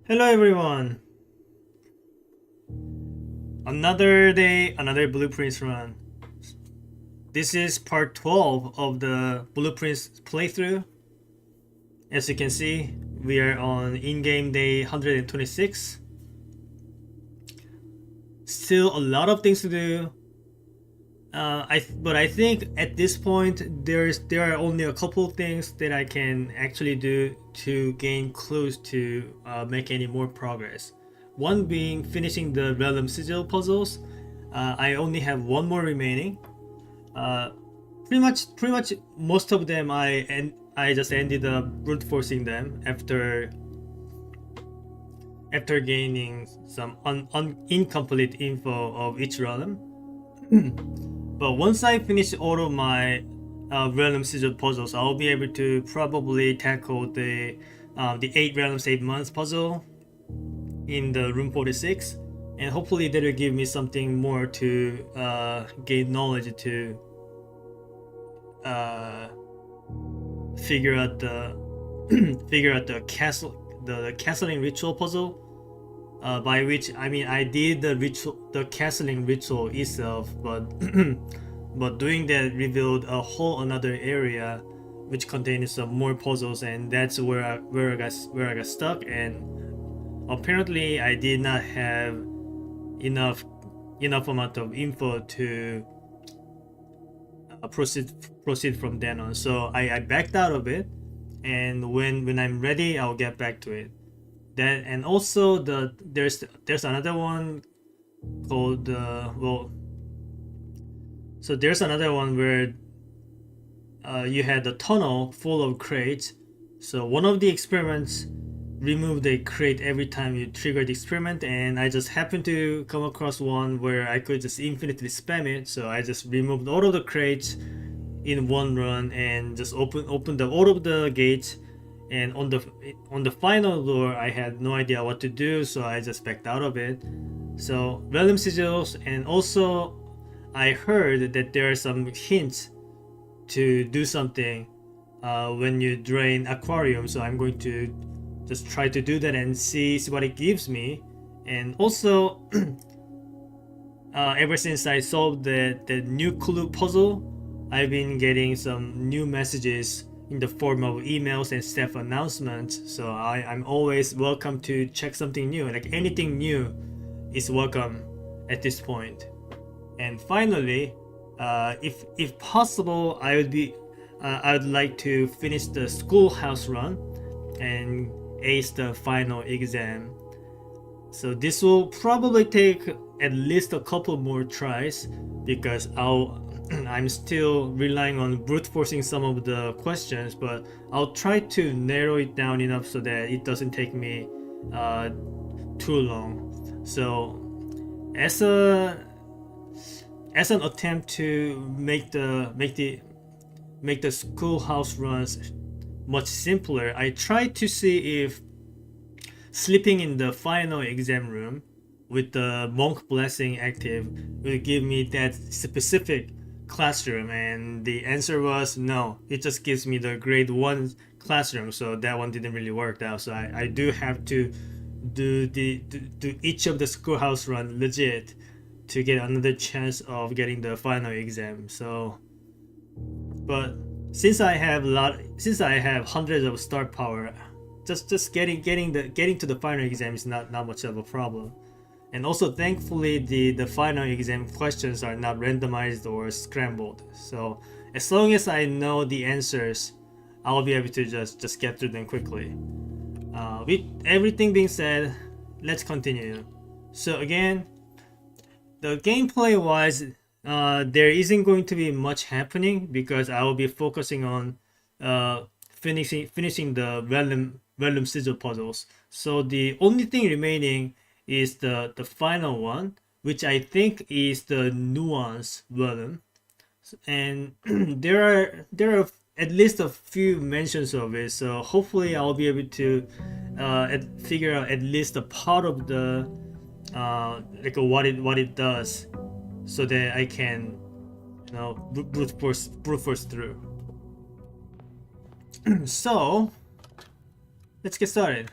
Hello everyone! Another day, another Blueprints run. This is part 12 of the Blueprints playthrough. As you can see, we are on in-game day 126. Still a lot of things to do. But I think at this point there are only a couple things that I can actually do to gain clues to make any more progress. One being finishing the realm sigil puzzles. I only have one more remaining. Uh, pretty much most of them I just ended up brute forcing them after gaining some incomplete info of each realm. But once I finish all of my realm sigil puzzles, I'll be able to probably tackle the 8 realms 8 months puzzle in the room 46, and hopefully that will give me something more to gain knowledge to uh, figure out the figure out the castling ritual puzzle. By which I mean I did the castling ritual itself, but but doing that revealed a whole another area which contained some more puzzles, and that's where I got stuck. And apparently I did not have enough amount of info to proceed from then on. So I backed out of it, and when I'm ready, I'll get back to it. That, and also there's another one called so there's another one where you had a tunnel full of crates. So one of the experiments removed a crate every time you triggered the experiment, and I just happened to come across one where I could just infinitely spam it. So I just removed all of the crates in one run and just opened all of the gates. And on the final door, I had no idea what to do, so I just backed out of it. So realm sigils, and also I heard that there are some hints to do something when you drain aquarium. So I'm going to just try to do that and see what it gives me. And also, ever since I solved the new clue puzzle, I've been getting some new messages in the form of emails and staff announcements. So I'm always welcome to check something new. Like anything new is welcome at this point. And finally, if possible, I would like to finish the schoolhouse run and ace the final exam. So this will probably take at least a couple more tries because I'm still relying on brute forcing some of the questions, but I'll try to narrow it down enough so that it doesn't take me too long. So as an attempt to make the schoolhouse runs much simpler, I tried to see if sleeping in the final exam room with the monk blessing active will give me that specific classroom, and the answer was no. It just gives me the grade 1 classroom, so that one didn't really work out. So I do have to do each of the schoolhouse run legit to get another chance of getting the final exam. So, but since I have hundreds of star power, just getting to the final exam is not much of a problem. And also, thankfully, the final exam questions are not randomized or scrambled. So as long as I know the answers, I'll be able to just get through them quickly. With everything being said, let's continue. So again, the gameplay wise, there isn't going to be much happening because I will be focusing on finishing the realm sigil puzzles. So the only thing remaining is the final one, which I think is the nuance realm, and there are at least a few mentions of it. So hopefully I'll be able to figure out at least a part of the like what it does, so that I can brute force through. So let's get started.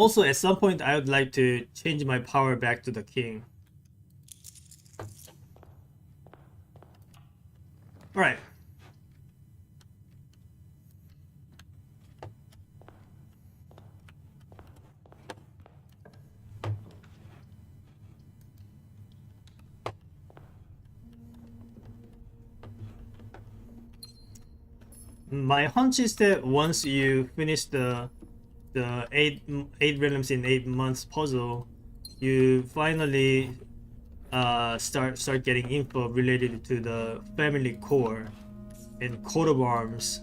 Also, at some point, I would like to change my power back to the king. All right. My hunch is that once you finish the eight realms in 8 months puzzle, you finally start getting info related to the family core and coat of arms.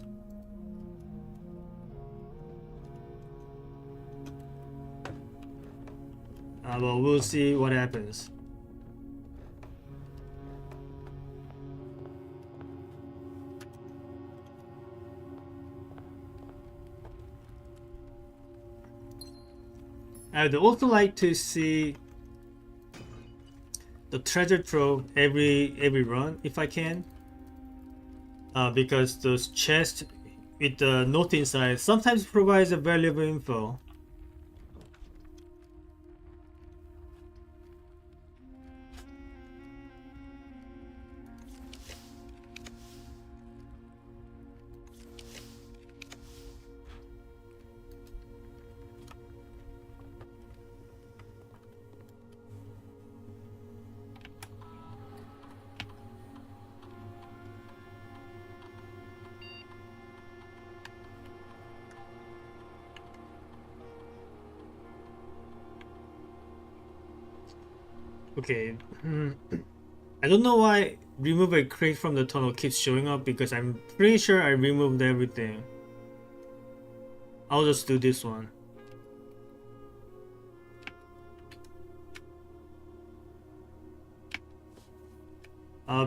But we'll see what happens. I would also like to see the treasure trove every run if I can, because those chests with the note inside sometimes provides a valuable info. Okay. I don't know why remove a crate from the tunnel keeps showing up, because I'm pretty sure I removed everything. I'll just do this one.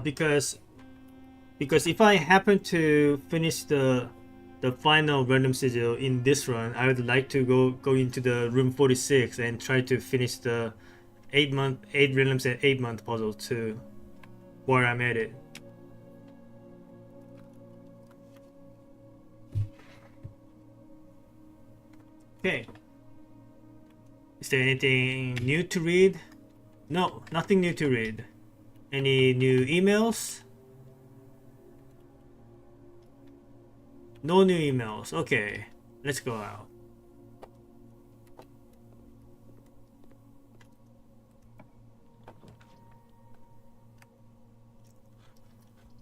Because if I happen to finish the final random sigil in this run, I would like to go into the room 46 and try to finish the 8 realms and 8 month puzzle too, while I'm at it. Okay. Is there anything new to read? No, nothing new to read. Any new emails? No new emails. Okay, let's go out.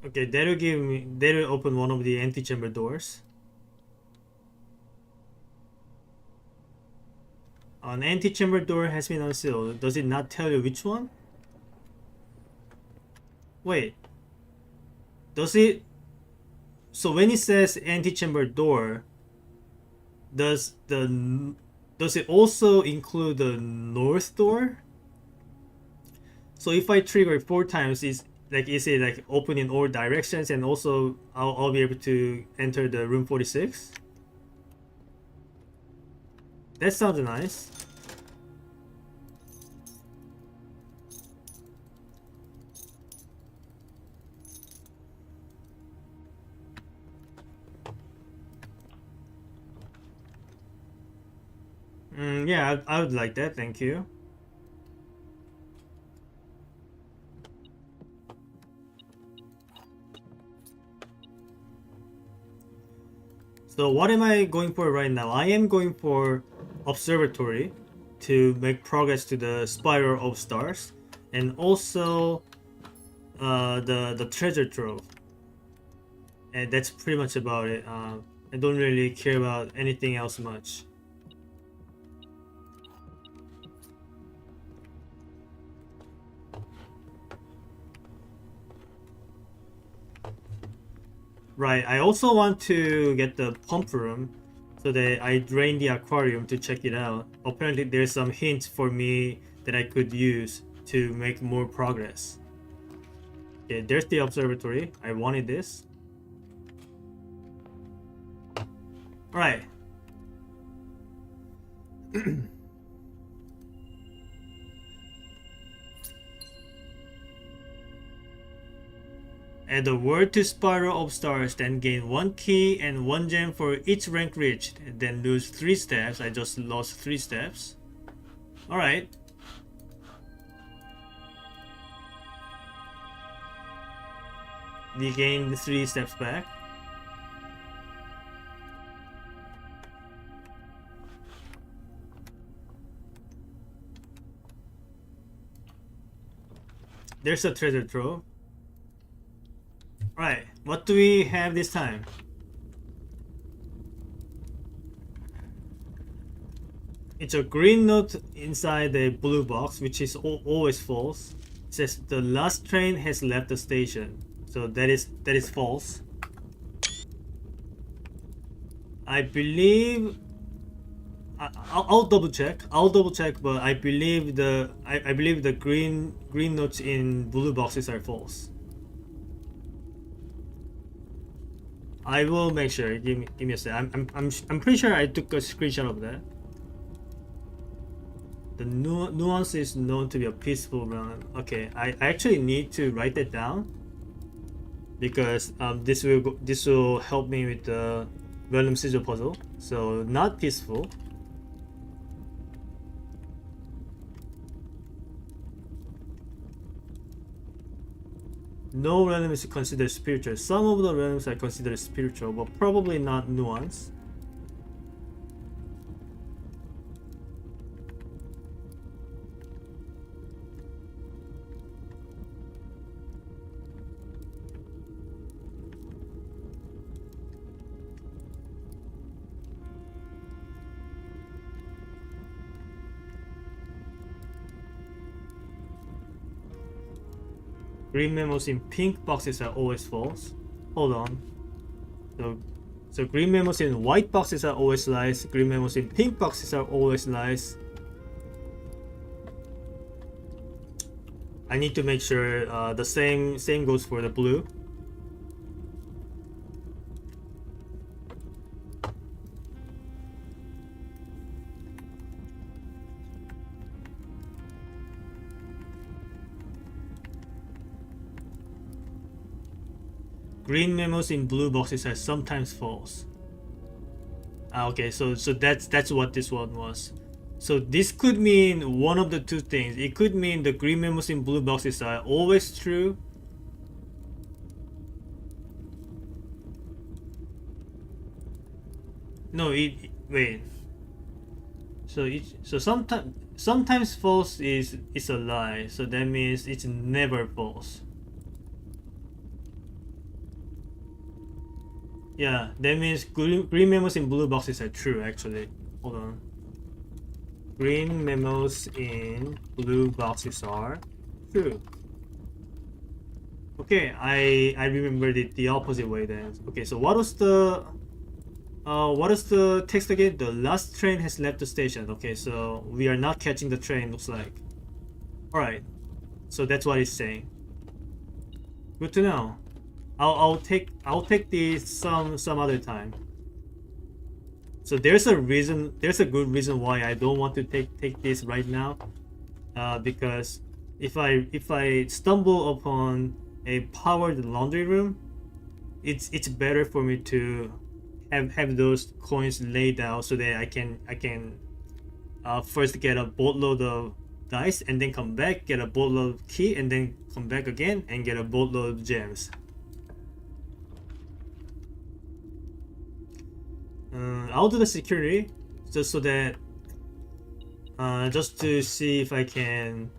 Okay, that'll open one of the antechamber doors. An antechamber door has been unsealed. Does it not tell you which one? Wait. Does it? So when it says antechamber door, does it also include the north door? So if I trigger 4 times, is it like open in all directions, and also I'll be able to enter the room 46? That sounds nice. Yeah, I would like that. Thank you. So what am I going for right now? I am going for observatory to make progress to the spiral of stars, and also the treasure trove. And that's pretty much about it. I don't really care about anything else much. Right, I also want to get the pump room so that I drain the aquarium to check it out. Apparently there's some hints for me that I could use to make more progress. Okay, there's the observatory. I wanted this. Alright. Add a word to Spiral of Stars, then gain 1 key and 1 gem for each rank reached, and then lose 3 steps. I just lost 3 steps. Alright. We gained 3 steps back. There's a treasure trove. Right, what do we have this time? It's a green note inside the blue box, which is always false. It says the last train has left the station, so that is false. I believe I'll double check. But I believe the green notes in blue boxes are false. I will make sure. Give me a sec. I'm pretty sure I took a screenshot of that. The nuance is known to be a peaceful run. Okay, I actually need to write that down because this will help me with the random sigil puzzle. So not peaceful. No realm is considered spiritual. Some of the realms are considered spiritual, but probably not nuance. Green memos in pink boxes are always false. Hold on. So green memos in white boxes are always lies. Green memos in pink boxes are always lies. I need to make sure the same goes for the blue. Green memos in blue boxes are sometimes false. Okay, so that's what this one was. So this could mean one of the two things. It could mean the green memos in blue boxes are always true. No, wait. So sometimes false is a lie. So that means it's never false. Yeah, that means green memos in blue boxes are true actually. Hold on. Green memos in blue boxes are true. Okay, I remembered it the opposite way then. Okay, so what is the text again? The last train has left the station. Okay, so we are not catching the train, looks like. Alright. So that's what it's saying. Good to know. I'll take these some other time. So there's a good reason why I don't want to take this right now. Because if I stumble upon a powered laundry room, it's better for me to have those coins laid out so that I can first get a boatload of dice and then come back, get a boatload of key, and then come back again and get a boatload of gems. I'll do the security just so that just to see if I can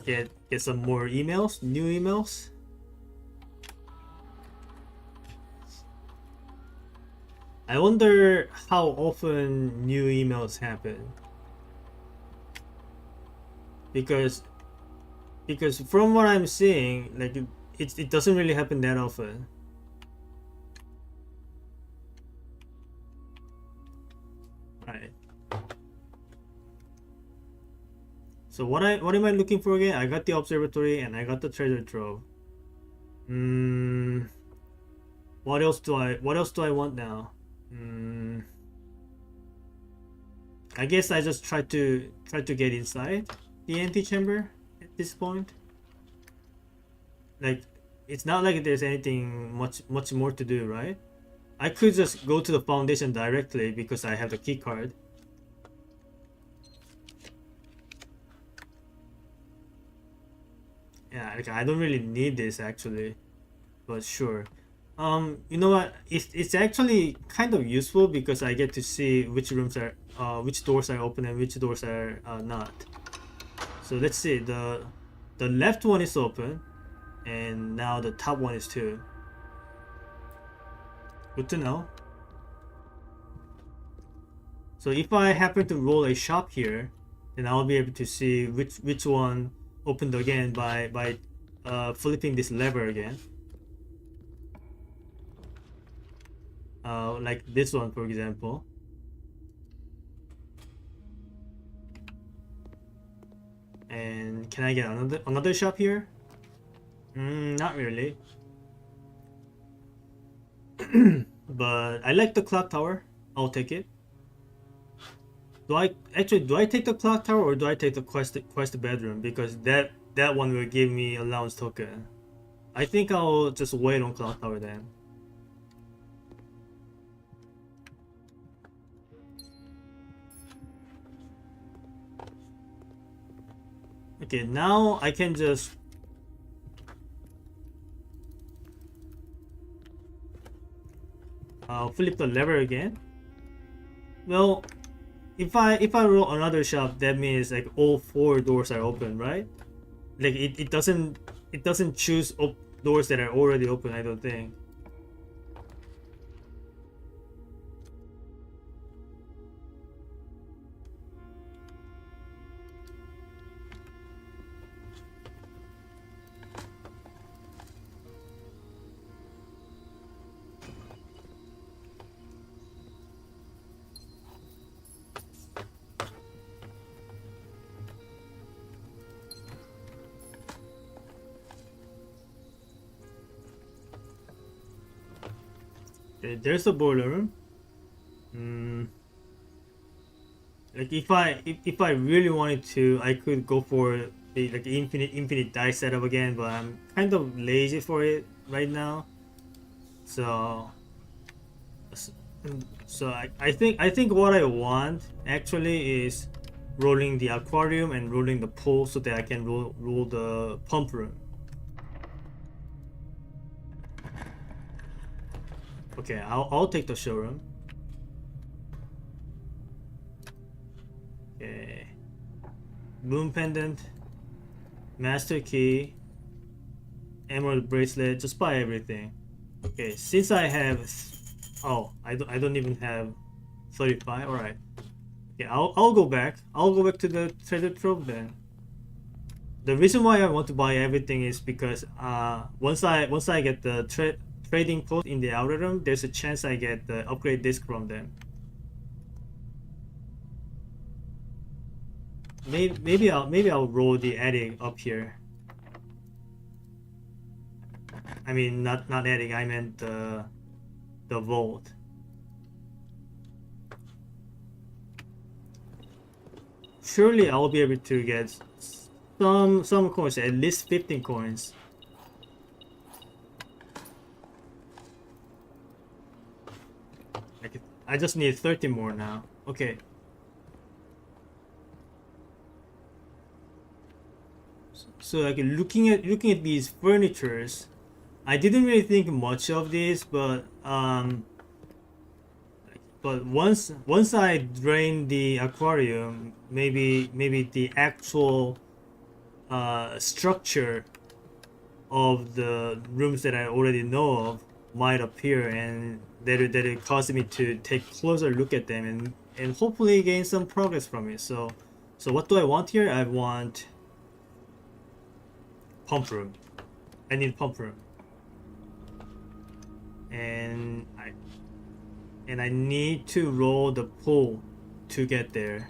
get some more emails, new emails. I wonder how often new emails happen, because from what I'm seeing, like it doesn't really happen that often. Right. So what am I looking for again? I got the observatory and I got the treasure trove. What else do I want now? I guess I just try to get inside the antechamber at this point. Like, it's not like there's anything much more to do, right? I could just go to the foundation directly because I have the key card. Yeah, like I don't really need this actually, but sure. You know what? It's actually kind of useful because I get to see which doors are open and which doors are not. So let's see. The left one is open, and now the top one is too. Good to know. So if I happen to roll a shop here, then I'll be able to see which one opened again by flipping this lever again. Like this one, for example. And can I get another shop here? Not really. But I like the clock tower. I'll take it. Do I take the clock tower or do I take the quest bedroom? Because that one will give me allowance token. I think I'll just wait on clock tower then. Okay, now I can just flip the lever again. Well, if I roll another shop, that means like all 4 doors are open, right? Like it doesn't choose doors that are already open, I don't think. Okay, there's a boiler room. Like if I really wanted to, I could go for the like infinite dice setup again, but I'm kind of lazy for it right now. So I think what I want actually is rolling the aquarium and rolling the pool so that I can roll the pump room. Okay, I'll take the showroom. Okay. Moon pendant, master key, emerald bracelet, just buy everything. Okay, since I have I don't even have 35. All right. Okay, I'll go back. I'll go back to the treasure trove then. The reason why I want to buy everything is because once I get the trading post in the outer room, there's a chance I get the upgrade disc from them. Maybe I'll roll the attic up here. I mean not attic. I meant the vault. Surely I'll be able to get some coins, at least 15 coins. I just need 30 more now. Okay. So like looking at these furnitures, I didn't really think much of this, but once I drain the aquarium, maybe the actual structure of the rooms that I already know of might appear, and that it caused me to take closer look at them and hopefully gain some progress from it. So what do I want here? I want pump room. I need pump room, and I need to roll the pool to get there.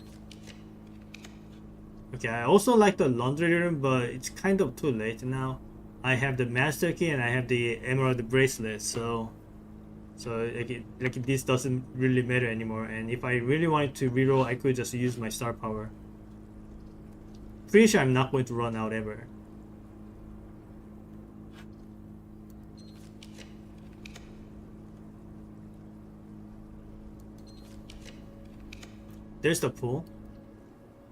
Okay, I also like the laundry room, but it's kind of too late now. I have the master key and I have the emerald bracelet, so this doesn't really matter anymore. And if I really wanted to reroll, I could just use my star power. Pretty sure I'm not going to run out ever. there's the pool.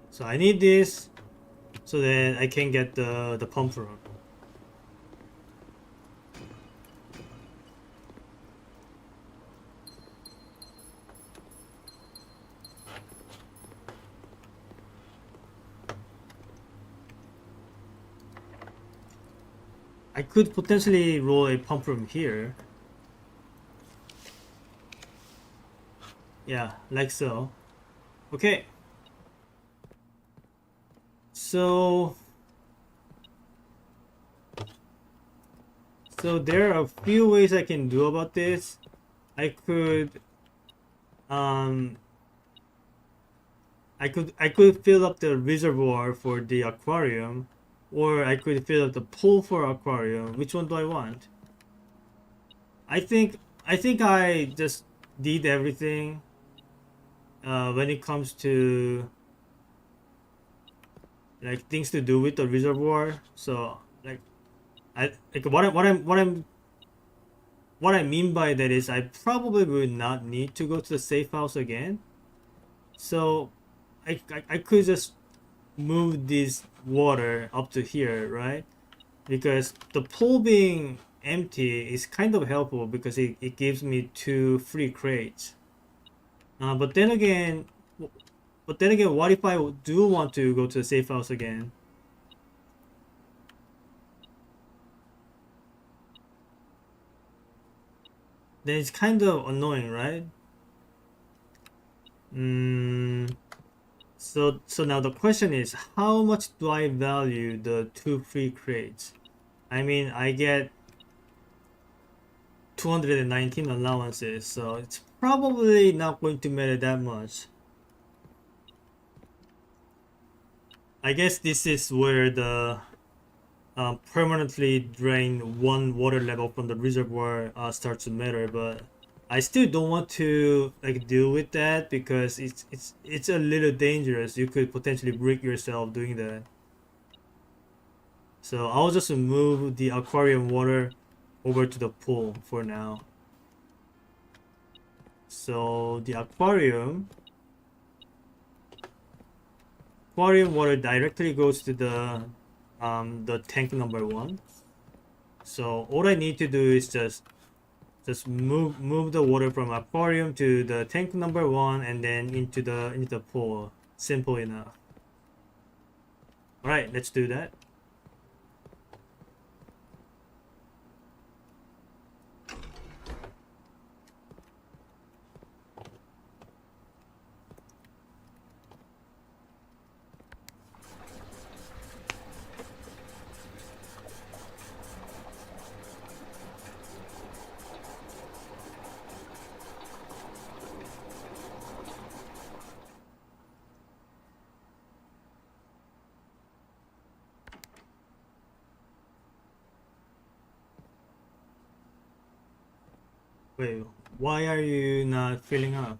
So I need this so that I can get the pump room. I could potentially roll a pump room here. Yeah, like so. Okay. So there are a few ways I can do about this. I could um I could fill up the reservoir for the aquarium, or I could fill up the pool for aquarium. Which one do I want? I think I just did everything when it comes to like things to do with the reservoir. So like I like what I mean by that is I probably would not need to go to the safe house again. So I could just move this water up to here, right? Because the pool being empty is kind of helpful because it gives me 2 free crates. But then again, what if I do want to go to the safe house again? Then it's kind of annoying, right? So now the question is, how much do I value the 2 free crates? I mean, I get 219 allowances, so it's probably not going to matter that much. I guess this is where the permanently drain 1 water level from the reservoir starts to matter, but I still don't want to like deal with that because it's a little dangerous. You could potentially break yourself doing that. So I'll just move the aquarium water over to the pool for now. So the aquarium water directly goes to the tank number 1. So all I need to do is just move the water from aquarium to the tank number 1 and then into the pool. Simple enough. All right, let's do that. Wait, why are you not filling up?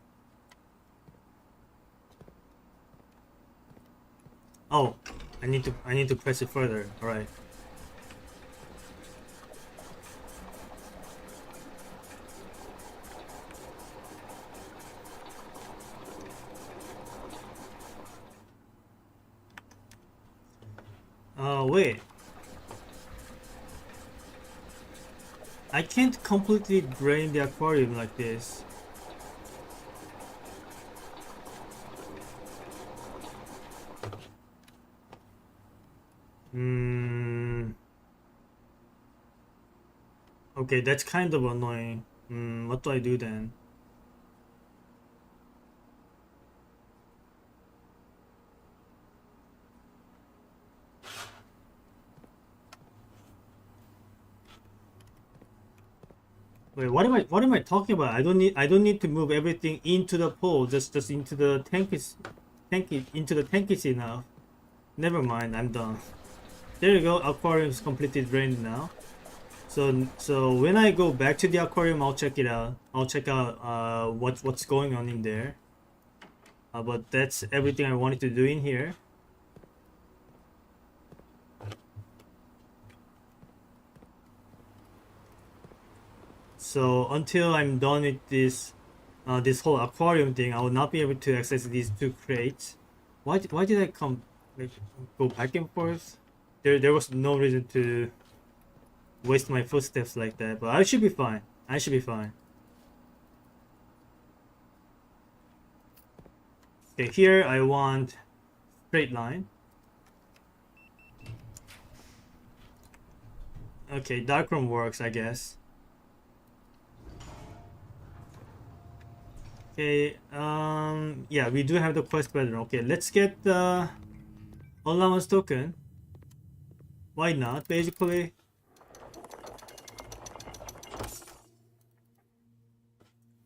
Oh, I need to press it further. All right. Oh, wait. I can't completely drain the aquarium like this. Okay, that's kind of annoying. What do I do then? Wait, what am I talking about? I don't need to move everything into the pool. Just into the into the tank is enough. Never mind, I'm done. There you go. Aquarium is completely drained now. So when I go back to the aquarium, I'll check it out. I'll check out what's going on in there. But that's everything I wanted to do in here. So until I'm done with this this whole aquarium thing, I will not be able to access these two crates. Why did I come like go back and forth? There was no reason to waste my footsteps like that, but I should be fine. I should be fine. Okay, here I want straight line. Okay, darkroom works, I guess. Okay, yeah, we do have the quest pattern. Okay, let's get the allowance token. Why not, basically?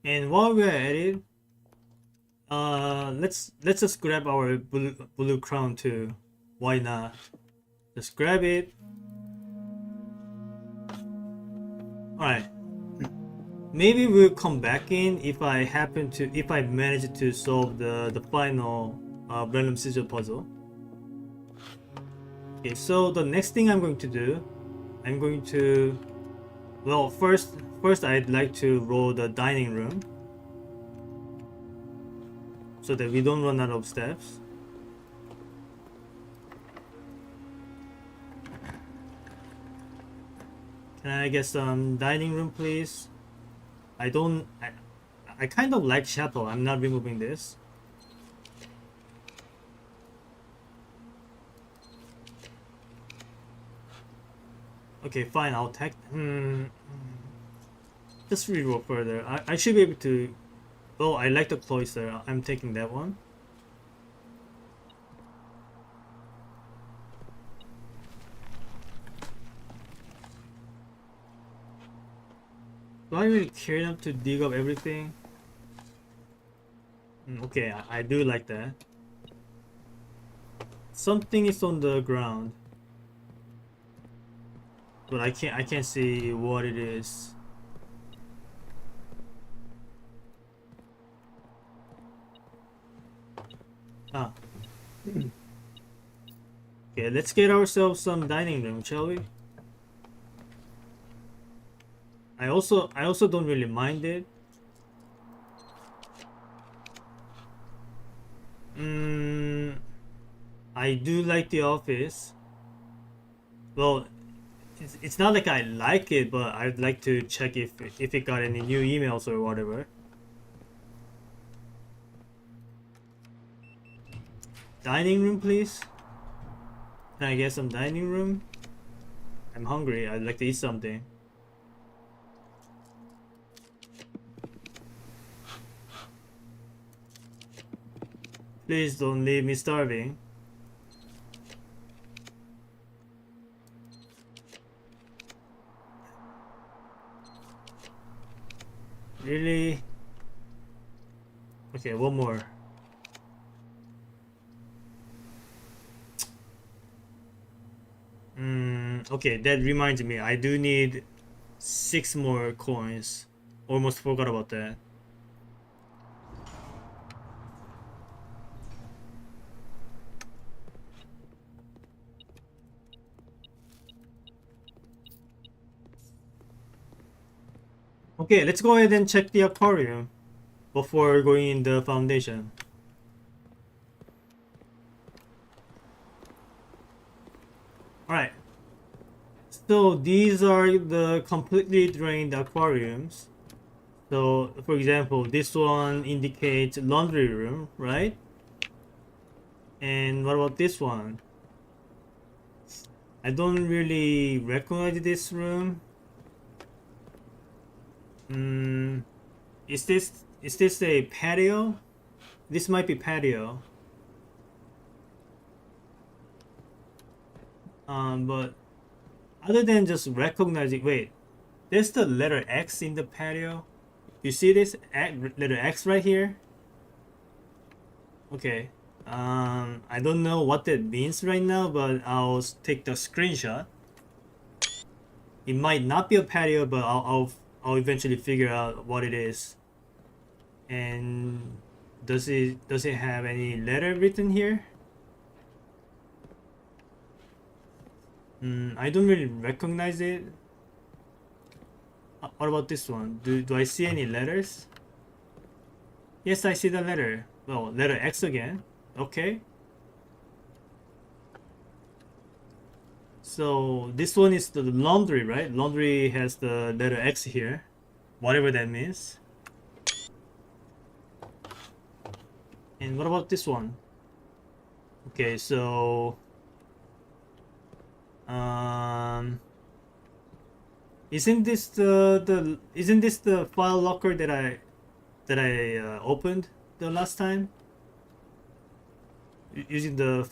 And while we're at it, let's just grab our blue crown too. Why not? Just grab it. Alright. Maybe we'll come back in if I manage to solve the final random sigil puzzle. Okay, so the next thing I'm going to do, I'm going to, well, first I'd like to roll the dining room so that we don't run out of steps. Can I get some dining room, please? I kind of like chapel. I'm not removing this. Okay, fine. I'll take. Just reroll further. I should be able to. Oh, I like the cloister. I'm taking that one. Do I really care enough to dig up everything? Okay, I do like that. Something is on the ground, but I can't see what it is. Ah. Okay, let's get ourselves some dining room, shall we? I also don't really mind it. I do like the office. Well, it's not like I like it, but I'd like to check if it got any new emails or whatever. Dining room, please. Can I get some dining room? I'm hungry. I'd like to eat something. Please don't leave me starving. Really? Okay, one more. Okay, that reminds me. I do need 6 more coins. Almost forgot about that. Okay, let's go ahead and check the aquarium before going in the foundation. Alright. So these are the completely drained aquariums. So for example, this one indicates laundry room, right? And what about this one? I don't really recognize this room. Is this a patio? This might be patio. But other than just recognizing, wait, there's the letter X in the patio. You see this letter X right here? Okay. I don't know what that means right now, but I'll take the screenshot. It might not be a patio, but I'll eventually figure out what it is. And does it have any letter written here? I don't really recognize it. What about this one? Do I see any letters? Yes, I see the letter. Well, letter X again. Okay. So this one is the laundry, right? Laundry has the letter X here. Whatever that means. And what about this one? Okay, so um isn't this the file locker that I opened the last time using the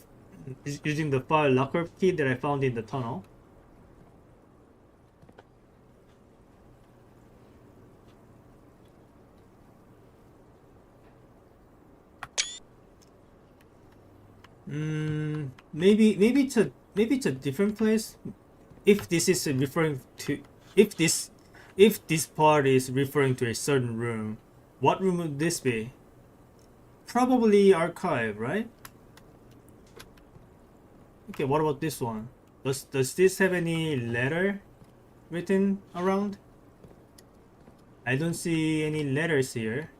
file locker key that I found in the tunnel? Maybe it's a different place. If this is referring to if this if this part is referring to a certain room, what room would this be? Probably archive, right? Okay, what about this one? Does this have any letter written around? I don't see any letters here.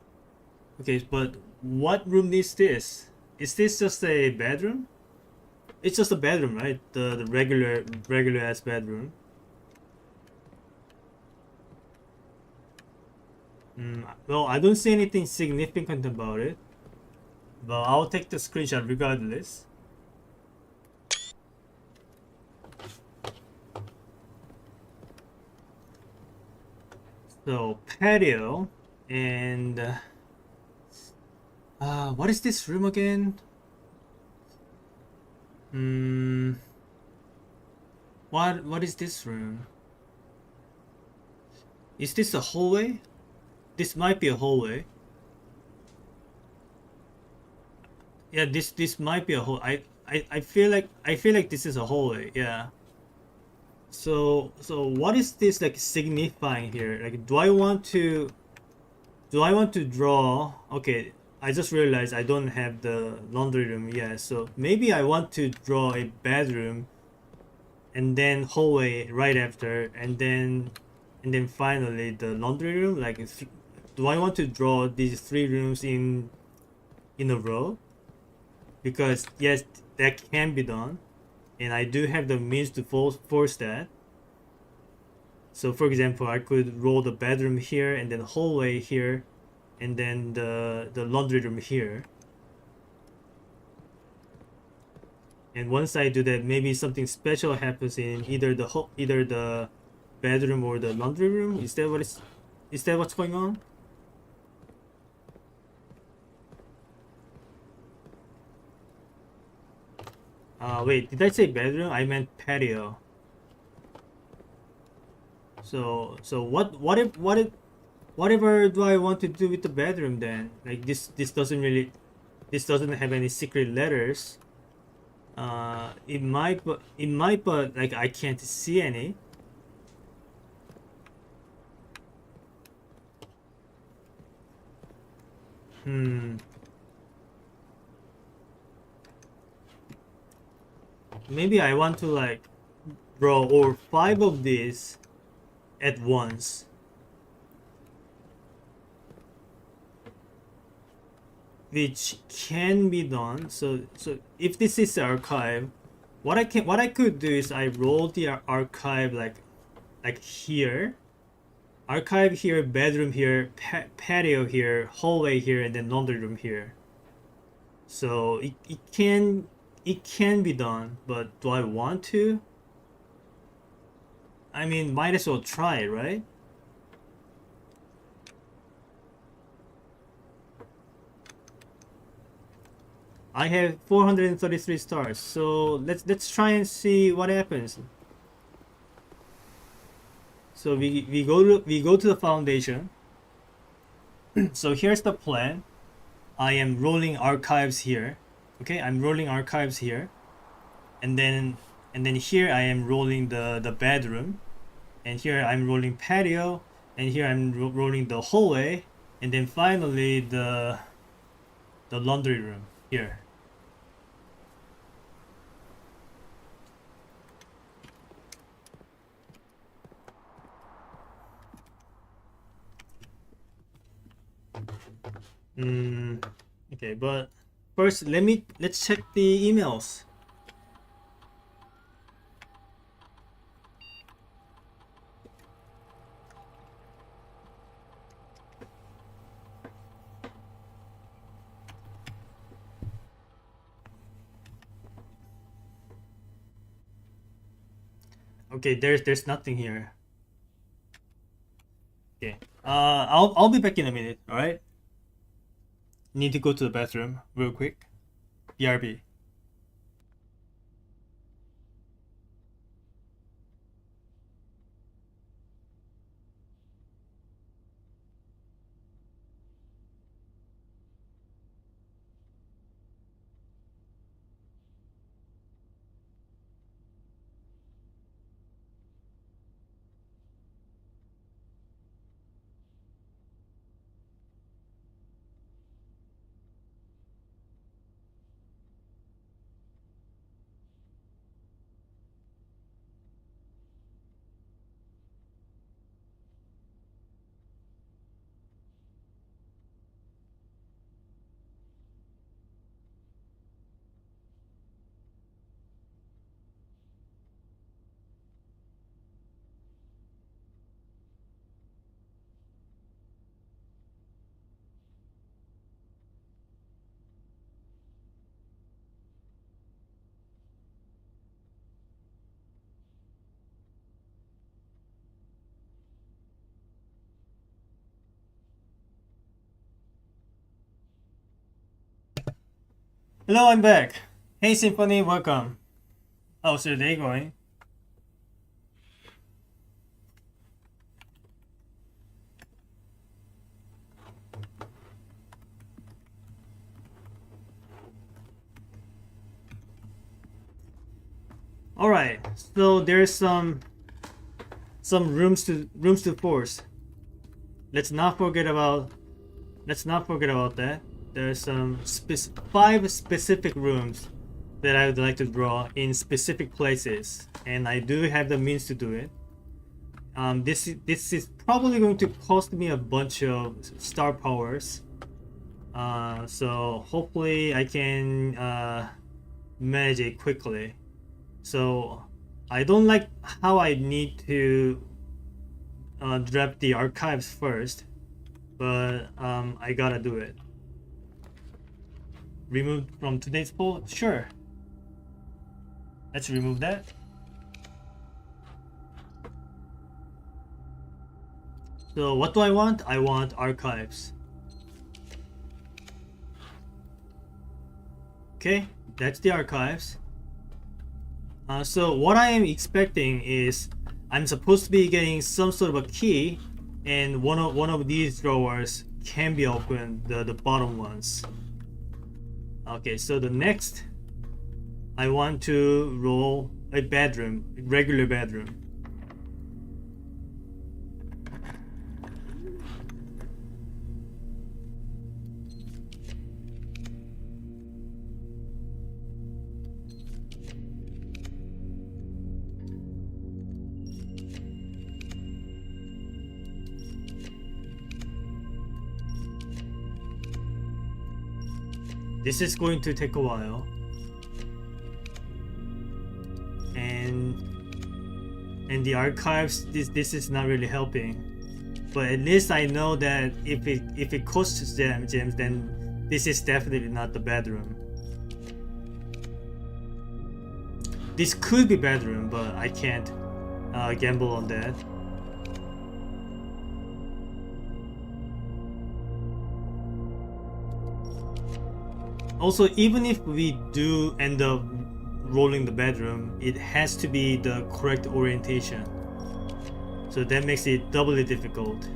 Okay, but what room is this? Is this just a bedroom? It's just a bedroom, right? The regular ass bedroom. Well, I don't see anything significant about it, but I'll take the screenshot regardless. So patio and what is this room again? What is this room? Is this a hallway? This might be a hallway. Yeah, this might be a hall. I feel like this is a hallway. Yeah. So what is this like signifying here? Like, do I want to draw? Okay, I just realized I don't have the laundry room yet. So maybe I want to draw a bedroom, and then hallway right after, and then finally the laundry room. Like, do I want to draw these three rooms in a row? Because yes, that can be done, and I do have the means to force that. So for example, I could roll the bedroom here and then hallway here, and then the laundry room here. And once I do that, maybe something special happens in either the bedroom or the laundry room. Is that what's going on? Wait, did I say bedroom? I meant patio. So whatever do I want to do with the bedroom then? Like this doesn't have any secret letters. It might, but like I can't see any. Hmm. Maybe I want to like draw or five of these at once, which can be done. So if this is the archive, what I could do is I roll the archive like here, archive here, bedroom here, patio here, hallway here, and then laundry room here. So it can be done, but do I want to? I mean, might as well try, right? I have 433 stars, so let's try and see what happens. So we go to the foundation. So here's the plan. I am rolling archives here. Okay, I'm rolling archives here, and then here I am rolling the bedroom, and here I'm rolling patio, and here I'm rolling the hallway, and then finally the laundry room here. Okay, but first let's check the emails. Okay, there's nothing here. Okay. I'll be back in a minute, alright? Need to go to the bathroom real quick. BRB. Hello, I'm back. Hey Symphony, welcome. How's your day going? Alright, so there's some rooms to force. Let's not forget about that. There's some 5 specific rooms that I would like to draw in specific places, and I do have the means to do it. This is probably going to cost me a bunch of star powers. So hopefully I can manage it quickly. So I don't like how I need to drop the archives first, but I gotta do it. Removed from today's poll? Sure. Let's remove that. So what do I want? I want archives. Okay, that's the archives. So what I am expecting is I'm supposed to be getting some sort of a key, and one of these drawers can be opened, the bottom ones. Okay, so the next I want to roll a bedroom, a regular bedroom. This is going to take a while, and the archives, this is not really helping, but at least I know that if it costs gems, then this is definitely not the bedroom. This could be bedroom, but I can't gamble on that. Also, even if we do end up rolling the bedroom, it has to be the correct orientation. So that makes it doubly difficult.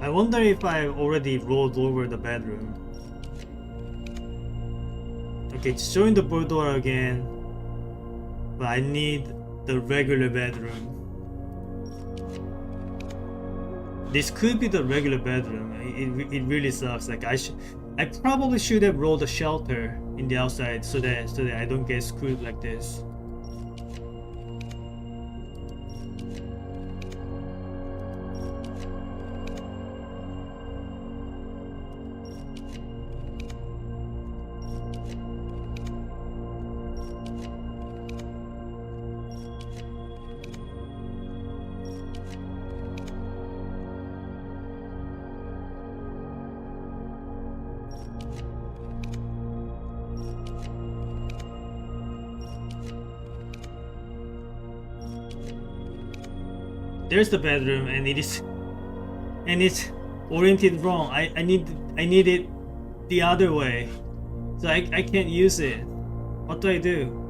I wonder if I already rolled over the bedroom. Okay, it's showing the boudoir again, but I need the regular bedroom. This could be the regular bedroom. It really sucks. Like I probably should have rolled a shelter in the outside so that I don't get screwed like this. There's the bedroom, and it's oriented wrong. I need it the other way, so I can't use it. What do I do?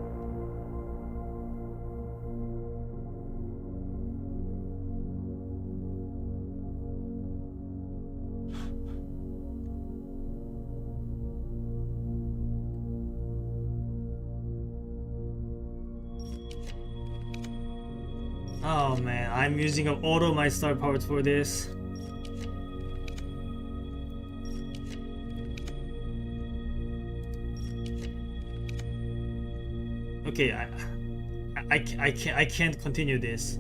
Oh man, I'm using up all of my star powers for this. Okay, I can't continue this.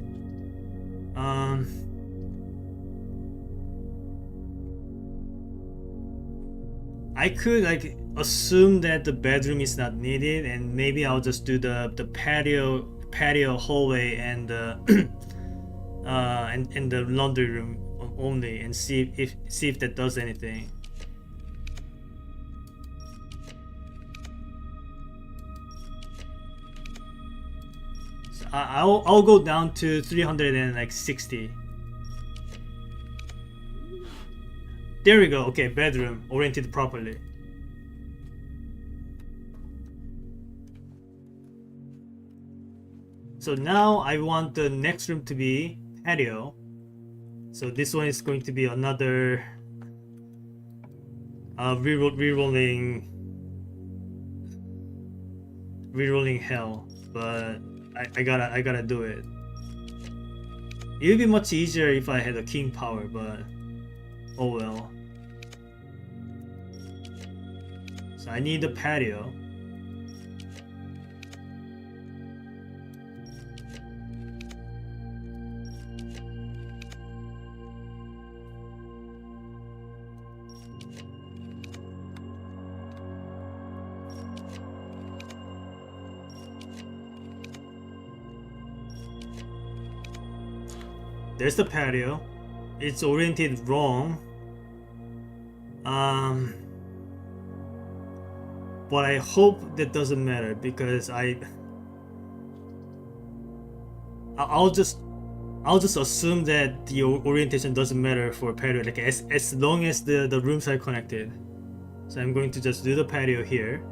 I could like assume that the bedroom is not needed, and maybe I'll just do the patio hallway and the and the laundry room only, and see if that does anything. So I'll go down to 360. There we go. Okay, bedroom oriented properly. So now I want the next room to be patio. So this one is going to be another rerolling hell, but I gotta do it. It would be much easier if I had a king power, but oh well. So I need the patio. There's the patio. It's oriented wrong. But I hope that doesn't matter, because I'll just assume that the orientation doesn't matter for patio, like as long as the rooms are connected. So I'm going to just do the patio here.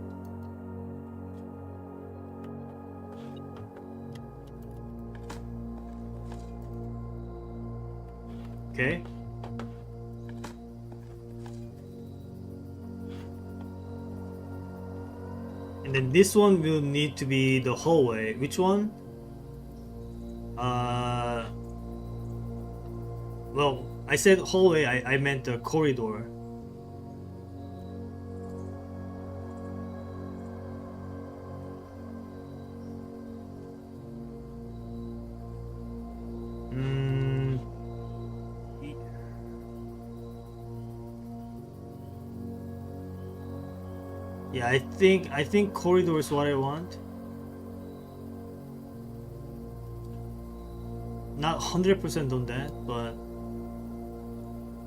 Okay. And then this one will need to be the hallway. Which one? Well, I said hallway, I meant the corridor. Yeah, I think corridor is what I want. Not 100% on that, but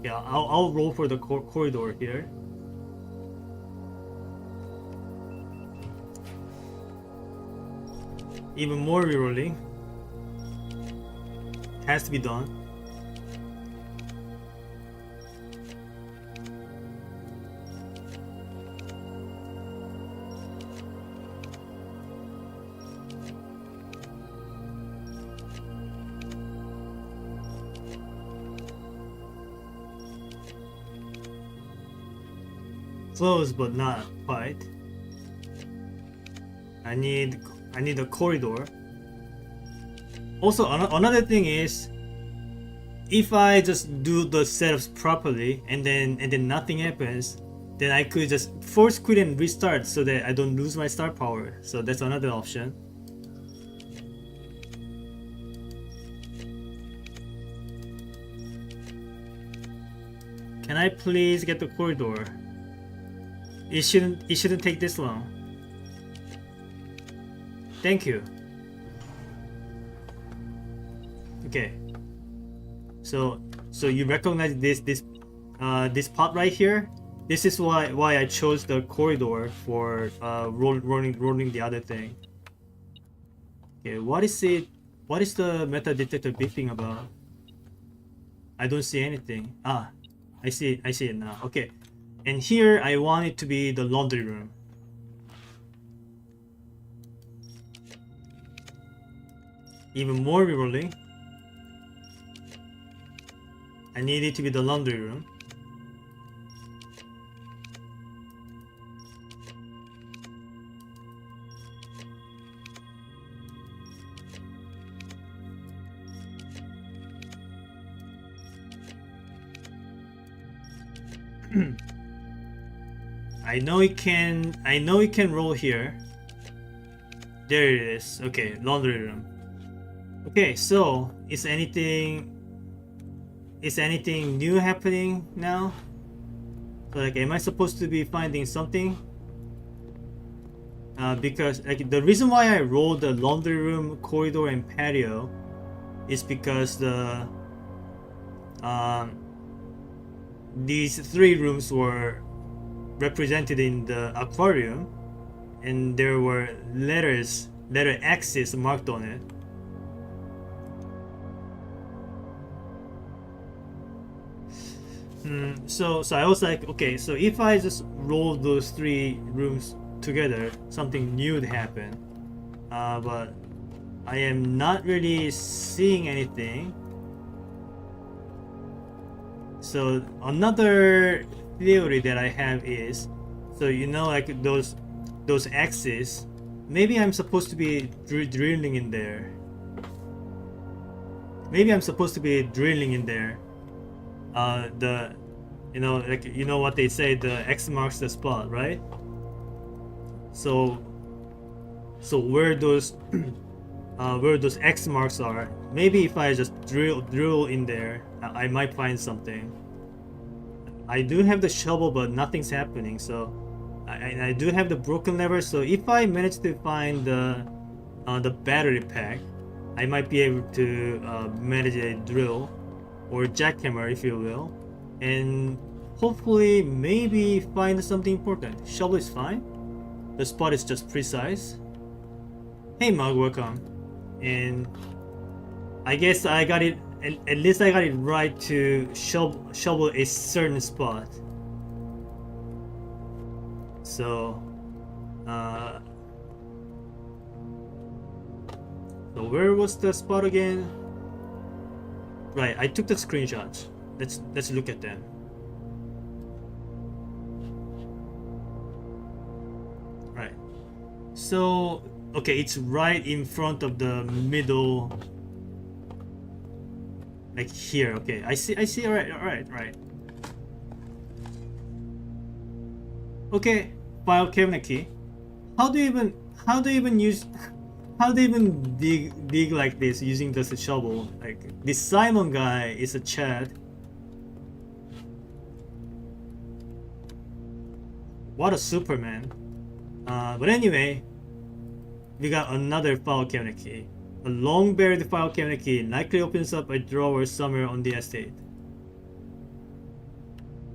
yeah, I'll roll for the corridor here. Even more rerolling has to be done. Close, but not quite. I need a corridor. Also, another thing is, if I just do the setups properly and then nothing happens, then I could just force quit and restart so that I don't lose my star power. So that's another option. Can I please get the corridor? It shouldn't take this long. Thank you. Okay. So you recognize this part right here? This is why I chose the corridor for rolling the other thing. Okay, what is it? What is the metal detector beeping about? I don't see anything. Ah, I see it now. Okay, and here I want it to be the laundry room. Even more rerolling. I need it to be the laundry room. I know it can roll here. There it is. Okay, laundry room. Okay, so is anything new happening now? So, like, am I supposed to be finding something? Because like the reason why I rolled the laundry room, corridor, and patio is because these three rooms were represented in the aquarium, and there were letter X's marked on it. So I was like, okay, so if I just roll those three rooms together, something new would happen. But I am not really seeing anything. So another theory that I have is, so you know, like those X's, maybe I'm supposed to be drilling in there. Maybe I'm supposed to be drilling in there. You know what they say, the X marks the spot, right? So where those X marks are, maybe if I just drill in there, I might find something. I do have the shovel, but nothing's happening. So I do have the broken lever. So if I manage to find the battery pack, I might be able to manage a drill or jackhammer, if you will, and hopefully maybe find something important. Shovel is fine. The spot is just precise. Hey Mug, welcome. And I guess I got it. At least I got it right to shovel a certain spot. So, so where was the spot again? Right, I took the screenshots. Let's look at them. Right. So, okay, it's right in front of the middle. Like here, okay. I see, alright. Okay, file cabinet key. How do you even dig like this using just a shovel? Like, this Simon guy is a Chad. What a Superman. But anyway, we got another file cabinet key. A long buried file cabinet key likely opens up a drawer somewhere on the estate.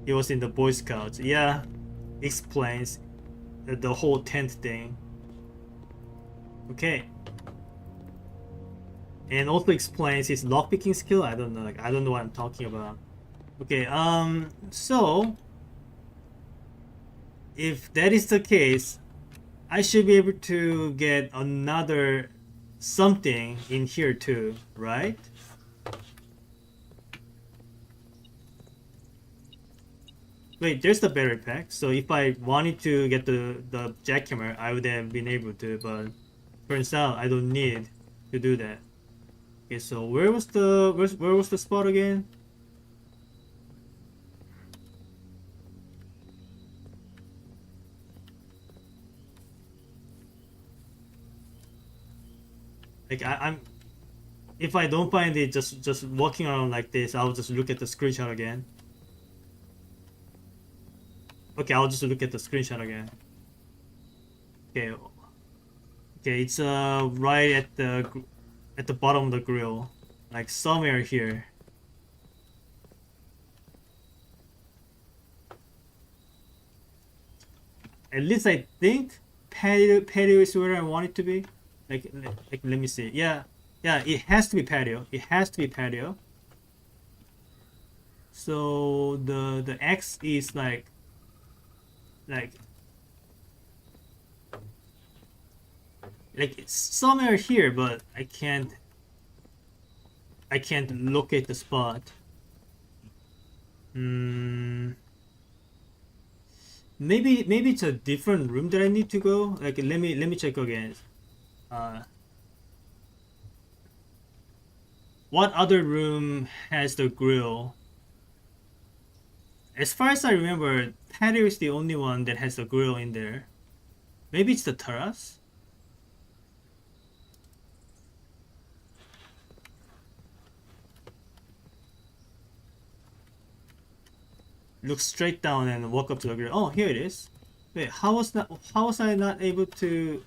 He was in the Boy Scouts. Yeah, explains the whole tent thing. Okay. And also explains his lockpicking skill. I don't know, I don't know what I'm talking about. Okay, so if that is the case, I should be able to get another something in here too, right? Wait, there's the battery pack. So if I wanted to get the jackhammer, I would have been able to, but turns out I don't need to do that. Okay, so where was the spot again? Like I'm if I don't find it, just walking around like this, I'll just look at the screenshot again. Okay, I'll just look at the screenshot again. Okay, okay, it's right at the bottom of the grill, like somewhere here. At least I think patio is where I want it to be. Like let me see. Yeah, yeah, it has to be patio. It has to be patio. So the X is like like it's somewhere here, but I can't locate the spot. Hmm. Maybe it's a different room that I need to go. Like let me check again. Uh, what other room has the grill? As far as I remember, patio is the only one that has the grill in there. Maybe it's the terrace. Look straight down and walk up to the grill. Oh, here it is. Wait, how was I not able to?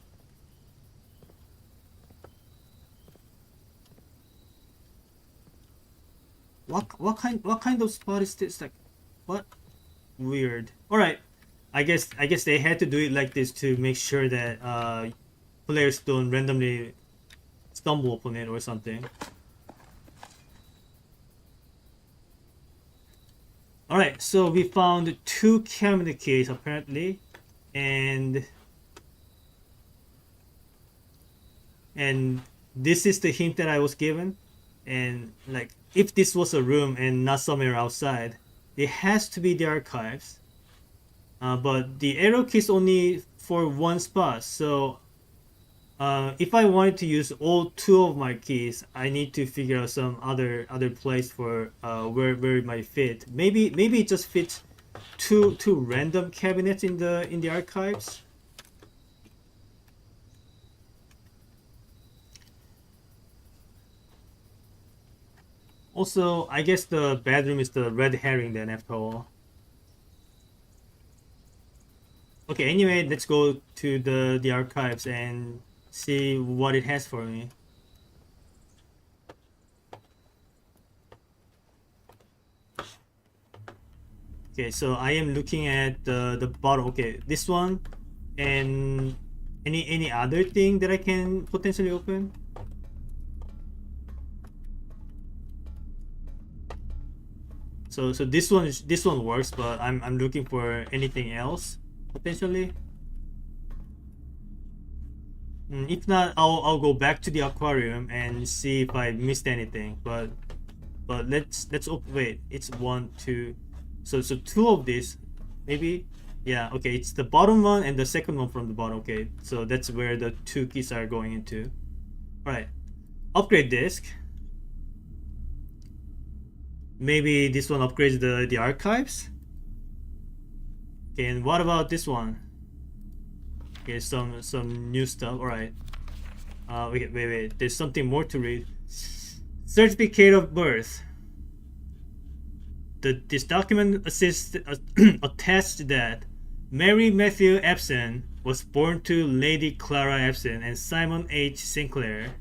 What kind of spot is this? Like, what? Weird. All right. I guess they had to do it like this to make sure that players don't randomly stumble upon it or something. All right. So we found two cabinet keys apparently, and and this is the hint that I was given. And like, if this was a room and not somewhere outside, it has to be the archives. But the arrow key is only for one spot, so if I wanted to use all two of my keys, I need to figure out some other place for where it might fit. Maybe it just fits two random cabinets in the archives. Also, I guess the bedroom is the red herring then after all. Okay, anyway, let's go to the archives and see what it has for me. Okay, so I am looking at the bottom. Okay, this one, and any other thing that I can potentially open. So this one works, but I'm looking for anything else potentially. If not, I'll go back to the aquarium and see if I missed anything. But let's open. Wait, it's one, two. So two of these, maybe. Yeah. Okay, it's the bottom one and the second one from the bottom. Okay, so that's where the two keys are going into. All right. Upgrade disk. Maybe this one upgrades the archives. Okay, and what about this one? Okay, some new stuff. All right. Wait. There's something more to read. Certificate of birth. This document attests that Mary Matthew Epson was born to Lady Clara Epson and Simon H. Sinclair.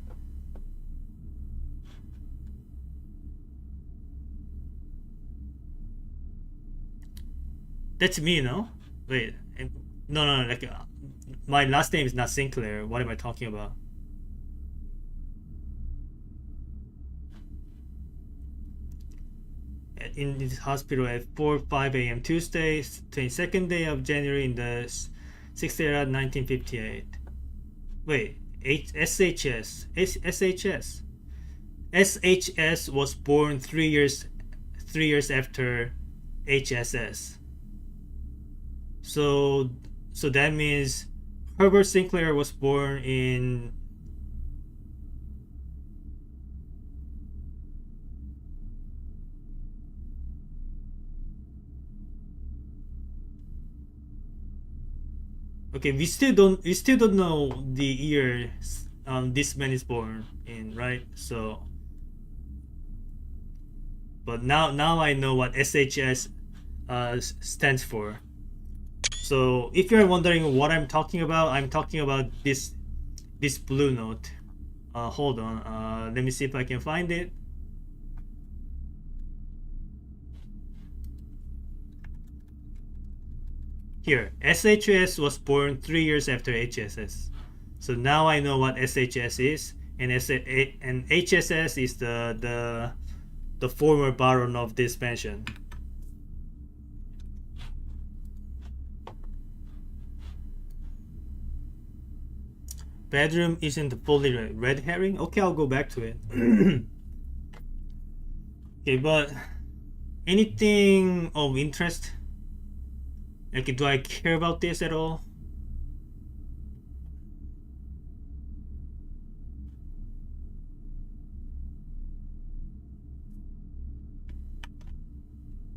That's me, no? Wait, no, like my last name is not Sinclair. What am I talking about? In this hospital at 4:05 a.m. Tuesday, 22nd day of January in the 6th era, 1958. Wait, SHS. SHS was born 3 years after HSS. So so that means Herbert Sinclair was born in. Okay, we still don't know the year this man is born in, right? So, but now I know what SHS stands for. So if you're wondering what I'm talking about this blue note. Hold on. Let me see if I can find it. Here, SHS was born 3 years after HSS. So now I know what SHS is, and HSS is the former baron of this mansion. Bedroom isn't fully red herring. Okay, I'll go back to it. Okay, but anything of interest? Like, do I care about this at all?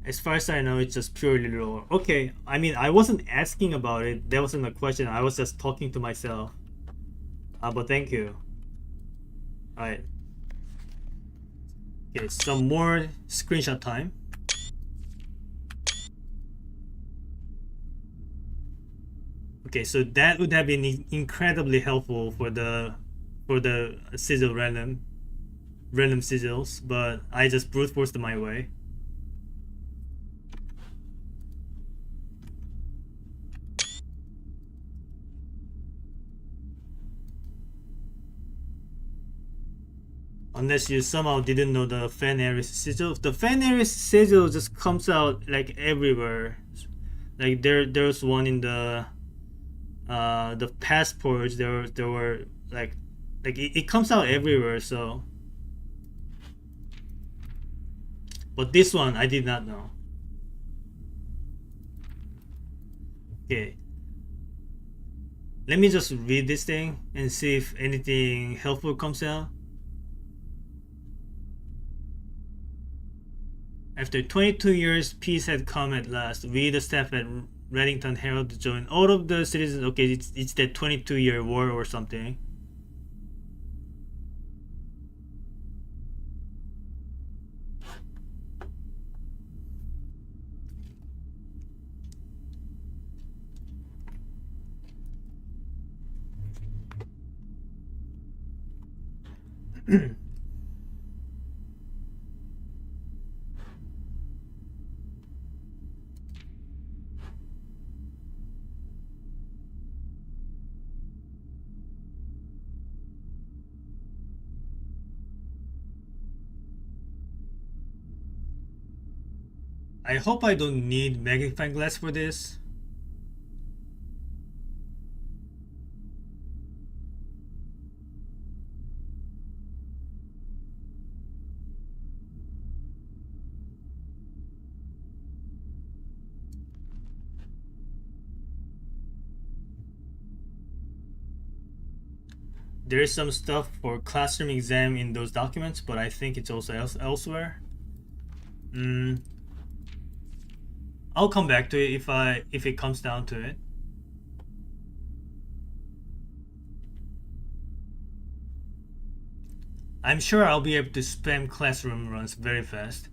As far as I know, it's just purely lore. Okay, I mean, I wasn't asking about it. That wasn't a question. I was just talking to myself. But thank you. Alright. Okay, some more screenshot time. Okay, so that would have been incredibly helpful for the sigil random sigils, but I just brute forced my way. Unless you somehow didn't know the fan area sigil. The fan area sigil just comes out like everywhere. Like there's one in the passports. There were like it comes out everywhere. So, but this one I did not know. Okay, let me just read this thing and see if anything helpful comes out. After 22 years, peace had come at last. We, the staff at Reddington Herald, joined all of the citizens. Okay, it's that 22-year war or something. I hope I don't need magnifying glass for this. There is some stuff for classroom exam in those documents, but I think it's also elsewhere. I'll come back to it if it comes down to it. I'm sure I'll be able to spam classroom runs very fast.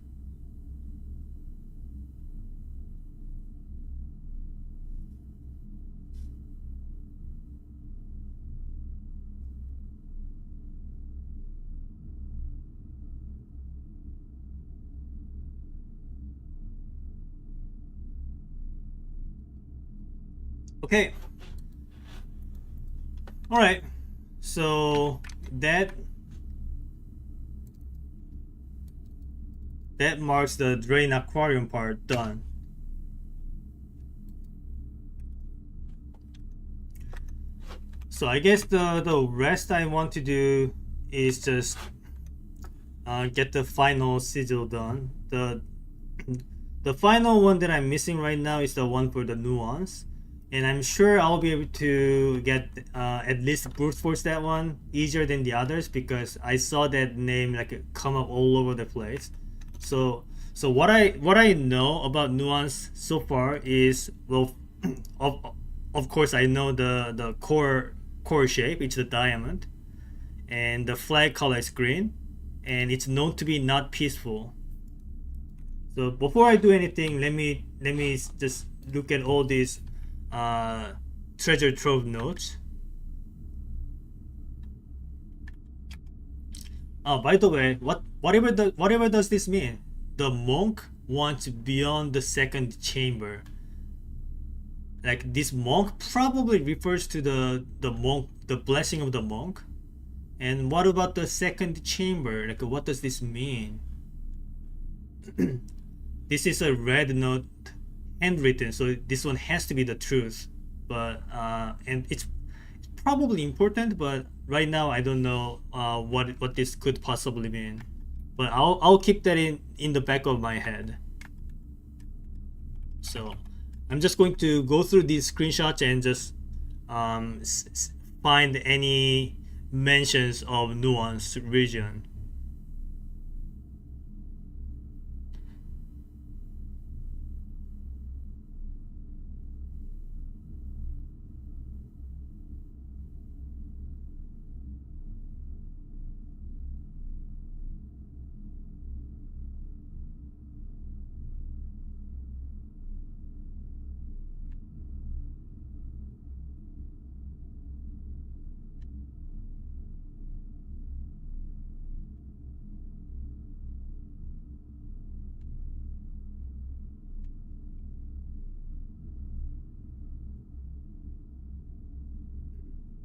Okay. All right. So that marks the drain aquarium part done. So I guess the rest I want to do is just get the final sigil done. The The final one that I'm missing right now is the one for the nuance, and I'm sure I'll be able to get at least brute force that one easier than the others because I saw that name like come up all over the place. So what I know about nuance so far is, well, of of course I know the core shape, it's the diamond, and the flag color is green, and it's known to be not peaceful. So before I do anything, let me just look at all these uh, treasure trove notes. Oh, by the way, whatever does this mean? The monk wants beyond the second chamber. Like this monk probably refers to the monk, the blessing of the monk. And what about the second chamber? Like what does this mean? This is a red note, handwritten, so this one has to be the truth. But and it's probably important, but right now I don't know what this could possibly mean. But I'll keep that in the back of my head. So I'm just going to go through these screenshots and just find any mentions of nuanced region.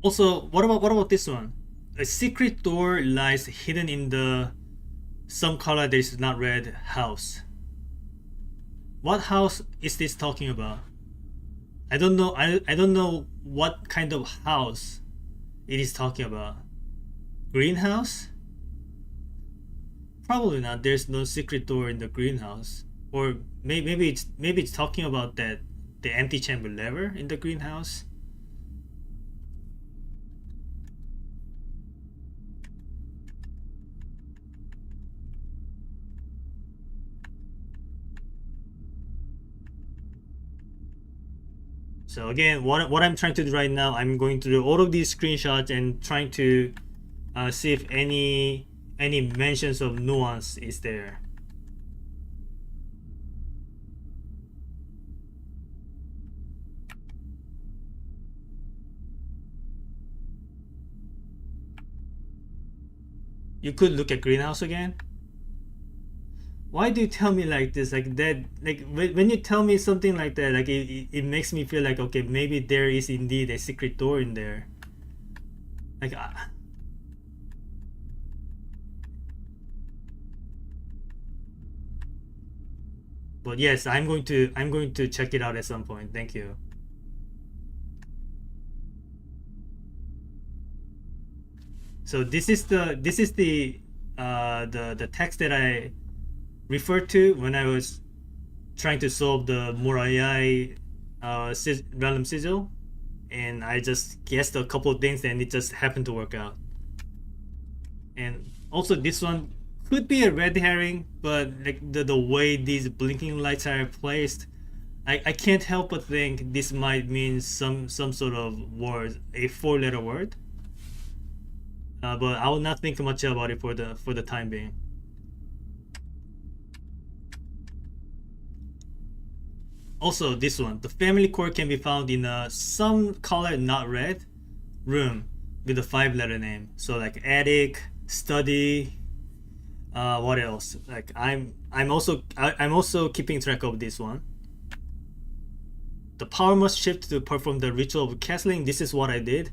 Also, what about this one? A secret door lies hidden in the some color that is not red house. What house is this talking about? I don't know. I don't know what kind of house it is talking about. Greenhouse? Probably not. There's no secret door in the greenhouse. Or maybe it's talking about that the empty chamber lever in the greenhouse. So again, what I'm trying to do right now, I'm going to do all of these screenshots and trying to see if any mentions of nuance is there. You could look at greenhouse again. Why do you tell me like this, like that? Like when you tell me something like that, like it makes me feel like, okay, maybe there is indeed a secret door in there. Like but yes, I'm going to check it out at some point. Thank you. So this is the text that I referred to when I was trying to solve the Moriai random sigil, and I just guessed a couple of things and it just happened to work out. And also this one could be a red herring, but like the way these blinking lights are placed, I can't help but think this might mean some sort of word, a four-letter word. But I will not think much about it for the time being. Also, this one, the family core can be found in some color not red room with a five-letter name. So like attic, study, what else? Like I'm also keeping track of this one. The power must shift to perform the ritual of castling. This is what I did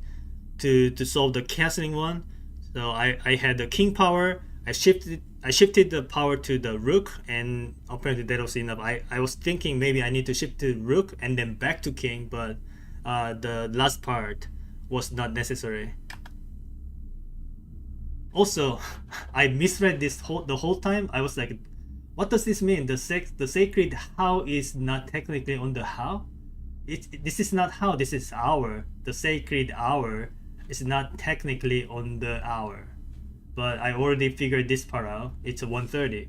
to solve the castling one. So I had the king power. I shifted the power to the rook, and apparently that was enough. I was thinking maybe I need to shift to rook and then back to king, but the last part was not necessary. Also, I misread the whole time. I was like, What does this mean? The sacred how is not technically on the how. This is not how. This is hour. The sacred hour is not technically on the hour. But I already figured this part out. It's a 1:30.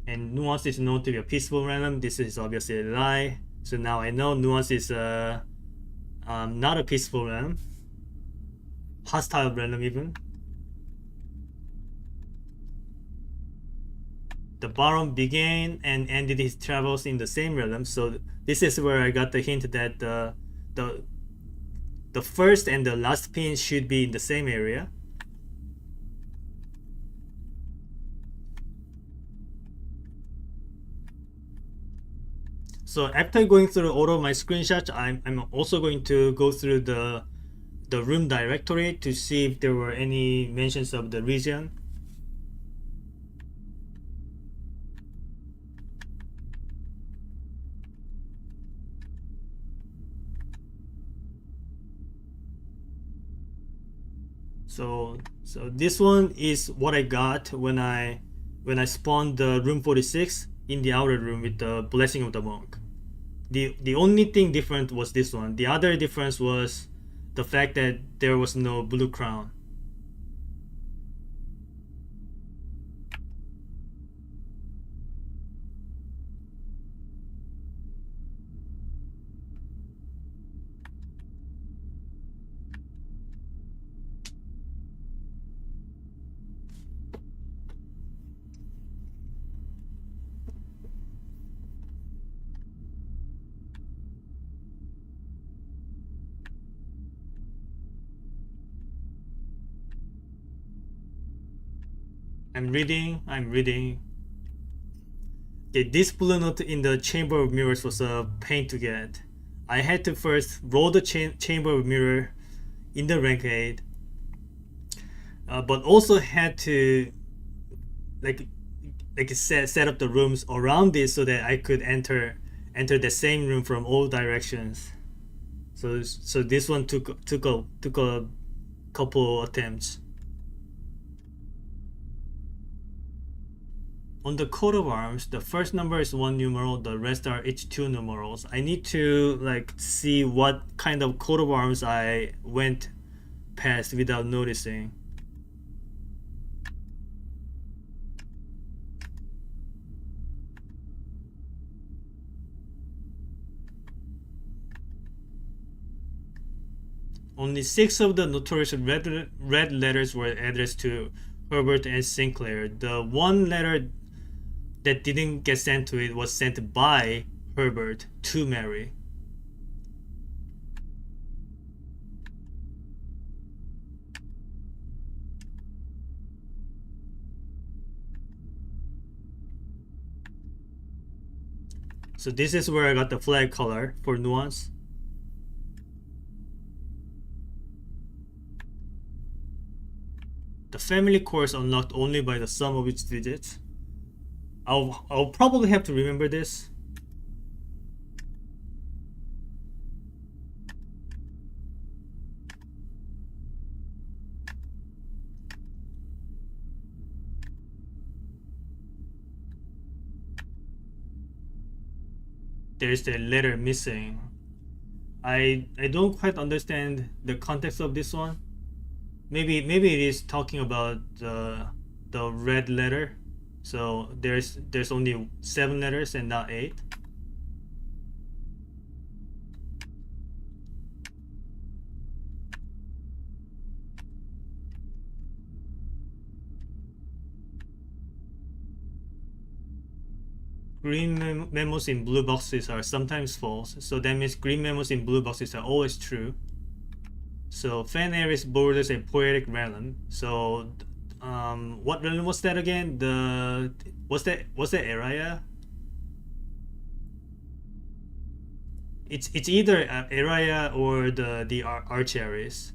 And nuance is known to be a peaceful realm. This is obviously a lie. So now I know nuance is not a peaceful realm. Hostile realm even. The Baron began and ended his travels in the same realm. So this is where I got the hint that the first and the last pin should be in the same area. So after going through all of my screenshots, I'm also going to go through the room directory to see if there were any mentions of the region. So this one is what I got when I spawned the room 46 in the outer room with the blessing of the monk. The only thing different was this one. The other difference was the fact that there was no blue crown. I'm reading. Okay, this blue note in the Chamber of Mirrors was a pain to get. I had to first roll the Chamber of Mirror in the rank 8, but also had to like set up the rooms around this so that I could enter the same room from all directions. So this one took a couple attempts. On the coat of arms, the first number is one numeral, the rest are each two numerals. I need to see what kind of coat of arms I went past without noticing. Only 6 of the notorious red letters were addressed to Herbert and Sinclair. The one letter that didn't get sent to it was sent by Herbert to Mary. So this is where I got the flag color for nuance. The family core is unlocked only by the sum of its digits. I'll probably have to remember this. There's the letter missing. I don't quite understand the context of this one. Maybe it is talking about the red letter. So there's only 7 letters and not 8. Green memos in blue boxes are sometimes false, so that means green memos in blue boxes are always true. So Fan Aris borders a poetic realm. So what realm was that again? Was that area? It's either area or the Archaris.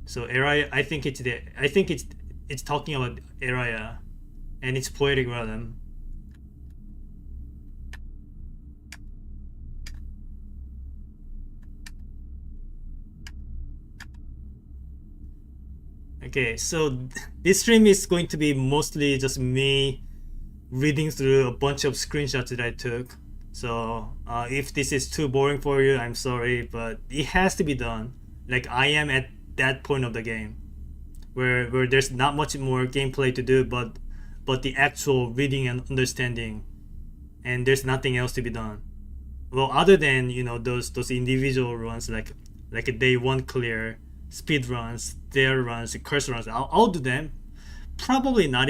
So area, I think it's talking about area, and it's poetic realm. Okay, so this stream is going to be mostly just me reading through a bunch of screenshots that I took. So if this is too boring for you, I'm sorry, but it has to be done. Like I am at that point of the game where there's not much more gameplay to do, but the actual reading and understanding, and there's nothing else to be done. Well, other than those individual runs like a day one clear, speed runs, dare runs, curse runs. I'll do them. Probably not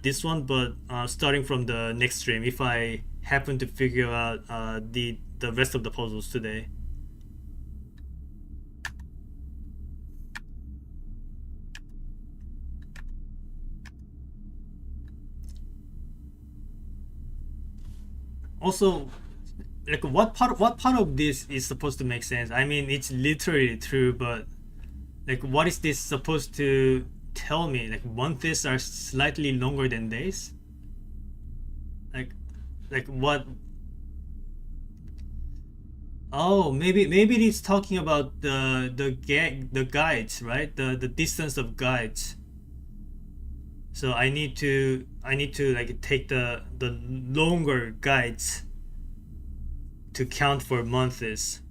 this one, but starting from the next stream if I happen to figure out the rest of the puzzles today. Also, like what part of this is supposed to make sense? I mean, it's literally true, but like what is this supposed to tell me? Like months are slightly longer than days? Like what? Oh, maybe it's talking about the guides, right? The distance of guides. So I need to like take the longer guides to count for months.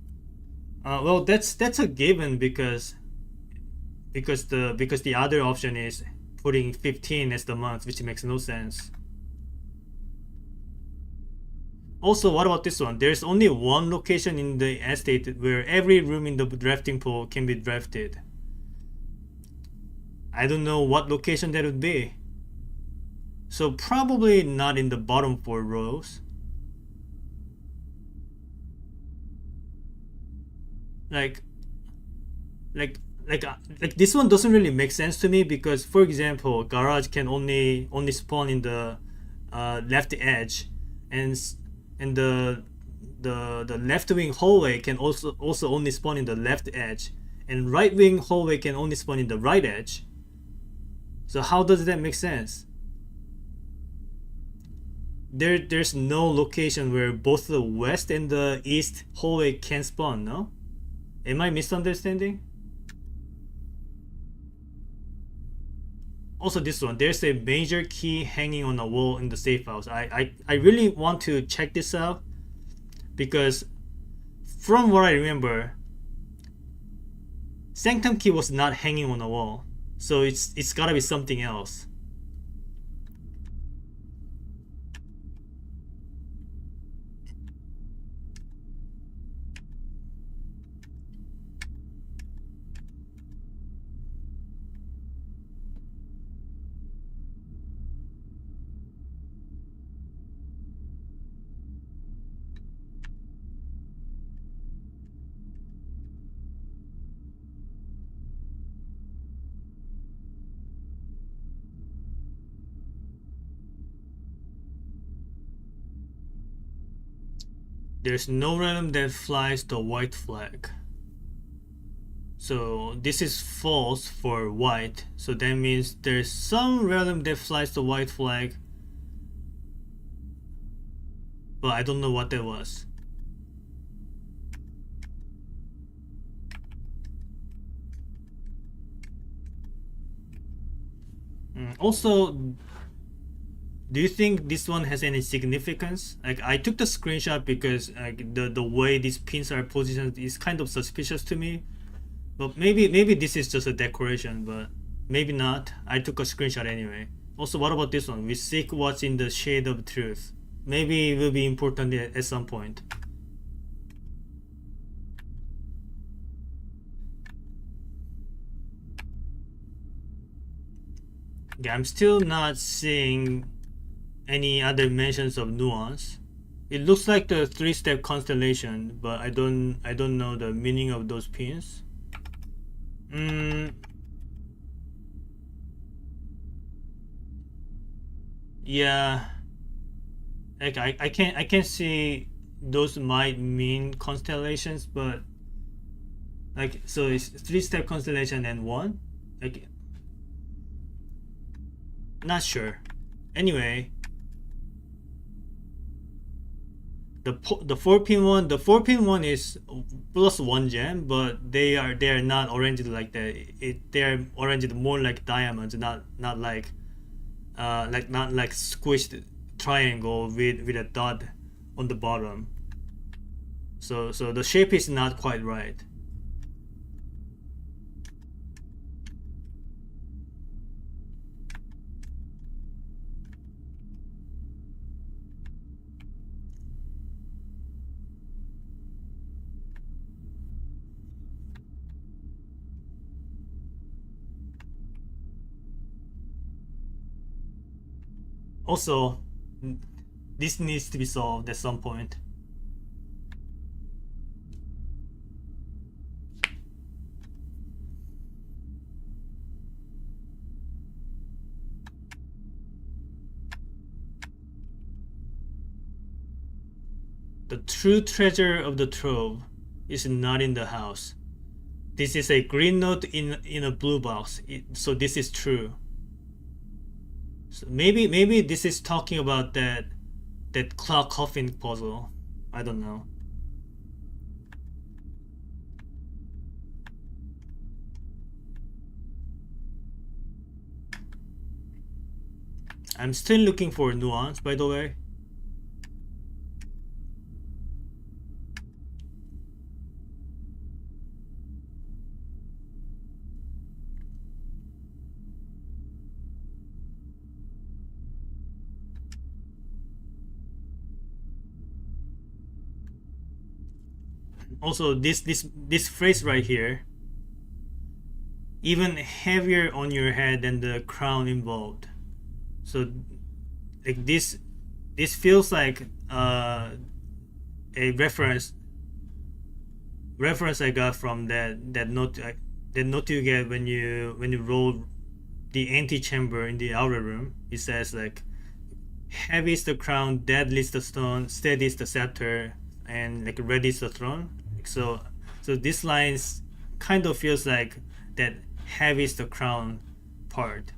Well, that's a given because the other option is putting 15 as the month, which makes no sense. Also, what about this one? There's only one location in the estate where every room in the drafting pool can be drafted. I don't know what location that would be. So probably not in the bottom 4 rows. Like like like this one doesn't really make sense to me because, for example, garage can only spawn in the left edge, and and the left wing hallway can also only spawn in the left edge, and right wing hallway can only spawn in the right edge. So how does that make sense? There's no location where both the west and the east hallway can spawn. No, am I misunderstanding? Also, this one, there's a major key hanging on a wall in the safe house. I really want to check this out because from what I remember, sanctum key was not hanging on a wall, so it's gotta be something else. There's no realm that flies the white flag. So this is false for white. So that means there's some realm that flies the white flag. But I don't know what that was. Also, do you think this one has any significance? Like I took the screenshot because like the way these pins are positioned is kind of suspicious to me. But maybe this is just a decoration, but maybe not. I took a screenshot anyway. Also, what about this one? We seek what's in the shade of truth. Maybe it will be important at some point. Yeah, I'm still not seeing any other mentions of nuance. It looks like the 3-step constellation, but I don't know the meaning of those pins. Yeah, like I can't see those might mean constellations, but like so it's 3-step constellation and one. Like not sure. Anyway, The 4 pin one, is plus 1 gem, but they are not arranged like that. They're arranged more like diamonds, not like not like squished triangle with a dot on the bottom. So the shape is not quite right. Also, this needs to be solved at some point. The true treasure of the trove is not in the house. This is a green note in a blue box. So this is true. So maybe this is talking about that clock coffin puzzle. I don't know. I'm still looking for nuance, by the way. Also, this phrase right here, even heavier on your head than the crown involved. So, like this feels like a reference I got from that note you get when you roll the antechamber in the outer room. It says like, heavy is the crown, deadly is the stone, steady is the scepter, and like ready is the throne. So this lines kind of feels like that heavy is the crown part.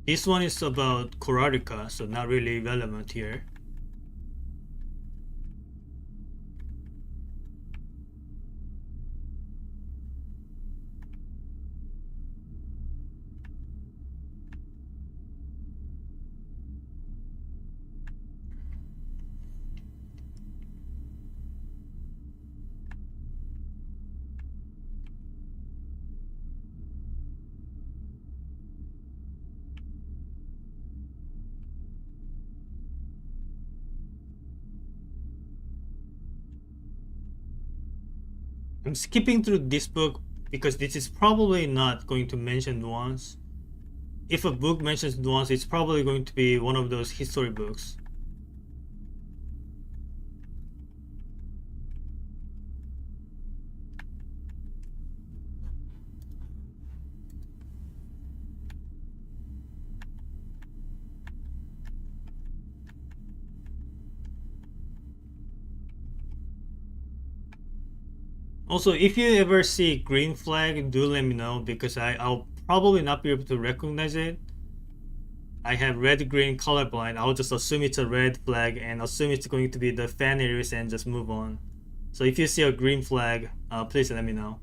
This one is about Korarika, so not really relevant here. I'm skipping through this book because this is probably not going to mention nuance. If a book mentions nuance, it's probably going to be one of those history books. Also, if you ever see green flag, do let me know because I'll probably not be able to recognize it. I have red-green colorblind. I'll just assume it's a red flag and assume it's going to be the fan iris and just move on. So if you see a green flag, please let me know.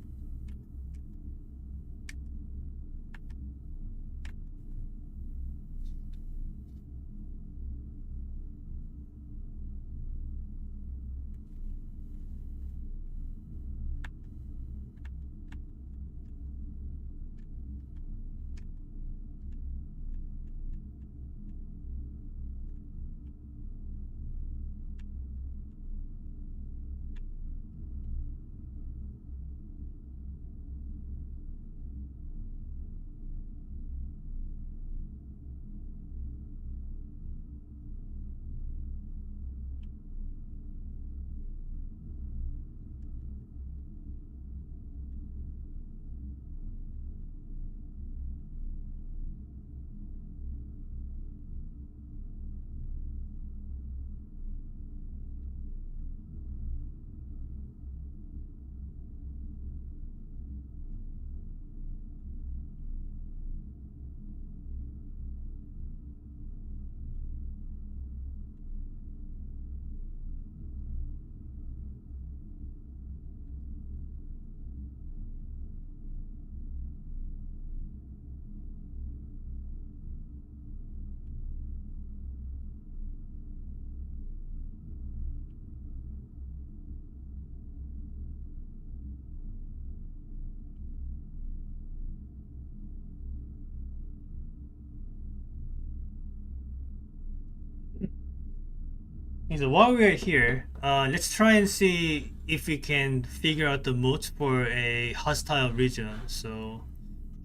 So while we are here, let's try and see if we can figure out the modes for a hostile region. So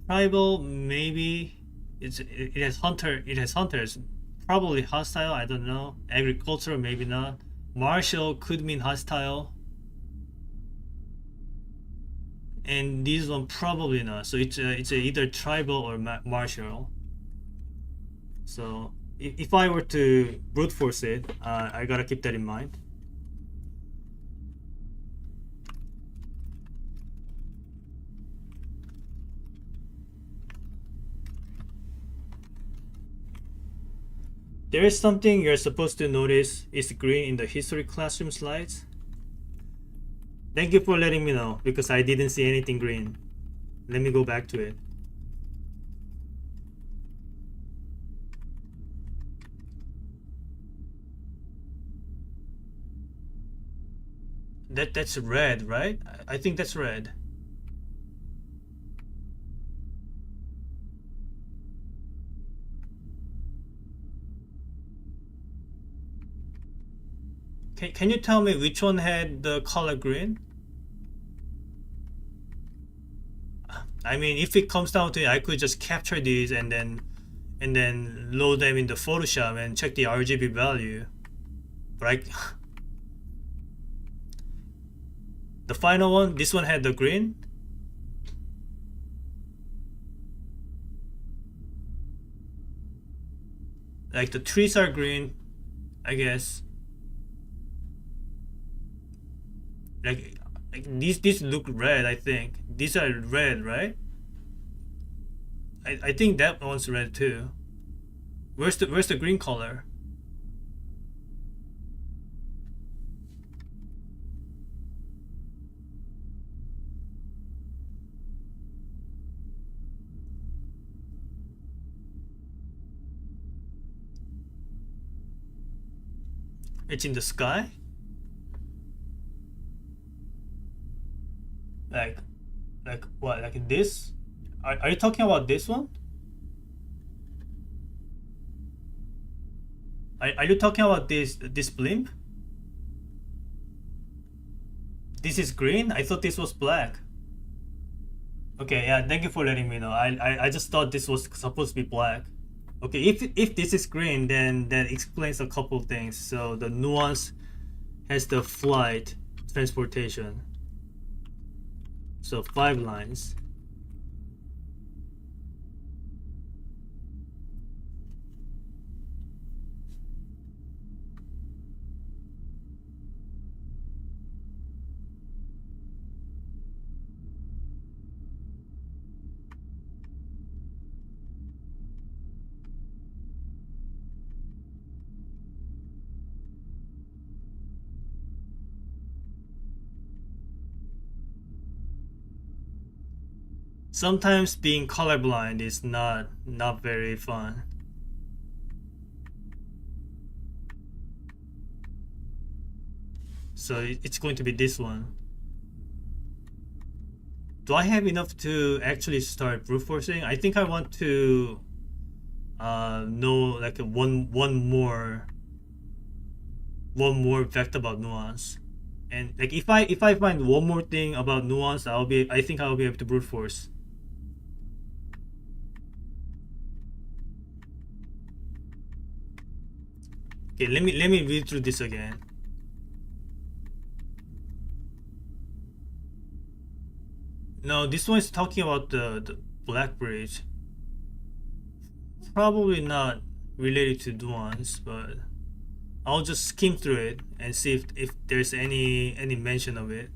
tribal, maybe it has hunters, probably hostile. I don't know. Agricultural, maybe not. Martial could mean hostile, and this one probably not. So it's either tribal or martial. So if I were to brute force it, I gotta keep that in mind. There is something you're supposed to notice is green in the history classroom slides. Thank you for letting me know because I didn't see anything green. Let me go back to it. That's red, right? I think that's red. Can you tell me which one had the color green? I mean, if it comes down to it, I could just capture these and then load them in the Photoshop and check the RGB value. But I, the final one, this one had the green. Like the trees are green, I guess. Like these look red. I think these are red, right? I think that one's red too. Where's the green color? It's in the sky. Like what? Like this? Are you talking about this one? Are you talking about this blimp? This is green? I thought this was black. Okay, yeah, thank you for letting me know. I just thought this was supposed to be black. Okay, if this is green, then that explains a couple of things. So the nuance has the flight transportation. So 5 lines. Sometimes being colorblind is not very fun. So it's going to be this one. Do I have enough to actually start brute forcing? I think I want to know like one more fact about nuance. And like if I find one more thing about nuance, I think I'll be able to brute force. Okay, let me read through this again. No, this one is talking about the Black Bridge. Probably not related to nuance, but I'll just skim through it and see if there's any mention of it.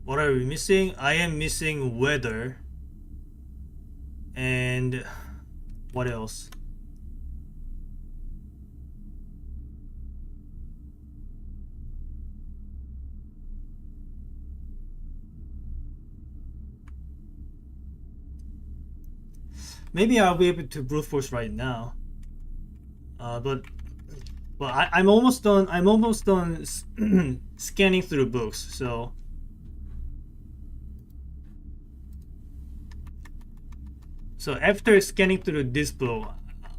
What are we missing? I am missing weather. And what else? Maybe I'll be able to brute force right now. But I'm almost done. I'm almost done scanning through books. So So after scanning through this book,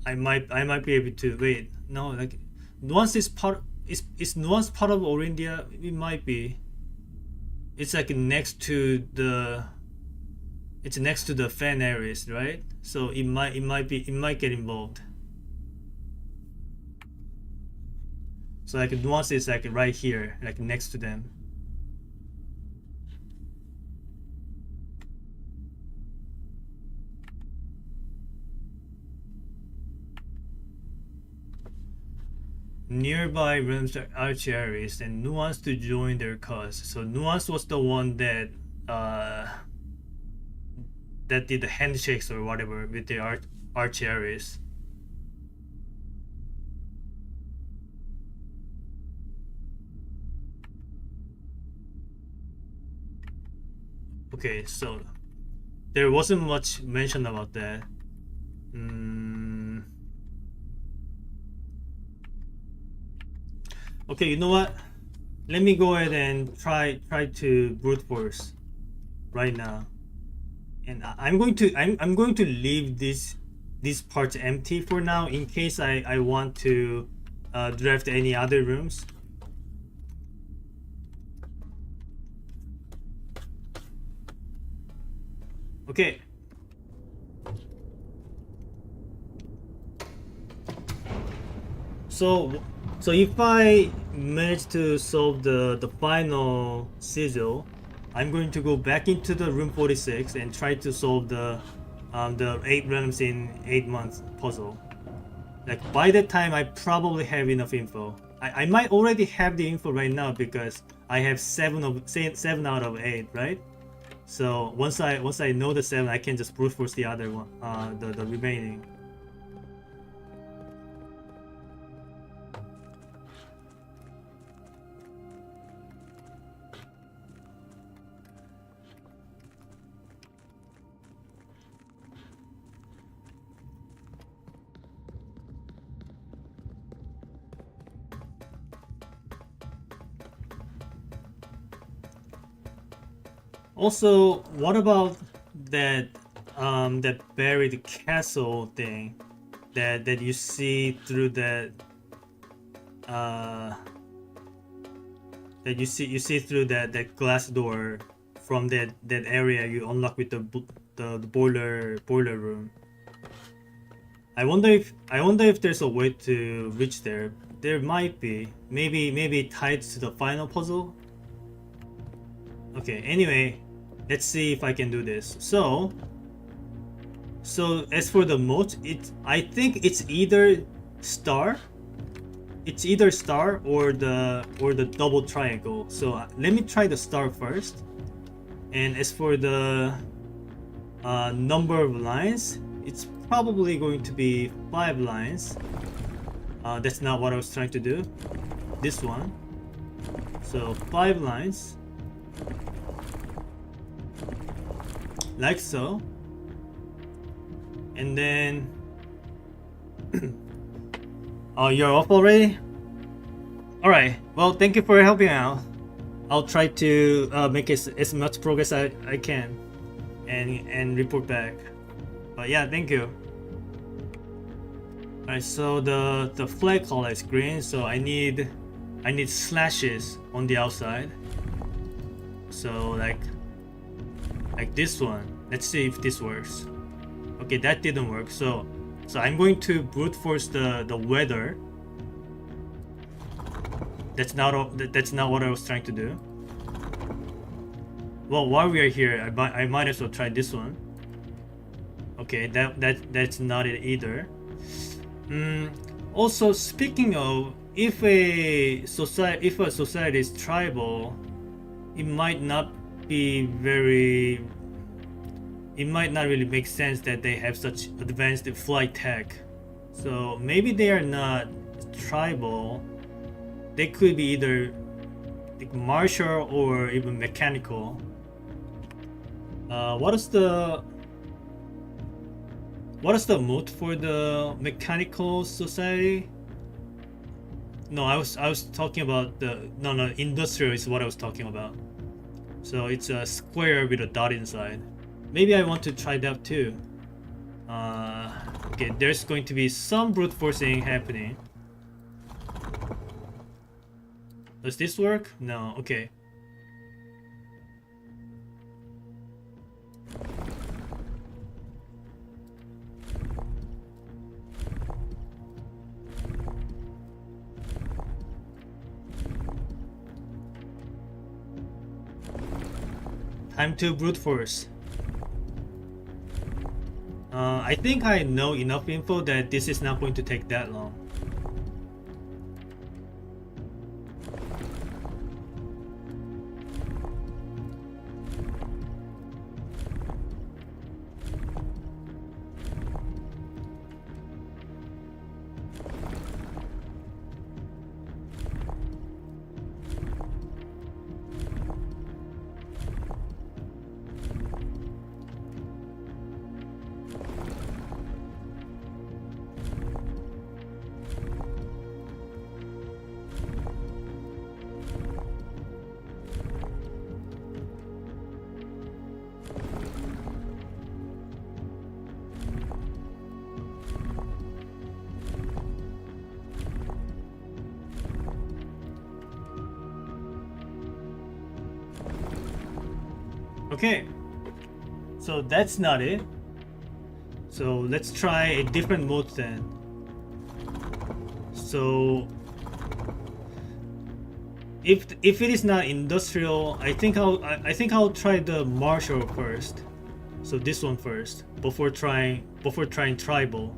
I might be able to wait. No, like nuance is part is nuance part of Orindia? It might be. It's like next to the fan areas, right? So it might get involved. So like nuance is like right here, like next to them. Nearby rooms are archeries and nuance to join their cause. So nuance was the one that did the handshakes or whatever with the archeries. Okay, so there wasn't much mention about that. Okay, you know what? Let me go ahead and try to brute force right now, and I'm going to leave these parts empty for now in case I want to draft any other rooms. Okay. So if I manage to solve the final sigil, I'm going to go back into the room 46 and try to solve the 8 realms in 8 months puzzle. Like by that time I probably have enough info. I might already have the info right now because I have 7 out of 8, right? So once I know the 7, I can just brute force the other one, the remaining. Also, what about that that buried castle thing that you see through that that you see through that glass door from that area you unlock with the boiler room. I wonder if there's a way to reach there. There might be. Maybe tied to the final puzzle. Okay, anyway, let's see if I can do this. So as for the mode, I think it's either star or the double triangle. So let me try the star first. And as for the number of lines, it's probably going to be 5 lines. That's not what I was trying to do. This one. So 5 lines. Like so. And then oh, you're up already? Alright, well, thank you for helping out. I'll try to make as much progress I can and report back. But yeah, thank you. Alright, so the flag color is green, so I need slashes on the outside. So like this one. Let's see if this works. Okay, that didn't work. So I'm going to brute force the weather. That's not what I was trying to do. Well, while we are here, I might as well try this one. Okay, that's not it either. Also, speaking of, if a society is tribal, it might not really make sense that they have such advanced flight tech. So maybe they are not tribal. They could be either like martial or even mechanical. What is the mode for the mechanical society? No, I was talking about industrial is what I was talking about. So it's a square with a dot inside. Maybe I want to try that too. Okay, there's going to be some brute forcing happening. Does this work? No, okay. Time to brute force. I think I know enough info that this is not going to take that long. Okay, so that's not it. So let's try a different mode then. So if it is not industrial, I think I'll try the martial first. So this one first before trying tribal.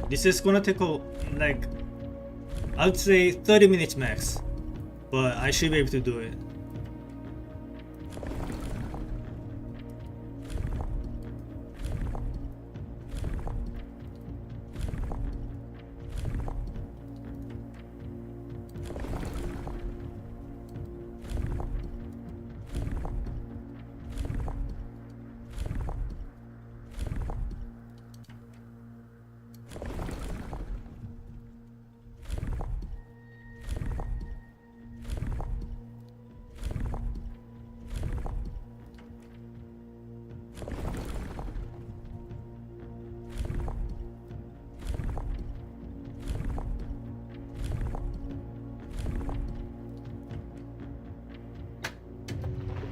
This is gonna take like, I'd say 30 minutes max, but I should be able to do it.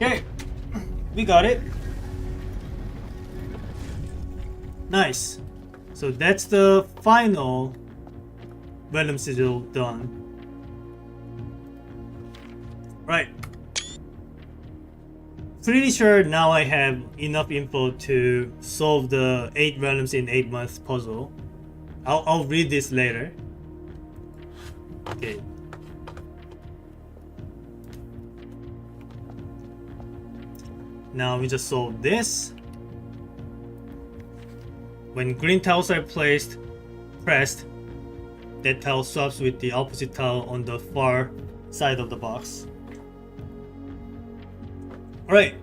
Okay, we got it. Nice. So that's the final random sigil done. Right. Pretty sure now I have enough info to solve the 8 randoms in 8 months puzzle. I'll read this later. Okay. Now we just solve this. When green tiles are pressed, that tile swaps with the opposite tile on the far side of the box. Alright.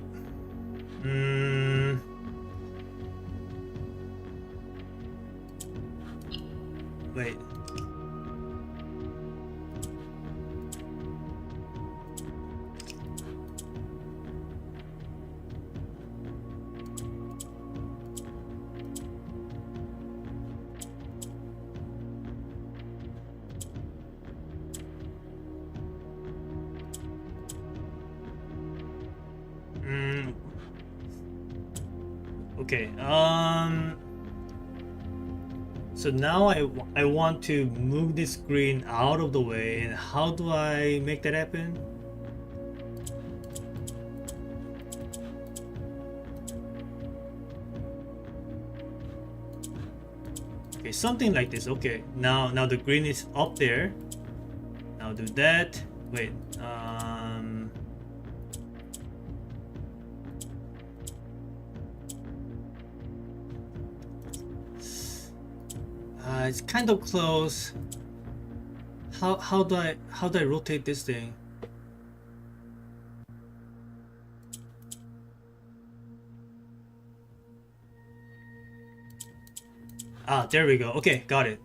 Wait. Okay, so now I want to move this screen out of the way, and how do I make that happen? Okay, something like this. Okay, now the green is up there. Now do that. Wait, it's kind of close. How do I rotate this thing? Ah, there we go. Okay, got it.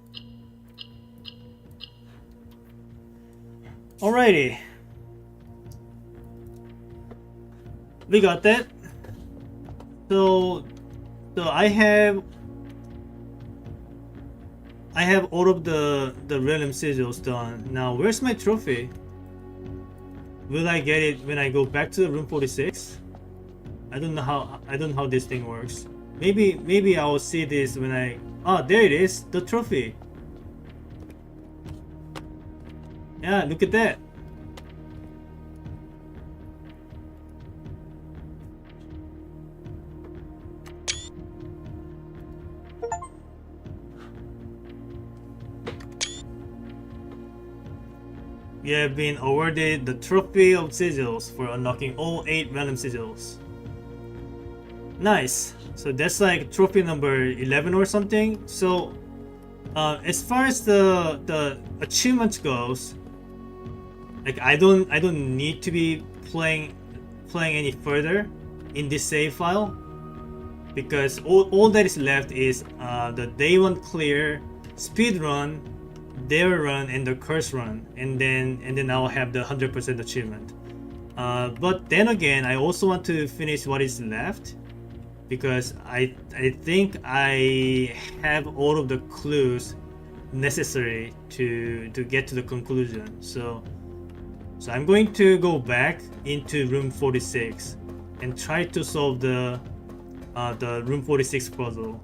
Alrighty, we got that. So, I have all of the random sigils done. Now, where's my trophy? Will I get it when I go back to the room 46? I don't know how this thing works. Maybe I will see this when I. Oh, there it is, the trophy. Yeah, look at that. You have been awarded the Trophy of Sigils for unlocking all 8 random sigils. Nice. So that's like trophy number 11 or something. So as far as the achievements goes, like I don't need to be playing any further in this save file, because all that is left is the day 1 clear, speed run, dare run, and the curse run, and then I'll have the 100% achievement. But then again, I also want to finish what is left, because I think I have all of the clues necessary to get to the conclusion. So I'm going to go back into room 46 and try to solve the room 46 puzzle.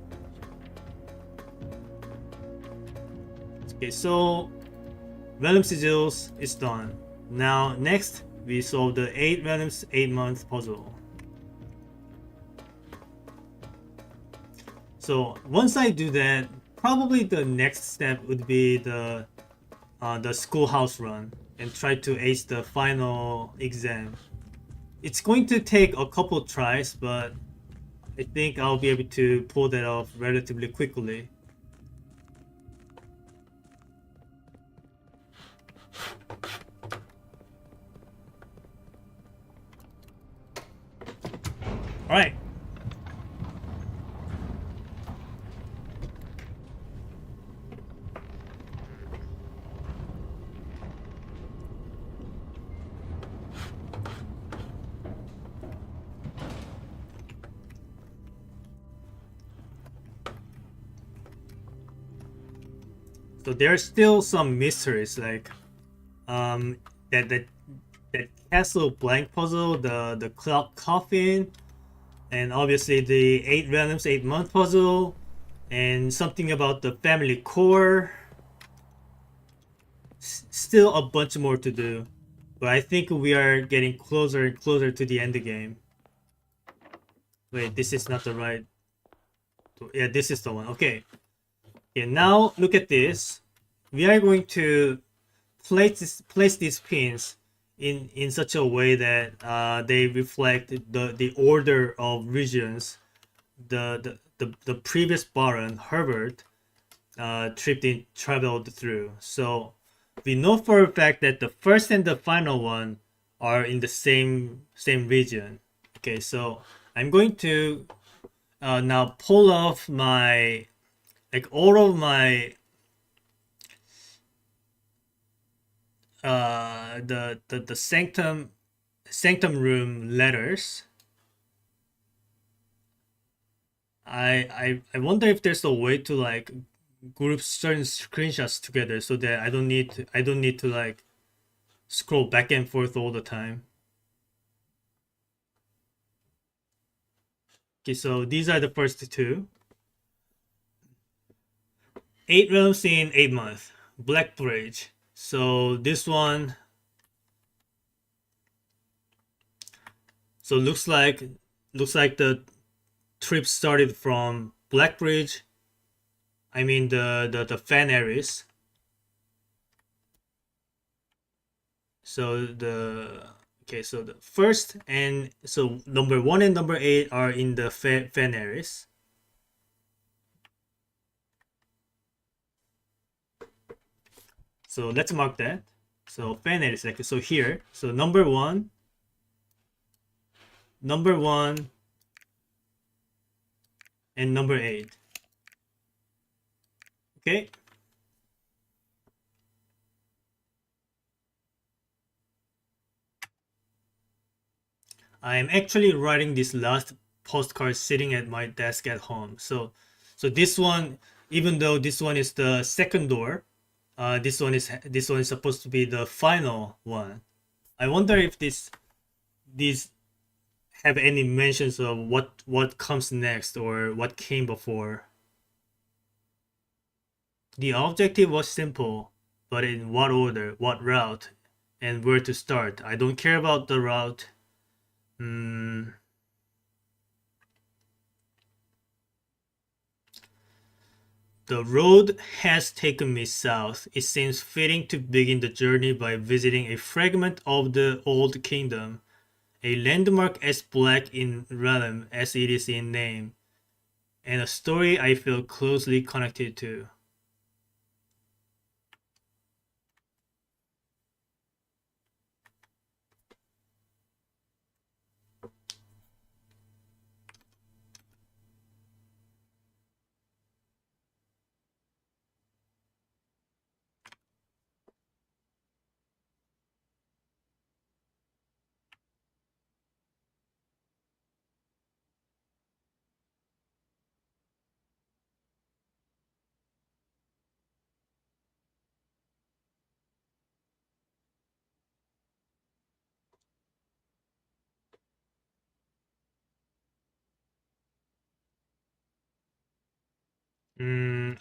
Okay, so random sigils is done. Now next we solve the 8 randoms 8-month puzzle. So once I do that, probably the next step would be the schoolhouse run and try to ace the final exam. It's going to take a couple tries, but I think I'll be able to pull that off relatively quickly. Alright. So there are still some mysteries, like that castle blank puzzle, the clock coffin, and obviously the 8 randoms 8-month puzzle, and something about the family core. Still a bunch more to do, but I think we are getting closer and closer to the end game. Wait, this is not the right. Yeah, this is the one. Okay. Okay, now look at this. We are going to place these pins in such a way that they reflect the order of regions the previous Baron Herbert traveled through. So we know for a fact that the first and the final one are in the same region. Okay, so I'm going to now pull off my all of my the sanctum room letters. I wonder if there's a way to like group certain screenshots together so that I don't need to like scroll back and forth all the time. Okay, so these are the first two. 8 realms in 8 months. Black Bridge. So this one. So looks like the trip started from Black Bridge. I mean the fan areas. So so the first and so number 1 and number 8 are in the fan areas. So let's mark that. So fan areas, like so here. So number 1, and number 8. Okay. I'm actually writing this last postcard sitting at my desk at home. So this one, even though this one is the second door, this one is supposed to be the final one. I wonder if these have any mentions of what comes next or what came before. The objective was simple, but in what order, what route, and where to start. I don't care about the route. Mm, the road has taken me south. It seems fitting to begin the journey by visiting a fragment of the old kingdom, a landmark as black in realm as it is in name, and a story I feel closely connected to.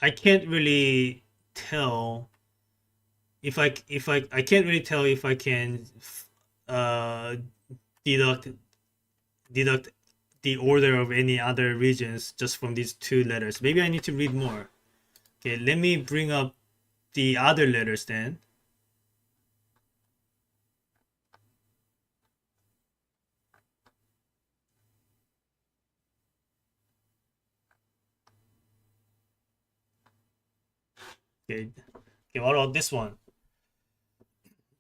I can't really tell if I can't really tell if I can uh deduct deduct the order of any other regions just from these two letters. Maybe I need to read more. Okay, let me bring up the other letters then. Okay, okay, what about this one?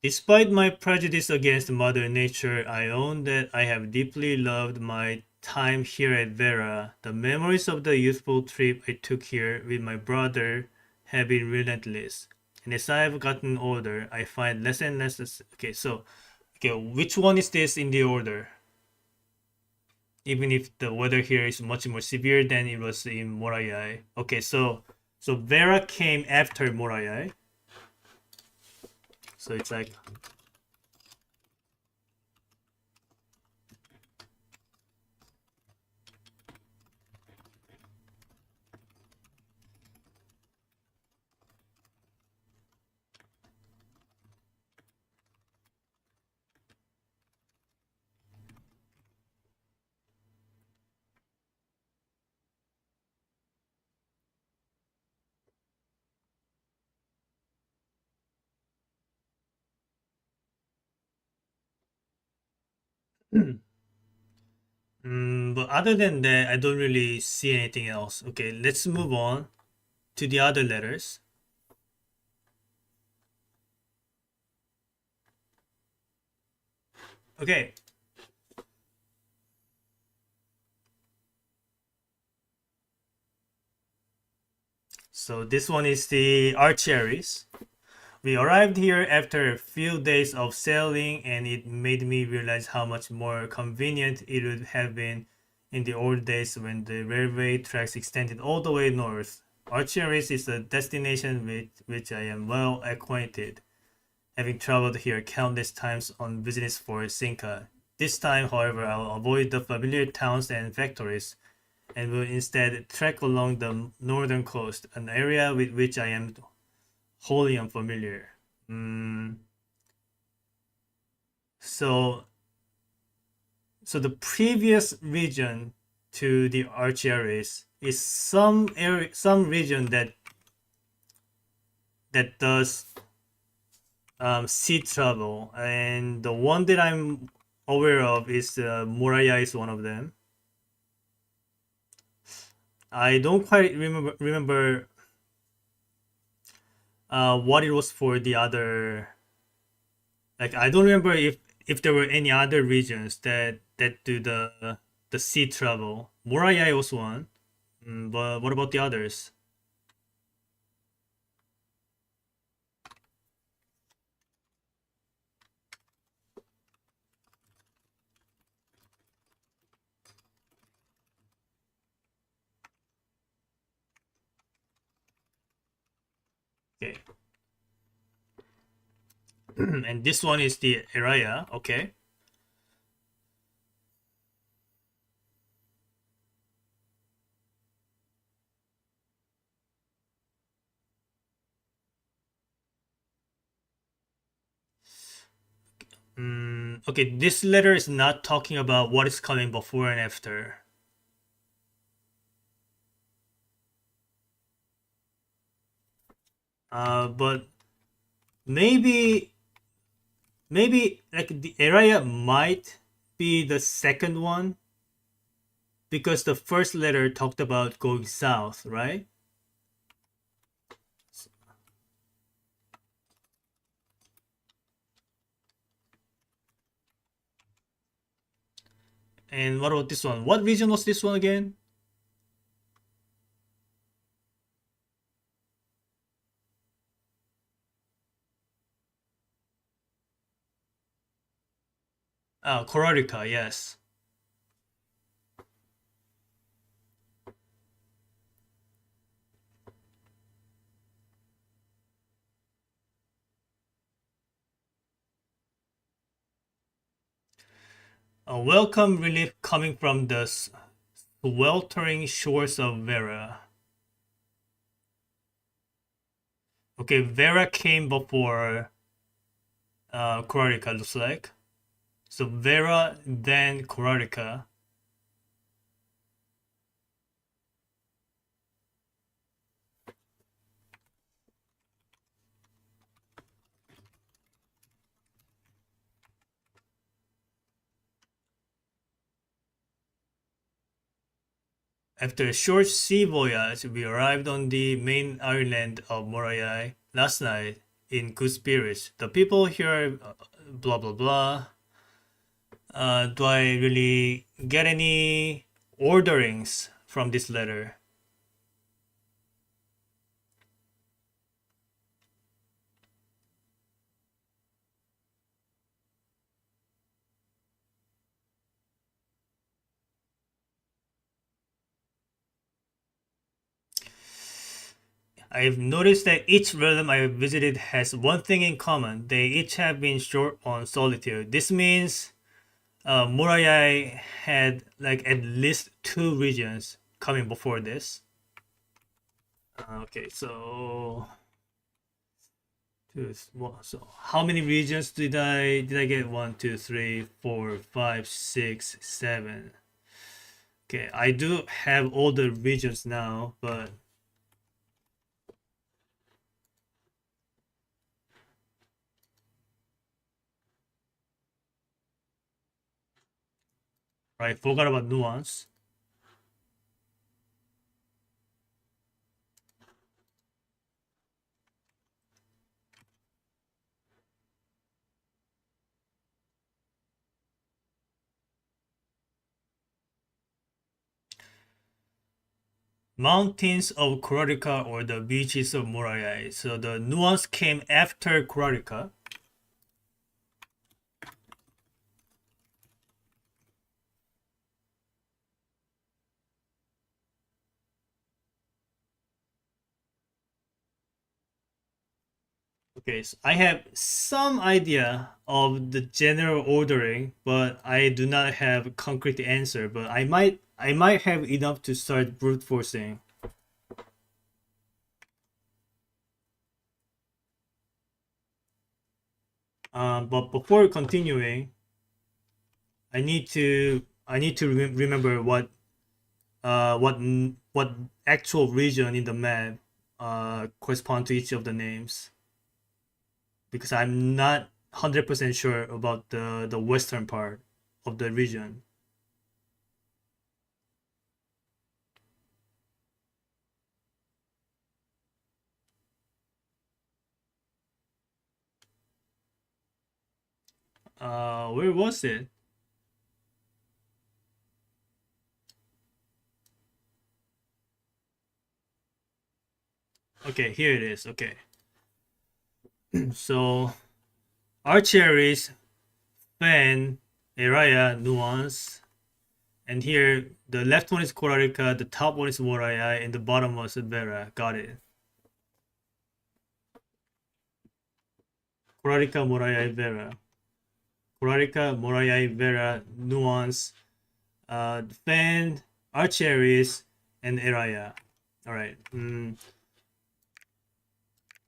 Despite my prejudice against Mother Nature, I own that I have deeply loved my time here at Vera. The memories of the youthful trip I took here with my brother have been relentless. And as I have gotten older, I find less and less. Okay, so, okay, which one is this in the order? Even if the weather here is much more severe than it was in Morayai. Okay, so Vera came after Morayai. So it's like but other than that, I don't really see anything else. Okay, let's move on to the other letters. Okay, so this one is the archeries. We arrived here after a few days of sailing, and it made me realize how much more convenient it would have been in the old days when the railway tracks extended all the way north. Archeries is a destination with which I am well acquainted, having traveled here countless times on business for Cinca. This time, however, I'll avoid the familiar towns and factories and will instead trek along the northern coast, an area with which I am wholly unfamiliar. Mm, so, so the previous region to the Archiaries is some area, some region that does sea travel, and the one that I'm aware of is Moraya is one of them. I don't quite remember what it was for the other. Like I don't remember if there were any other regions that do the sea travel. Moraya was one, but what about the others? Okay. And this one is the area. Okay. Okay, this letter is not talking about what is coming before and after. But maybe like the area might be the second one because the first letter talked about going south, right? And what about this one? What region was this one again? Kororika, yes. A welcome relief coming from the sweltering shores of Vera. Okay, Vera came before Kororika, looks like. So Vera, then Kororika. After a short sea voyage, we arrived on the main island of Morai last night in good spirits. The people here, blah blah blah. Do I really get any orderings from this letter? I've noticed that each realm I visited has one thing in common. They each have been short on solitude. This means Murayai had like at least two regions coming before this. Okay, so so how many regions did I get? 1, 2, 3, 4, 5, 6, 7. Okay, I do have all the regions now, but I forgot about nuance. Mountains of Kurarika or the beaches of Murayai. So the nuance came after Kurarika. Okay, so I have some idea of the general ordering, but I do not have a concrete answer. But I might have enough to start brute forcing. But before continuing, I need to remember what actual region in the map correspond to each of the names because I'm not 100% sure about the western part of the region. Where was it? Okay, here it is. Okay, so archeries, fan, Araya, nuance, and here the left one is Korarika, the top one is Moraya, and the bottom one is Vera. Got it. Kurarika Morayai Vera. Kurarika Morayai Vera Nuance. Fan, Archeris, and Eraya. Alright.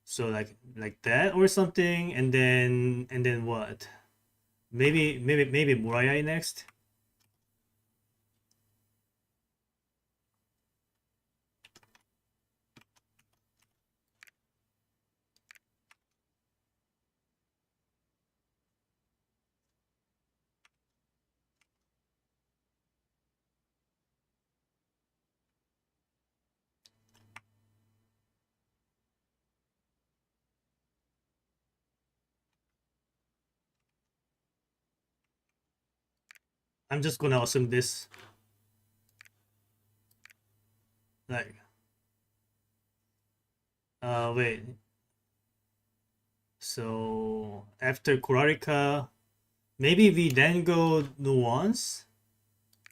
So like that or something, and then what? Maybe Murayai next. I'm just gonna assume this. Like, wait. So after Kurarika, maybe we then go Nuance,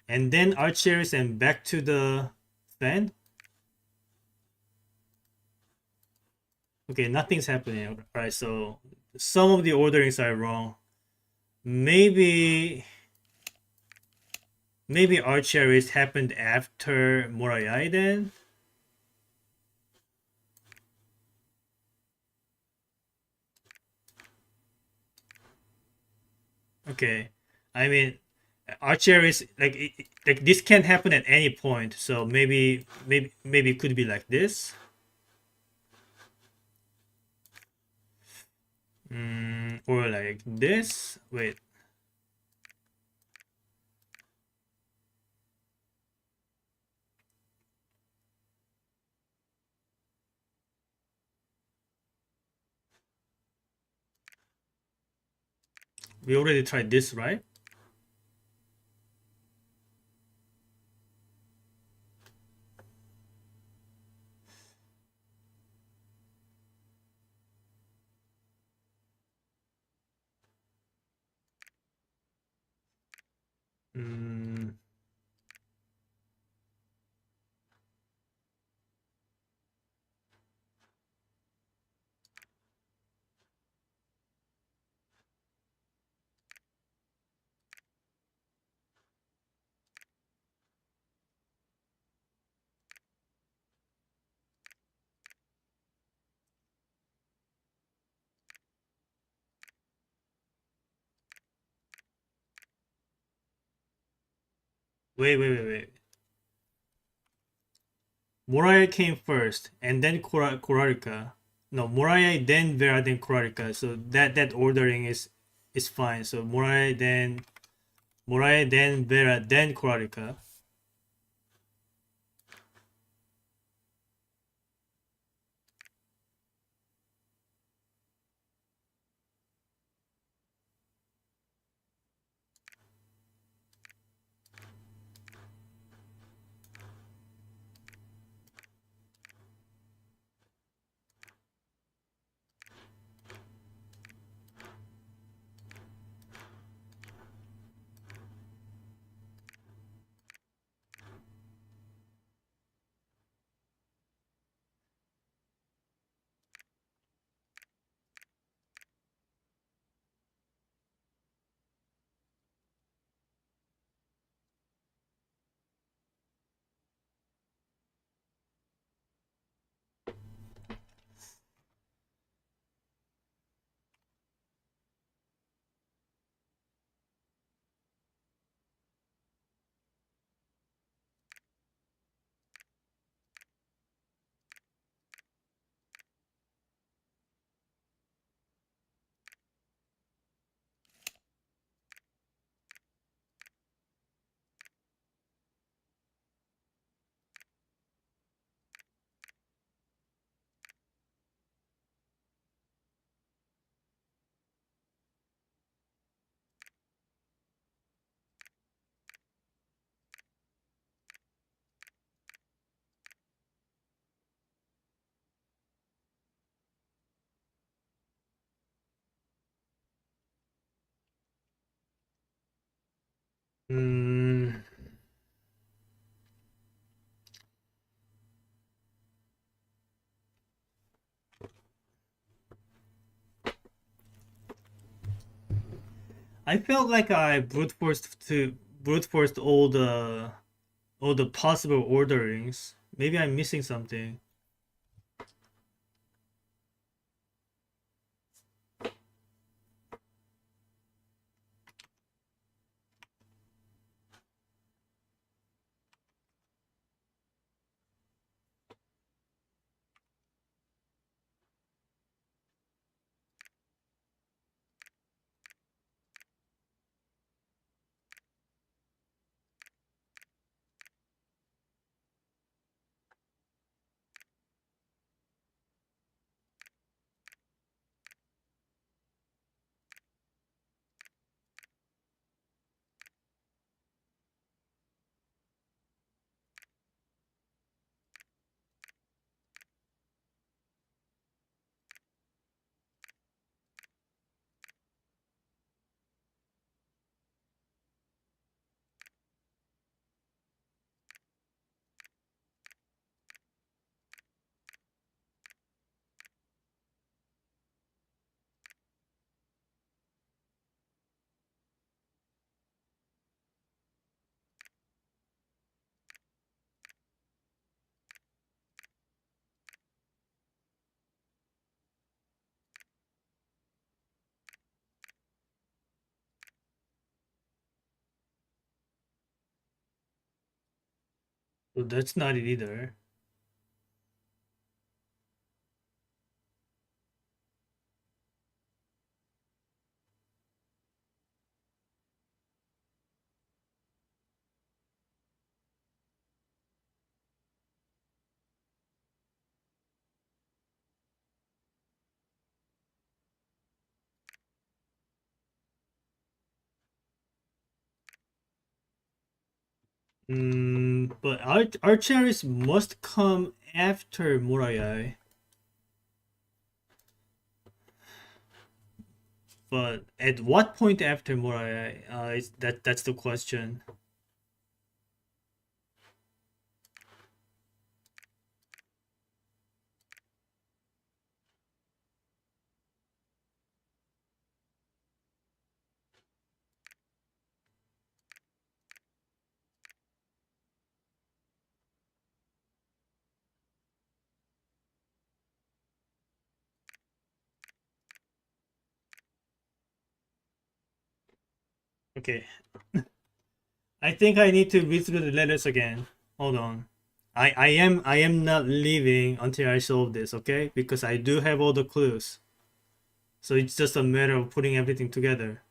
and then Archers and back to the fan. Okay, nothing's happening. Alright, so some of the orderings are wrong. Maybe Archeries happened after Morayai then? Okay. I mean, Archeries like this can happen at any point. So maybe it could be like this. Or like this. Wait. We already tried this, right? Mm, wait. Moraya came first, and then Kurarika. No, Moraya then Vera then Kurarika. So that ordering is fine. So Moraya then Vera then Kurarika. Mm, I felt like I brute forced all the possible orderings. Maybe I'm missing something. So that's not it either. But archeries must come after Murayai. But at what point after Murayai? That's the question. Okay, I think I need to read through the letters again. Hold on. I am not leaving until I solve this, okay? Because I do have all the clues. So it's just a matter of putting everything together.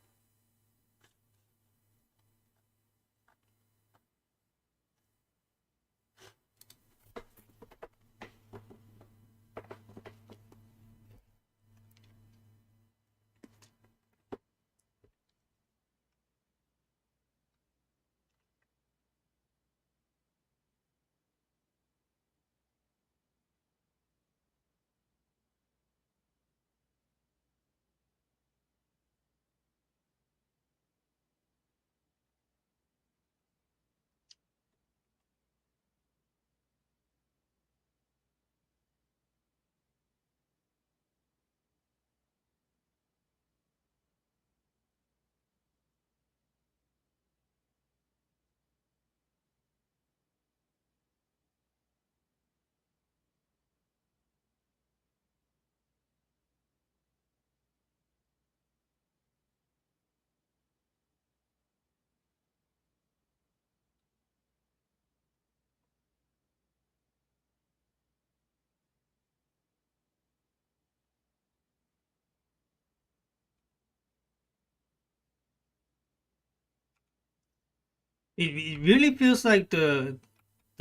It really feels like the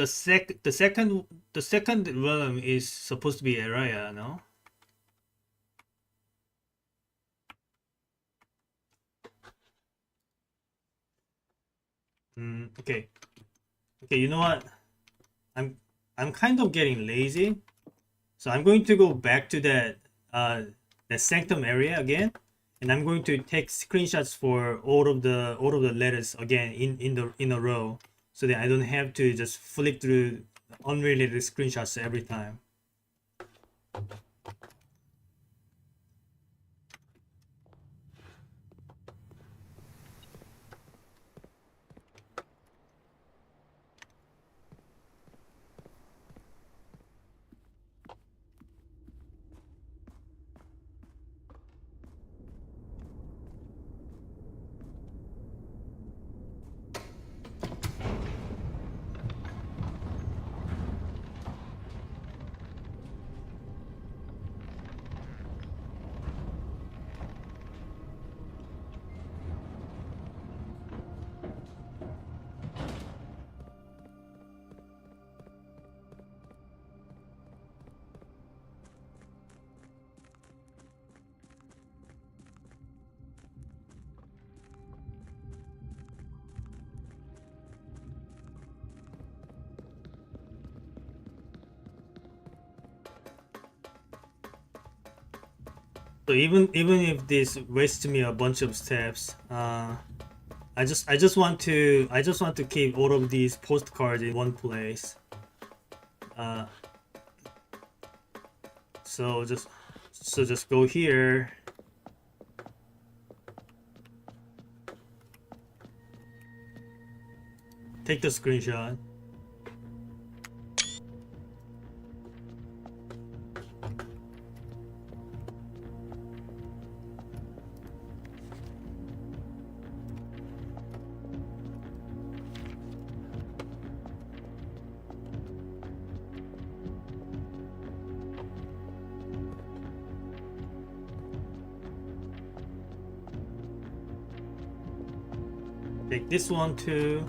second realm is supposed to be Araya, no? Okay. Okay, you know what? I'm I'm kind of getting lazy. So I'm going to go back to that sanctum area again, and I'm going to take screenshots for all of the letters again in a row, so that I don't have to just flip through unrelated screenshots every time. So even if this wastes me a bunch of steps, I just want to keep all of these postcards in one place. Uh, so just go here. Take the screenshot. Take this one too.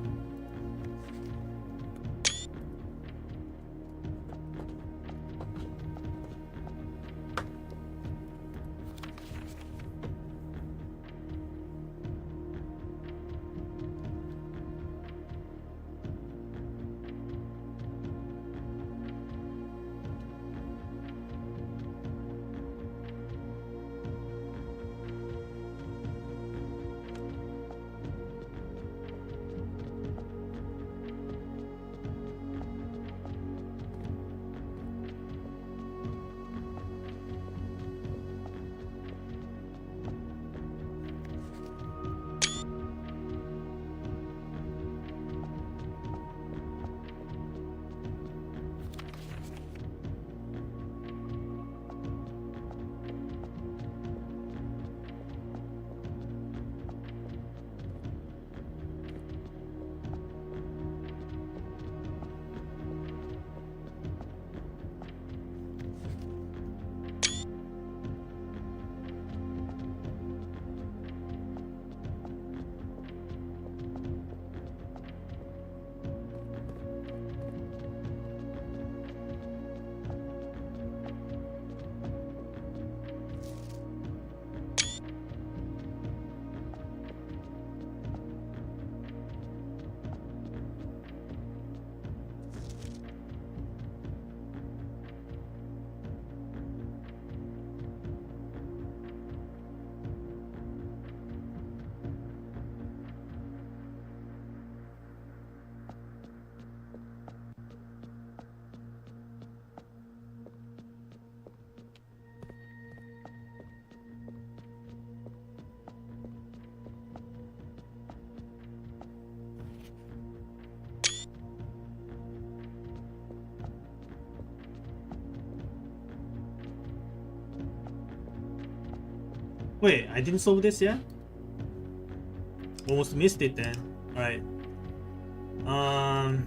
Wait, I didn't solve this yet? Almost missed it then. Alright. Um...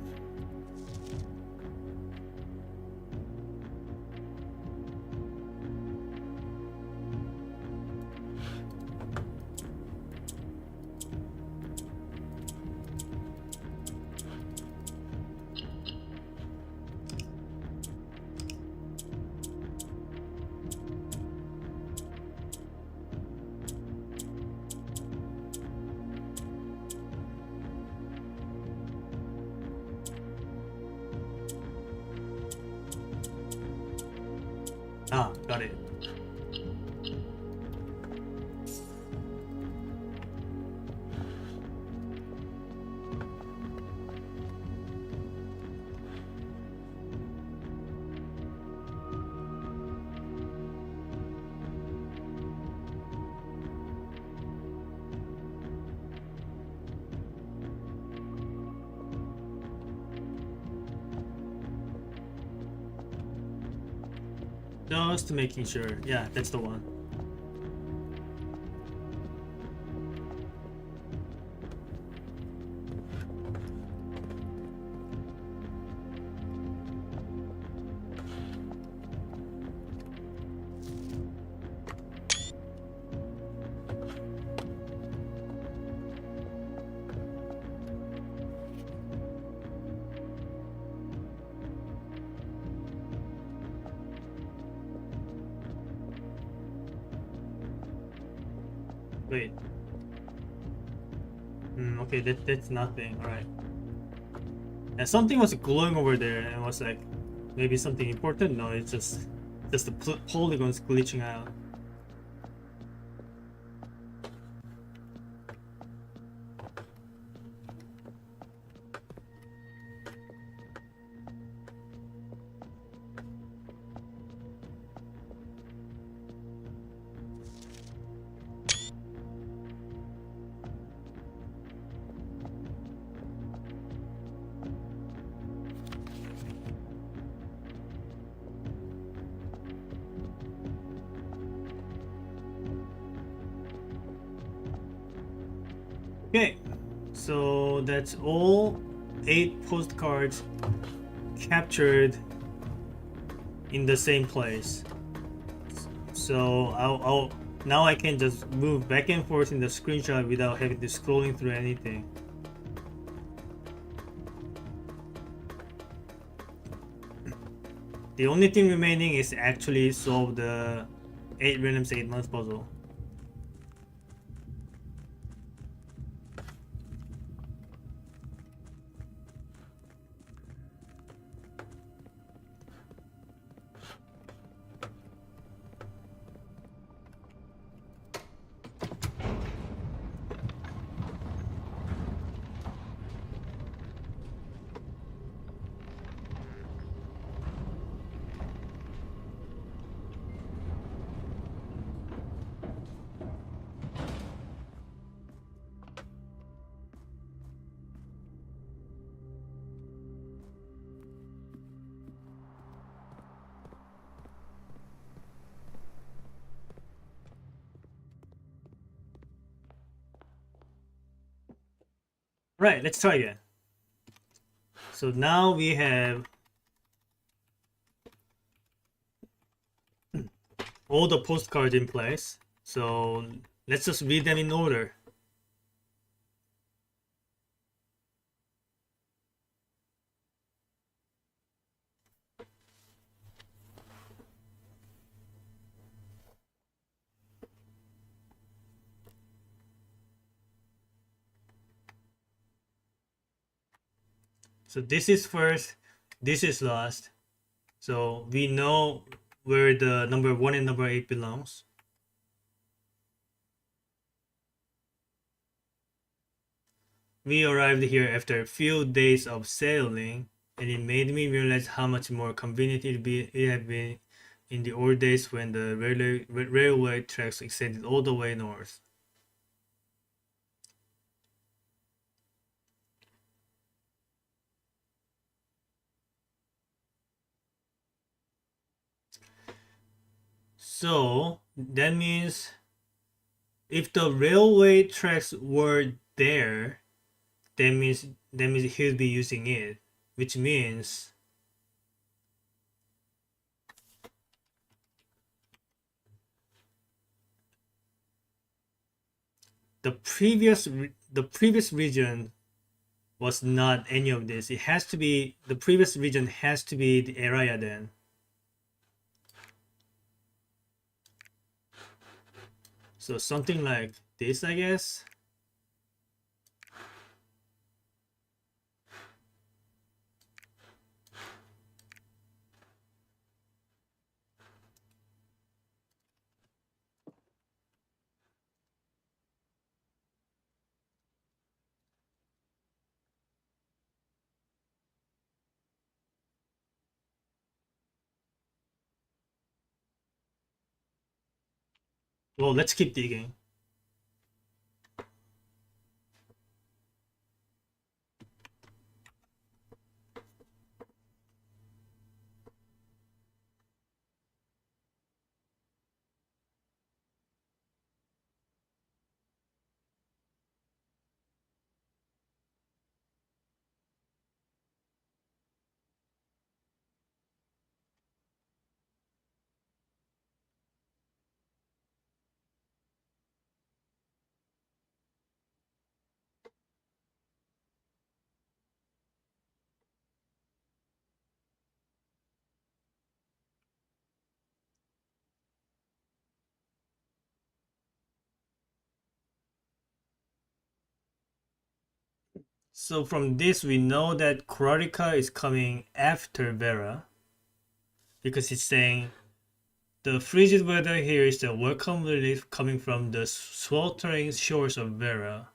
Ah, got it. Just making sure. Yeah, that's the one. Wait. Okay, that's nothing. Alright. And something was glowing over there and I was like, maybe something important? No, it's just the polygons glitching out. Okay, so that's all 8 postcards captured in the same place. So I'll now I can just move back and forth in the screenshot without having to scrolling through anything. The only thing remaining is actually solve the 8 randoms 8 months puzzle. Right, let's try again. So now we have all the postcards in place. So let's just read them in order. So this is first, this is last. So we know where the number 1 and number 8 belongs. We arrived here after a few days of sailing, and it made me realize how much more convenient it had been in the old days when the railway tracks extended all the way north. So that means if the railway tracks were there, that means he'll be using it, which means the previous region was not any of this. It has to be the previous region has to be the area then. So something like this, I guess. Well, let's keep digging. So from this, we know that Kurarika is coming after Vera because it's saying the frigid weather here is the welcome relief coming from the sweltering shores of Vera.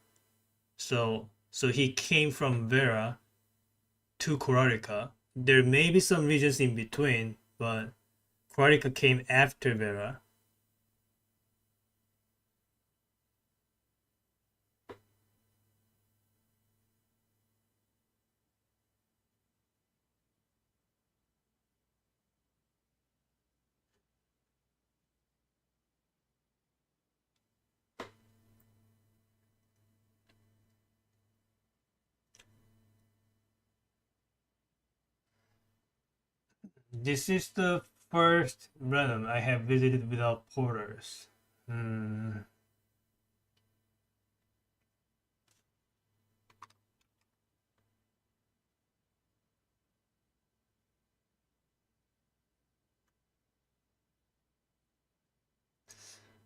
So he came from Vera to Kurarika. There may be some regions in between, but Kurarika came after Vera. This is the first random I have visited without porters. Hmm.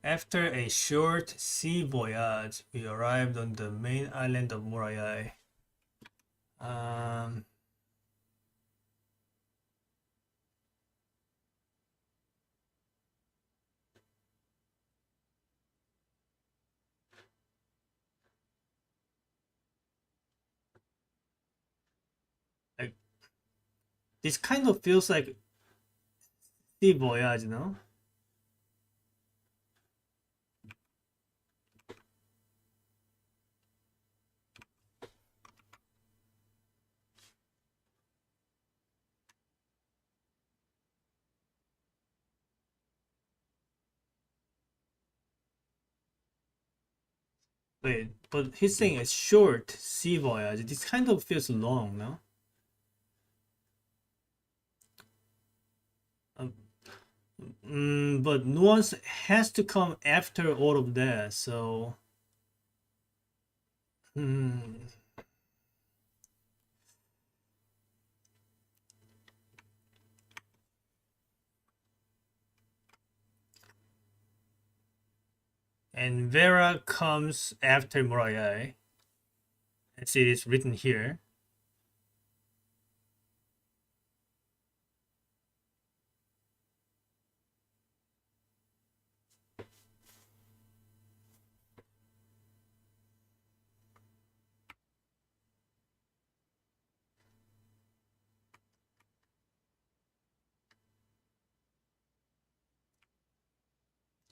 After a short sea voyage, we arrived on the main island of Murayai. Um, like this kind of feels like sea voyage, no? Wait, but he's saying a short sea voyage. This kind of feels long, no? Um, but nuance has to come after all of that, so. Hmm. And Vera comes after Murayai. As it is written here.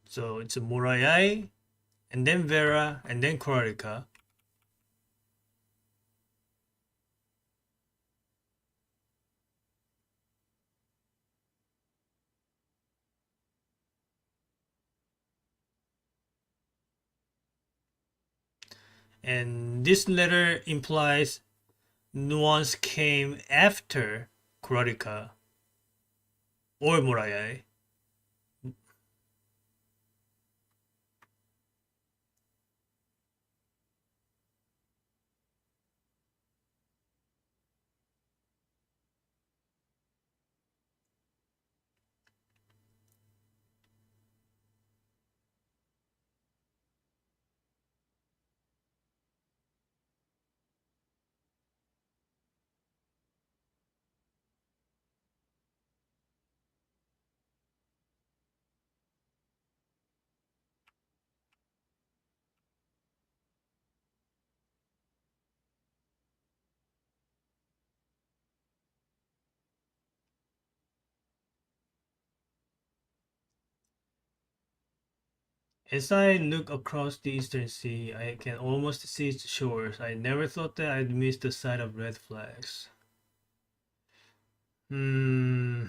So it's Murayai, and then Vera, and then Kurarika. And this letter implies nuance came after Kurarika or Murayai. As I look across the eastern sea, I can almost see its shores. I never thought that I'd miss the sight of red flags. Hmm.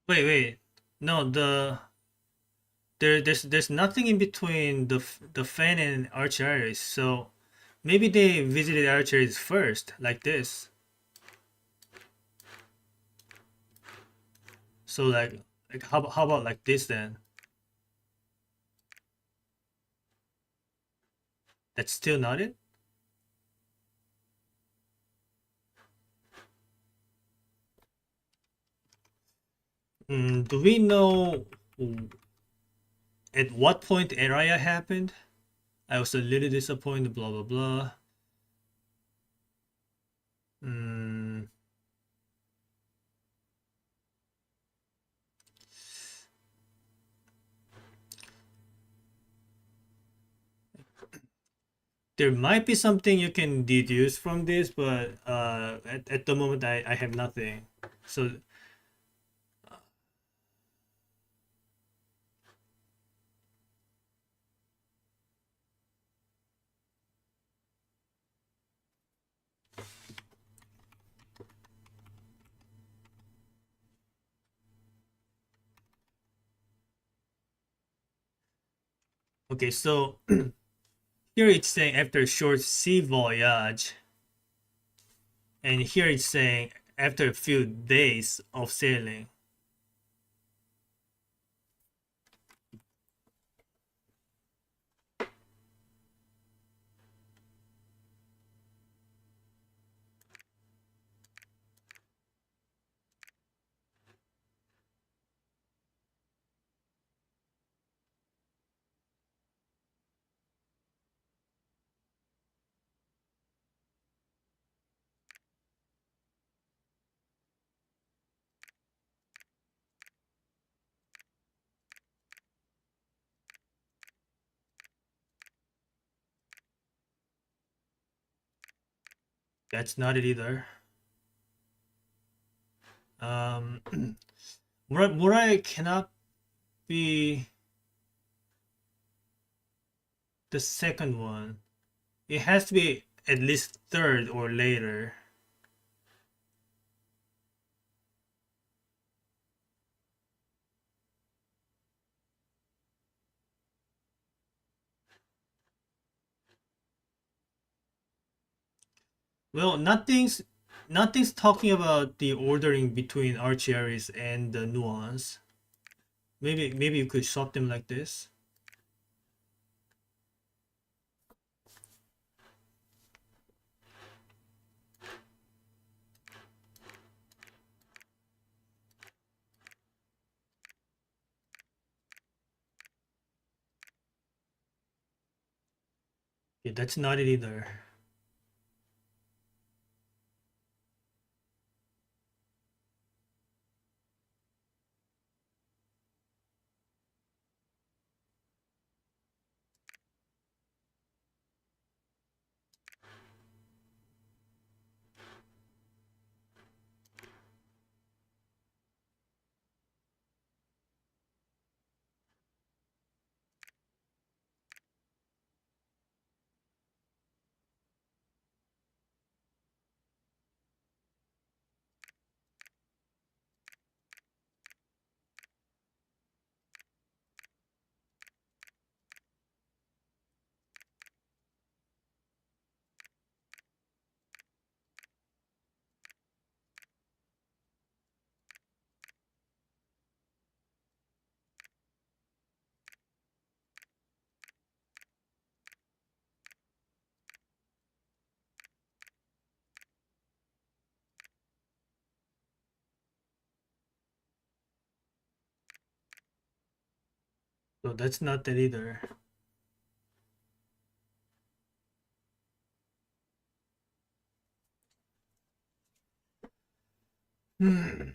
Wait. No, there's nothing in between the fan and Archieris. So maybe they visited Archieris first, like this. So like how about like this then? That's still not it. Do we know at what point Araya happened? I was a little disappointed. Blah blah blah. There might be something you can deduce from this, but at the moment I have nothing. So okay, so here it's saying after a short sea voyage, and here it's saying after a few days of sailing. That's not it either. Um, Murai cannot be the second one. It has to be at least third or later. Well, nothing's talking about the ordering between archeries and the nuance. Maybe you could swap them like this. Yeah, that's not it either. So that's not that either. Hmm.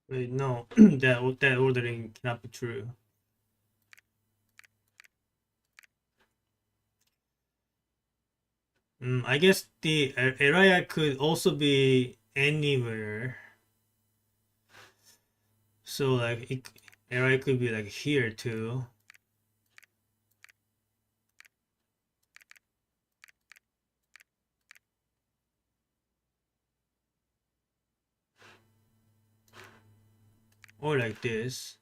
Wait, no, that ordering cannot be true. I guess the area could also be anywhere. So like area could be like here too, or like this.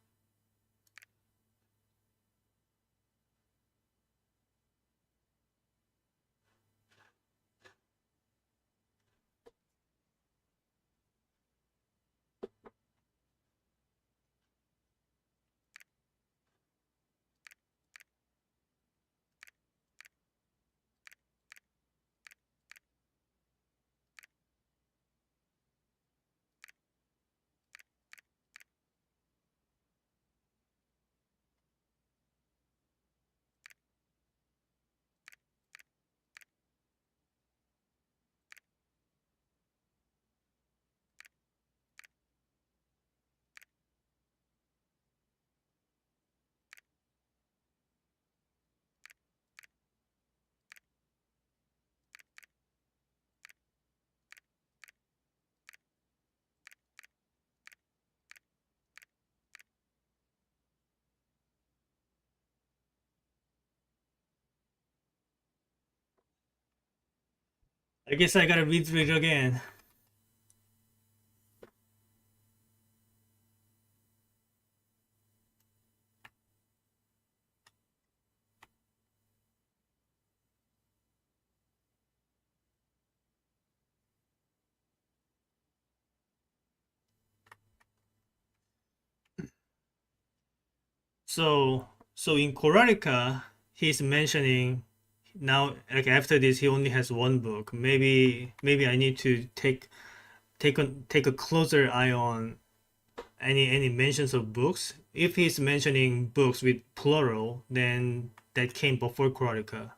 I guess I gotta read through it again. So in Korarica, he's mentioning now like after this he only has one book. Maybe I need to take a closer eye on any mentions of books. If he's mentioning books with plural, then that came before Korarica.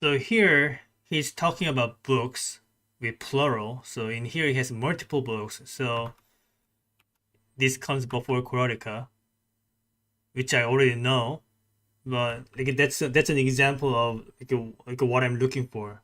So here he's talking about books with plural. So in here he has multiple books. So this comes before Korarica, which I already know. But like that's an example of like what I'm looking for.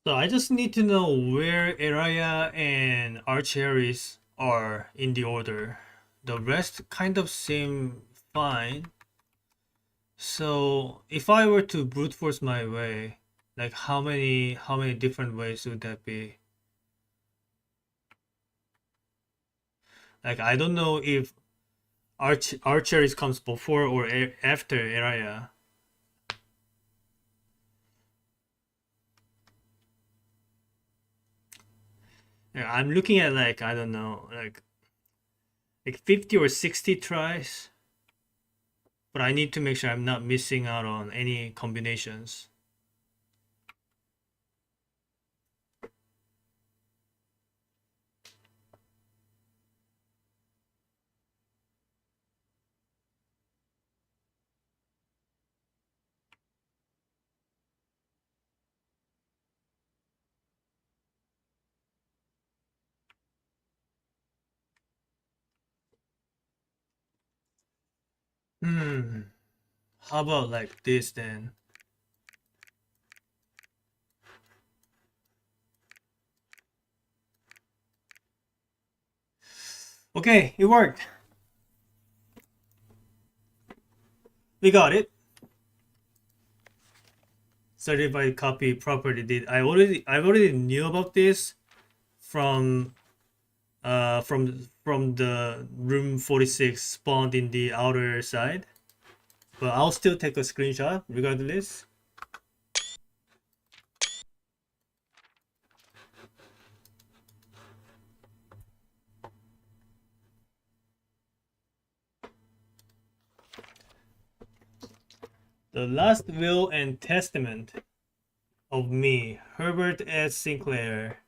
So I just need to know where area and archeries are in the order. The rest kind of seem fine. So if I were to brute force my way, like how many different ways would that be? Like I don't know if archeries comes before or after area. Yeah, I'm looking at like I don't know, like 50 or 60 tries, but I need to make sure I'm not missing out on any combinations. Hmm. How about like this then? Okay, it worked. We got it. Certified copy property did. I already knew about this from from the room 46 spawned in the outer side. But I'll still take a screenshot regardless. The last will and testament of me, Herbert S. Sinclair.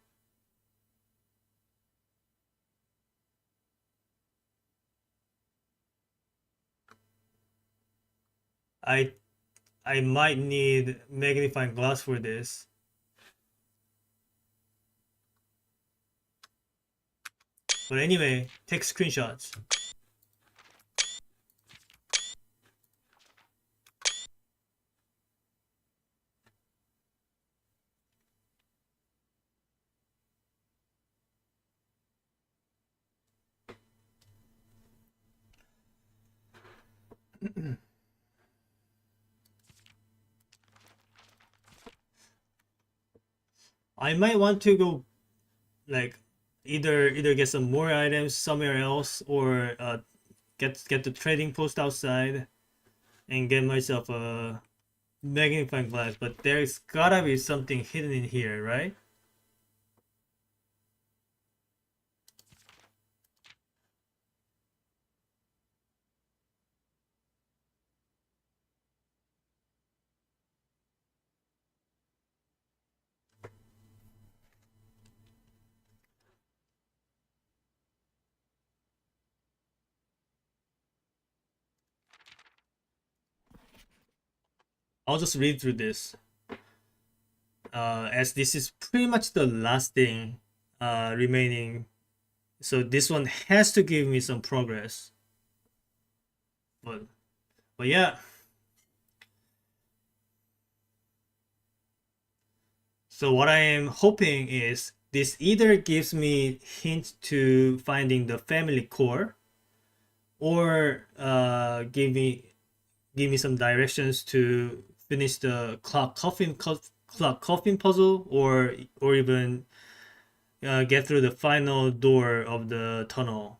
I I might need magnifying glass for this. But anyway, take screenshots. I might want to go like either get some more items somewhere else or get the trading post outside and get myself a magnifying glass. But there's gotta be something hidden in here, right? I'll just read through this. As this is pretty much the last thing remaining. So this one has to give me some progress. But yeah. So what I am hoping is this either gives me hint to finding the family core or give me some directions to finish the clock coffin puzzle or even get through the final door of the tunnel.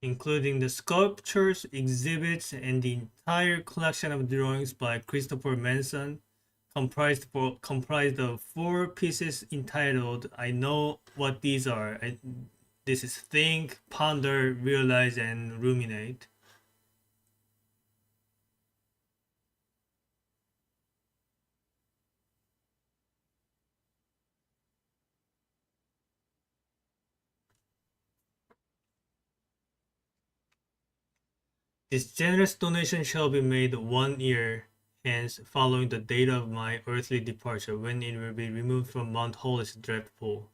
including the sculptures, exhibits, and the entire collection of drawings by Christopher Manson, comprised of four pieces entitled "I Know What These Are." This is think, ponder, realize, and ruminate. This generous donation shall be made 1 year hence, following the date of my earthly departure, when it will be removed from Mount Holy's dreadful.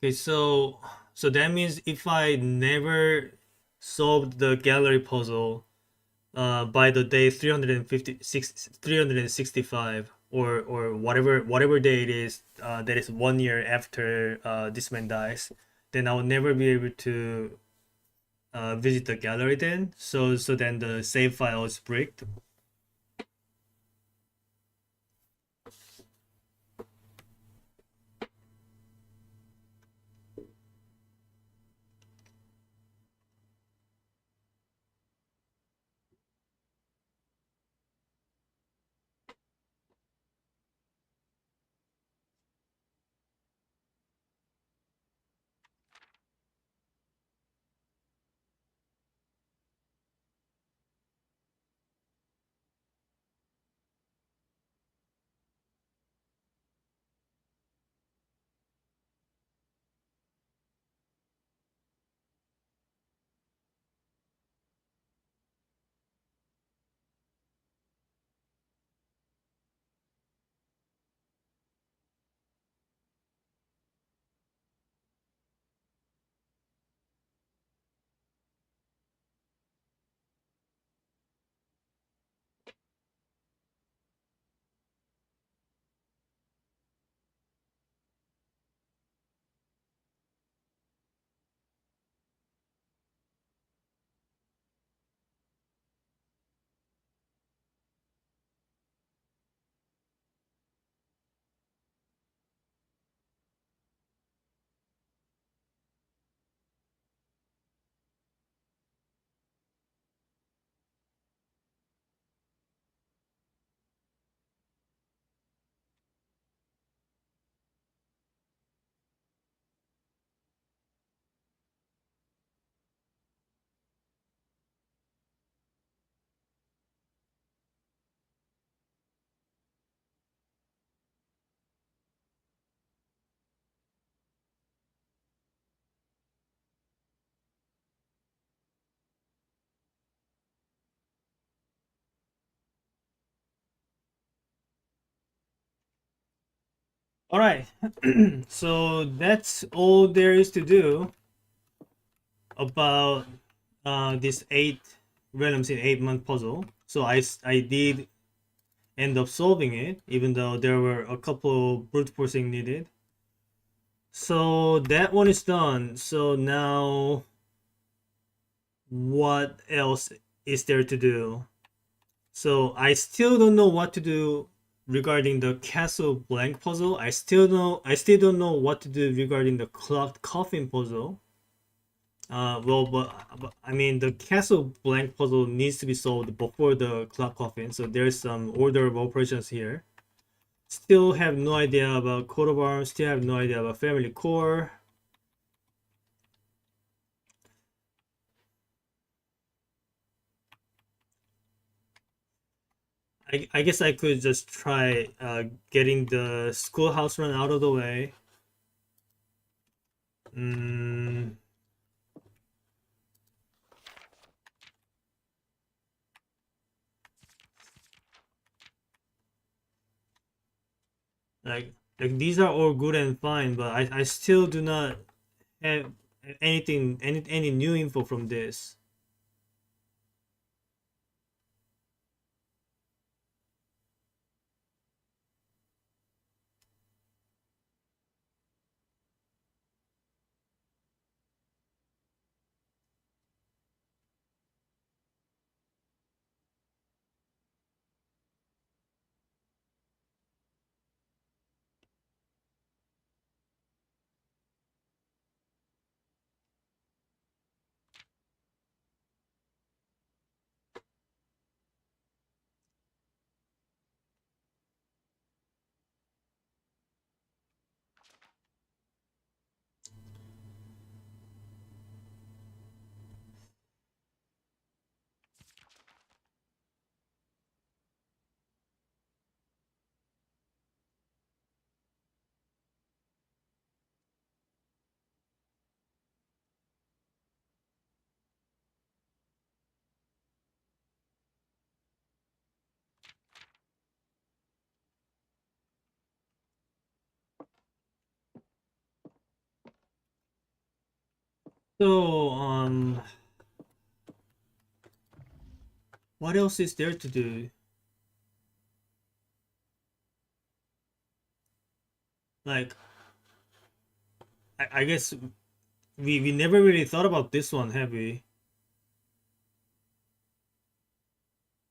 Okay, so that means if I never solved the gallery puzzle by the day 365, or whatever day it is, that is 1 year after this man dies, then I will never be able to visit the gallery then. So then the save file is bricked. All right. So that's all there is to do about this 8 realms in 8 month puzzle. So I did end up solving it, even though there were a couple brute forcing needed. So that one is done. So now, what else is there to do? So I still don't know what to do regarding the castle blank puzzle. I still don't know what to do regarding the clocked coffin puzzle. Well, but I mean the castle blank puzzle needs to be solved before the clock coffin. So there's some order of operations here. Still have no idea about coat of arms. Still have no idea about family core. I guess I could just try getting the schoolhouse run out of the way. Mm, like these are all good and fine, but I still do not have any new info from this. So, what else is there to do? Like, I guess we never really thought about this one, have we?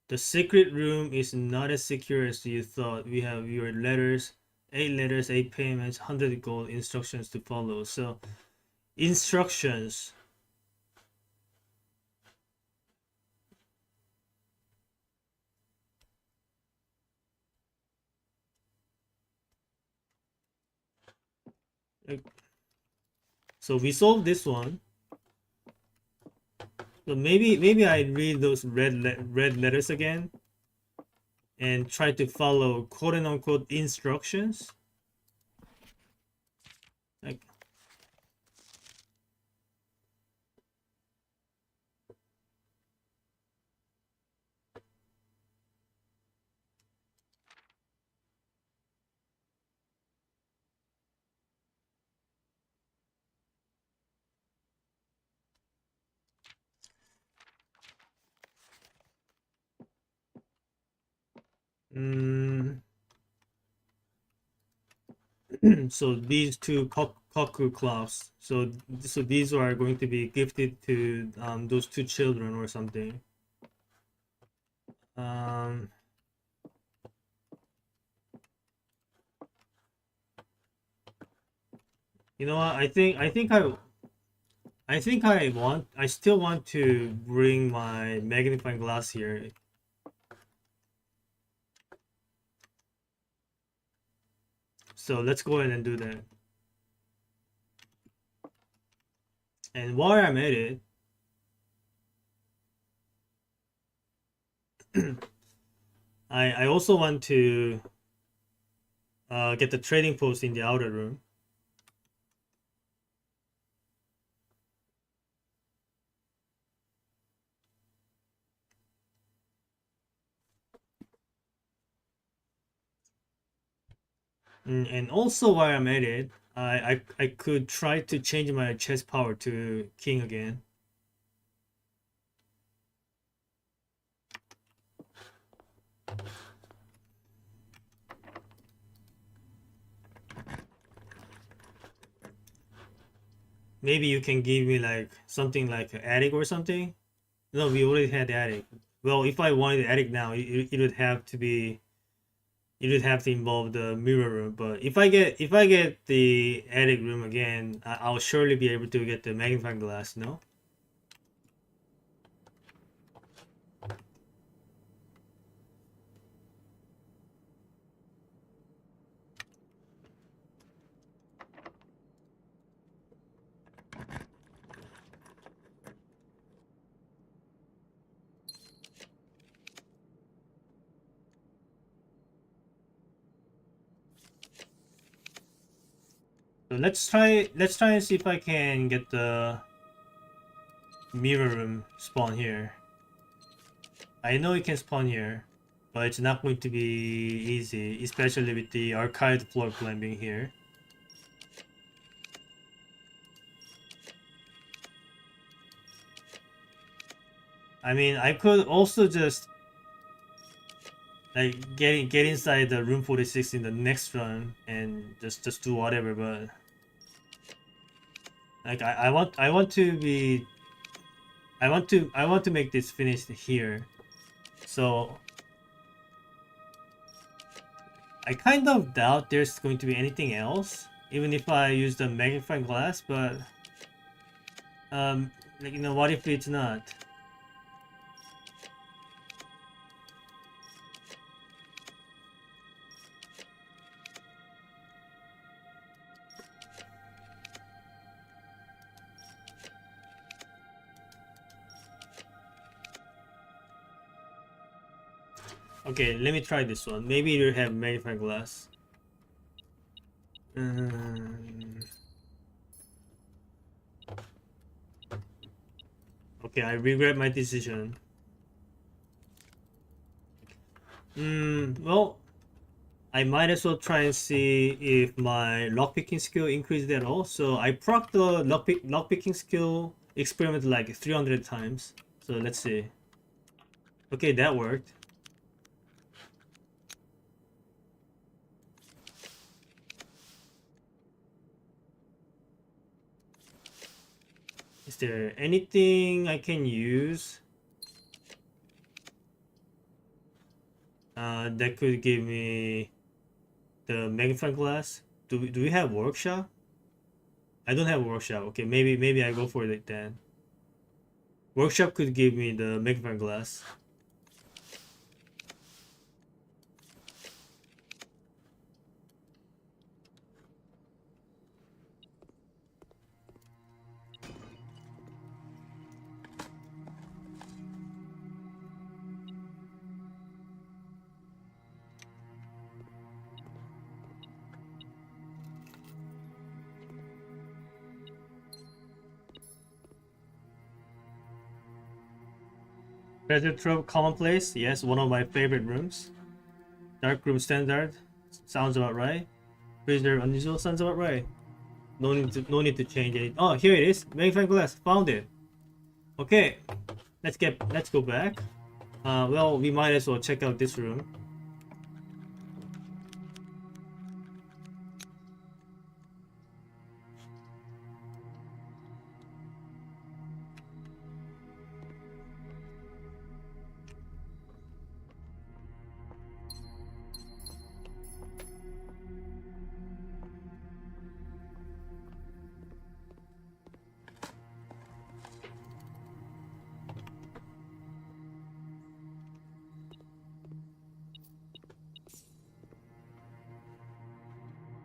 The secret room is not as secure as you thought. We have your letters, 8 letters, 8 payments, 100 gold, instructions to follow. So, instructions. Like, so we solved this one. So maybe I read those red letters again and try to follow quote unquote instructions. Like, mm, so these two cuckoo clocks. So these are going to be gifted to those two children or something. Um, you know what? I still want to bring my magnifying glass here. So let's go ahead and do that. And while I'm at it, I also want to get the trading post in the outer room. And also while I'm at it, I could try to change my chess power to king again. Maybe you can give me like something like an attic or something. No, we already had attic. Well, if I wanted attic now, it would have to be it would have to involve the mirror room. But if I get the attic room again, I'll surely be able to get the magnifying glass. No. So let's try and see if I can get the mirror room spawn here. I know it can spawn here, but it's not going to be easy, especially with the archived floor plan being here. I mean, I could also just like get inside the room 46 in the next run and just do whatever, but like I want to be I want to make this finished here. So I kind of doubt there's going to be anything else, even if I use the magnifying glass, but like, what if it's not? Okay, let me try this one. Maybe you have magnifying glass. Um, okay, I regret my decision. Well, I might as well try and see if my lockpicking skill increased at all. So I proc the lockpicking skill experiment like 300 times. So let's see. Okay, that worked. Is there anything I can use that could give me the magnifying glass? Do we have workshop? I don't have workshop. Okay, maybe I go for it then. Workshop could give me the magnifying glass. Treasure trove commonplace. Yes, one of my favorite rooms. Dark room standard. Sounds about right. Freezer unusual. Sounds about right. No need to change it. Oh, here it is. Magnifying glass. Found it. Okay, let's go back. Well, we might as well check out this room.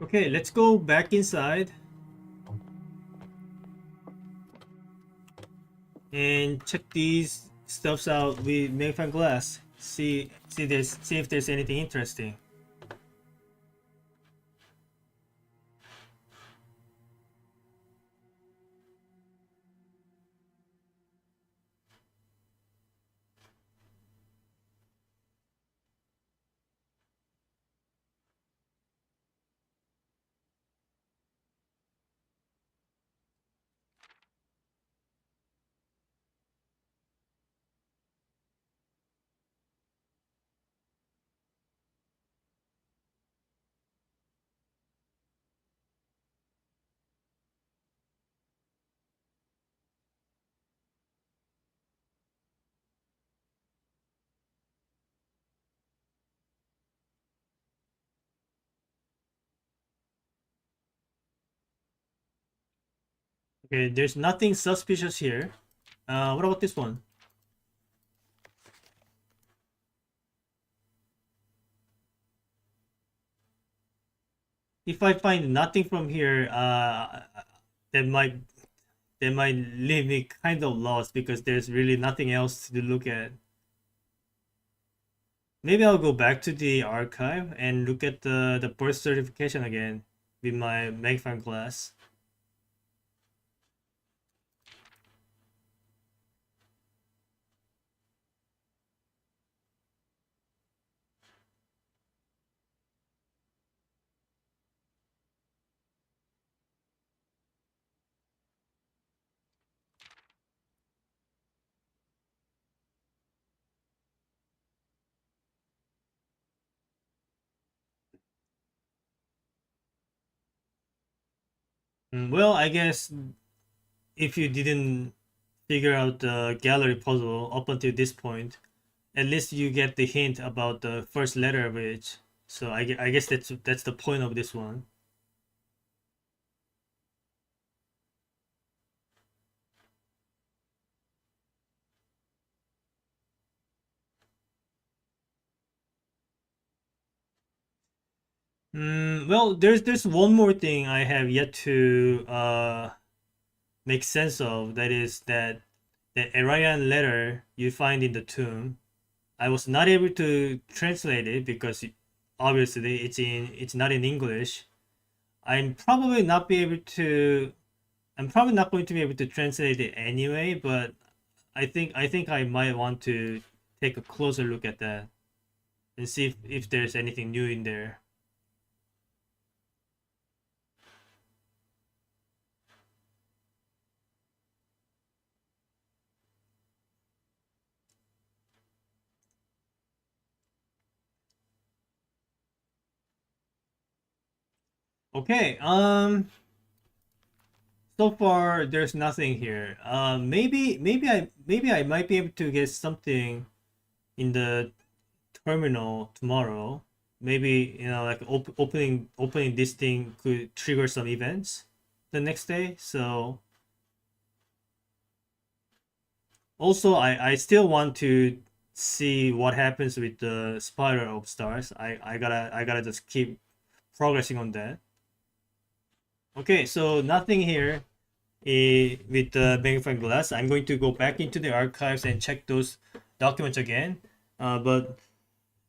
Okay, let's go back inside and check these stuffs out with magnifying glass. See if there's anything interesting. Okay, there's nothing suspicious here. What about this one? If I find nothing from here, that might that might leave me kind of lost because there's really nothing else to look at. Maybe I'll go back to the archive and look at the birth certification again with my magnifying glass. Well, I guess if you didn't figure out the gallery puzzle up until this point, at least you get the hint about the first letter of it. So I guess that's the point of this one. Well, there's one more thing I have yet to make sense of. That is that the Aryan letter you find in the tomb. I was not able to translate it because obviously it's not in English. I'm probably not be able to. I'm probably not going to be able to translate it anyway. But I think I might want to take a closer look at that and see if there's anything new in there. Okay, so far there's nothing here. Maybe I might be able to get something in the terminal tomorrow. Maybe like opening this thing could trigger some events the next day. So also I still want to see what happens with the spiral of stars. I gotta just keep progressing on that. Okay, so nothing here with the magnifying glass. I'm going to go back into the archives and check those documents again. But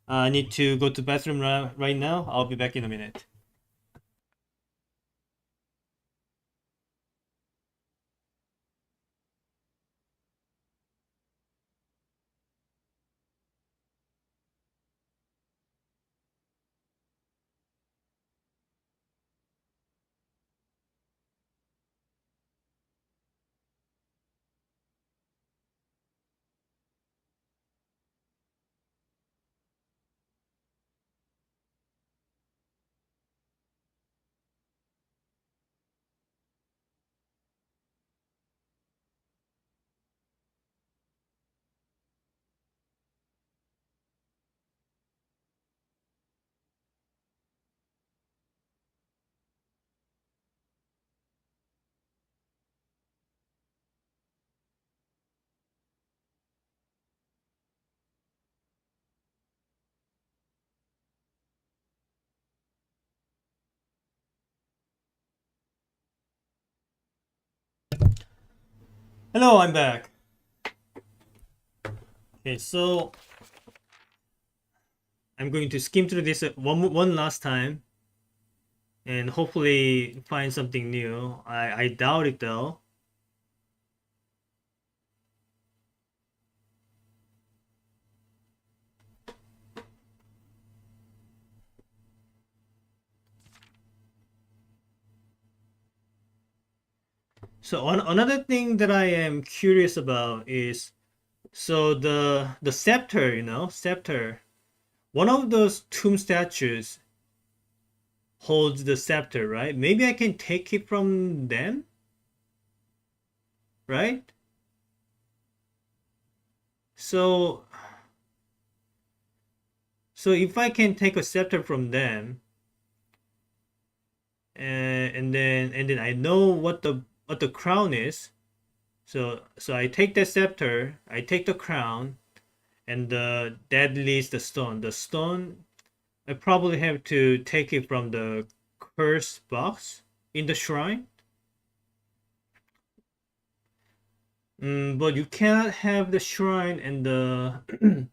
I need to go to the bathroom right now. I'll be back in a minute. Hello, I'm back. Okay, so I'm going to skim through this one last time and hopefully find something new. I doubt it though. So another thing that I am curious about is so the scepter, scepter. One of those tomb statues holds the scepter, right? Maybe I can take it from them, right? So if I can take a scepter from them, and then I know what the crown is. So I take the scepter, I take the crown, and that leaves the stone. The stone I probably have to take it from the curse box in the shrine. But you cannot have the shrine and the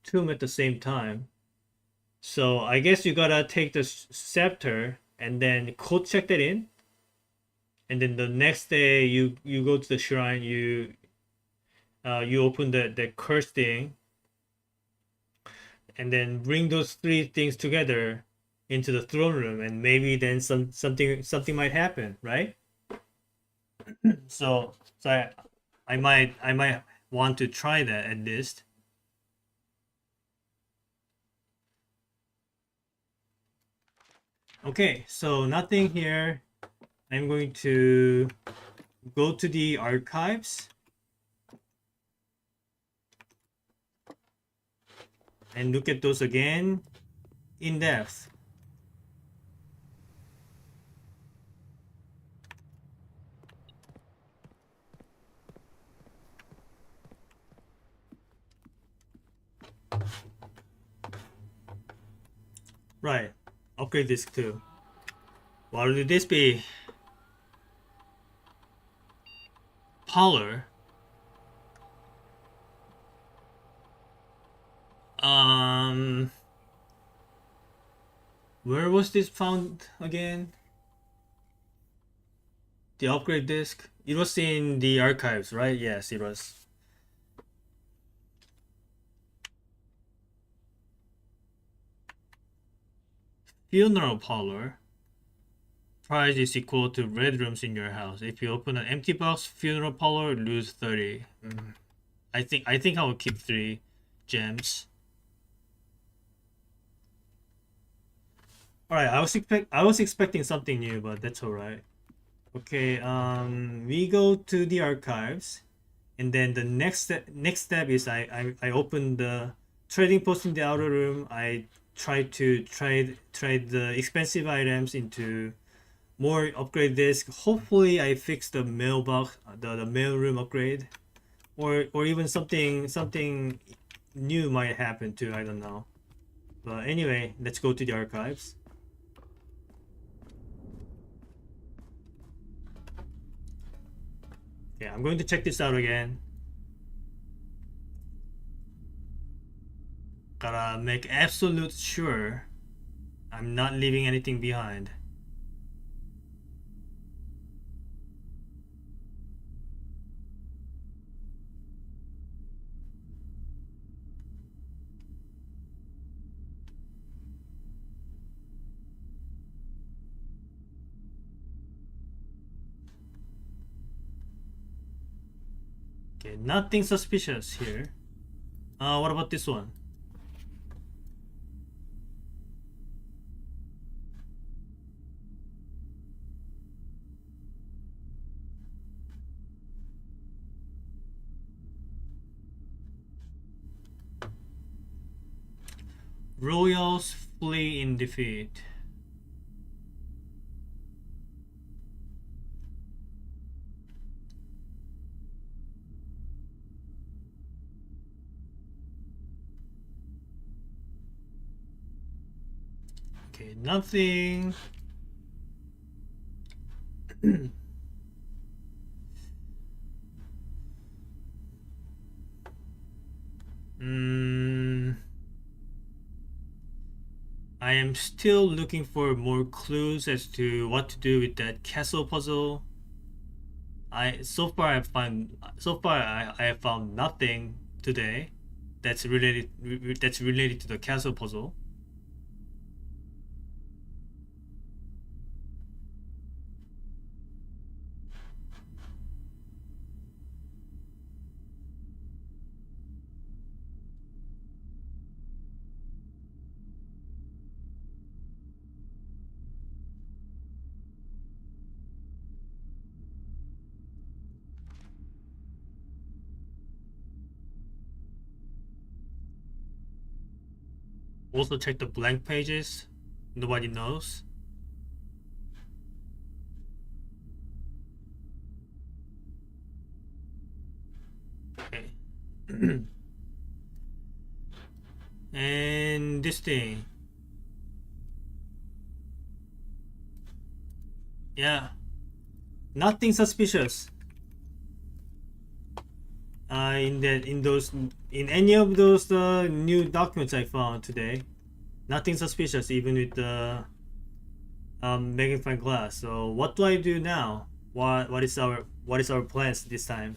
tomb at the same time. So I guess you gotta take the scepter and then code check that in, and then the next day you go to the shrine, you open the curse thing, and then bring those three things together into the throne room, and maybe then something might happen, right? So I might want to try that at least. Okay, so nothing here. I'm going to go to the archives and look at those again in depth. Right. Upgrade disk too. What would this be? Power. Um, where was this found again? The upgrade disk. It was in the archives, right? Yes, it was. Funeral parlor. Price is equal to red rooms in your house. If you open an empty box, funeral parlor lose 30. I think I will keep 3 gems. Alright, I was expecting something new, but that's alright. Okay, we go to the archives, and then the next step is I open the trading post in the outer room. I try to trade the expensive items into more upgrade disk. Hopefully, I fix the mailbox, the mail room upgrade, or even something new might happen too. I don't know. But anyway, let's go to the archives. Yeah, I'm going to check this out again. Gotta make absolute sure I'm not leaving anything behind. Okay, nothing suspicious here. What about this one? Royals flee in defeat. Okay, nothing. I am still looking for more clues as to what to do with that castle puzzle. I have found nothing today that's related to the castle puzzle. Also check the blank pages. Nobody knows. Okay. And this thing. Yeah. Nothing suspicious. In any of those new documents I found today. Nothing suspicious, even with the magnifying glass. So what do I do now? What is our plans this time?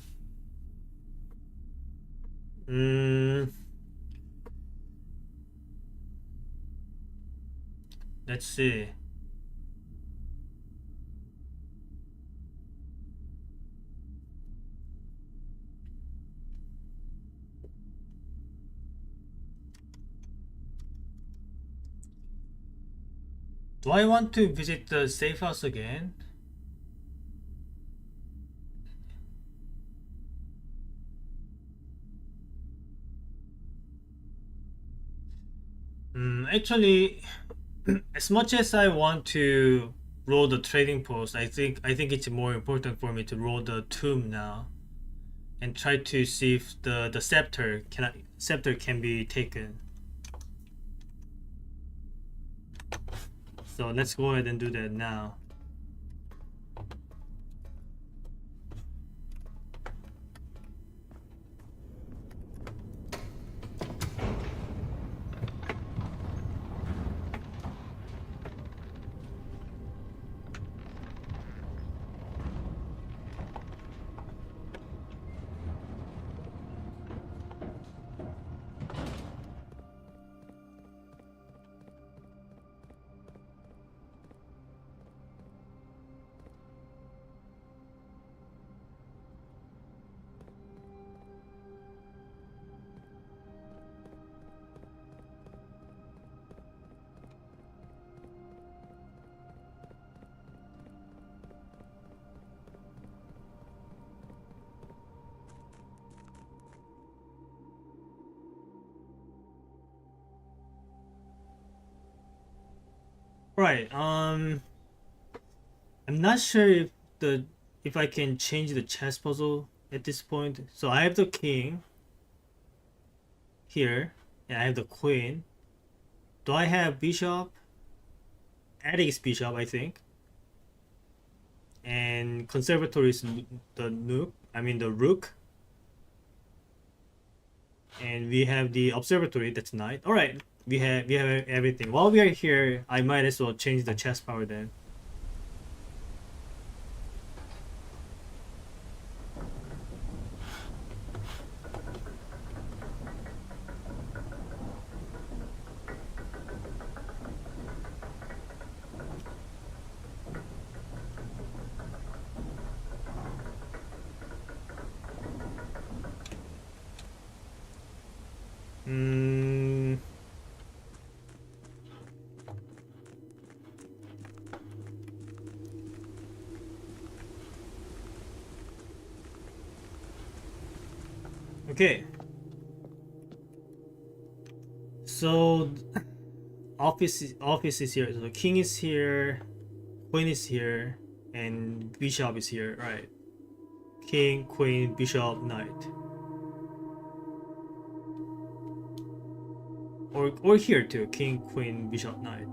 Let's see. Do I want to visit the safe house again? Actually, as much as I want to roll the trading post, I think it's more important for me to roll the tomb now and try to see if the scepter can be taken. So let's go ahead and do that now. Right. I'm not sure if I can change the chess puzzle at this point. So I have the king here, and I have the queen. Do I have bishop? Attic's bishop, I think. And conservatory is the nook. I mean the rook. And we have the observatory. That's knight. All right. We have everything. While we are here, I might as well change the chess power then. Mm, okay. So office is here. So king is here, queen is here, and bishop is here. Right. King, queen, bishop, knight. Or here too. King, queen, bishop, knight.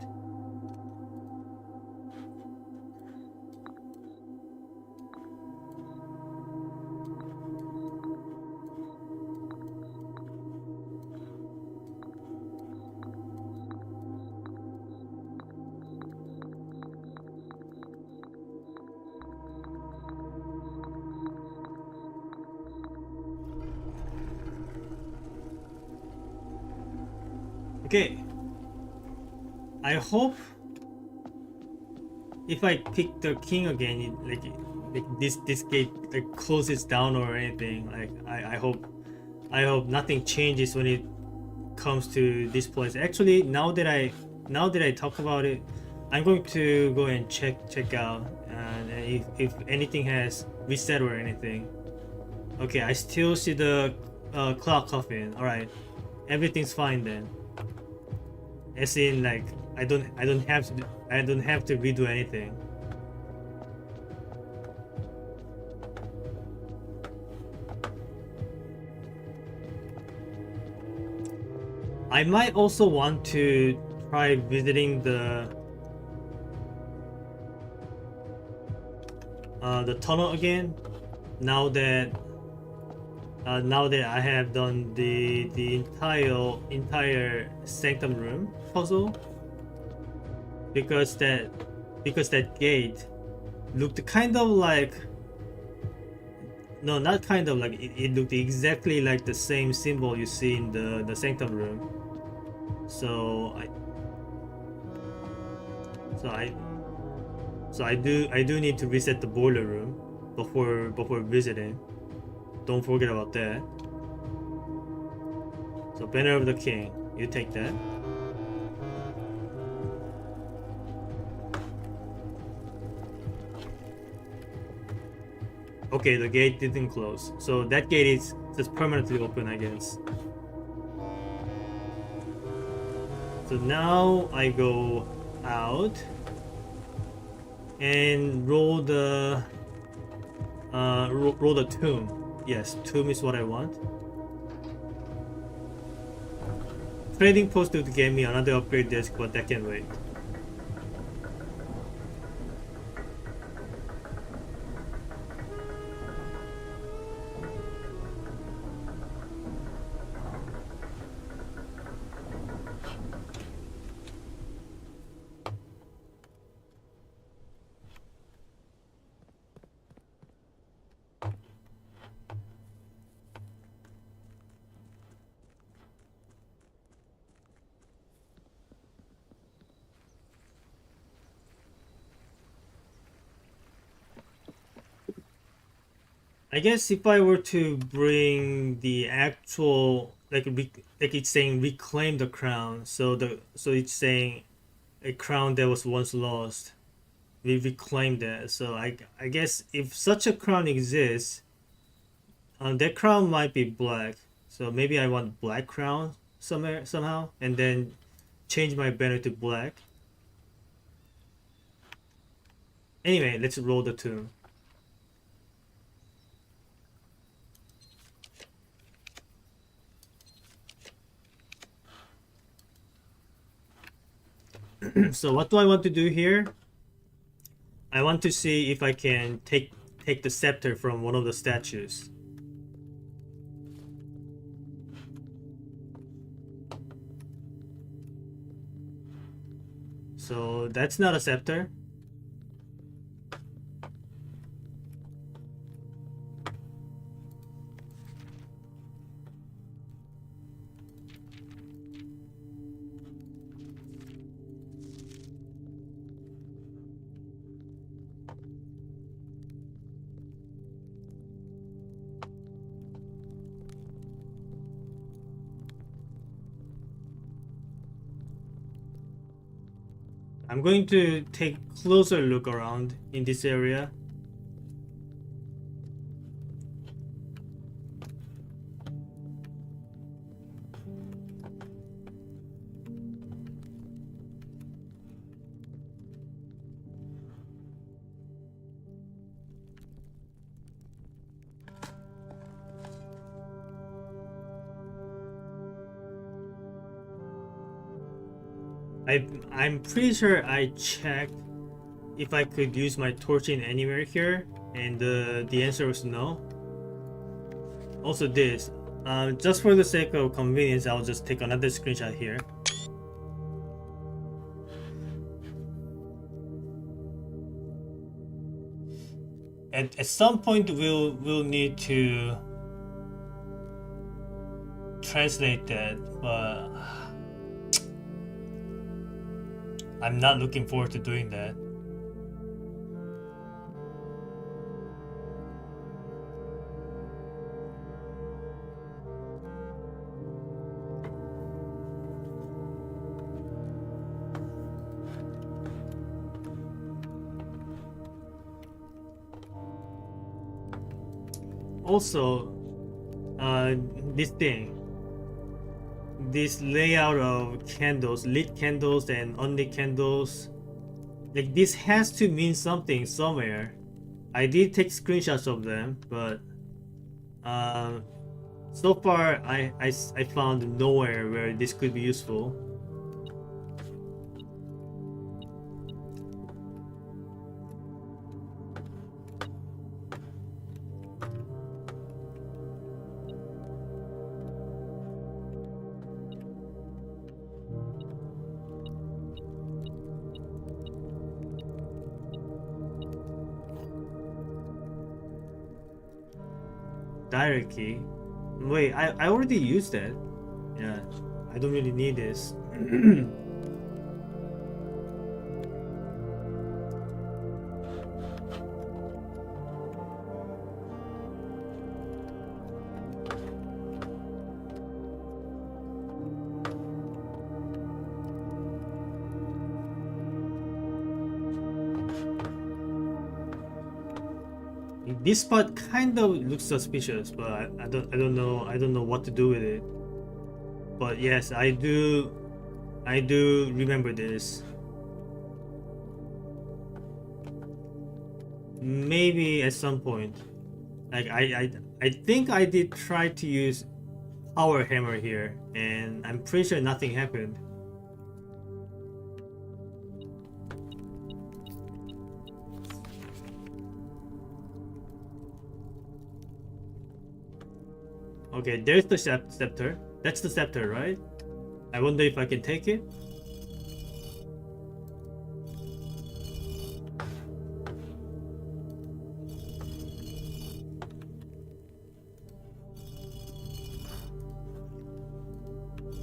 Okay. I hope if I pick the king again, like this gate like closes down or anything. Like I hope nothing changes when it comes to this place. Actually, now that I talk about it, I'm going to go and check out and if anything has reset or anything. Okay, I still see the clock coffin. All right, everything's fine then. As in, like I don't have to redo anything. I might also want to try visiting the tunnel again. Now that I have done the entire sanctum room puzzle, because that gate looked kind of like, no, not kind of like, it looked exactly like the same symbol you see in the sanctum room. So I I do need to reset the boiler room before visiting. Don't forget about that. So banner of the king, you take that. Okay, the gate didn't close. So that gate is just permanently open, I guess. So now I go out and roll the roll the tomb. Yes, tomb is what I want. Trading post would give me another upgrade desk, but that can wait. I guess if I were to bring the actual like it's saying reclaim the crown, so it's saying a crown that was once lost, we reclaim that. So I guess if such a crown exists, that crown might be black. So maybe I want black crown somehow, and then change my banner to black. Anyway, let's roll the tune. So what do I want to do here? I want to see if I can take the scepter from one of the statues. So that's not a scepter. I'm going to take closer look around in this area. I'm pretty sure I checked if I could use my torch in anywhere here, and the answer was no. Also this, just for the sake of convenience, I'll just take another screenshot here. At some point we'll need to translate that, but I'm not looking forward to doing that. Also, this layout of candles, lit candles and unlit candles, like this has to mean something somewhere. I did take screenshots of them, but so far I found nowhere where this could be useful. Direct key. Wait, I already used that. Yeah, I don't really need this. This spot kind of looks suspicious, but I don't know what to do with it. But yes, I do remember this. Maybe at some point, like I think I did try to use power hammer here, and I'm pretty sure nothing happened. Okay, there's the scepter. That's the scepter, right? I wonder if I can take it.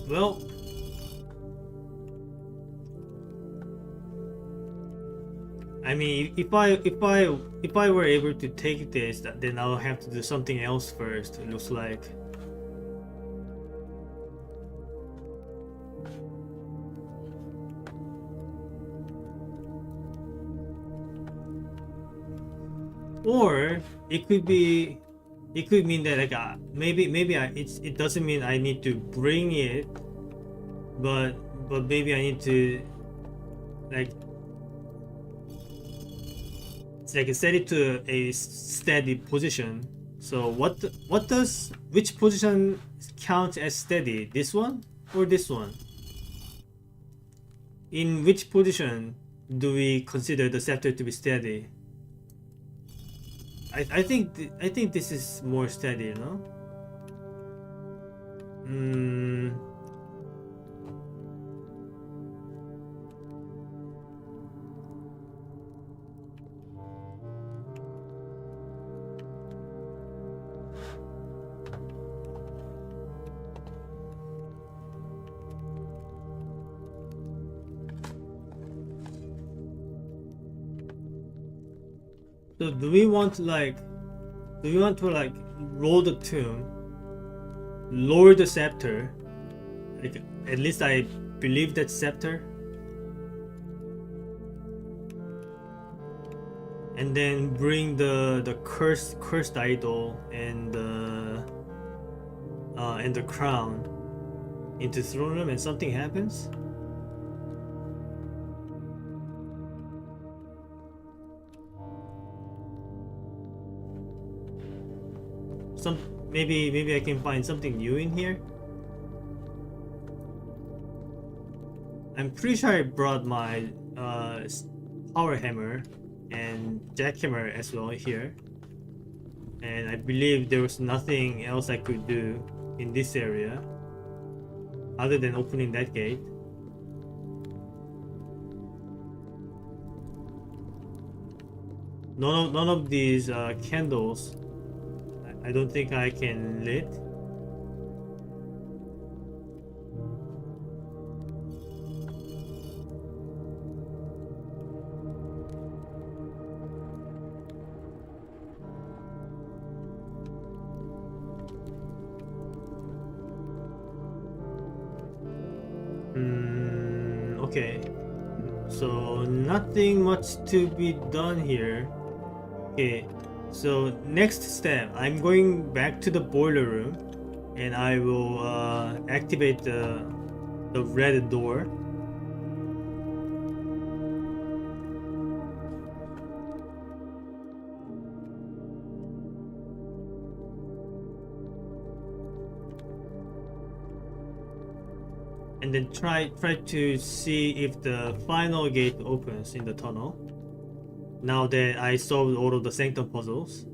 Well, I mean, if I were able to take this, then I'll have to do something else first. It looks like. Or it could mean that like maybe it doesn't mean I need to bring it, but maybe I need to like It's like set it to a steady position. So which position counts as steady? This one or this one? In which position do we consider the scepter to be steady? I think this is more steady, you know? So do we want to like roll the tomb, lower the scepter, like at least I believe that scepter, and then bring the cursed idol and the crown into throne room and something happens? Maybe I can find something new in here. I'm pretty sure I brought my power hammer and jackhammer as well here, and I believe there was nothing else I could do in this area other than opening that gate. None of these candles I don't think I can lit. Okay. So nothing much to be done here. Okay. So next step, I'm going back to the boiler room, and I will activate the red door. And then try to see if the final gate opens in the tunnel. Now that I solved all of the sanctum puzzles.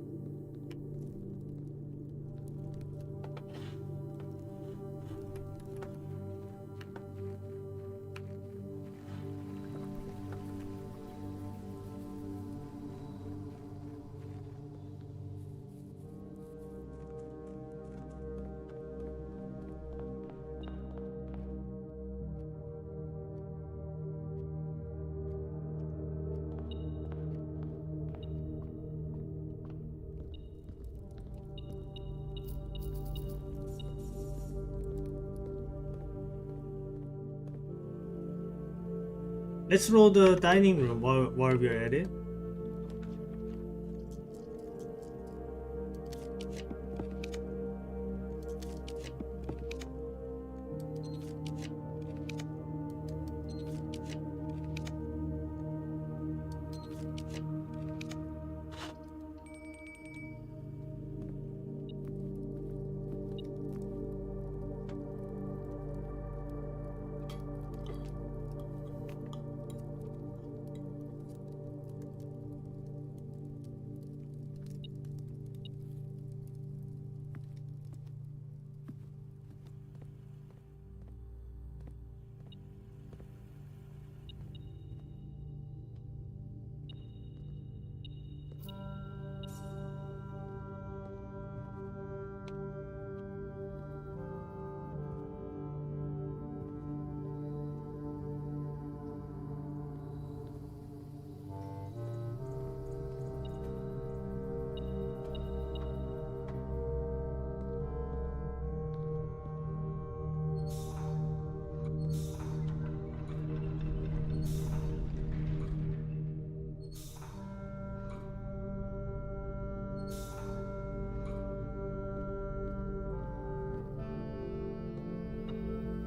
Let's roll the dining room while we're at it.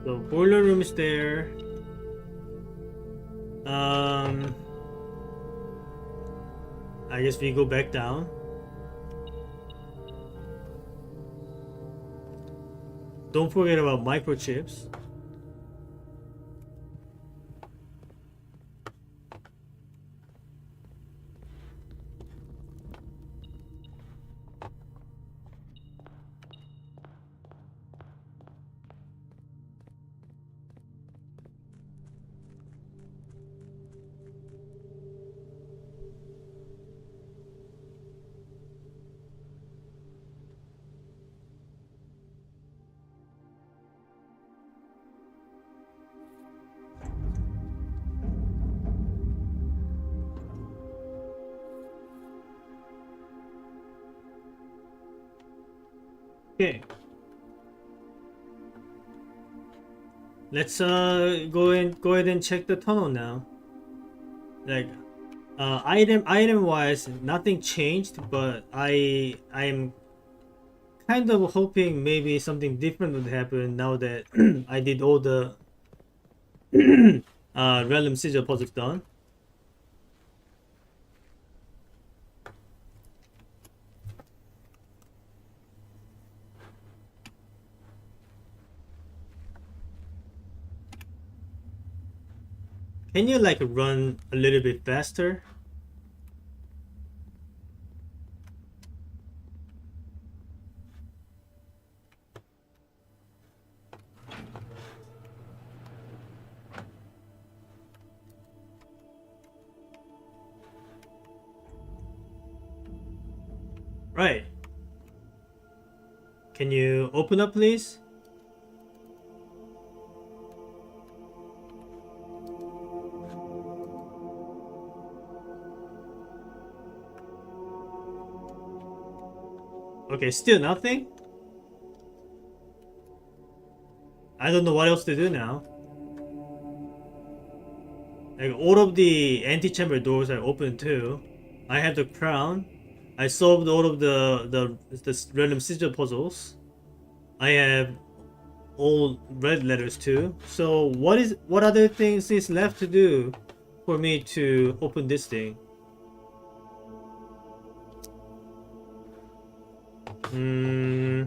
So boiler room is there. I guess we go back down. Don't forget about microchips. Okay. Let's go ahead and check the tunnel now. Like item wise nothing changed, but I'm kind of hoping maybe something different would happen now that I did all the random sigil puzzles done. Can you like run a little bit faster? Right. Can you open up, please? Okay, still nothing? I don't know what else to do now. Like all of the antechamber doors are open too. I have the crown. I solved all of the random sigil puzzles. I have all red letters too. So what other things is left to do for me to open this thing? Hmm.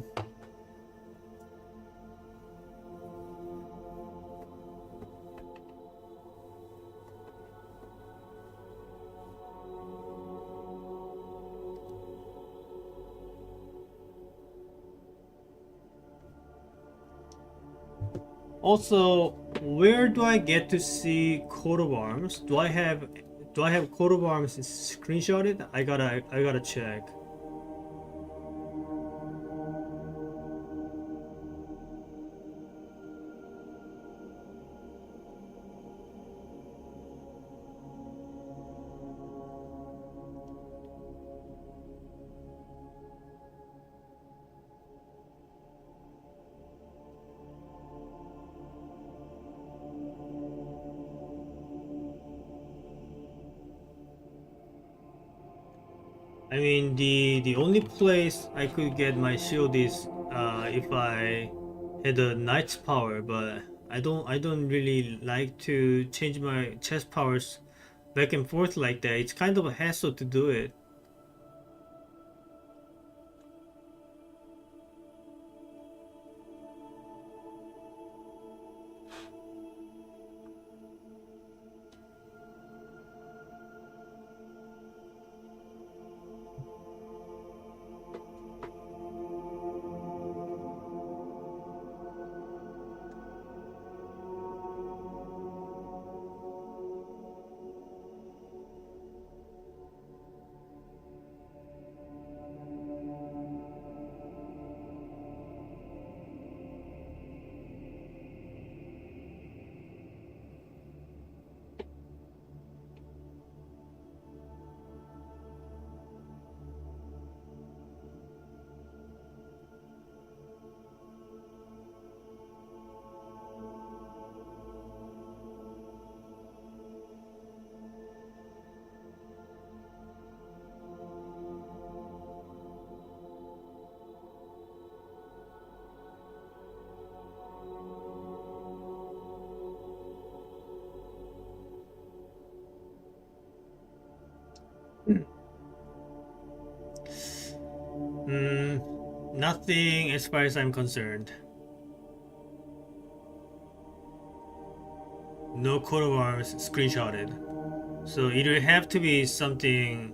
Also, where do I get to see coat of arms? Do I have coat of arms screenshotted? I gotta check. I mean, the only place I could get my shield is if I had a knight's power, but I don't really like to change my chest powers back and forth like that. It's kind of a hassle to do it. Nothing as far as I'm concerned. No coat of arms screenshotted. So either have to be something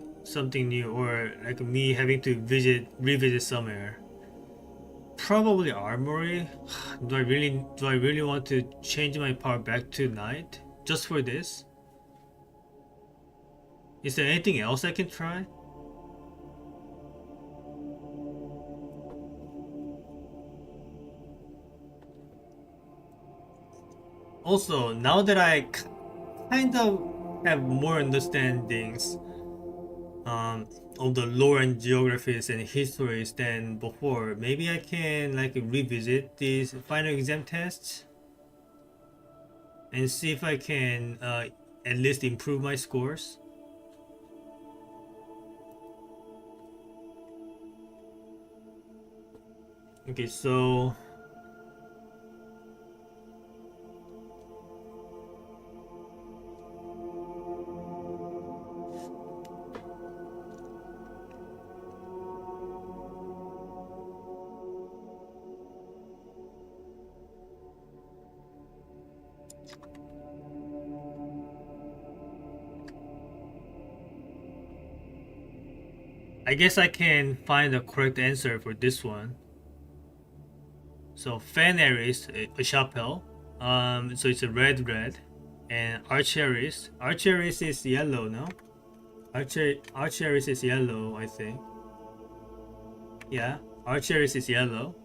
new or like me having to revisit somewhere. Probably armory. Do I really want to change my power back to night just for this? Is there anything else I can try? Also, now that I kind of have more understandings of the lore and geographies and histories than before, maybe I can like revisit these final exam tests and see if I can at least improve my scores. Okay, so I guess I can find the correct answer for this one. So Fenris, a chapel. So it's a red, and Archeris is yellow, no? Archeris is yellow, I think. Yeah, Archeris is yellow.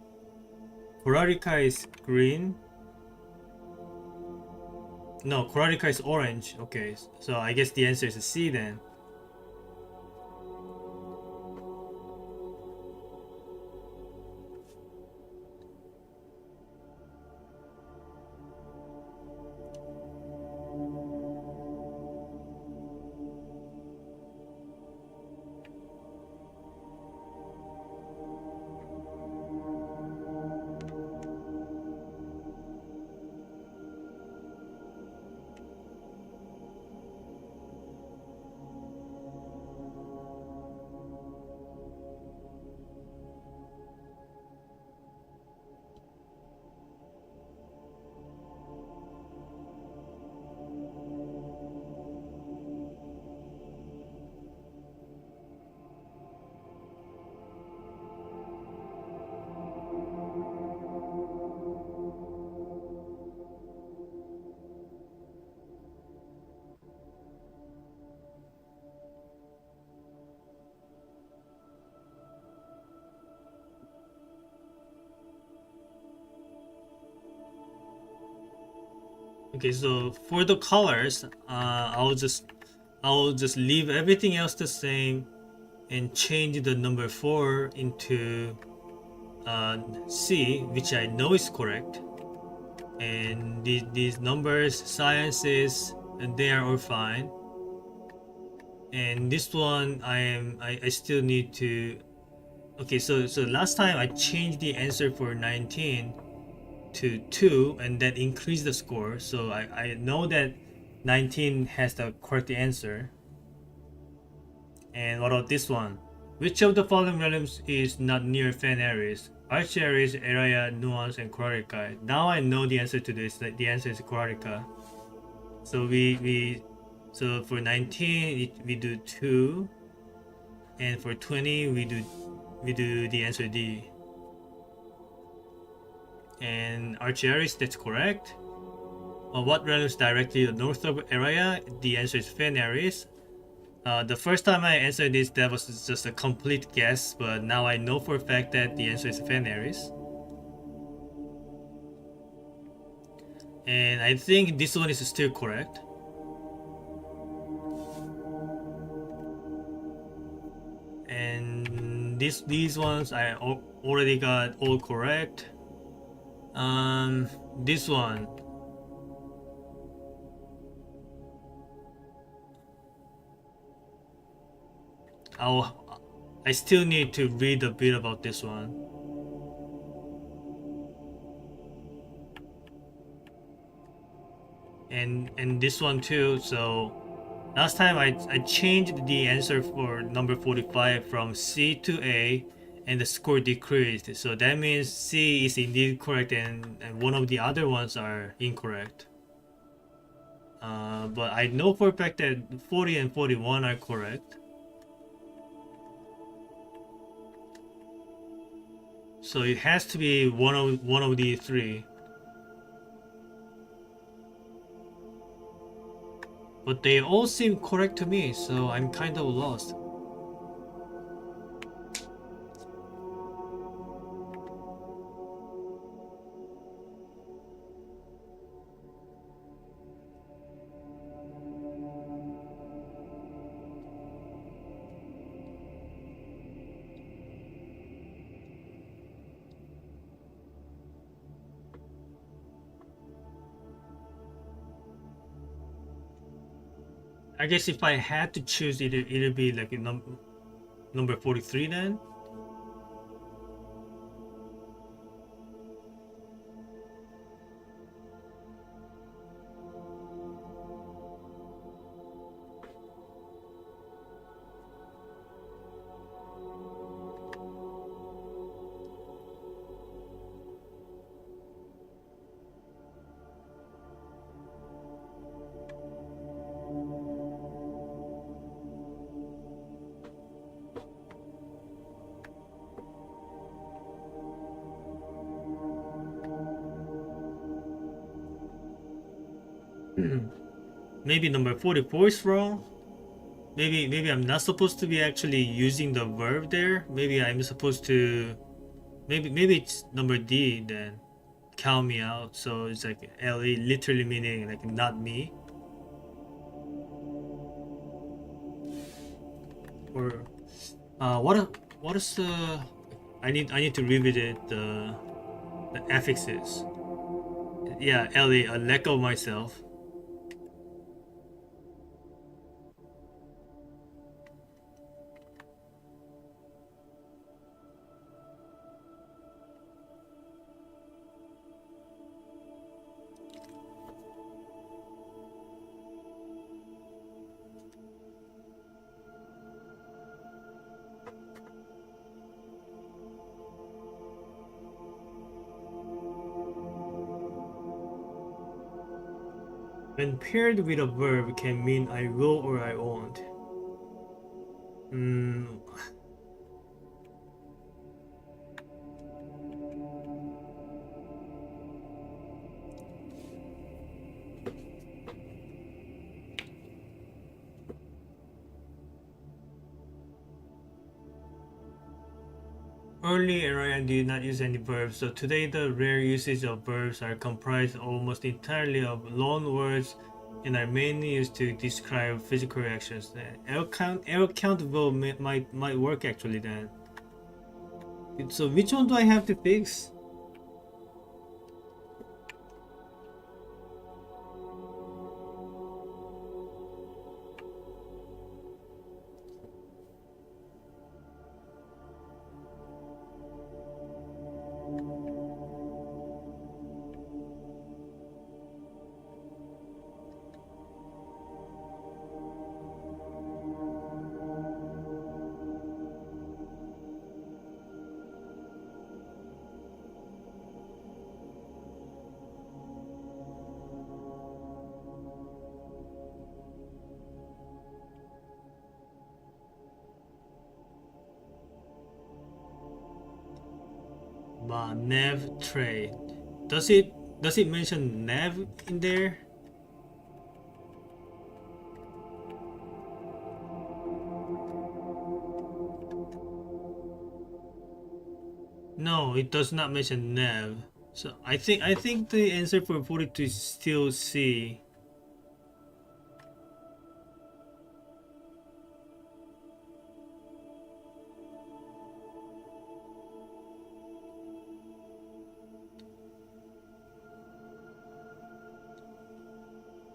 Korarica is green. No, Korarica is orange. Okay, so I guess the answer is a C then. Okay, so for the colors, I'll just leave everything else the same and change the number 4 into C, which I know is correct. And these numbers, sciences, and they are all fine. And this one, I still need to. Okay, so last time I changed the answer for 19 to 2, and that increased the score. So I know that 19 has the correct answer. And what about this one? Which of the following realms is not near Fen Ares? Archaearis, Eraya, Nuance, and Korarica. Now I know the answer to this. The answer is Korarica. So so for 19 we do 2, and for 20 we do the answer D. And Archaearis, that's correct. What realm is directly north of Eraya? The answer is Fen Ares. The first time I answered this, that was just a complete guess, but now I know for a fact that the answer is Fen Ares. And I think this one is still correct. And these ones I already got all correct. This one. I still need to read a bit about this one. And this one too. So last time I changed the answer for number 45 from C to A, and the score decreased. So that means C is indeed correct, and one of the other ones are incorrect. But I know for a fact that 40 and 41 are correct. So it has to be one of the three. But they all seem correct to me, so I'm kind of lost. I guess if I had to choose, it'd be like number 43 then. Maybe number 44 is wrong. Maybe I'm not supposed to be actually using the verb there. Maybe I'm supposed to. Maybe it's number D then. Count me out. So it's like LE literally meaning like not me. Or what is the? I need to revisit the affixes. Yeah, LE, a lack of myself. When paired with a verb can mean I will or I won't. Early Ryan did not use any verbs, so today the rare usage of verbs are comprised almost entirely of loan words and are mainly used to describe physical reactions. Error count verb might work actually then. So which one do I have to fix? Nev trade. Does it mention Nev in there? No, it does not mention Nev. So I think the answer for 42 is still C.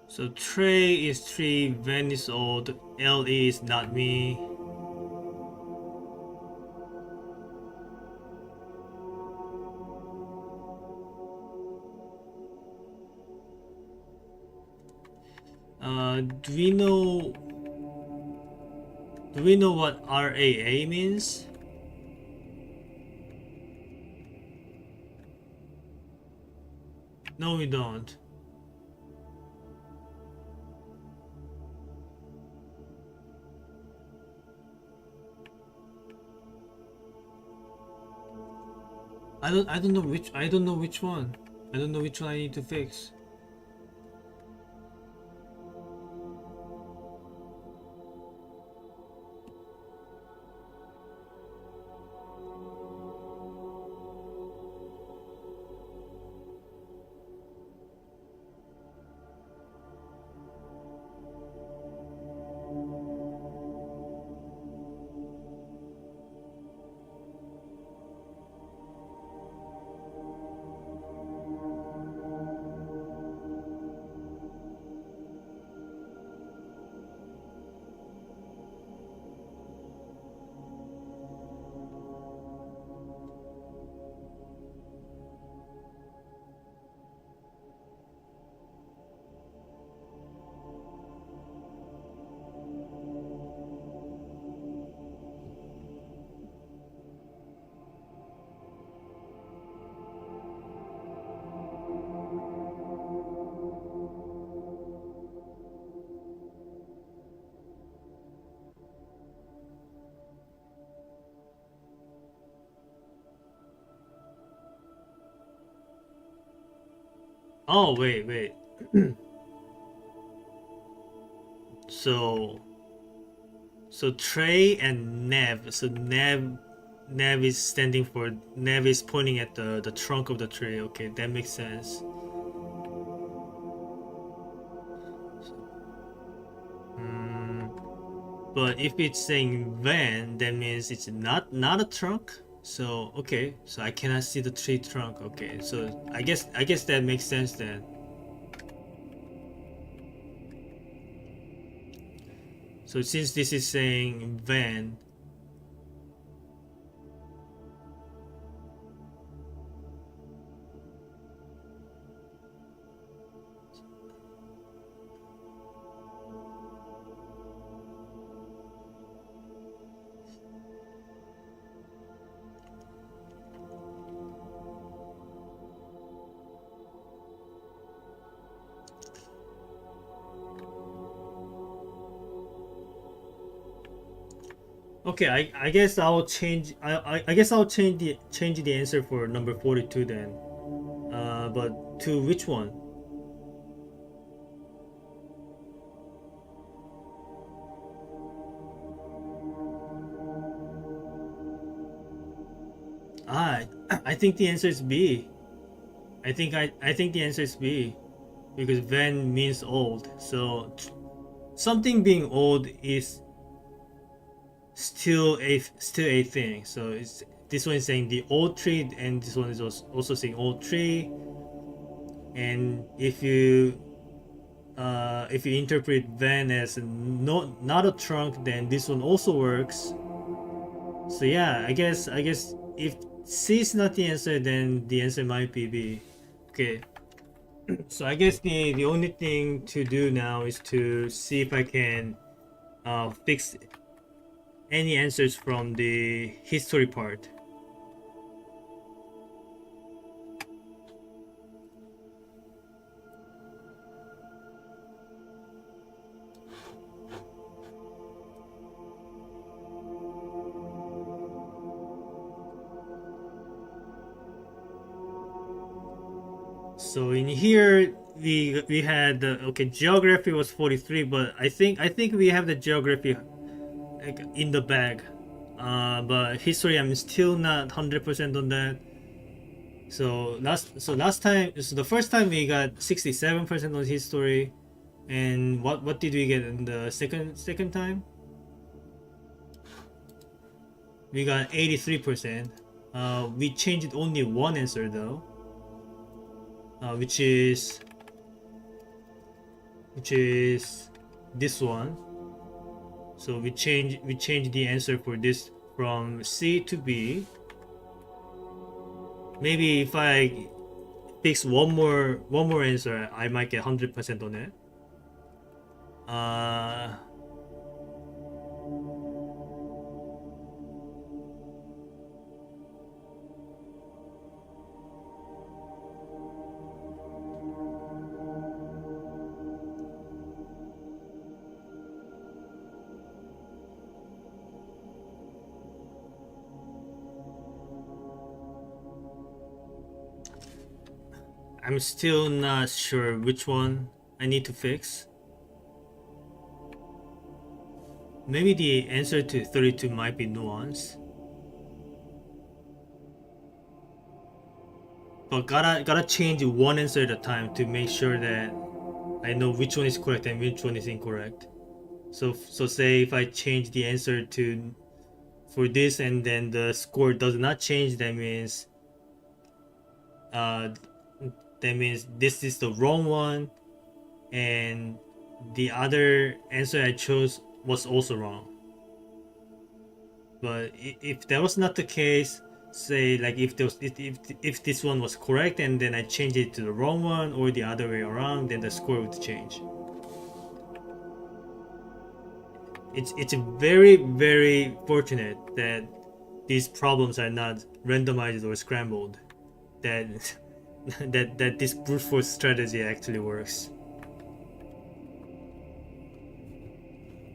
So Trey is tree, Van is old, LE is not me. Do we know what RAA means? No, we don't. I don't know which one. I don't know which one I need to fix. Oh, wait. So Trey and Nev. So Nev is standing for Nev is pointing at the trunk of the tree. Okay, that makes sense. Hmm. But if it's saying van, that means it's not a trunk. So okay, so I cannot see the tree trunk. Okay, so I guess that makes sense then. So since this is saying van, okay, I guess I'll change. I guess I'll change the answer for number 42 then. But to which one? Ah, I think the answer is B. I think the answer is B because van means old. So something being old is still a thing. So it's this one is saying the old tree, and this one is also saying old tree. And if you interpret van as not a trunk, then this one also works. So yeah, I guess if C is not the answer, then the answer might be B. Okay, so I guess the only thing to do now is to see if I can fix any answers from the history part. So in here we had okay, geography was 43, but I think we have the geography like in the bag. But history I'm still not 100% on that. So last time, so the first time we got 67% on history, and what did we get in the second time? We got 83%. We changed only one answer though, which is this one. So we changed the answer for this from C to B. Maybe if I fix one more answer, I might get 100% on it. Uh, I'm still not sure which one I need to fix. Maybe the answer to 32 might be nuance. But gotta change one answer at a time to make sure that I know which one is correct and which one is incorrect. So say if I change the answer to for this and then the score does not change, uh that means this is the wrong one, and the other answer I chose was also wrong. But if that was not the case, say like if this one was correct and then I changed it to the wrong one or the other way around, then the score would change. It's very fortunate that these problems are not randomized or scrambled. That that this brute force strategy actually works.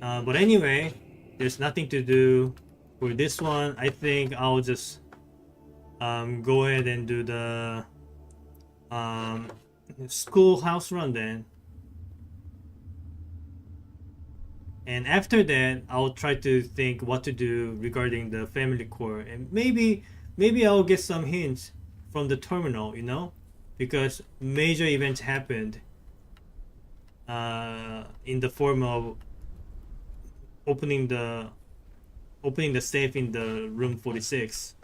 But anyway, there's nothing to do for this one. I think I'll just go ahead and do the schoolhouse run then. And after that, I'll try to think what to do regarding the family core, and maybe I'll get some hints from the terminal, because major events happened in the form of opening the safe in the room 46.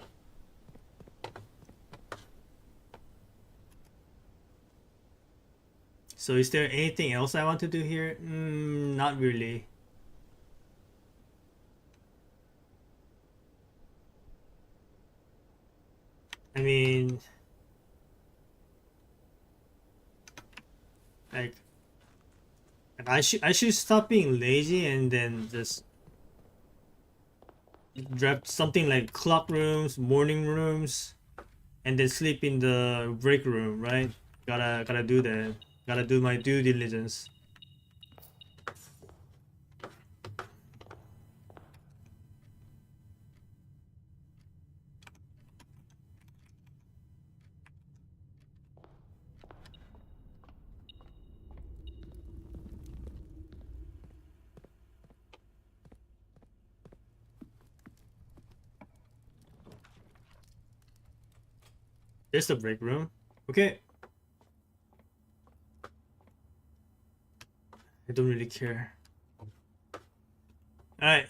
So is there anything else I want to do here? Not really. I mean, like I should stop being lazy and then just draft something like clock rooms, morning rooms, and then sleep in the break room, right? Gotta do that. Gotta do my due diligence. There's the break room. Okay. I don't really care. Alright.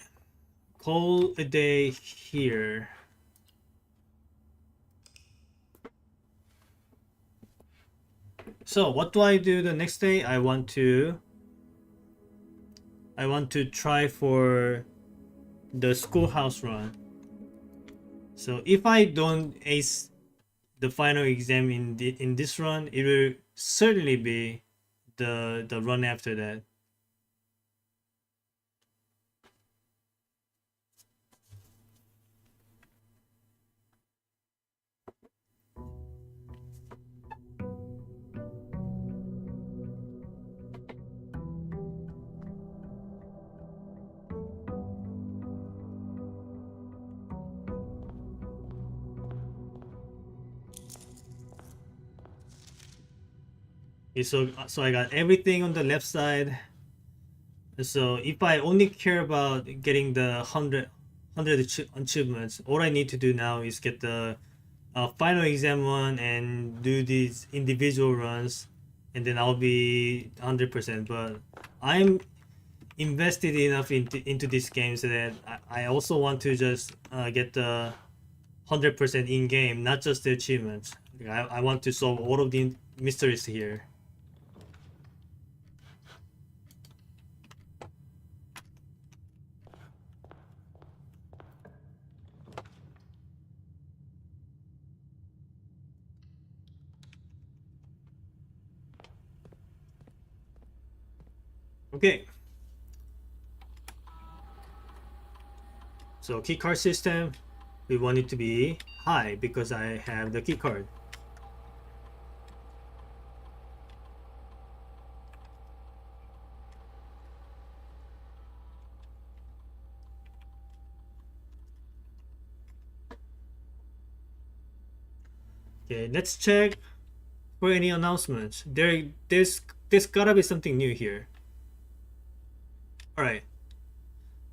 Call a day here. So what do I do the next day? I want to try for the schoolhouse run. So if I don't ace the final exam in this run, it will certainly be the run after that. Okay, so I got everything on the left side. So if I only care about getting the 100 achievements, all I need to do now is get the final exam one and do these individual runs, and then I'll be 100%. But I'm invested enough into this game so that I also want to just get the 100% in game, not just the achievements. I want to solve all of the mysteries here. Okay. So keycard system, we want it to be high because I have the keycard. Okay, let's check for any announcements. There's gotta be something new here. Alright.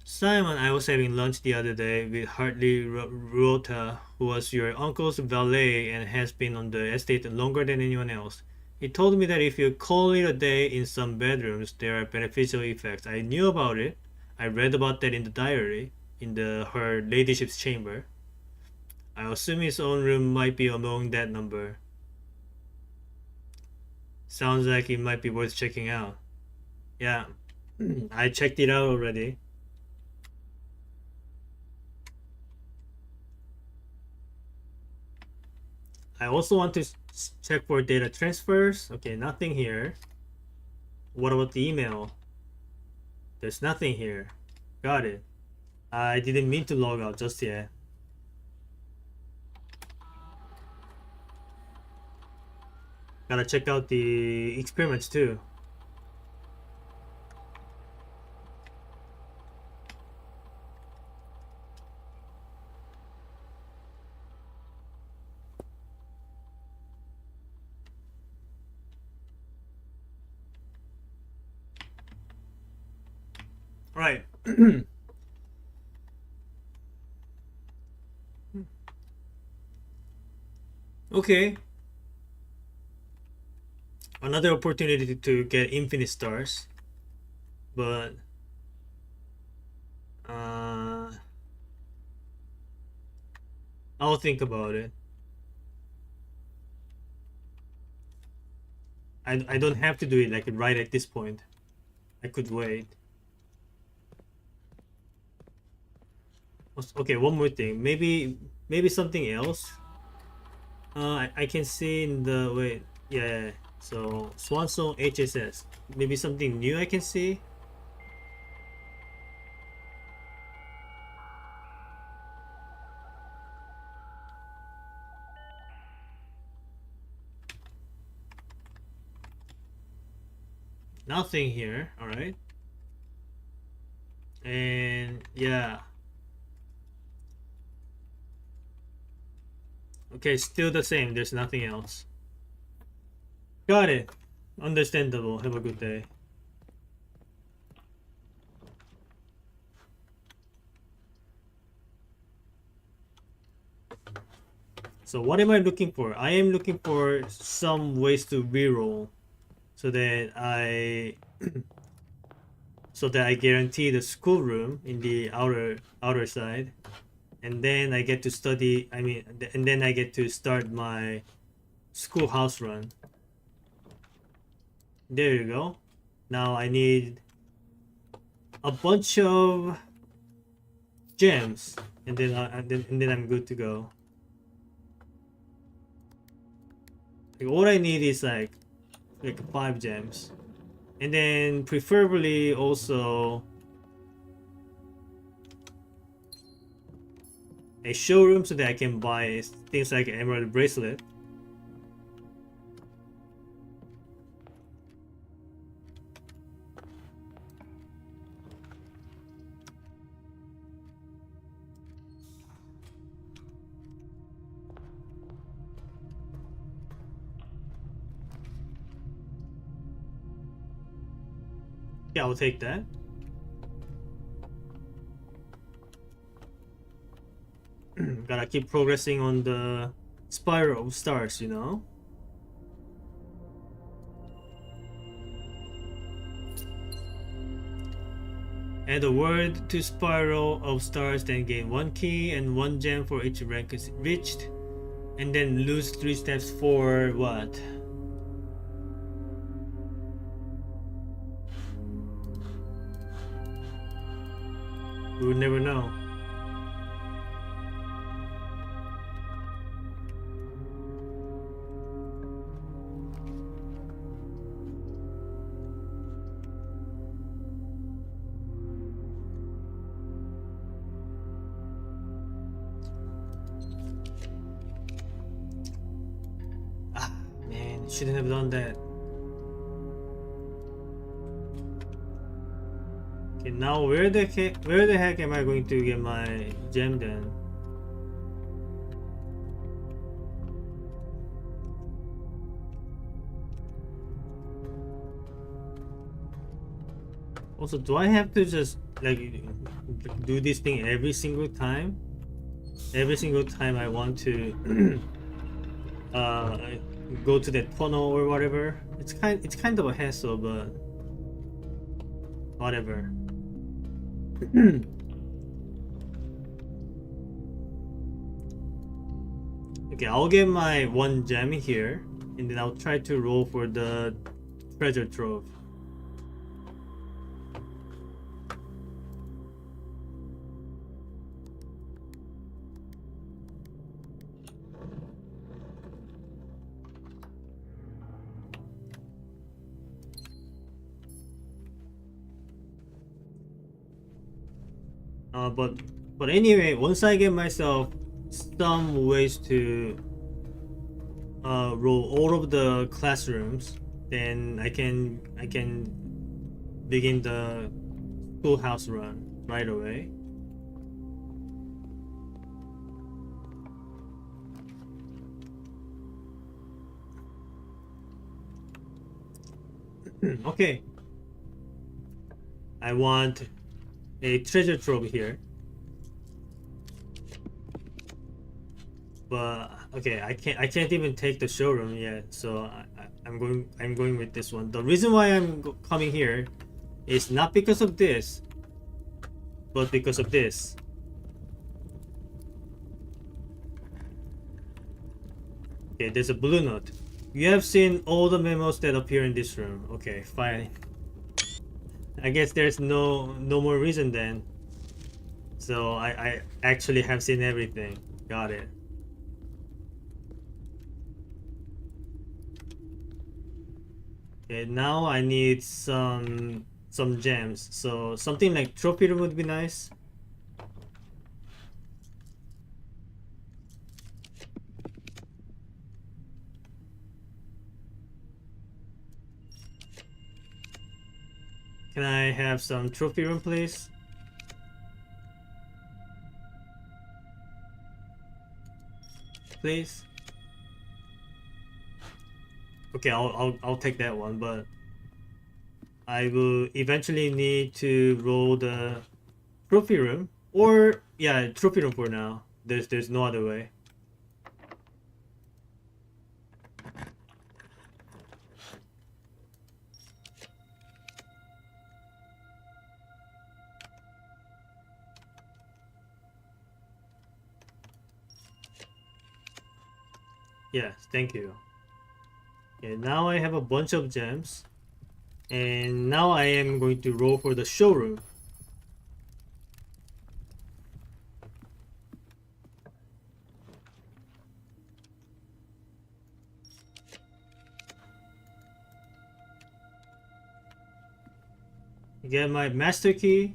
Simon, I was having lunch the other day with Hartley Rota, who was your uncle's valet and has been on the estate longer than anyone else. He told me that if you call it a day in some bedrooms, there are beneficial effects. I knew about it. I read about that in the diary, in her ladyship's chamber. I assume his own room might be among that number. Sounds like it might be worth checking out. Yeah, I checked it out already. I also want to check for data transfers. Okay, nothing here. What about the email? There's nothing here. Got it. I didn't mean to log out just yet. Gotta check out the experiments too. Right. Okay. Another opportunity to get infinite stars. But I'll think about it. I don't have to do it like right at this point. I could wait. Okay, one more thing. Maybe something else. I can see in the wait. Yeah. So Swansong HSS. Maybe something new I can see. Nothing here. All right. And yeah. Okay, still the same. There's nothing else. Got it. Understandable. Have a good day. So what am I looking for? I am looking for some ways to reroll so that I guarantee the schoolroom in the outer side. And then I get to study, and then I get to start my schoolhouse run. There you go. Now I need a bunch of gems, and then I'm good to go. Like, all I need is like 5 gems, and then preferably also a showroom so that I can buy things like an emerald bracelet. Yeah, I'll take that. Gotta keep progressing on the spiral of stars, you know? Add a word to spiral of stars, then gain 1 key and 1 gem for each rank is reached. And then lose 3 steps for what? We would never know. Ah, man, shouldn't have done that. Okay, now where the heck am I going to get my gem then? Also, do I have to just like do this thing every single time? Every single time I want to uh, go to that tunnel or whatever. It's kind of a hassle, but whatever. Okay, I'll get my one gem here, and then I'll try to roll for the treasure trove. But anyway, once I get myself some ways to roll all of the classrooms, then I can begin the schoolhouse run right away. Okay, I want a treasure trove here. But okay, I can't even take the showroom yet, so I'm going with this one. The reason why I'm coming here is not because of this, but because of this. Okay, there's a blue note. You have seen all the memos that appear in this room. Okay, fine. I guess there's no more reason then. So I actually have seen everything. Got it. Okay, now I need some gems. So something like trophy room would be nice. Can I have some trophy room, please? Please. Okay, I'll take that one, but I will eventually need to roll the trophy room, or yeah, trophy room for now. There's no other way. Yes, thank you. Okay, now I have a bunch of gems, and now I am going to roll for the showroom. Get my master key.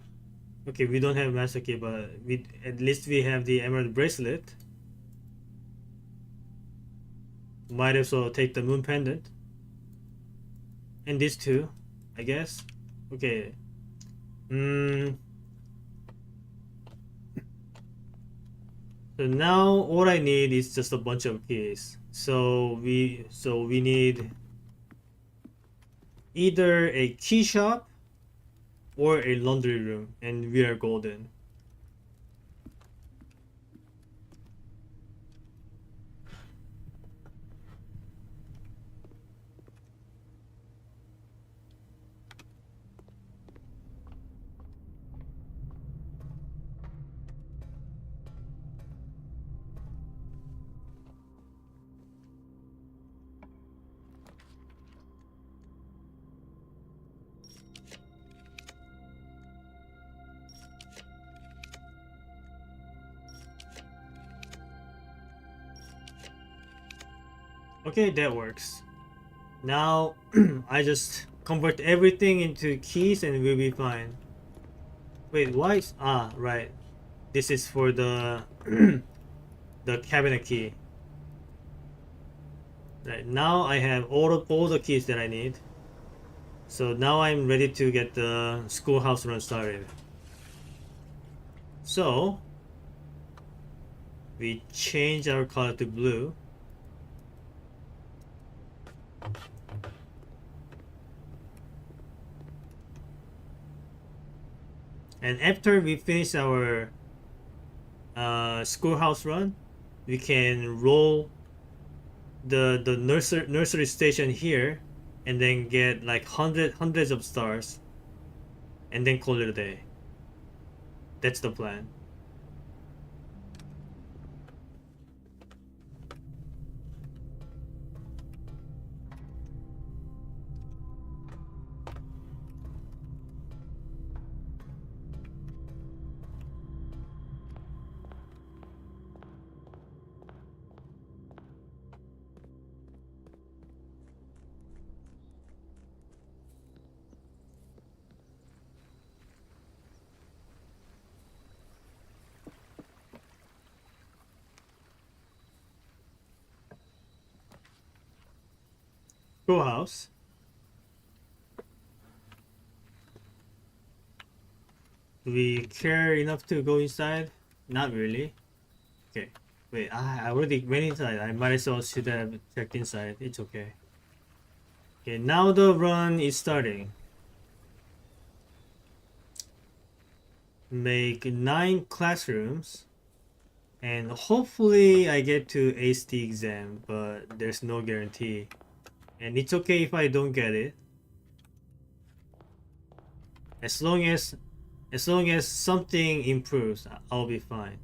Okay, we don't have master key, but at least we have the emerald bracelet. Might as well take the moon pendant. And these two, I guess. Okay. So now all I need is just a bunch of keys. So we need either a key shop or a laundry room, and we are golden. Okay, that works. Now I just convert everything into keys and we'll be fine. Wait, why is right. This is for the the cabinet key. Right, now I have all the keys that I need. So now I'm ready to get the schoolhouse run started. So we change our color to blue. And after we finish our schoolhouse run, we can roll the nursery station here, and then get like hundreds of stars, and then call it a day. That's the plan. Schoolhouse. Do we care enough to go inside? Not really. Okay. Wait, I already went inside. I might as well should have checked inside. It's okay. Okay, now the run is starting. Make 9 classrooms, and hopefully I get to ace the exam, but there's no guarantee. And it's okay if I don't get it. As long as something improves, I'll be fine.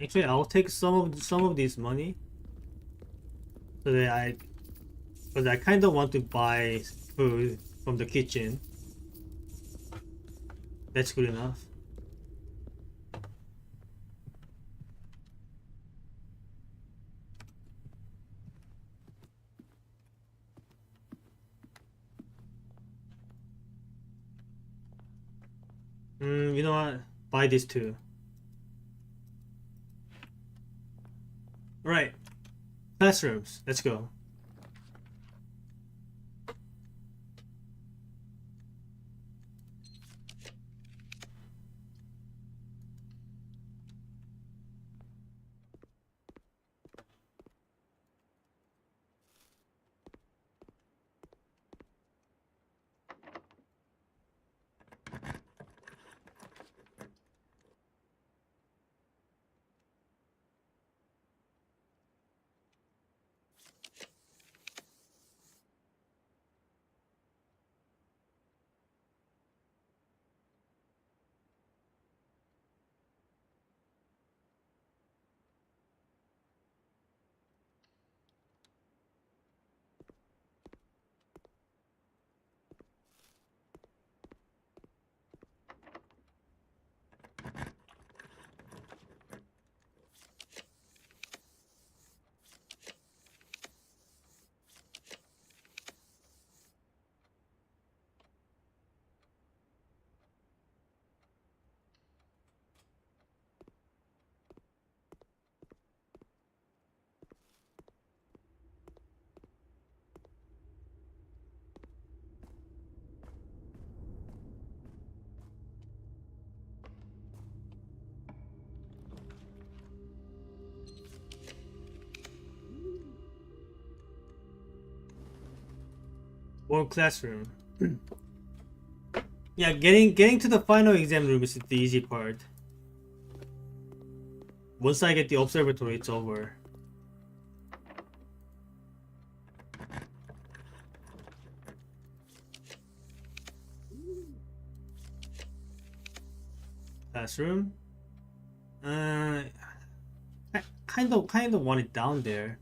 Actually, I'll take some of this money, so that because I kind of want to buy food from the kitchen. That's good enough. You know what? Buy this too. Right. Classrooms. Let's go. One classroom. Yeah, getting to the final exam room is the easy part. Once I get the observatory, it's over. Classroom. I kind of want it down there.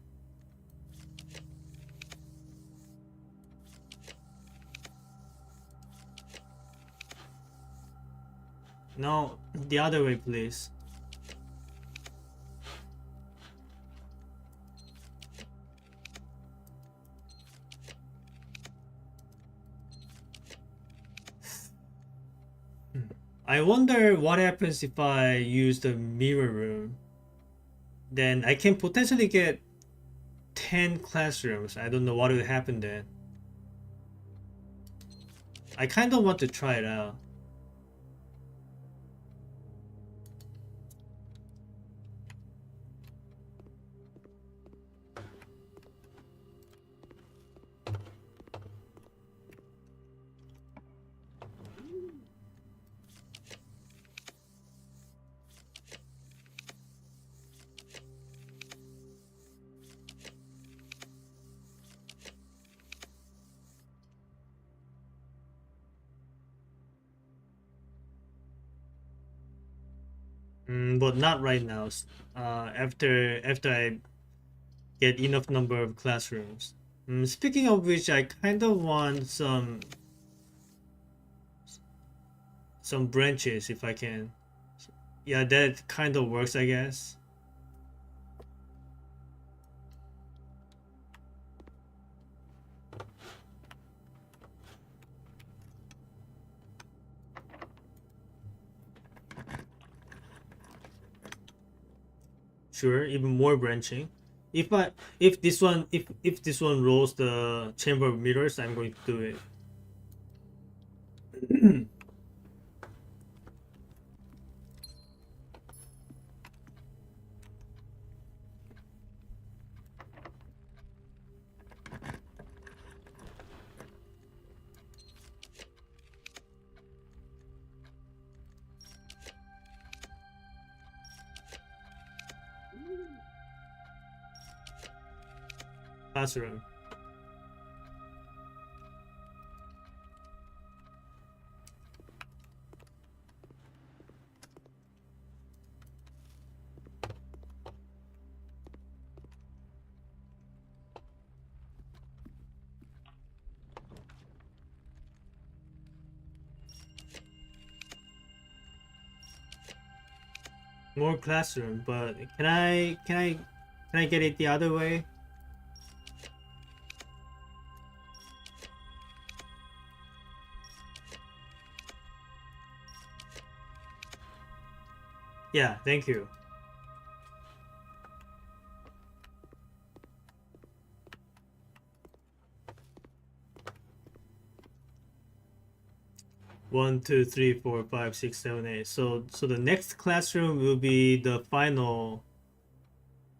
No, the other way, please. I wonder what happens if I use the mirror room. Then I can potentially get 10 classrooms. I don't know what will happen then. I kind of want to try it out. But not right now. After I get enough number of classrooms. Speaking of which, I kind of want some branches if I can. Yeah, that kind of works, I guess. Sure, even more branching. If this one rolls the chamber of mirrors, I'm going to do it. Classroom. More classroom, but can I get it the other way? Yeah, thank you. One, two, three, four, five, six, seven, eight. So the next classroom will be the final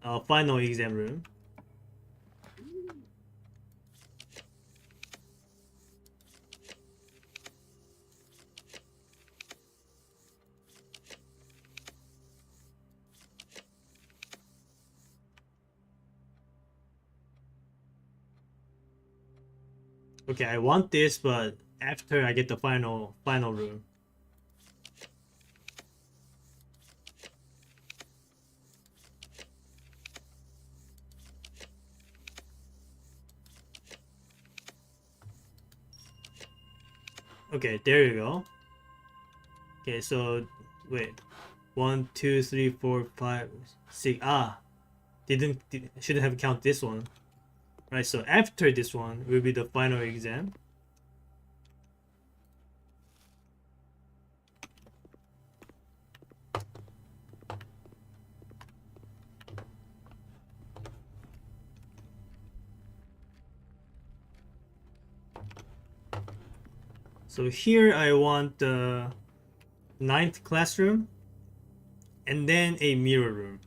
exam room. Okay, I want this, but after I get the final room. Okay, there you go. Okay, so wait, one, two, three, four, five, six. Shouldn't have count this one. Right, so after this one will be the final exam. So here I want the ninth classroom and then a mirror room.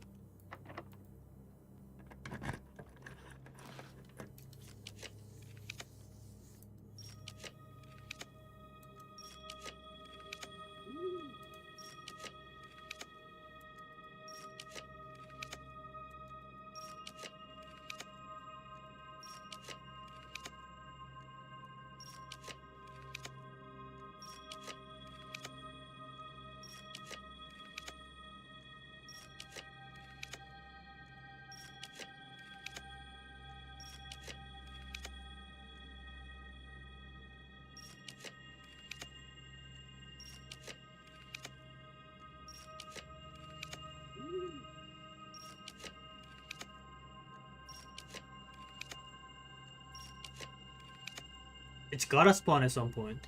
It's gotta spawn at some point.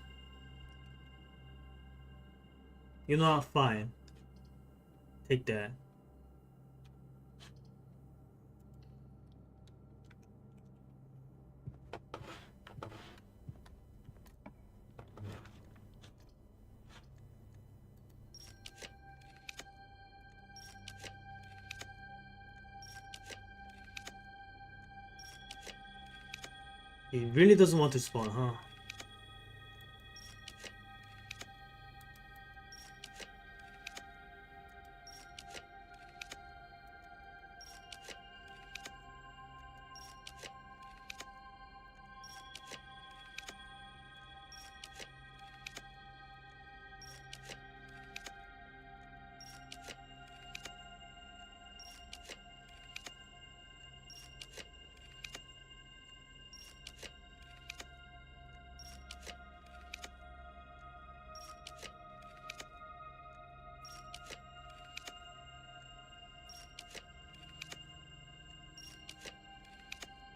You know, fine. Take that. He really doesn't want to spawn, huh?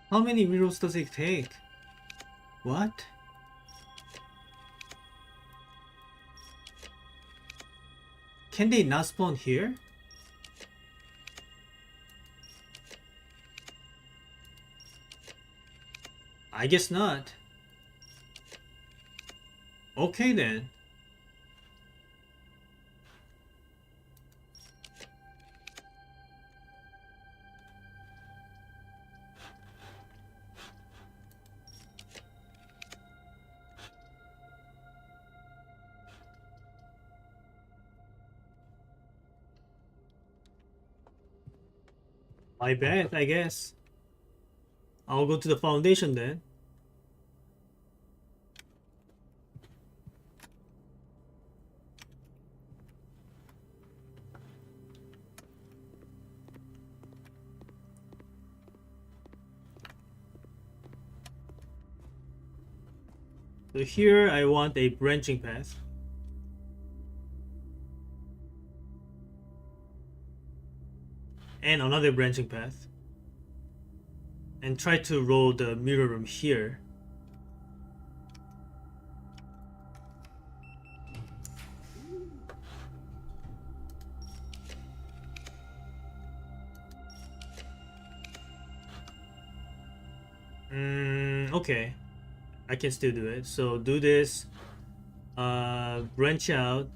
How many mirrors does it take? What? Can they not spawn here? I guess not. Okay then. My bad, I guess. I'll go to the foundation then. So here I want a branching path. And another branching path. And try to roll the mirror room here. Okay. I can still do it. So do this. Branch out.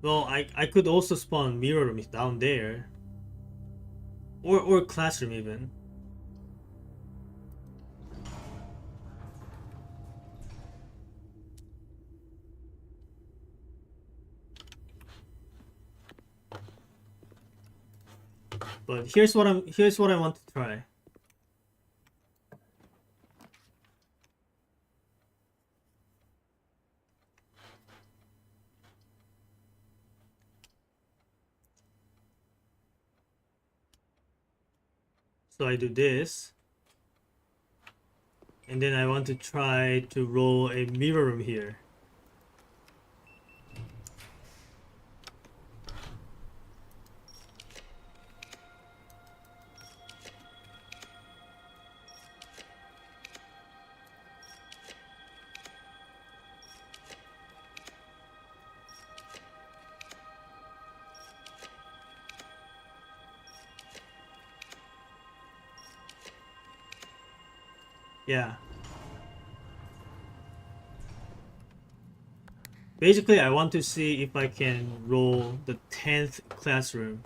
Well, I could also spawn mirror rooms down there. Or classroom even. But here's what I want to try. So I do this. And then I want to try to roll a mirror room here. Yeah. Basically, I want to see if I can roll the 10th classroom.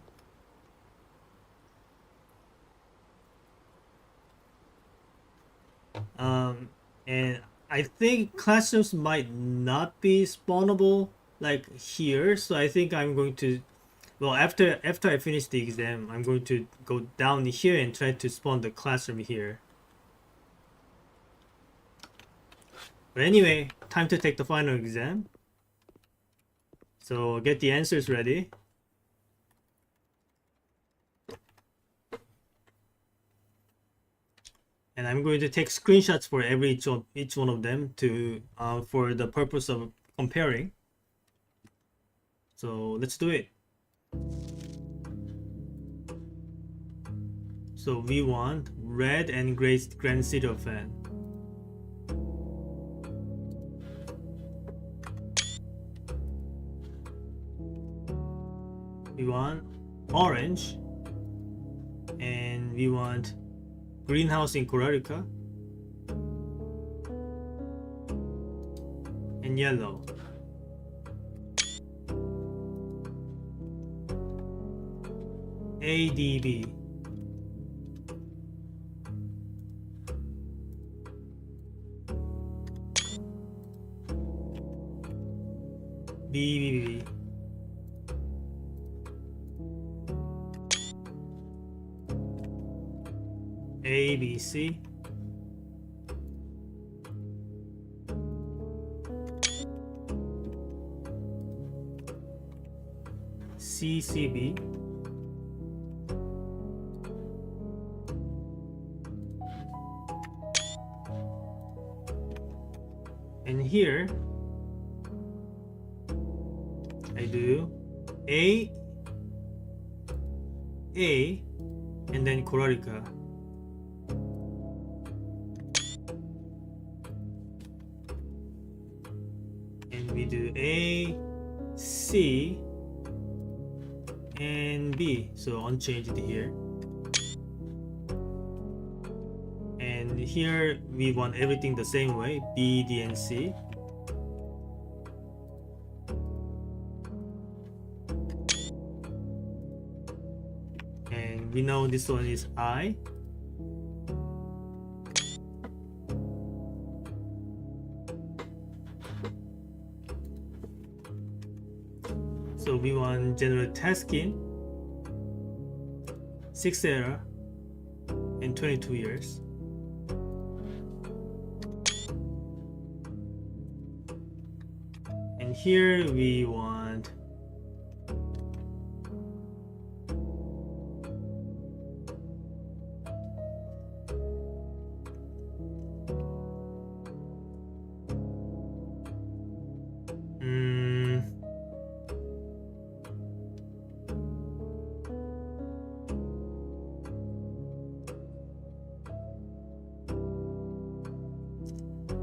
And I think classrooms might not be spawnable like here, so I think I'm going to, well, after I finish the exam, I'm going to go down here and try to spawn the classroom here. But anyway, time to take the final exam. So get the answers ready. And I'm going to take screenshots for each one of them to for the purpose of comparing. So let's do it. So we want red and gray Grand Citadel fan. We want orange, and we want greenhouse in Korarica, and yellow. ADB. B, A, B, C, C, C, B, and here I do A, and then Korarika. And we do A, C, and B, so unchanged here. And here we want everything the same way, B, D, and C. And we know this one is I. So we want general tasking, 6 era, and 22 years. And here we want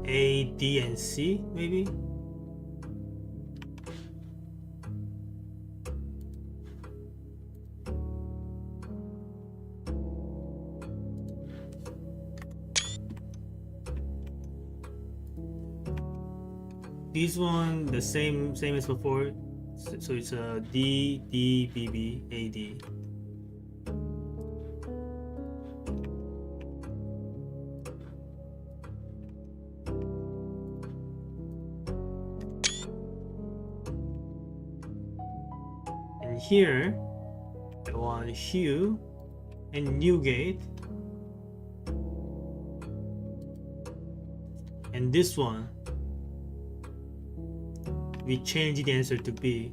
A, D, and C, maybe? This one, the same as before, so it's a D, D, B, B, A, D. And here, I want hue and Newgate. And this one, we change the answer to B.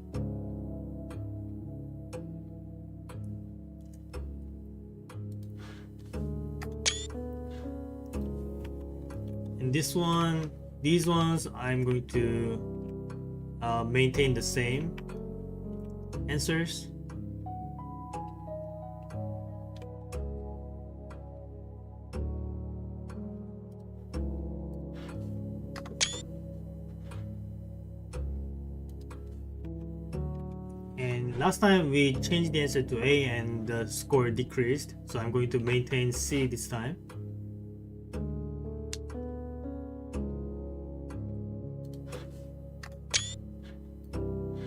And this one, these ones, I'm going to maintain the same answers. And last time we changed the answer to A and the score decreased, so I'm going to maintain C this time.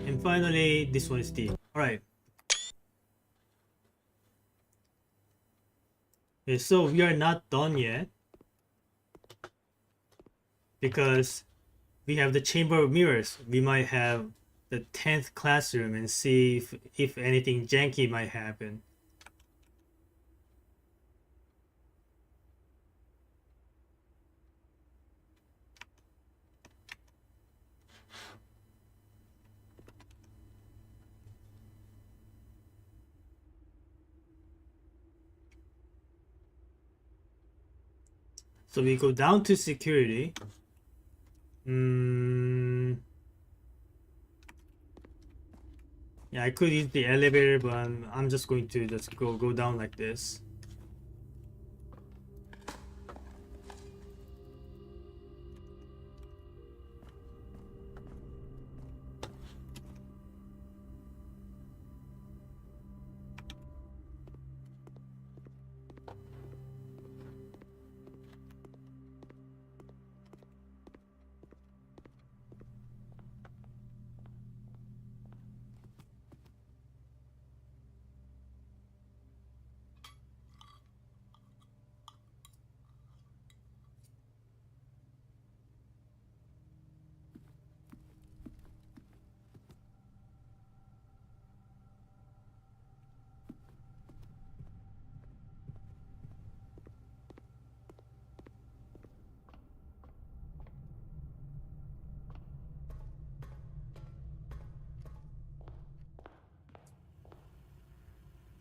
And finally, this one is D. Alright. Okay, so we are not done yet, because we have the chamber of mirrors. We might have the 10th classroom and see if anything janky might happen. So we go down to security. Yeah, I could use the elevator, but I'm just going to just go down like this.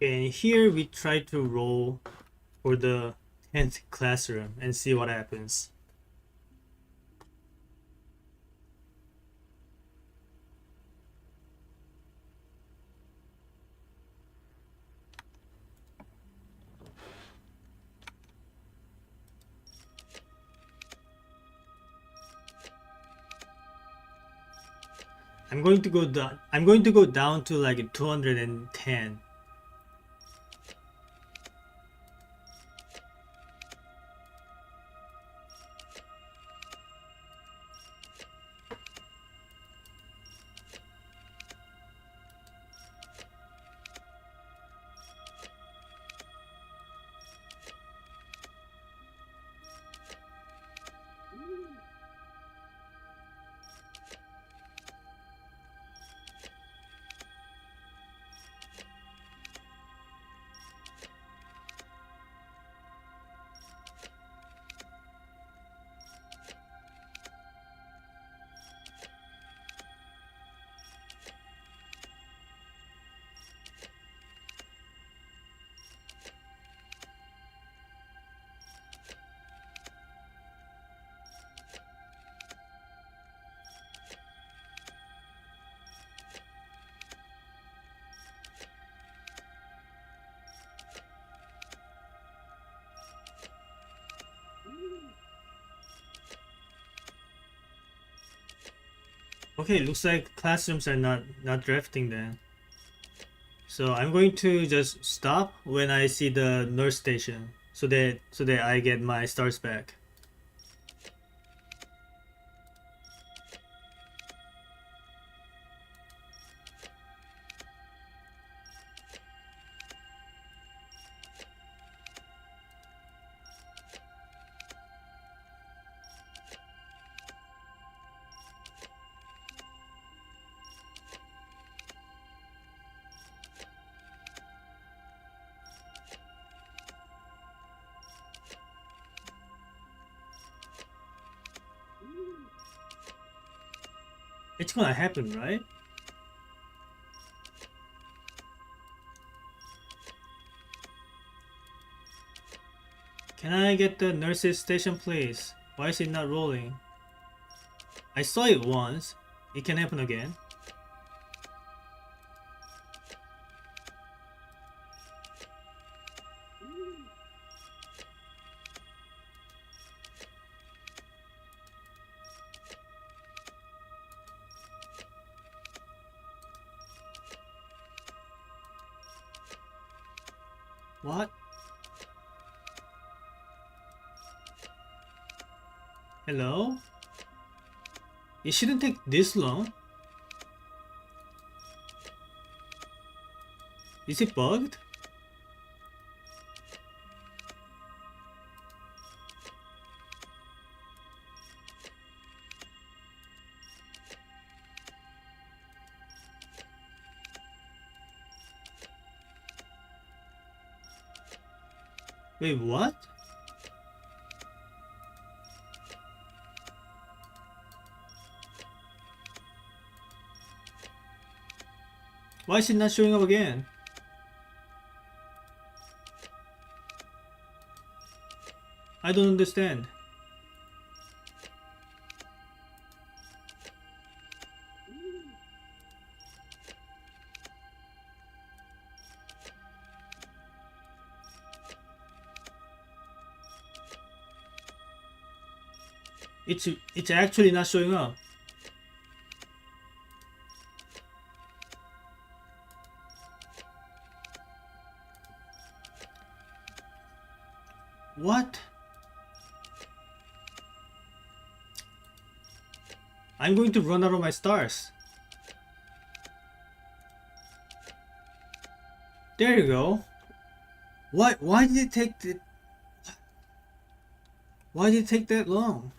And here we try to roll for the 10th classroom and see what happens. I'm going to go down. I'm going to go down to like 210. Okay, looks like classrooms are not drafting then. So I'm going to just stop when I see the nurse station, so that I get my stars back. It's gonna happen, right? Can I get the nurse's station, please? Why is it not rolling? I saw it once. It can happen again. What? Hello? It shouldn't take this long. Is it bugged? Wait, what? Why is it not showing up again? I don't understand. It's actually not showing up. What? I'm going to run out of my stars. There you go. Why did it take why did it take that long?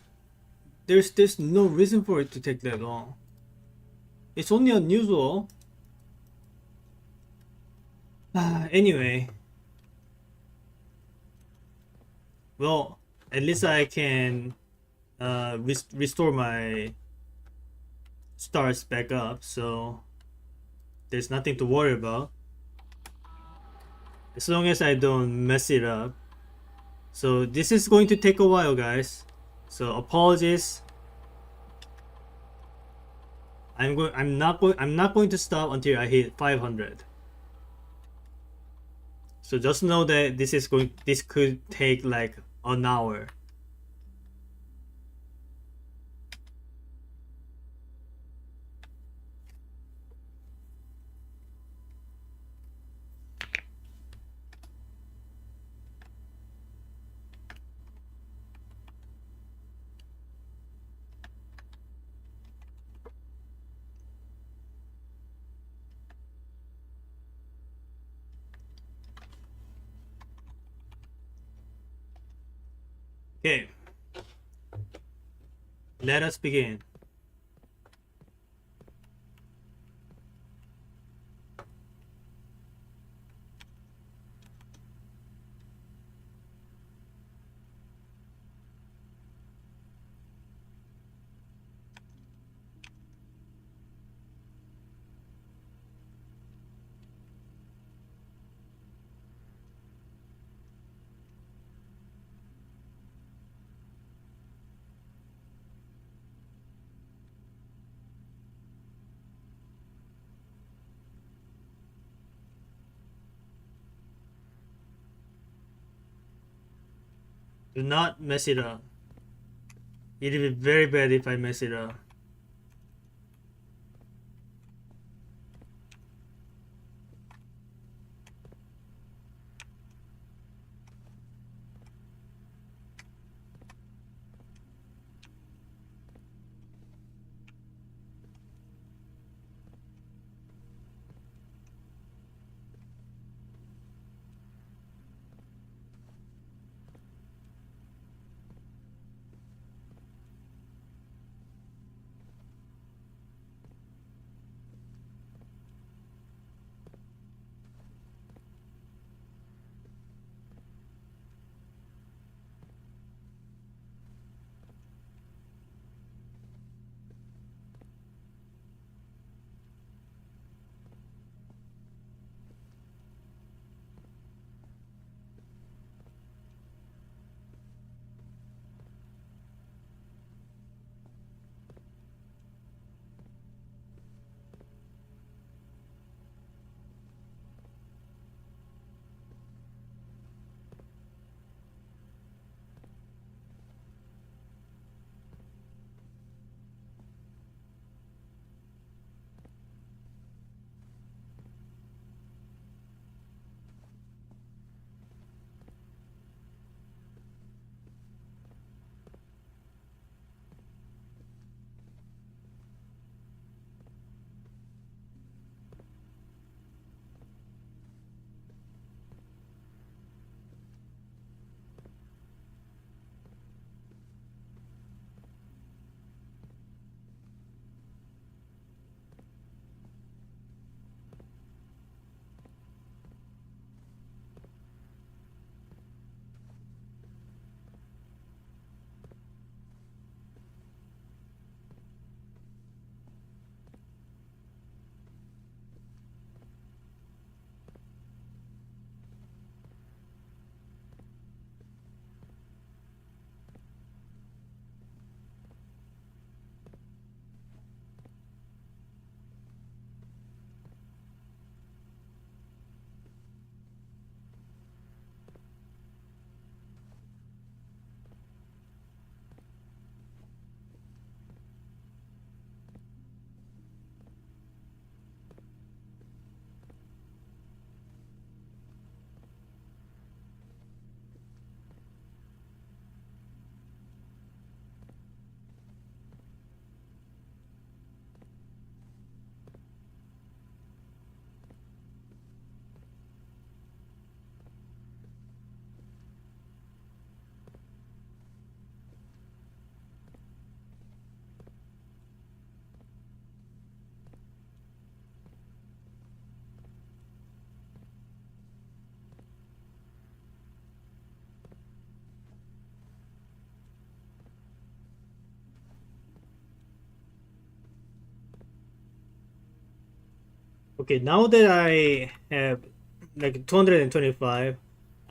There's no reason for it to take that long. It's only unusual. Anyway. Well, at least I can restore my stars back up, so there's nothing to worry about. as long as I don't mess it up. So this is going to take a while, guys. So apologies. I'm not going to stop until I hit 500. So just know that this could take like an hour. Okay, let us begin. Do not mess it up. It'll be very bad if I mess it up. Okay, now that I have like 225.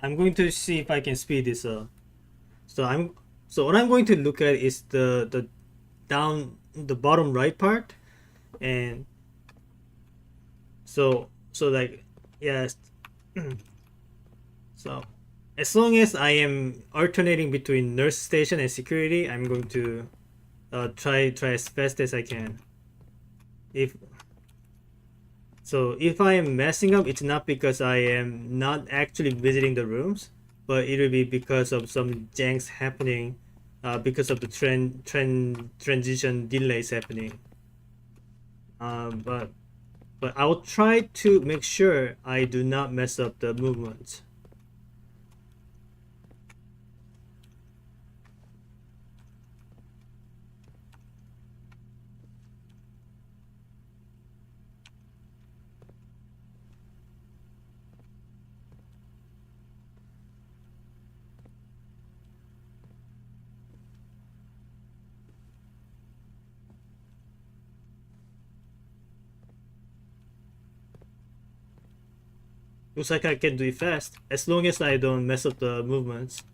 I'm going to see if I can speed this up. So I'm so what I'm going to look at is the down the bottom right part, and so like yes. So as long as I am alternating between nurse station and security, I'm going to try as fast as I can. If if I am messing up, it's not because I am not actually visiting the rooms, but it will be because of some janks happening, because of the transition delays happening. But I'll try to make sure I do not mess up the movements. Looks like I can do it fast, as long as I don't mess up the movements.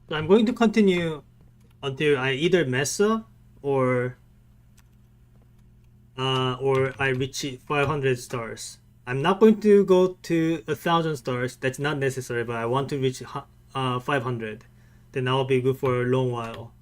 So I'm going to continue until I either mess up or I reach 500 stars. I'm not going to go to 1,000 stars. That's not necessary, but I want to reach 500. Then I'll be good for a long while.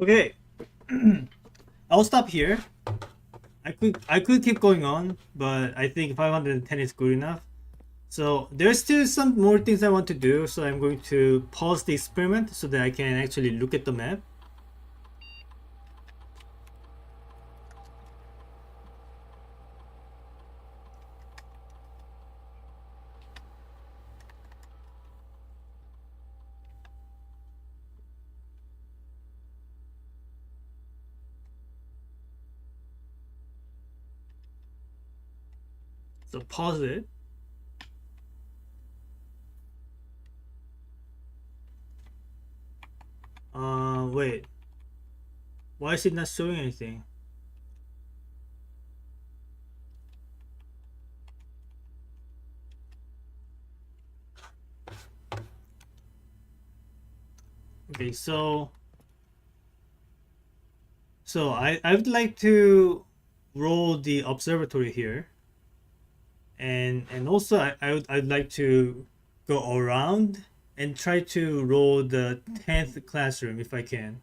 Okay, I'll stop here. I could keep going on, but I think 510 is good enough. So there's still some more things I want to do, so I'm going to pause the experiment so that I can actually look at the map. So pause it. Wait. Why is it not showing anything? Okay, so I would like to roll the observatory here, and also I'd like to go around and try to roll the 10th classroom if I can.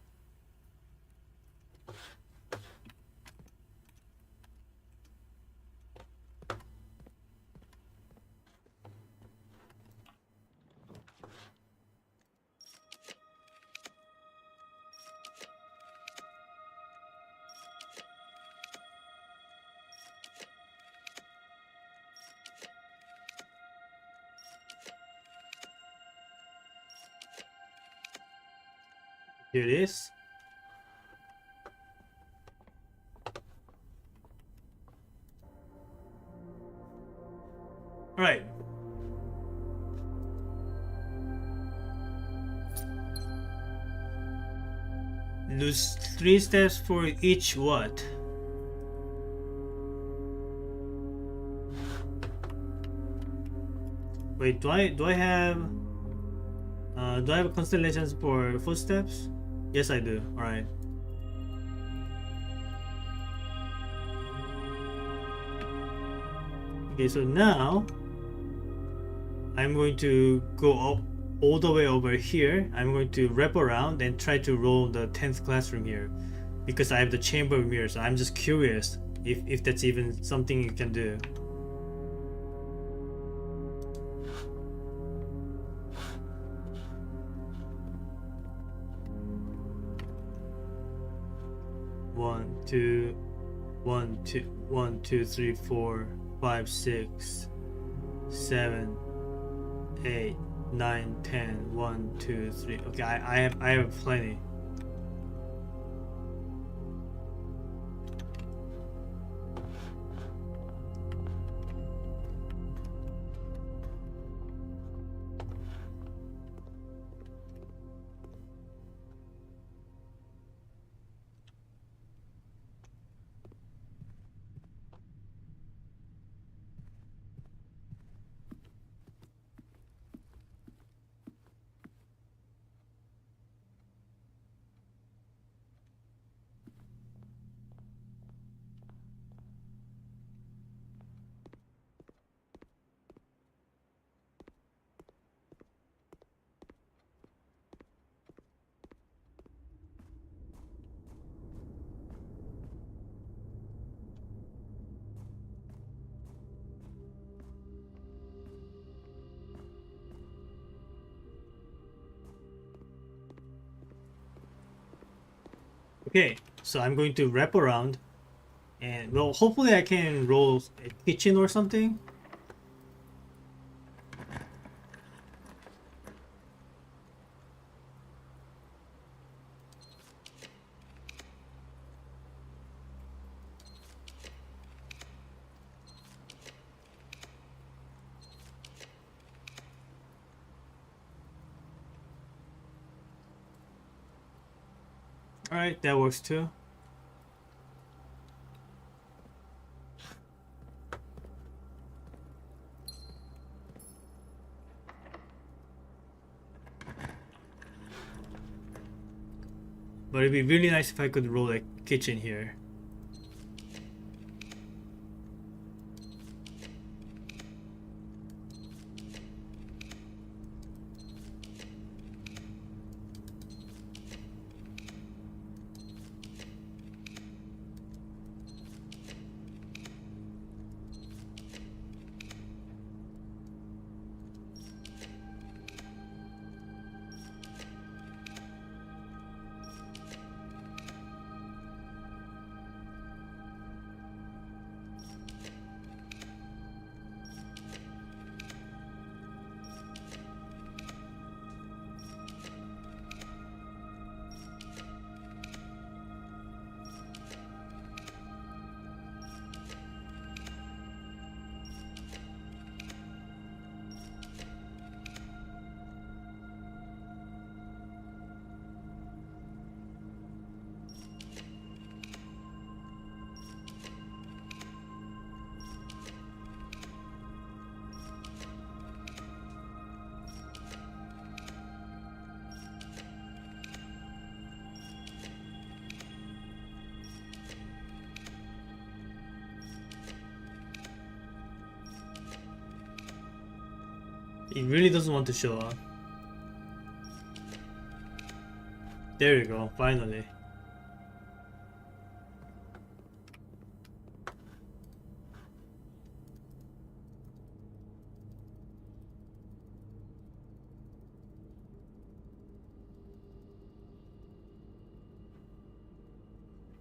Here it is. All right. Lose 3 steps for each what? Wait, do I have constellations for footsteps? Yes, I do. All right. Okay, so now I'm going to go up all the way over here. I'm going to wrap around and try to roll the 10th classroom here because I have the chamber of mirrors. So I'm just curious if that's even something you can do. One, two, 1, 2, 3, 4, 5, 6, 7, 8, 9, 10. 1, 2, 3. Okay, I have plenty. Okay, so I'm going to wrap around and well, hopefully I can roll a kitchen or something. Alright, that works too. But it'd be really nice if I could roll a kitchen here. It really doesn't want to show up. There you go, finally.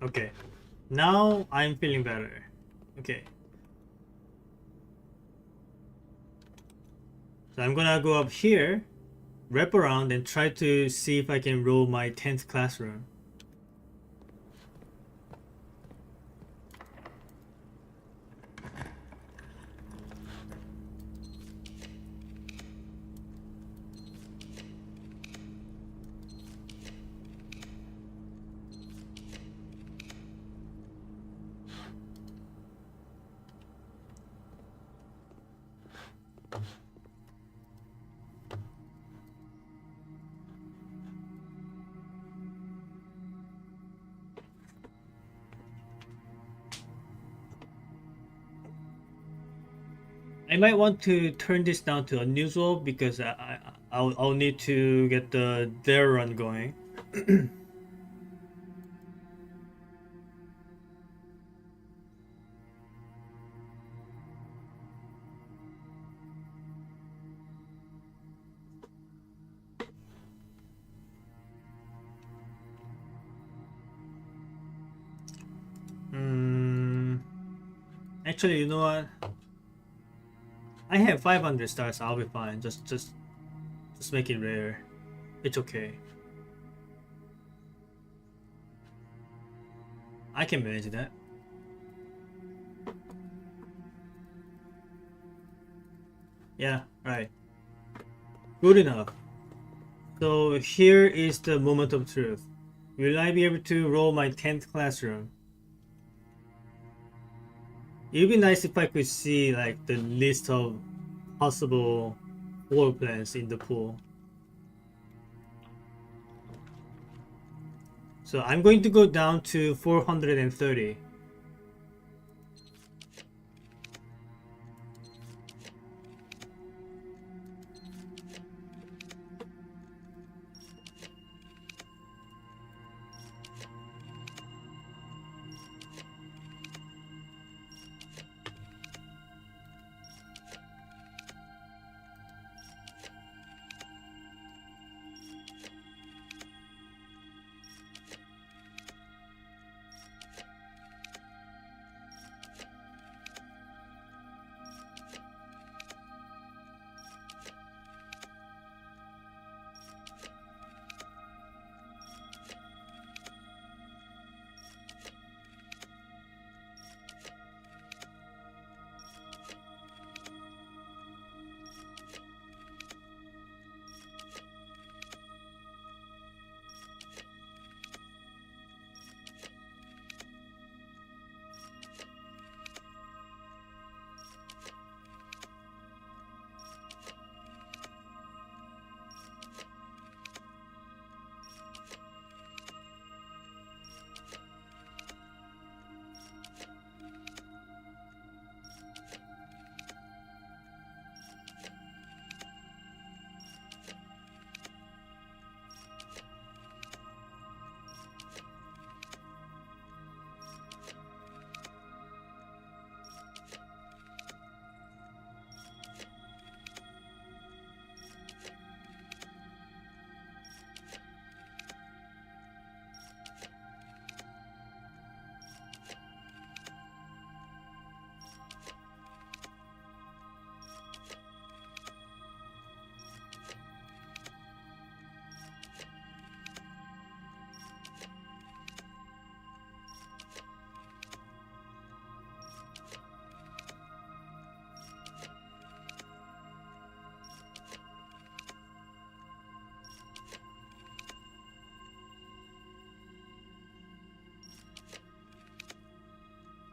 Okay, now I'm feeling better. Okay. So I'm gonna go up here, wrap around, and try to see if I can roll my 10th classroom. I might want to turn this down to unusual because I'll need to get the dare run going. Actually, you know what? I have 500 stars. I'll be fine. Just make it rare. It's okay. I can manage that. Yeah, right. Good enough. So here is the moment of truth. Will I be able to roll my 10th classroom? It'd be nice if I could see like the list of possible floor plans in the pool. So I'm going to go down to 430.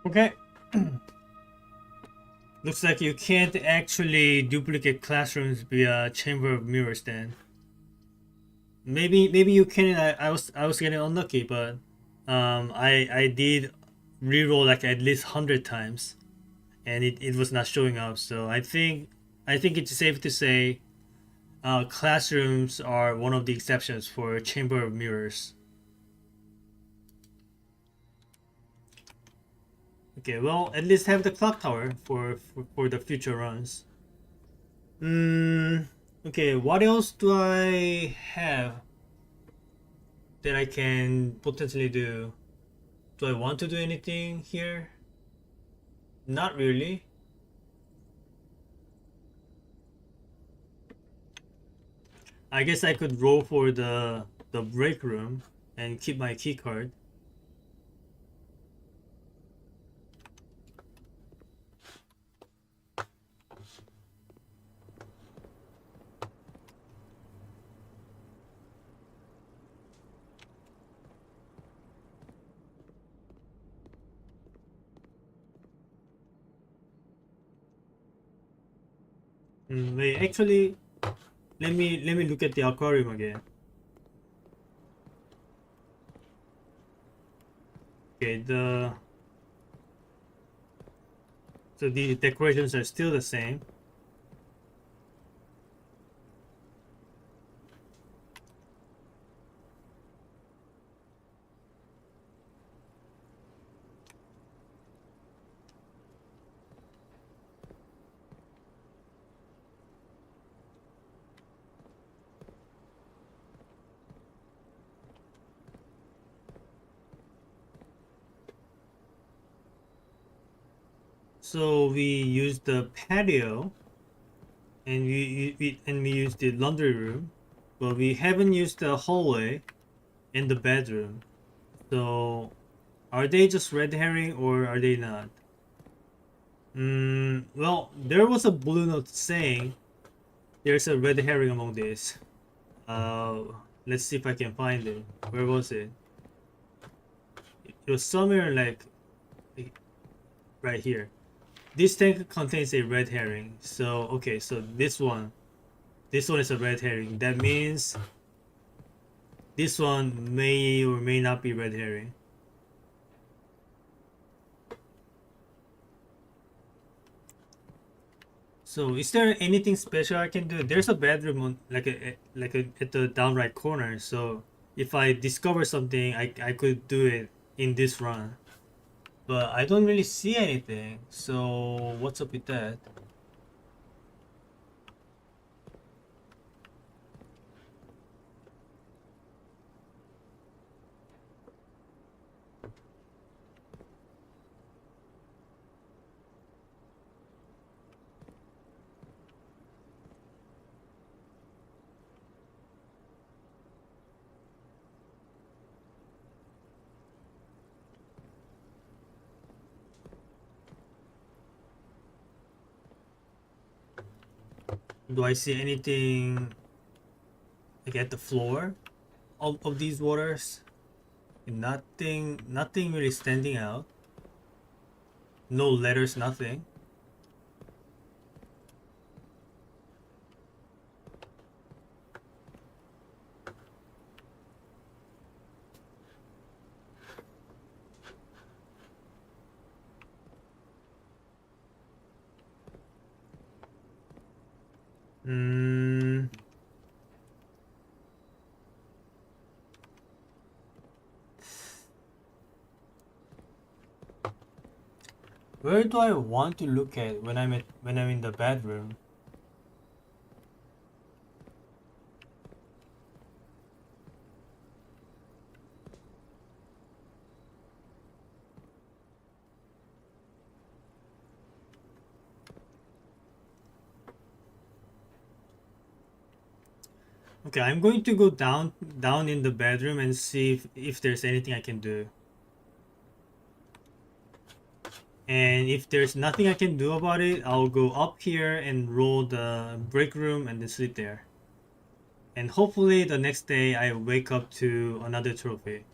Okay. Looks like you can't actually duplicate classrooms via Chamber of Mirrors then. Maybe you can. I was getting unlucky, but I did reroll like at least 100 times, and it was not showing up. So I think it's safe to say classrooms are one of the exceptions for chamber of mirrors. Okay, well, at least have the clock tower for the future runs. Okay, what else do I have that I can potentially do? Do I want to do anything here? Not really. I guess I could roll for the break room and keep my key card. Wait, actually, let me look at the aquarium again. Okay, the decorations are still the same. So we use the patio, and we use the laundry room, but we haven't used the hallway and the bedroom. So are they just red herring or are they not? Well, there was a blue note saying there's a red herring among these. Uh, let's see if I can find it. Where was it? It was somewhere like right here. This tank contains a red herring. So okay, so this one is a red herring. That means this one may or may not be red herring. So is there anything special I can do? There's a bedroom on like a at the down right corner. So if I discover something, I could do it in this run. But I don't really see anything. So what's up with that? Do I see anything like at the floor of these waters? Nothing really standing out. No letters, nothing. Hmm. Where do I want to look at when I'm in the bedroom? Okay, I'm going to go down in the bedroom and see if there's anything I can do. And if there's nothing I can do about it, I'll go up here and roll the break room and then sleep there. And hopefully the next day I wake up to another trophy.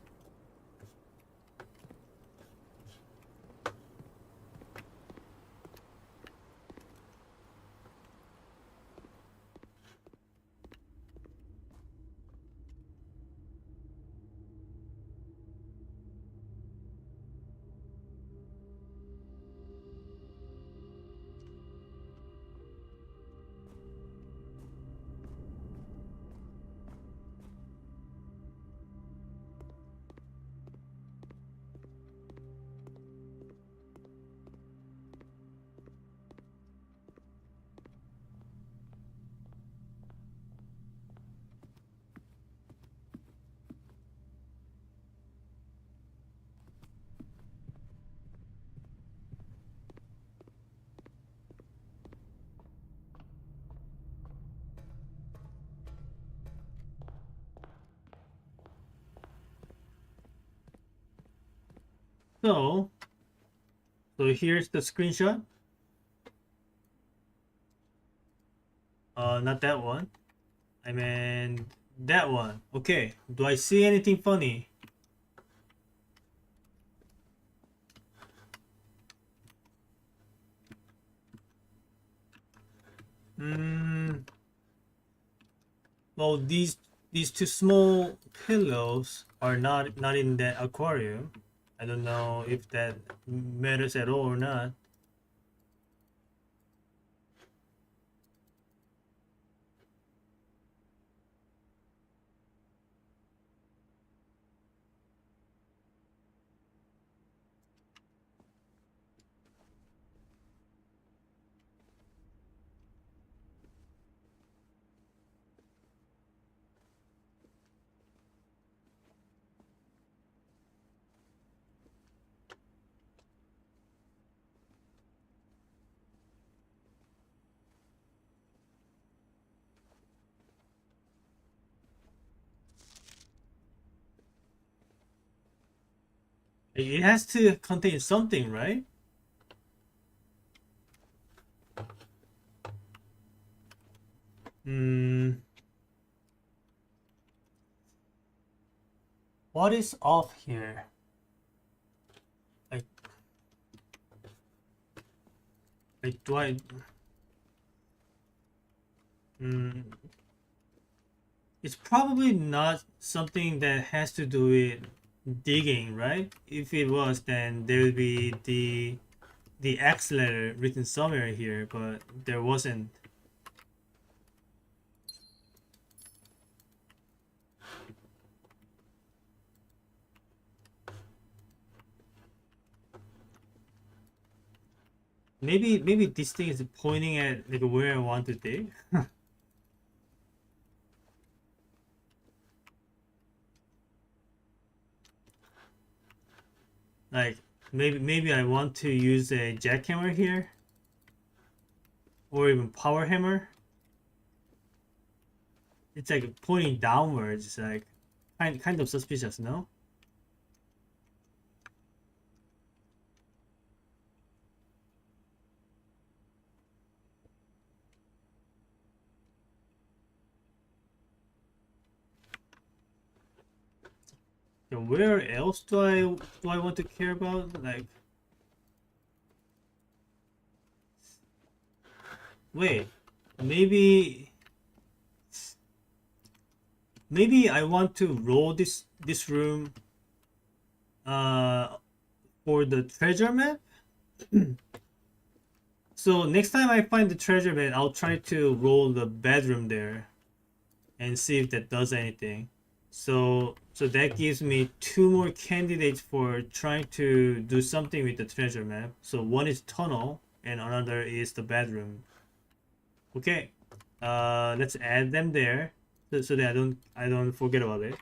So here's the screenshot. Not that one. I mean that one. Okay. Do I see anything funny? Well, these two small pillows are not in that aquarium. I don't know if that matters at all or not. It has to contain something, right? Hmm. What is off here? Like, do I? Hmm. It's probably not something that has to do with digging, right? If it was, then there would be the X letter written somewhere here, but there wasn't. Maybe this thing is pointing at like where I want to dig. Like maybe I want to use a jackhammer here, or even power hammer. It's like pointing downwards. It's like kind of suspicious, no? So where else do I want to care about? Like, wait, maybe maybe I want to roll this room uh for the treasure map. So next time I find the treasure map, I'll try to roll the bedroom there and see if that does anything. So that gives me two more candidates for trying to do something with the treasure map. So one is tunnel and another is the bedroom. Okay. Let's add them there so that I don't forget about it.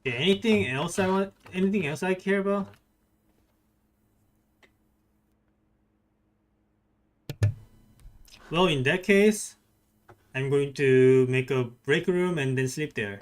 Okay, anything else I care about? Well, in that case, I'm going to make a break room and then sleep there.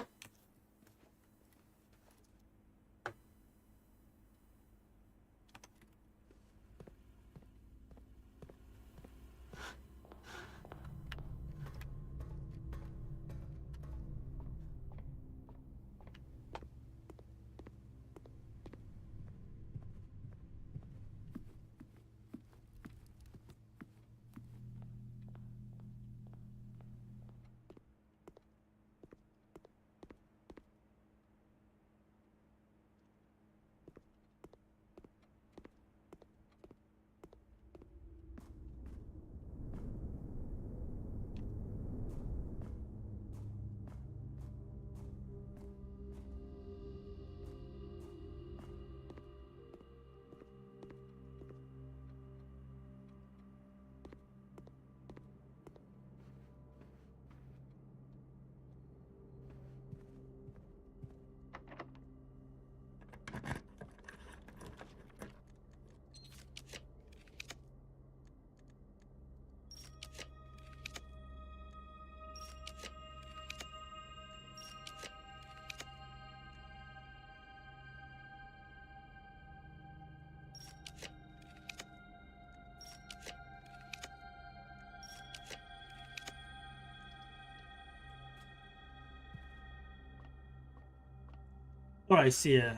Alright, see ya.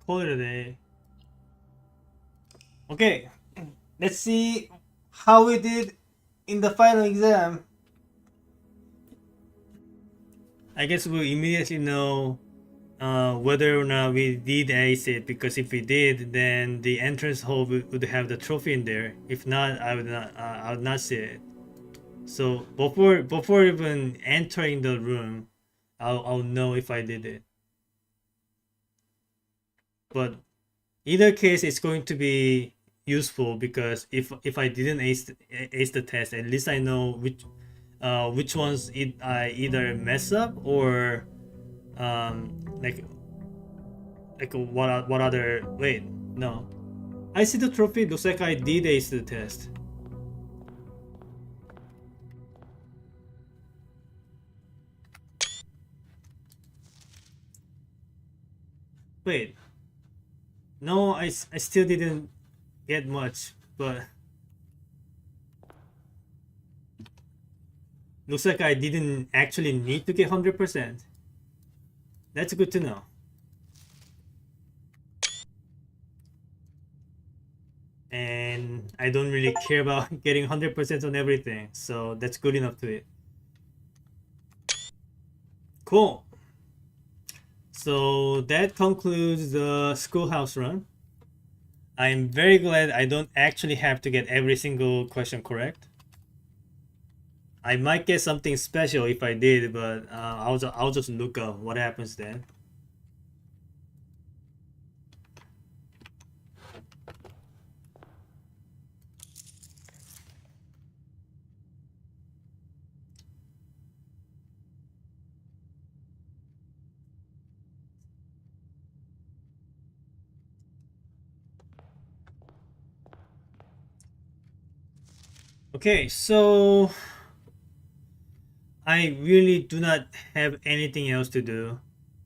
Call it a day. Okay, let's see how we did in the final exam. I guess we'll immediately know whether or not we did ace it, because if we did, then the entrance hole would have the trophy in there. If not, I would not see it. So before even entering the room, I'll know if I did it. But either case, it's going to be useful, because if I didn't ace the test, at least I know which ones I either mess up, or like what other, wait, no, I see the trophy. Looks like I did ace the test. Wait, no, I still didn't get much, but looks like I didn't actually need to get 100%. That's good to know. And I don't really care about getting 100% on everything, so that's good enough to it. Cool. So that concludes the schoolhouse run. I'm very glad I don't actually have to get every single question correct. I might get something special if I did, but I'll just look up what happens then. Okay, so I really do not have anything else to do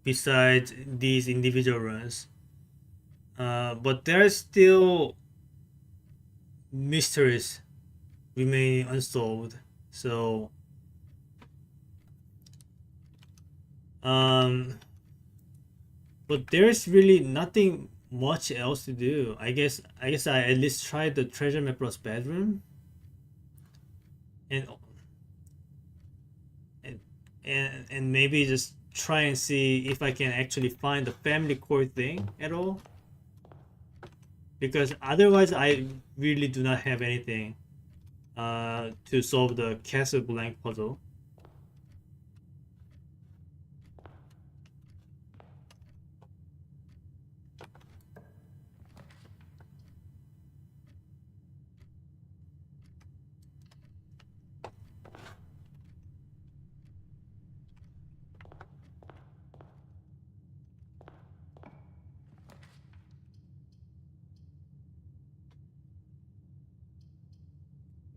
besides these individual runs. But there are still mysteries remain unsolved. So, but there's really nothing much else to do. I guess I at least tried the treasure map plus bedroom, and and maybe just try and see if I can actually find the family core thing at all. Because otherwise, I really do not have anything to solve the castle blank puzzle.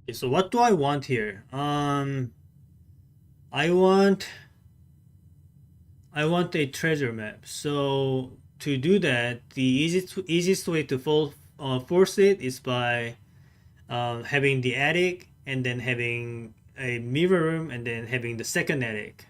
Okay, so what do I want here? I want a treasure map. So to do that, the easiest way to force it is by having the attic, and then having a mirror room, and then having the second attic.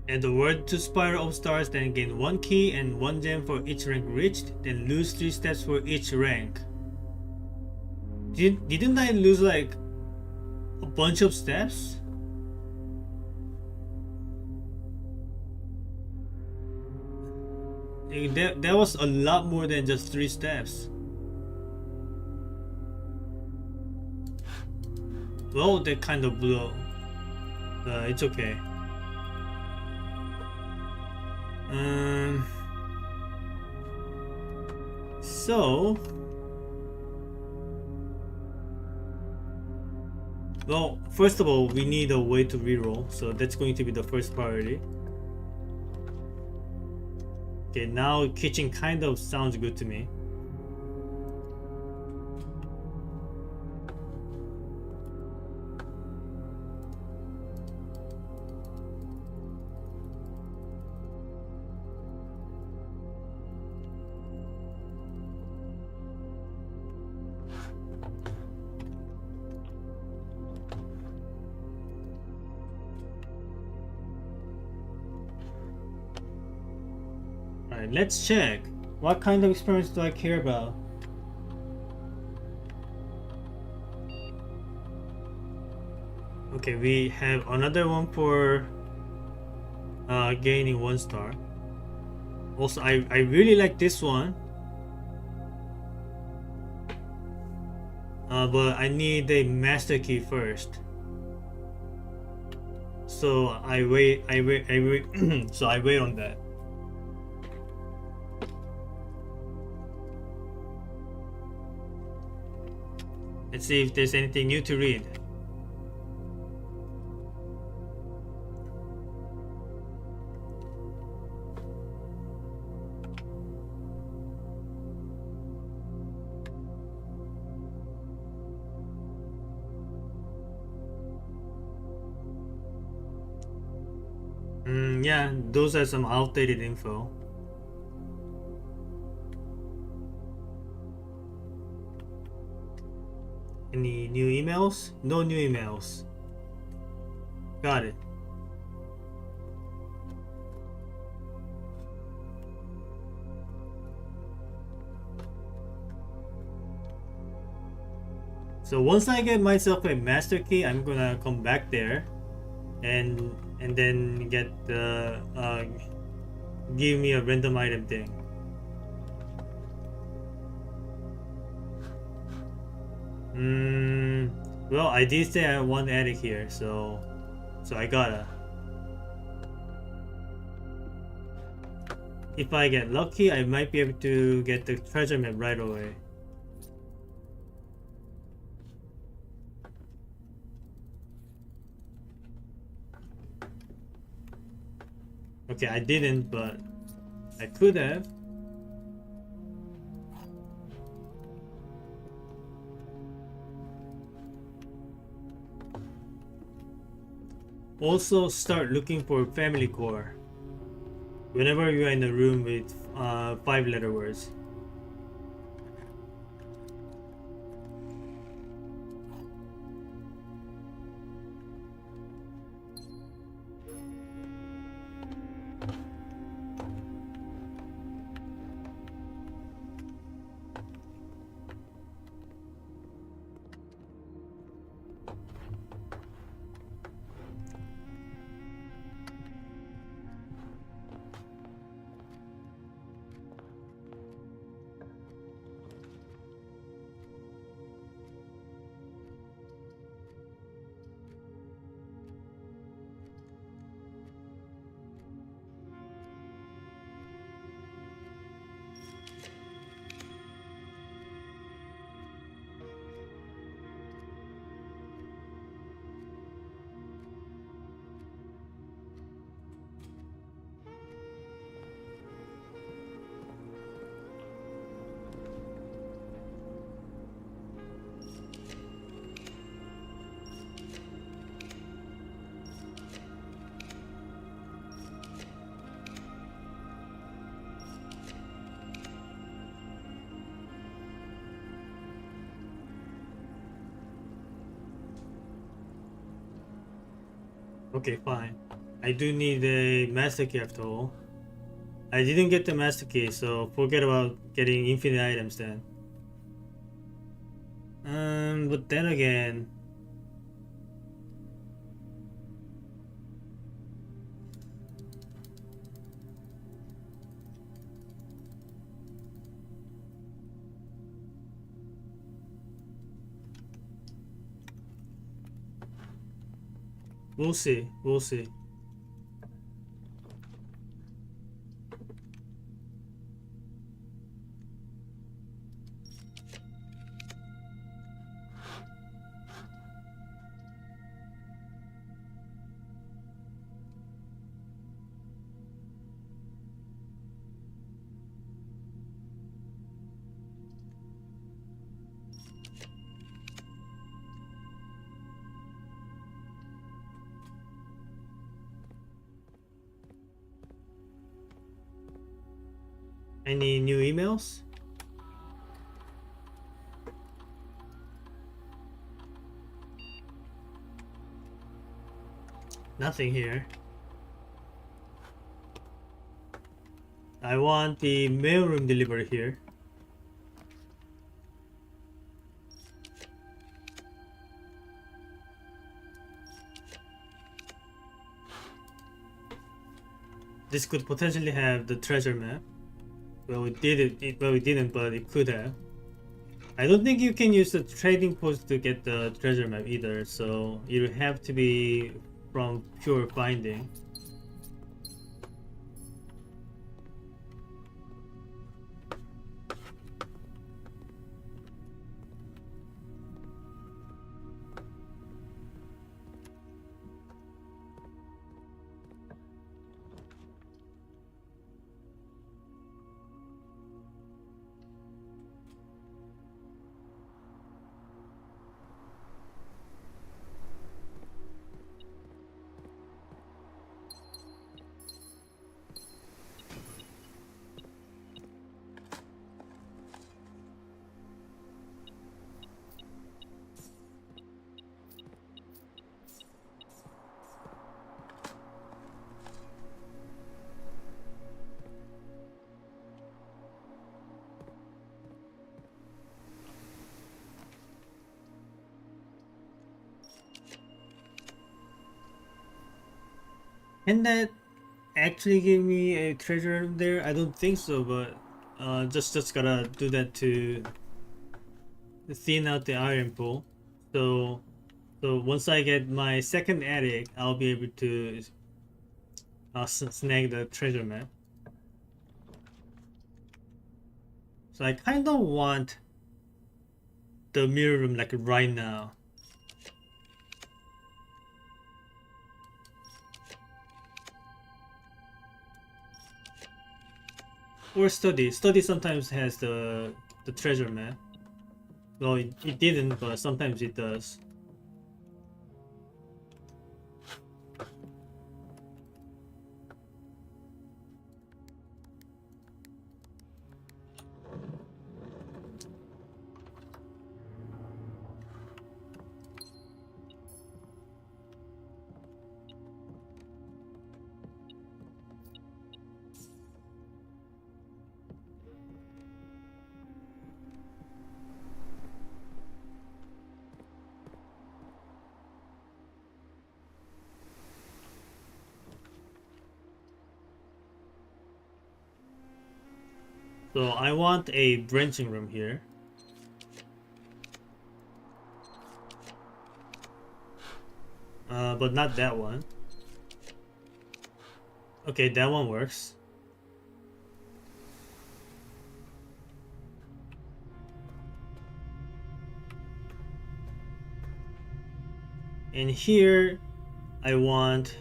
Add the word to Spiral of Stars, then gain 1 key and 1 gem for each rank reached, then lose 3 steps for each rank. Didn't I lose like a bunch of steps? That was a lot more than just 3 steps. Well, that kind of blew. It's okay. So, well, first of all, we need a way to reroll, so that's going to be the first priority. Okay, now kitchen kind of sounds good to me. Alright, let's check. What kind of experiments do I care about? Okay, we have another one for gaining 1 star. Also, I really like this one. But I need a master key first. So I wait, so I wait on that. Let's see if there's anything new to read. Yeah, those are some outdated info. Any new emails? No new emails. Got it. So once I get myself a master key, I'm gonna come back there and then get the give me a random item thing. Well, I did say I want attic here, so I gotta. If I get lucky, I might be able to get the treasure map right away. Okay, I didn't, but I could have. Also, start looking for family core whenever you are in a room with 5-letter words. Okay, fine. I do need a master key after all. I didn't get the master key, so forget about getting infinite items then. But then again, we'll see. We'll see. Any new emails? Nothing here. I want the mailroom delivery here. This could potentially have the treasure map. Well, it didn't. Well, it didn't, but it could have. I don't think you can use the trading post to get the treasure map either, so you have to be from pure finding. Can that actually give me a treasure there? I don't think so, but just gotta do that to thin out the iron pool. So once I get my second attic, I'll be able to snag the treasure map. So I kind of want the mirror room like right now. Or study. Study sometimes has the treasure map. Well, it didn't, but sometimes it does. So I want a branching room here. But not that one. Okay, that one works. And here, I want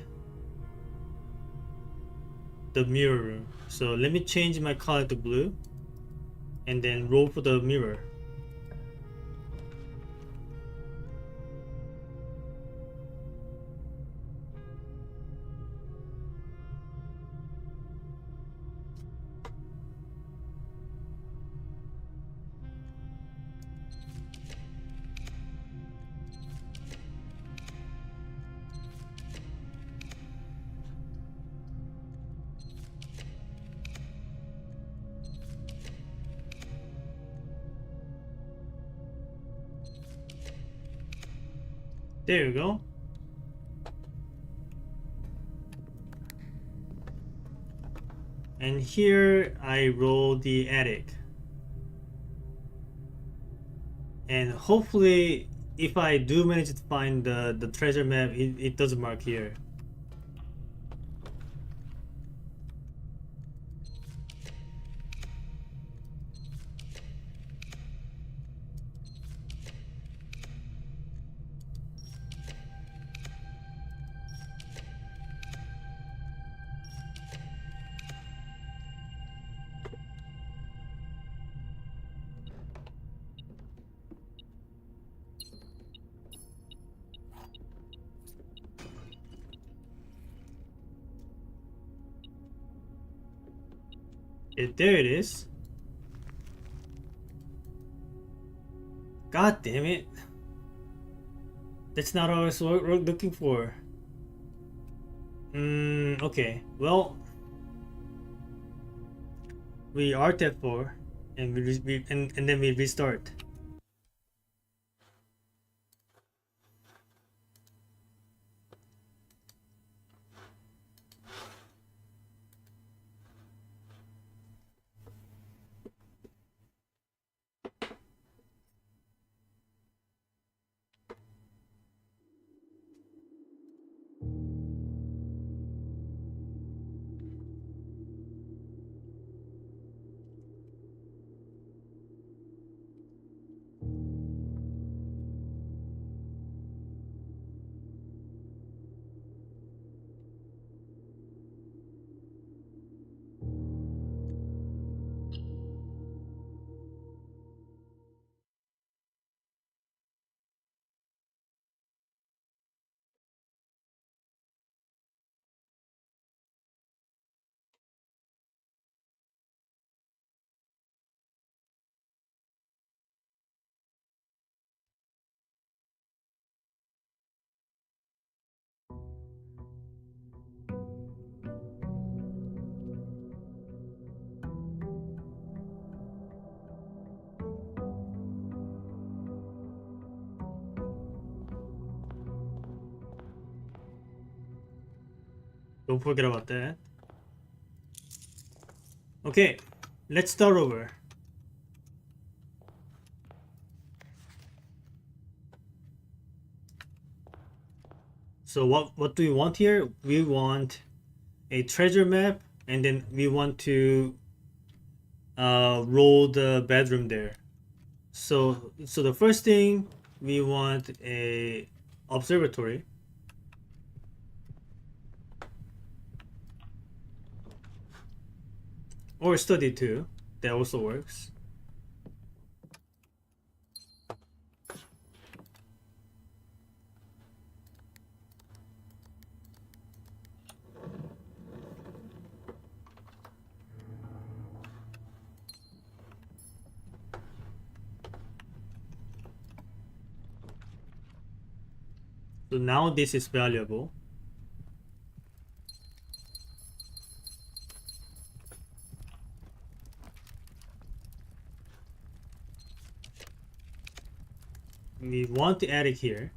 the mirror room. So let me change my color to blue and then roll for the mirror. There you go. And here I roll the attic. And hopefully if I do manage to find the treasure map, it does mark here. There it is. God damn it. That's not what I was looking for. Okay. Well, we Alt F4 and and then we restart. Don't forget about that. Okay, let's start over. So what do we want here? We want a treasure map, and then we want to roll the bedroom there. So the first thing, we want a observatory. Or study too. That also works. So now this is valuable. We want the attic here.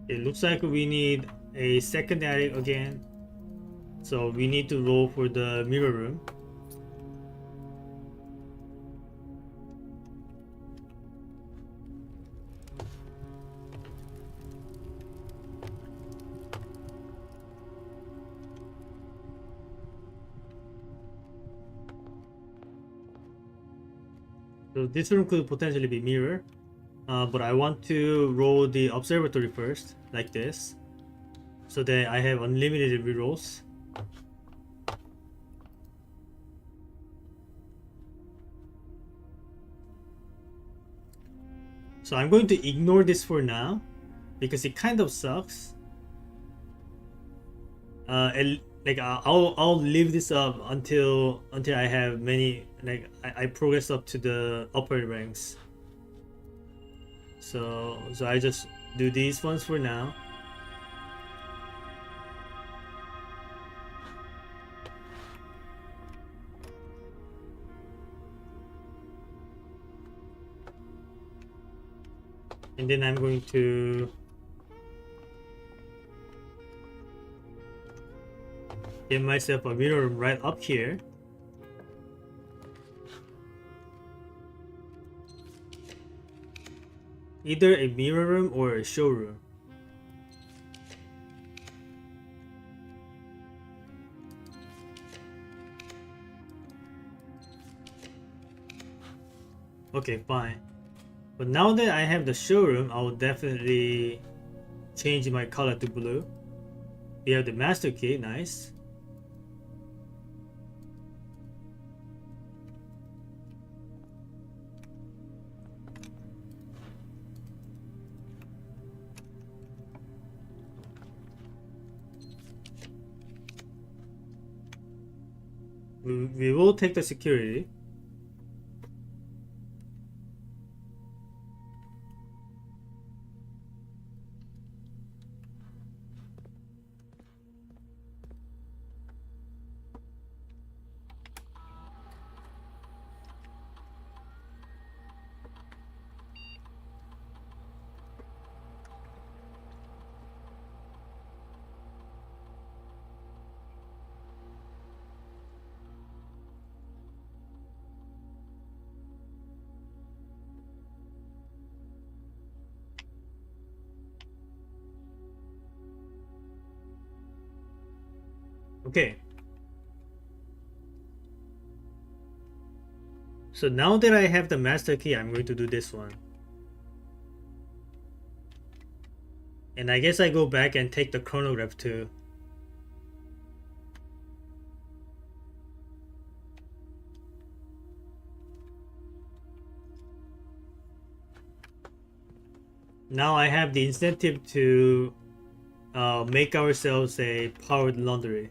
It looks like we need a second attic again. So we need to roll for the mirror room. So this room could potentially be mirror. But I want to roll the observatory first, like this, so that I have unlimited rerolls. So I'm going to ignore this for now, because it kind of sucks. I'll leave this up until I have many, like I progress up to the upper ranks. So I just do these ones for now. And then I'm going to get myself a mirror room right up here. Either a mirror room or a showroom. Okay, fine. But now that I have the showroom, I will definitely change my color to blue. We have the master key, nice. We will take the security. Okay. So now that I have the master key, I'm going to do this one. And I guess I go back and take the chronograph too. Now I have the incentive to make ourselves a powered laundry.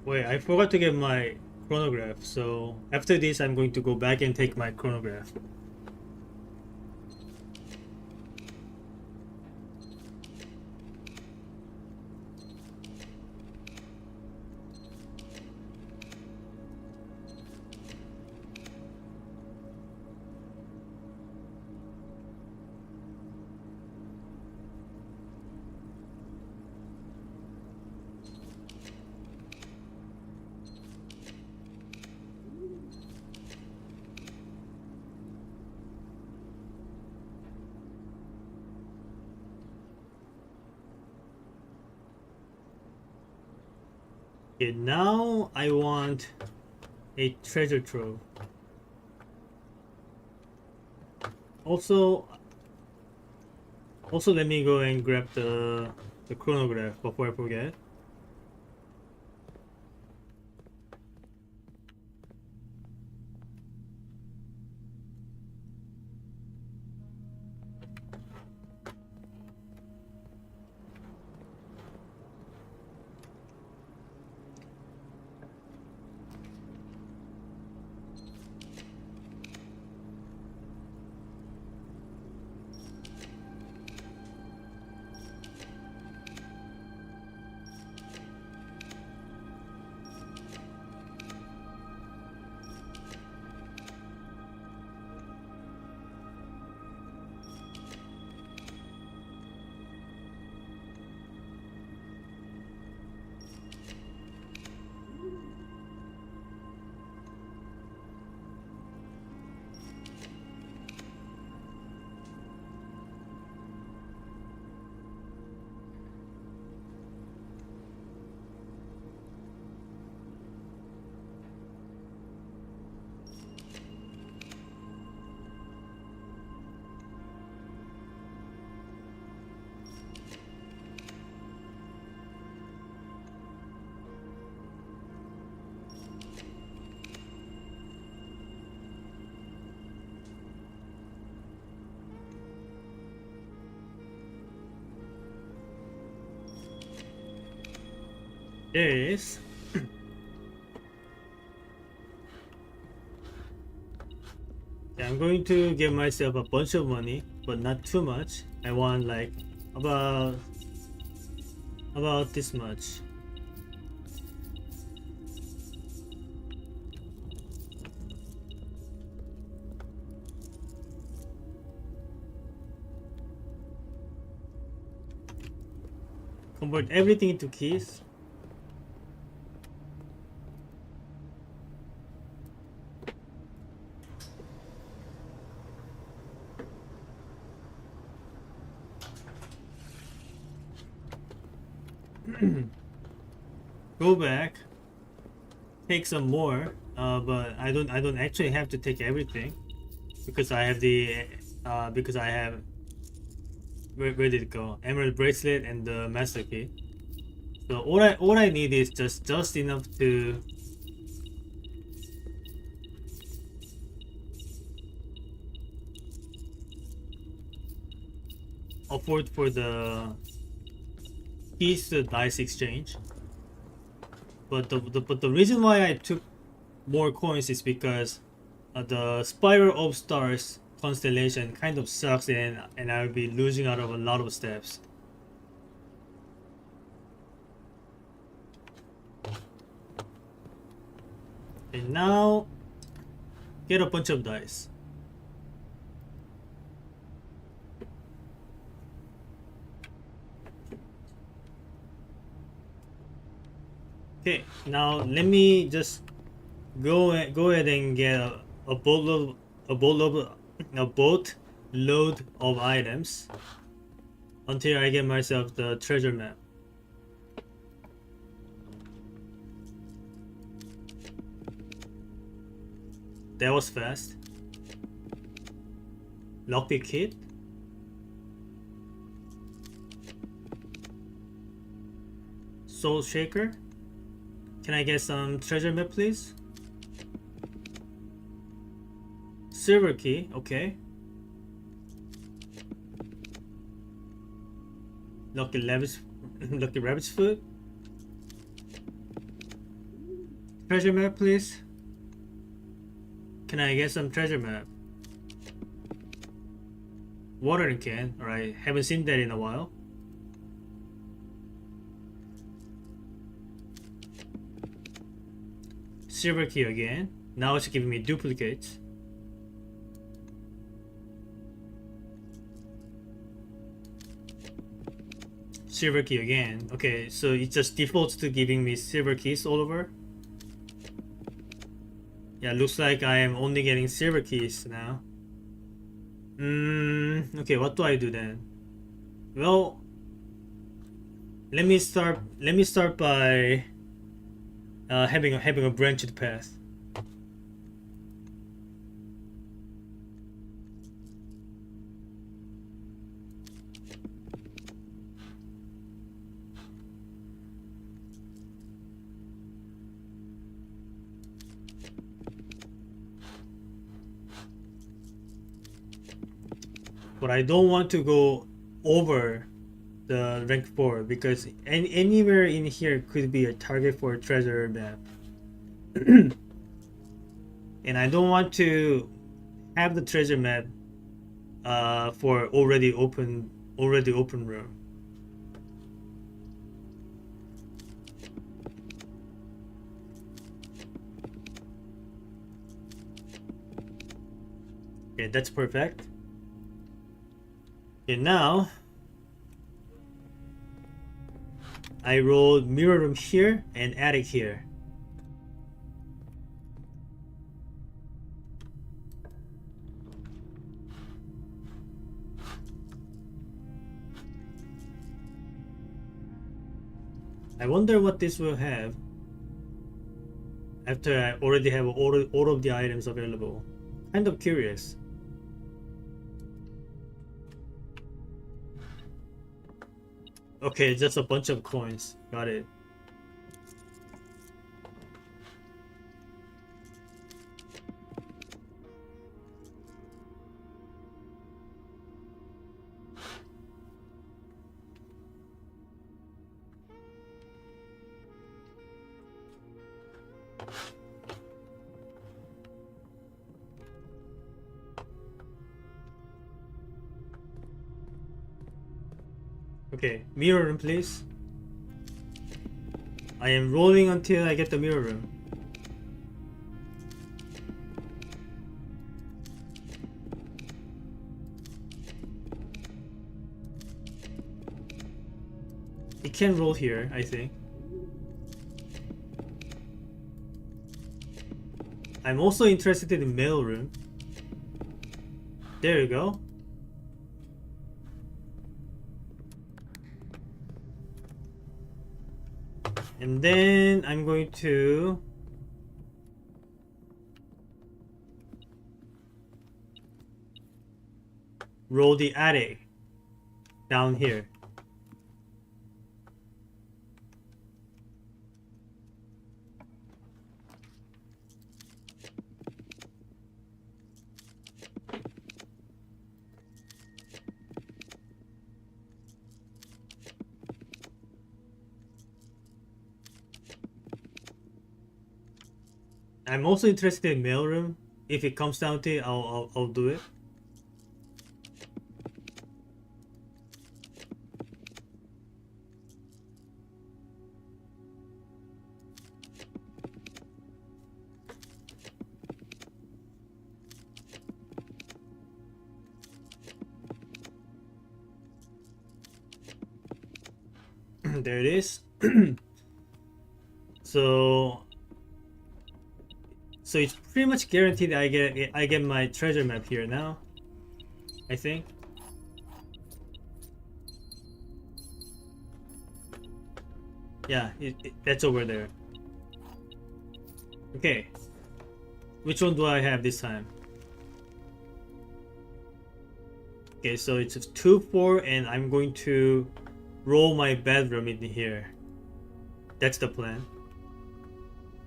Wait, I forgot to get my chronograph, so after this I'm going to go back and take my chronograph. Okay, now I want a treasure trove. Also, let me go and grab the chronograph before I forget. There it is. Yeah, I'm going to give myself a bunch of money, but not too much. I want like about this much. Convert everything into keys. Go back, take some more, but I don't actually have to take everything because I have the because I have where did it go? Emerald bracelet and the master key. So all I need is just enough to afford for the keys to the dice exchange. But the reason why I took more coins is because the Spiral of Stars constellation kind of sucks, and I'll be losing out of a lot of steps. And now get a bunch of dice. Okay, now let me just go ahead and get a boatload of items until I get myself the treasure map. That was fast. Lockpick kit. Soul shaker. Can I get some treasure map, please? Silver key, okay. Lucky rabbit's foot. Treasure map, please. Can I get some treasure map? Watering can, alright. Haven't seen that in a while. Silver key again. Now it's giving me duplicates. Silver key again. Okay, so it just defaults to giving me silver keys all over. Yeah, looks like I am only getting silver keys now. Okay, what do I do then? Well, let me start by having a branched path. But I don't want to go over the rank 4 because anywhere in here could be a target for a treasure map. And I don't want to have the treasure map for already open room. Okay, that's perfect. And now I rolled mirror room here and attic here. I wonder what this will have after I already have all of the items available. Kind of curious. Okay, just a bunch of coins. Got it. Okay, mirror room, please. I am rolling until I get the mirror room. It can roll here, I think. I'm also interested in mail room. There you go. And then I'm going to roll the attic down here. I'm also interested in mailroom. If it comes down to it, I'll do it. There it is. So it's pretty much guaranteed I get my treasure map here now, I think. Yeah, that's over there. Okay, which one do I have this time? Okay, so it's 2-4, and I'm going to roll my bedroom in here. That's the plan.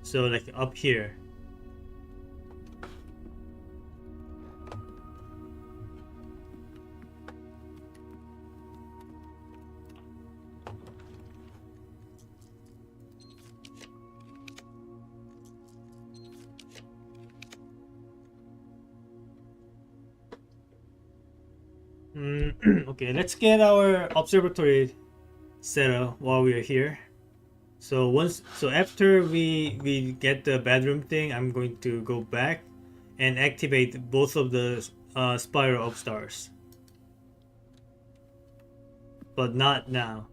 So like up here. Okay, let's get our observatory set up while we are here. So after we get the bedroom thing, I'm going to go back and activate both of the spiral of stars, but not now.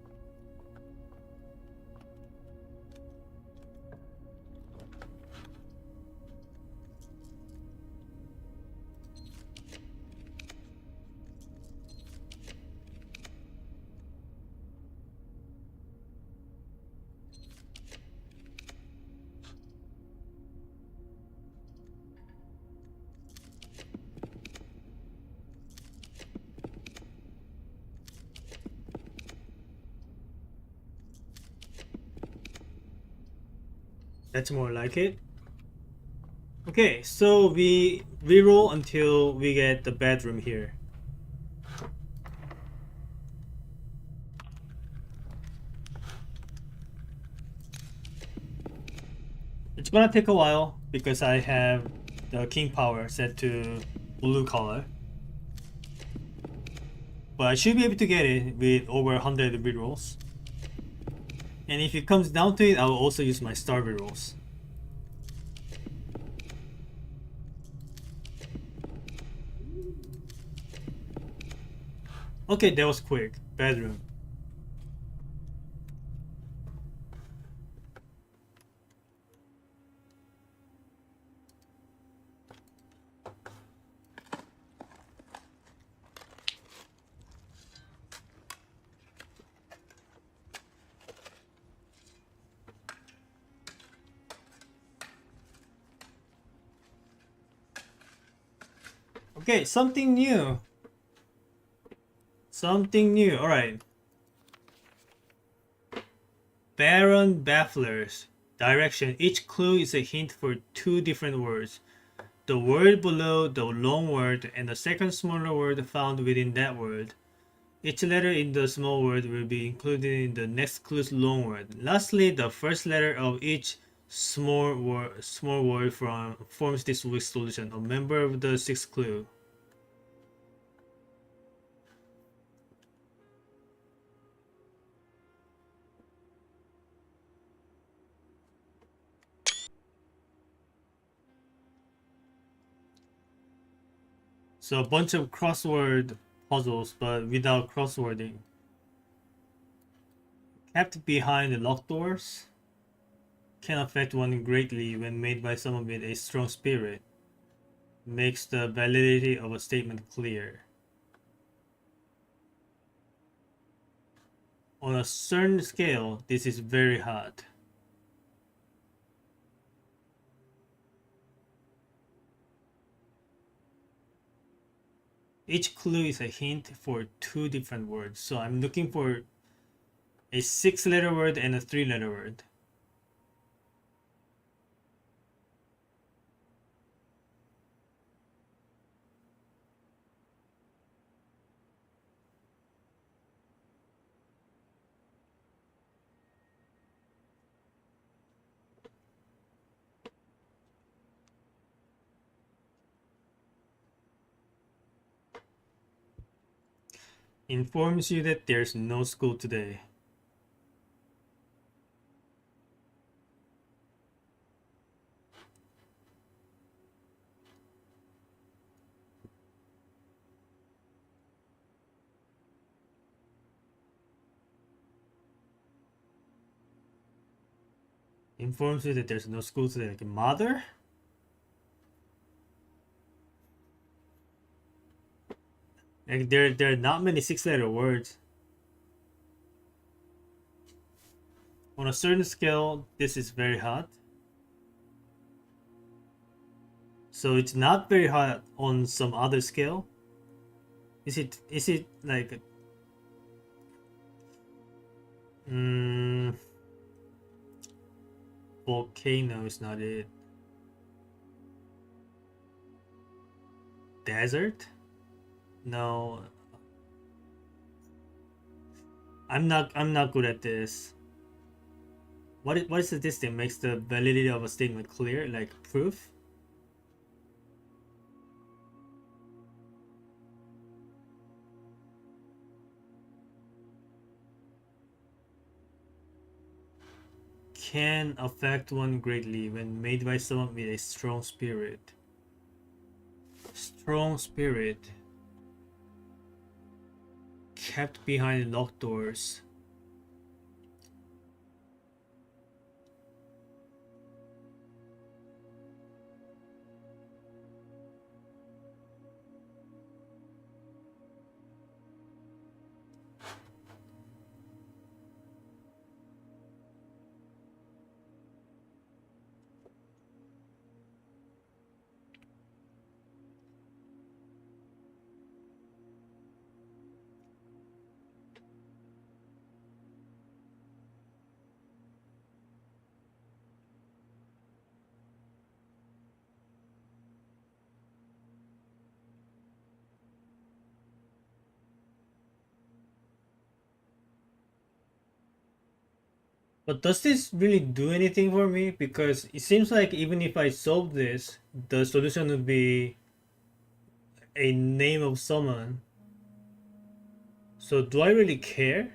That's more like it. Okay, so we reroll until we get the bedroom here. It's gonna take a while because I have the king power set to blue color, but I should be able to get it with over 100 rerolls. And if it comes down to it, I will also use my star rerolls. Okay, that was quick. Bedroom. Okay, something new. Something new. Alright. Baron Bafflers. Direction. Each clue is a hint for 2 different words. The word below the long word and the second smaller word found within that word. Each letter in the small word will be included in the next clue's long word. Lastly, the first letter of each small word forms this week's solution, a member of the 6th clue. So a bunch of crossword puzzles, but without crosswording. Kept behind the locked doors can affect one greatly when made by someone with a strong spirit. Makes the validity of a statement clear. On a certain scale, this is very hard. Each clue is a hint for two different words. So I'm looking for a 6-letter word and a 3-letter word. Informs you that there's no school today. Informs you that there's no school today. Like a mother? Like there are not many 6-letter words. On a certain scale, this is very hot. So it's not very hot on some other scale. Is it like mm, volcano is not it. Desert? No. I'm not good at this. What is this thing makes the validity of a statement clear, like proof? Can affect one greatly when made by someone with a strong spirit. Strong spirit. Kept behind locked doors. But does this really do anything for me? Because it seems like even if I solve this, the solution would be a name of someone. So do I really care?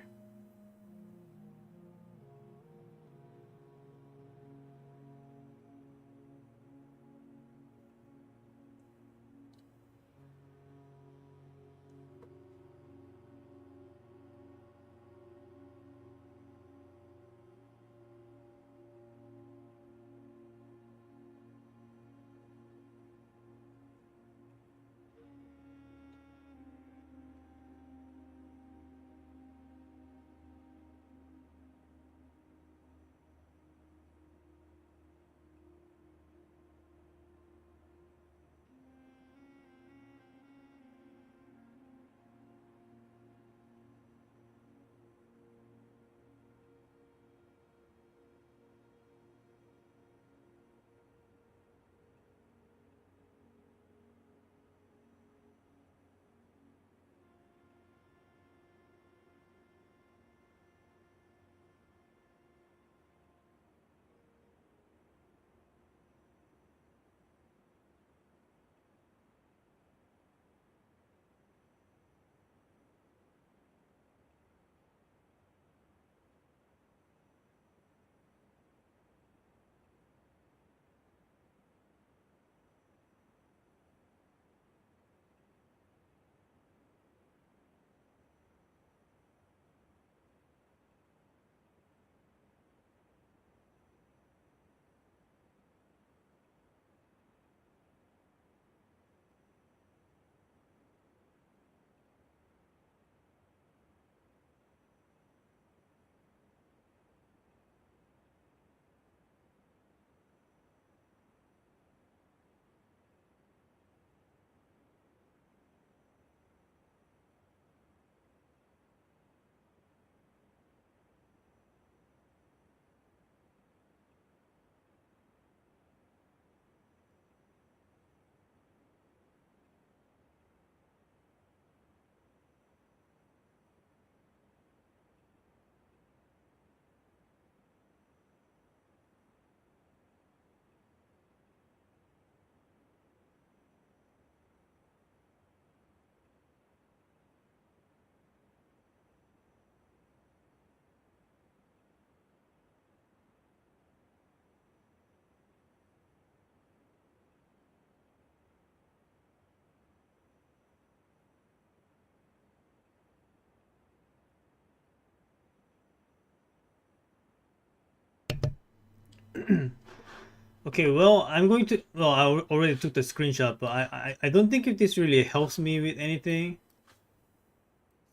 Okay, well, I'm going to. Well, already took the screenshot, but I don't think if this really helps me with anything.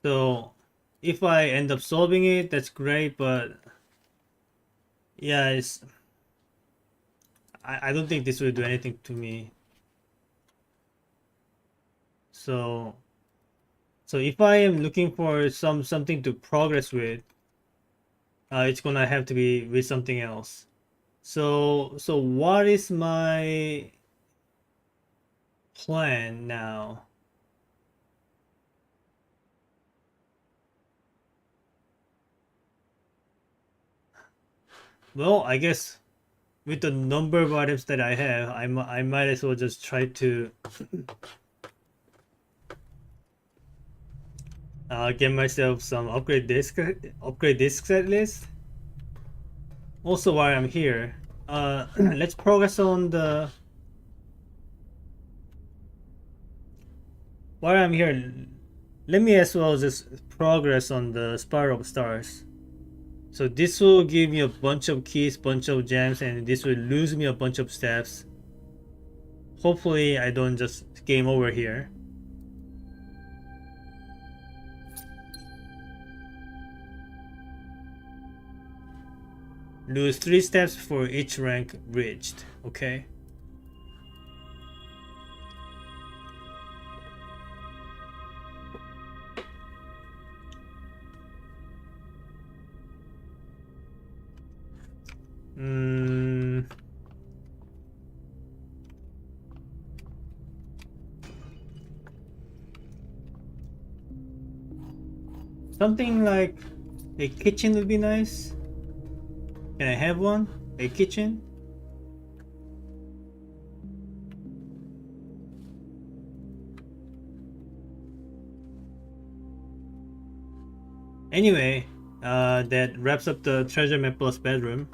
So, if I end up solving it, that's great. But yeah, I don't think this will do anything to me. So, so if I am looking for something to progress with, it's gonna have to be with something else. So what is my plan now? Well, I guess with the number of items that I have, I might as well just try to get myself some upgrade discs at least. Also, while I'm here, let's progress on the. While I'm here, let me as well just progress on the Spiral of Stars. So this will give me a bunch of keys, bunch of gems, and this will lose me a bunch of steps. Hopefully I don't just game over here. Lose 3 steps for each rank reached, okay? Something like a kitchen would be nice. Can I have one? A kitchen? Anyway, that wraps up the treasure map plus bedroom.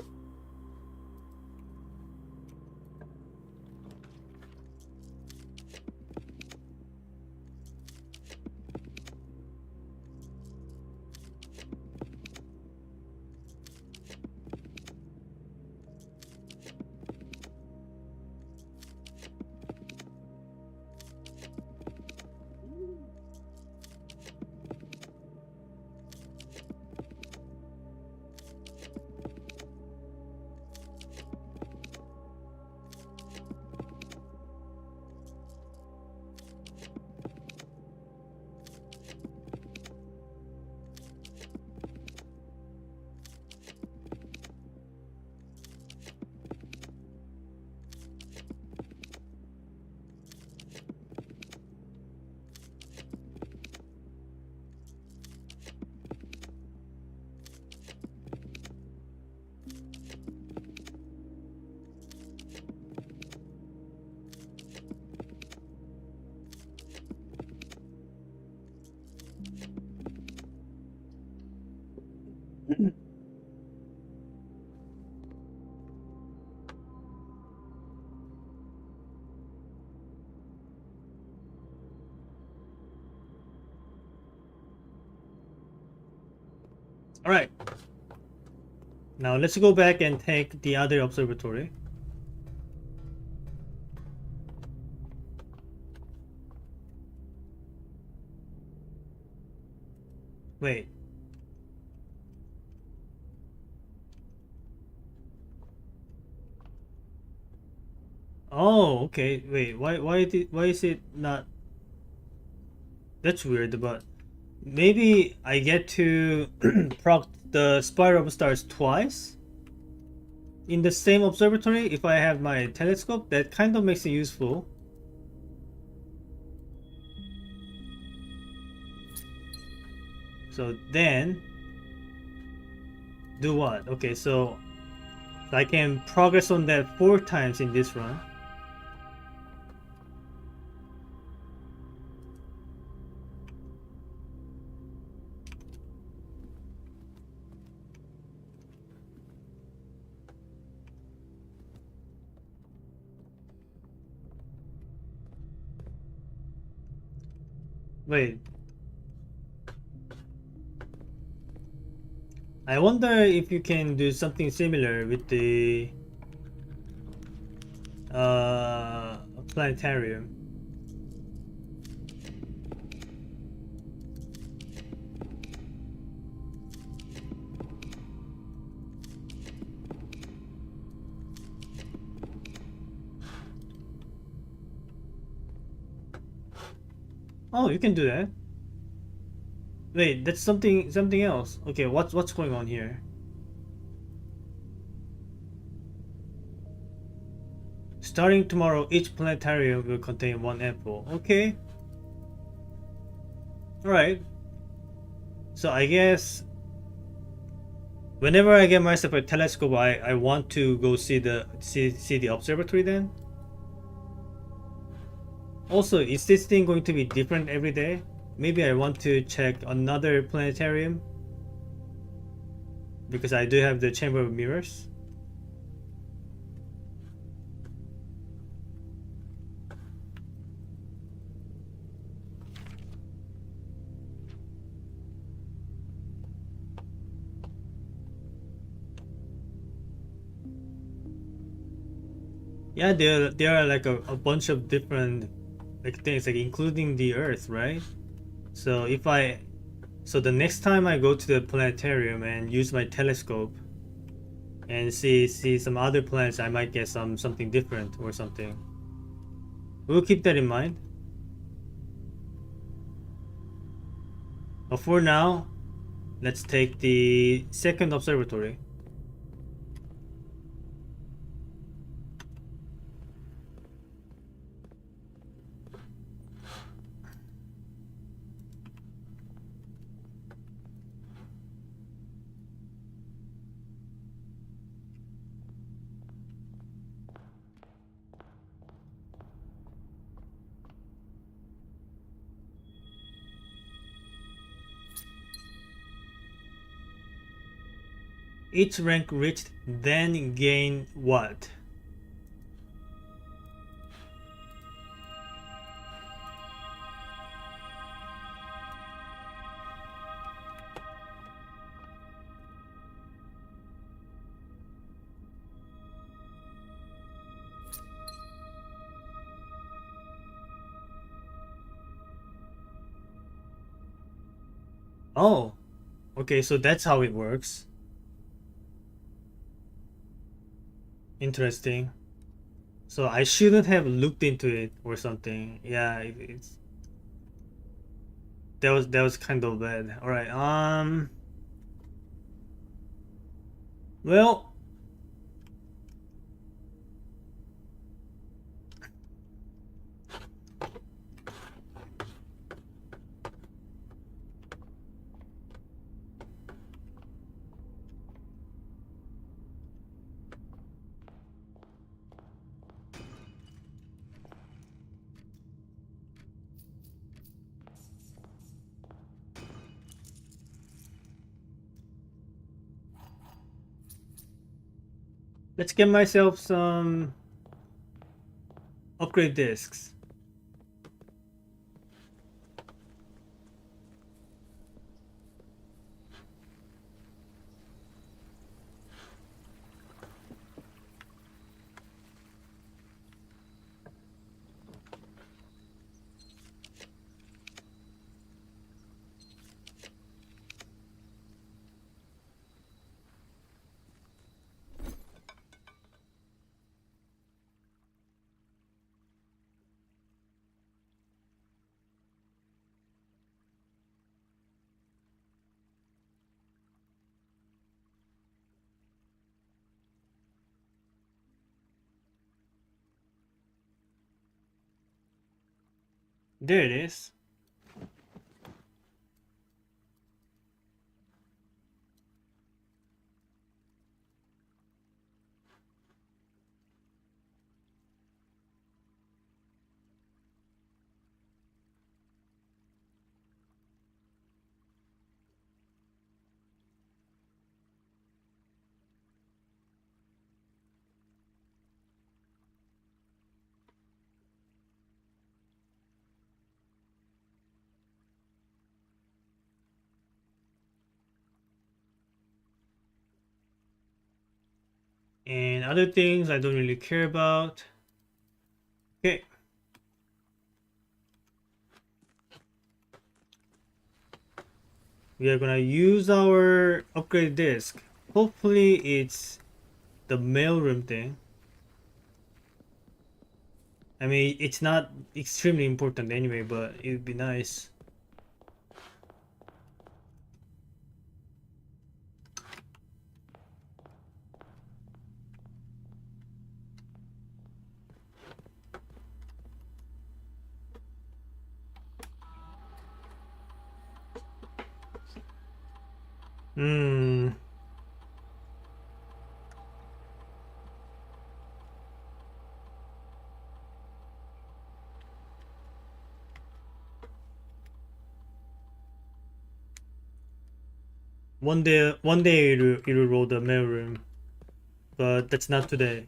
Alright. Now let's go back and take the other observatory. Wait. Oh, okay. Wait, why is it not? That's weird, but maybe I get to proc the Spiral of Stars twice in the same observatory if I have my telescope. That kind of makes it useful. So then do what? Okay, so I can progress on that 4 times in this run. Wait. I wonder if you can do something similar with the planetarium. Oh, you can do that. Wait, that's something else. Okay, what's going on here? Starting tomorrow, each planetarium will contain one apple. Okay, all right. So I guess whenever I get myself a telescope, I want to go see the observatory then. Also, is this thing going to be different every day? Maybe I want to check another planetarium because I do have the chamber of mirrors. Yeah, there are like a bunch of different like things, like including the Earth, right? So if I so the next time I go to the planetarium and use my telescope and see some other planets, I might get something different or something. We'll keep that in mind. But for now, let's take the second observatory. Each rank reached then gain what? Oh, okay, so that's how it works. Interesting. So I shouldn't have looked into it or something. Yeah, it's that was kind of bad. All right. Well, let's get myself some upgrade discs. There it is. And other things I don't really care about. Okay. We are gonna use our upgrade disk. Hopefully it's the mailroom thing. I mean, it's not extremely important anyway, but it would be nice. Hmm. One day it'll roll the mailroom, but that's not today.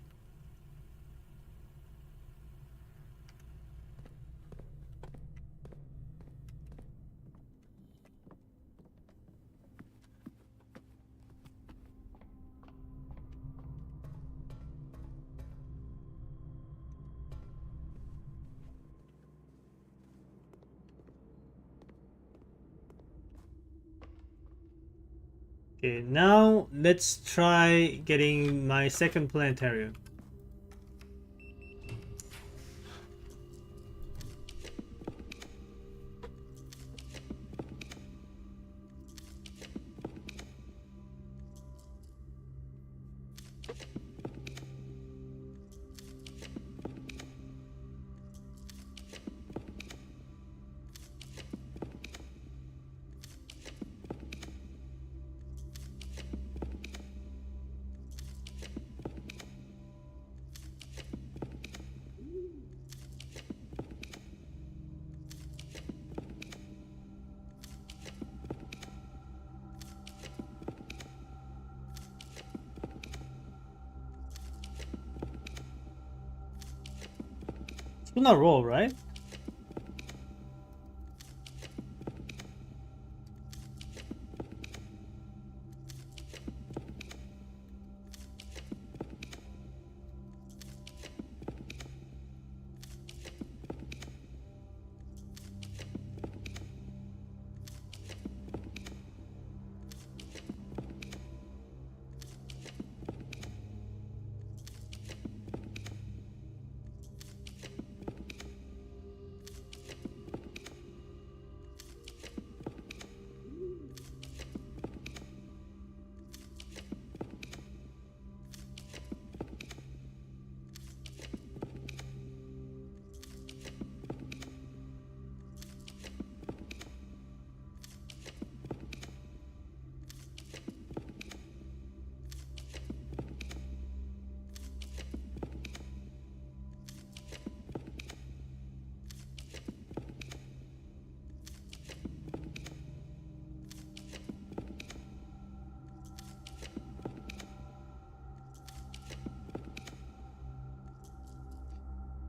Okay, now let's try getting my second planetarium. It's gonna roll, right?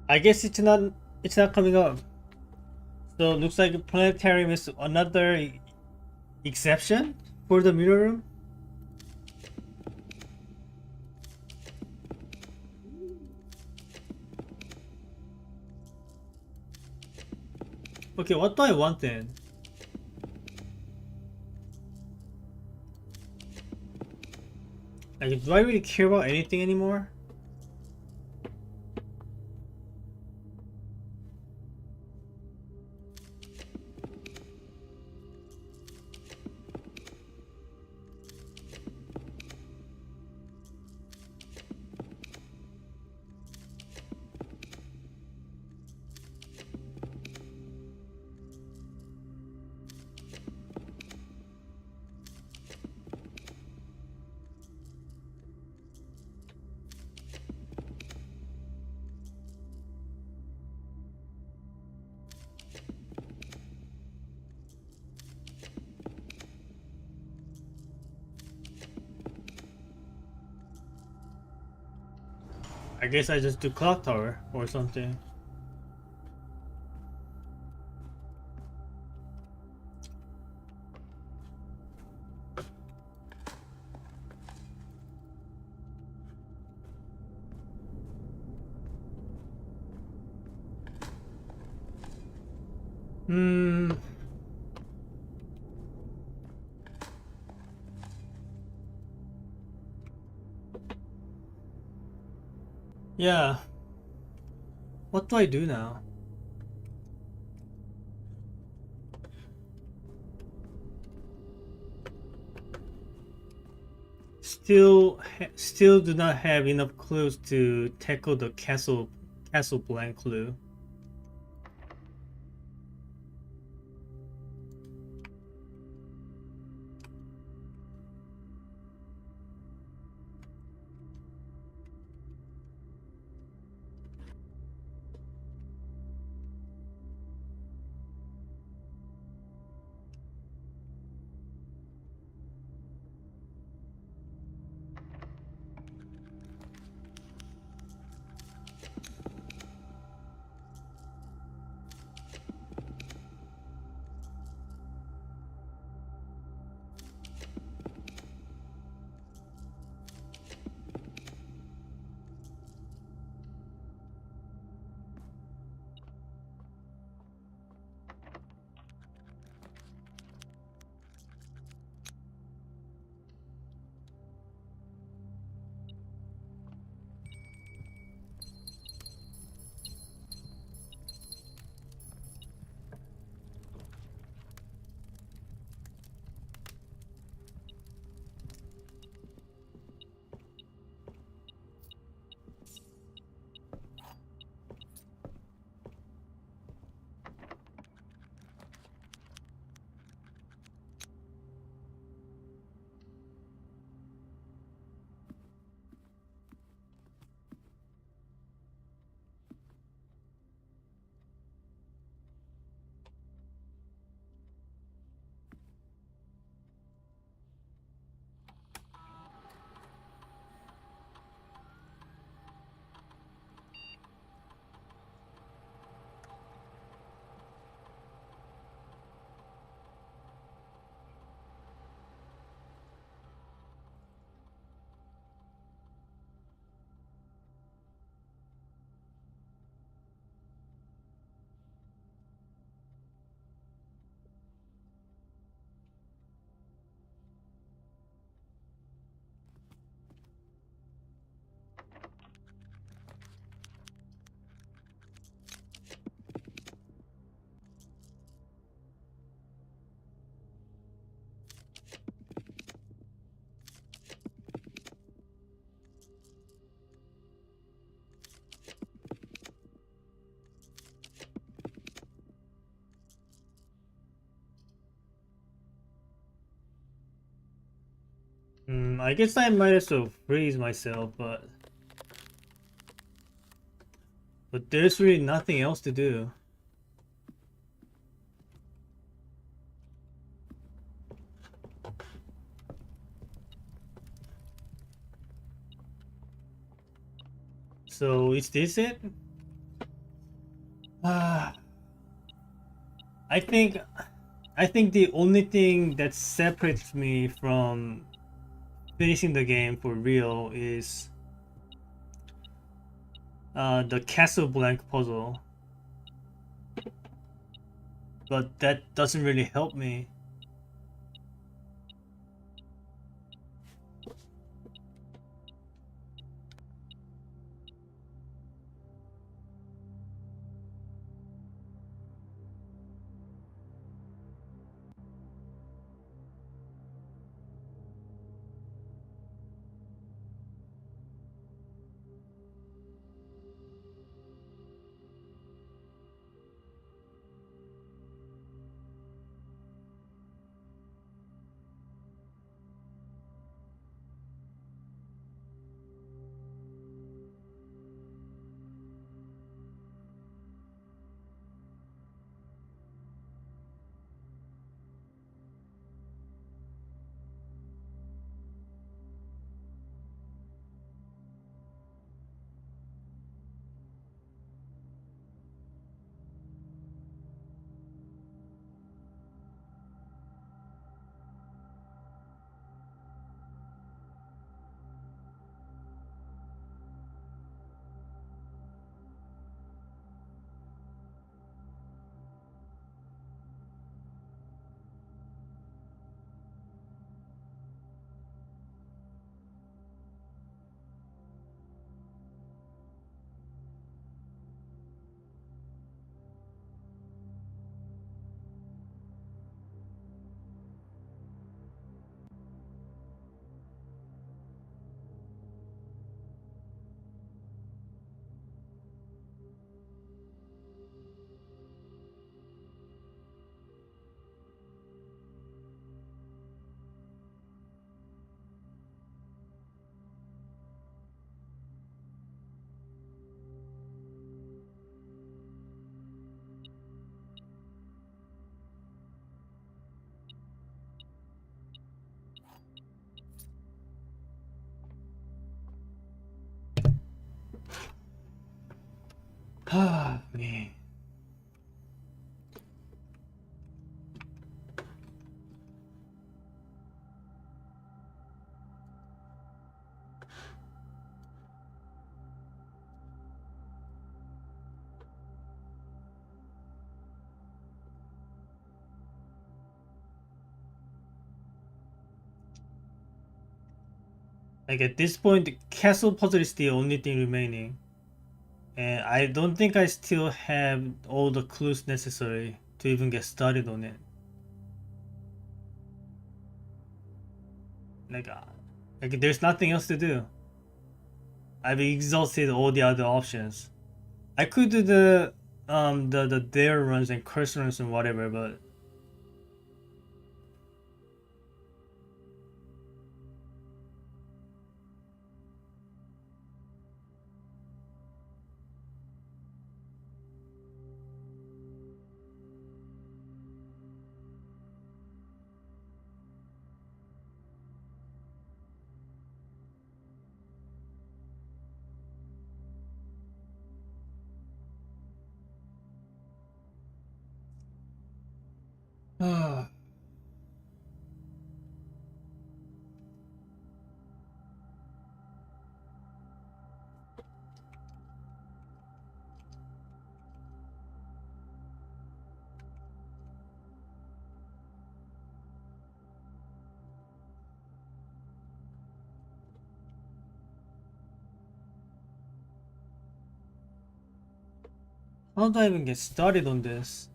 I guess it's not coming up. So it looks like planetarium is another exception for the mirror room. Okay, what do I want then? Like, do I really care about anything anymore? I guess I just do clock tower or something. Hmm. Yeah. What do I do now? Still do not have enough clues to tackle the castle blank clue. I guess I might as well freeze myself, but there's really nothing else to do. So is this it? Uh, I think I think the only thing that separates me from finishing the game for real is the Castle Blank puzzle, but that doesn't really help me. Ah, man. Like at this point, the castle puzzle is the only thing remaining. And I don't think I still have all the clues necessary to even get started on it. Like, there's nothing else to do. I've exhausted all the other options. I could do the dare runs and curse runs and whatever, but how do I even get started on this?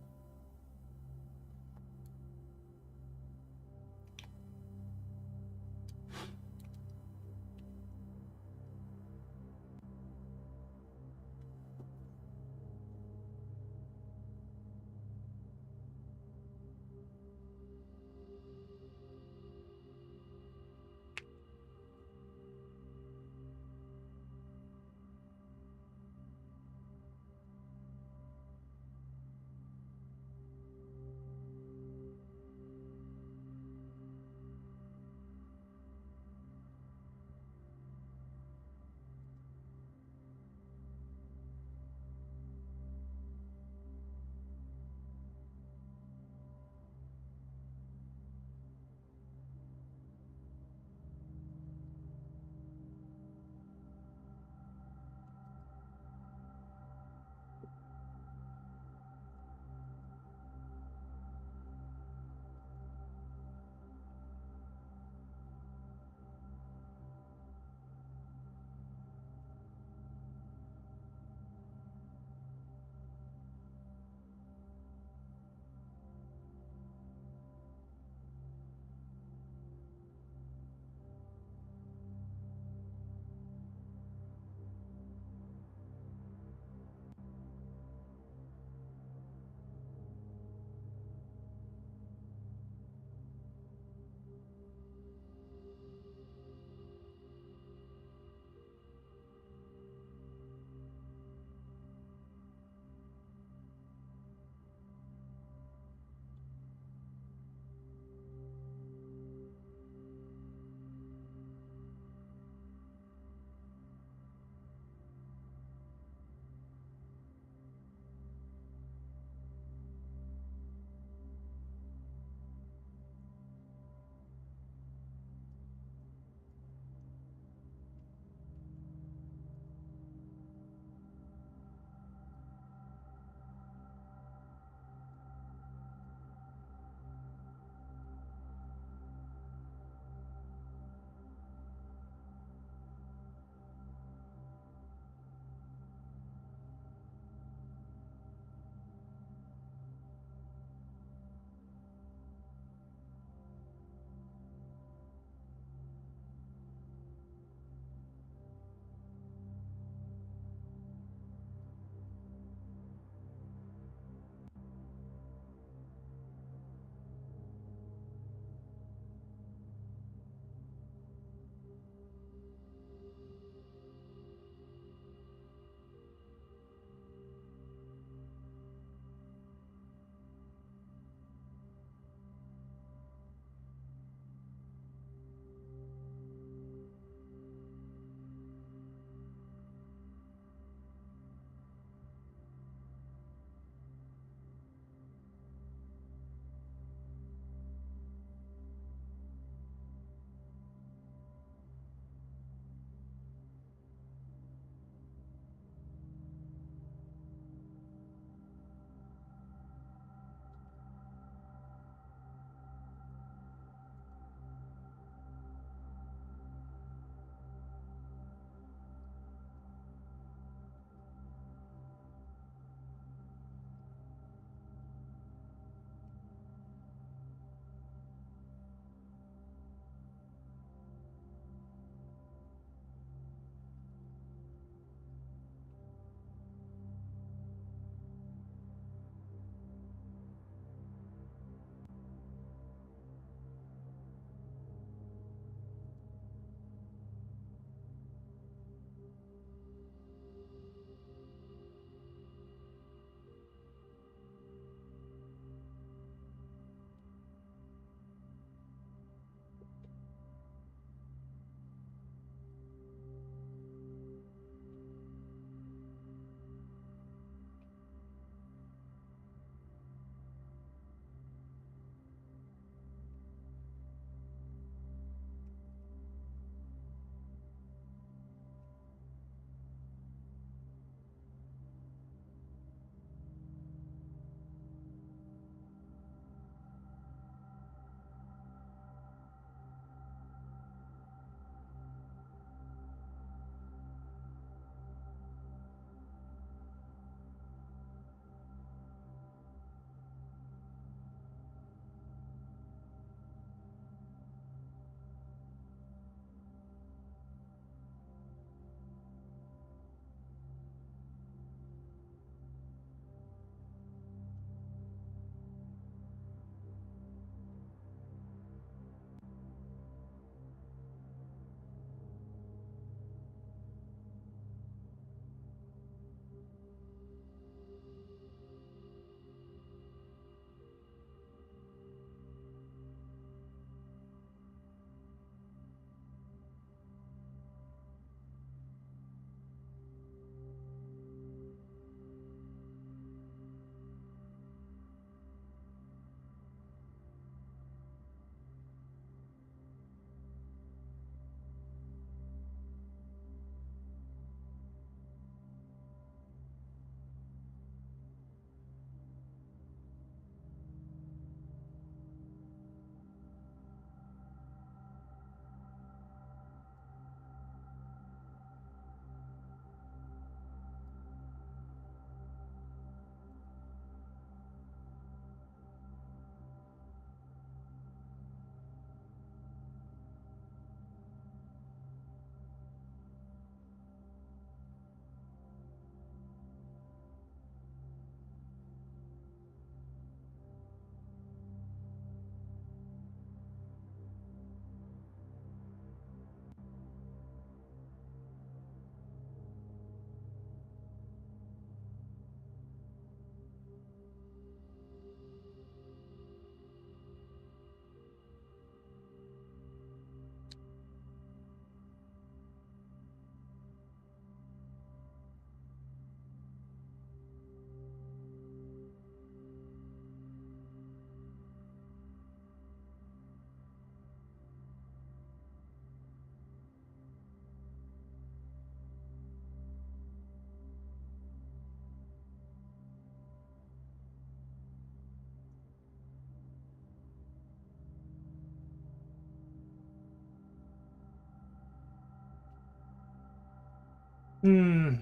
Hmm.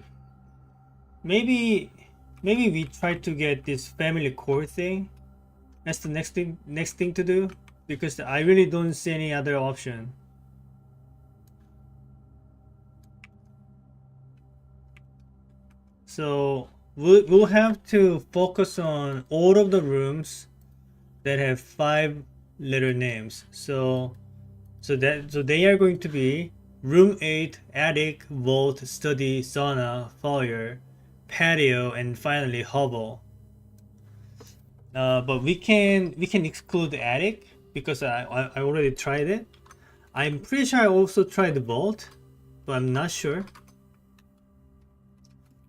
Maybe we try to get this family core thing. That's the next thing to do, because I really don't see any other option. So we'll have to focus on all of the rooms that have 5 letter names. So they are going to be room 8, attic, vault, study, sauna, foyer, patio, and finally hovel. But we can exclude the attic because I already tried it. I'm pretty sure I also tried the vault, but I'm not sure.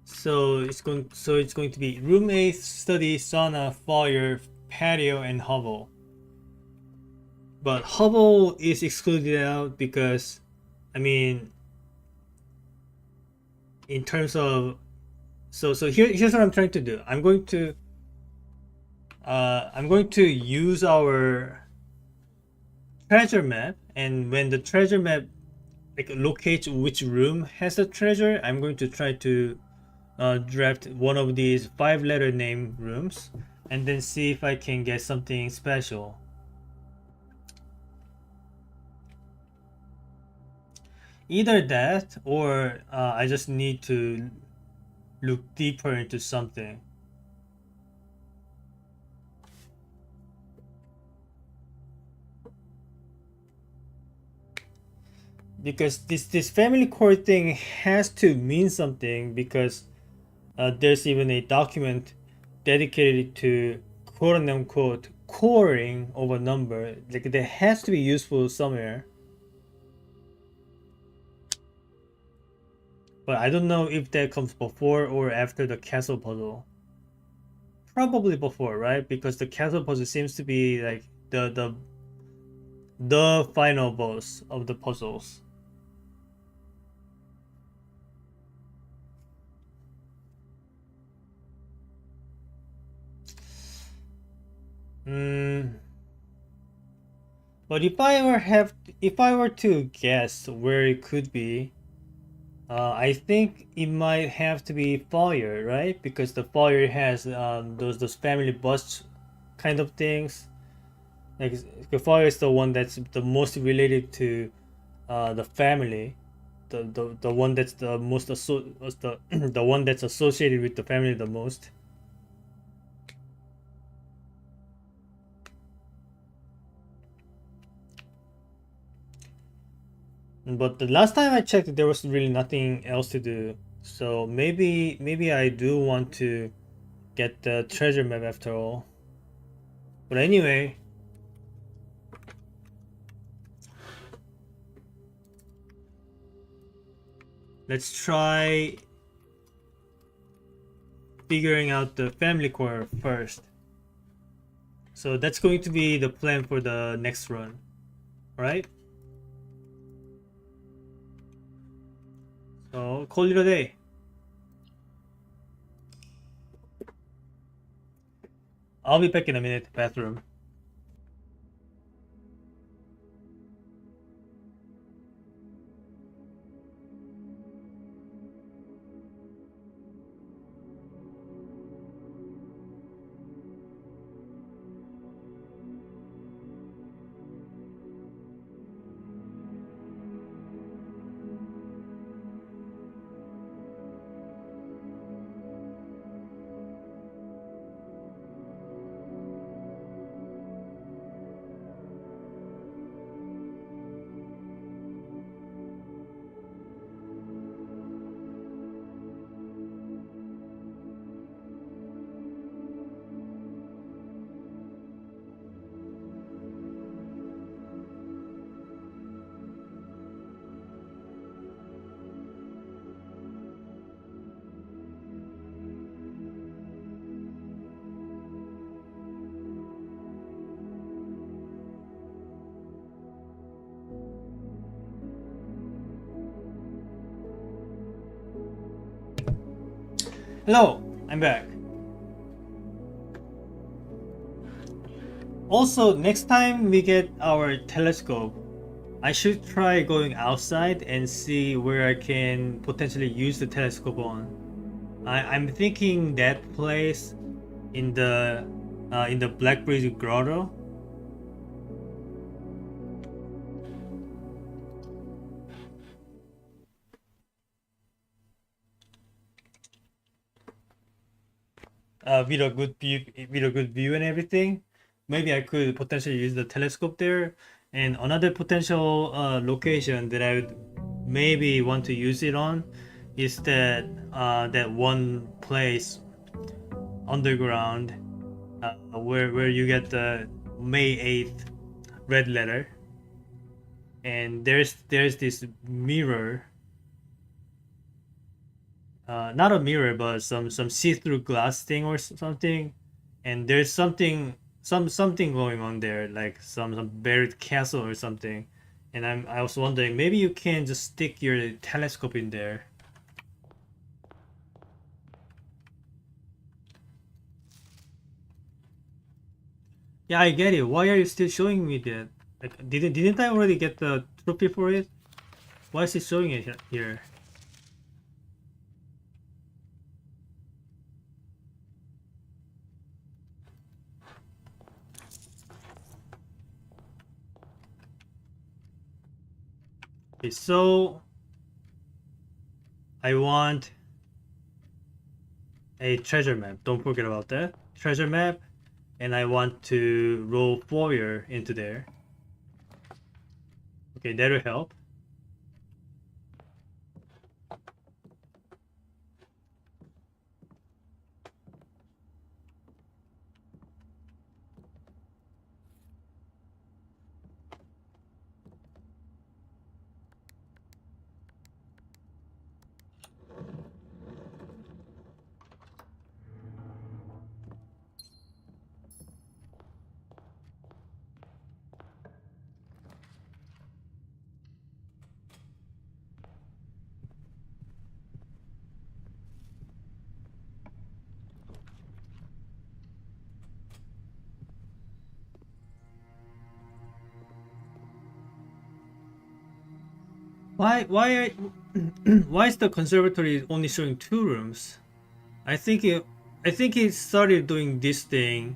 So it's going to be room 8, study, sauna, foyer, patio, and hovel. But hovel is excluded out because, I mean, in terms of, here's what I'm trying to do. I'm going to use our treasure map, and when the treasure map like locates which room has a treasure, I'm going to try to draft one of these 5 letter name rooms, and then see if I can get something special. Either that, or I just need to look deeper into something. Because this family core thing has to mean something, because there's even a document dedicated to quote unquote coring of a number. Like, that has to be useful somewhere. But I don't know if that comes before or after the castle puzzle. Probably before, right? Because the castle puzzle seems to be like the final boss of the puzzles. Hmm. But if I were to guess where it could be, I think it might have to be foyer, right? Because the foyer has those family bus kind of things. Like, the foyer is the one that's the most related to the family, the one that's the most the one that's associated with the family the most. But the last time I checked, there was really nothing else to do. So maybe I do want to get the treasure map after all. But anyway, let's try figuring out the family core first. So that's going to be the plan for the next run, right? So call it a day. I'll be back in a minute. Bathroom. Hello, I'm back. Also, next time we get our telescope, I should try going outside and see where I can potentially use the telescope on. I'm thinking that place in the Blackbridge Grotto. With a good view and everything. Maybe I could potentially use the telescope there. And another potential location that I would maybe want to use it on is that one place underground where you get the May 8th red letter, and there's this mirror, not a mirror but some see-through glass thing or something, and there's something going on there, like some buried castle or something. And I was wondering, maybe you can just stick your telescope in there. Yeah, I get it. Why are you still showing me that? Like, didn't I already get the trophy for it? Why is it showing it here? Okay, so I want a treasure map. Don't forget about that. Treasure map, and I want to roll foyer into there. Okay, that'll help. Why why is the conservatory only showing 2 rooms? I think it I think it started doing this thing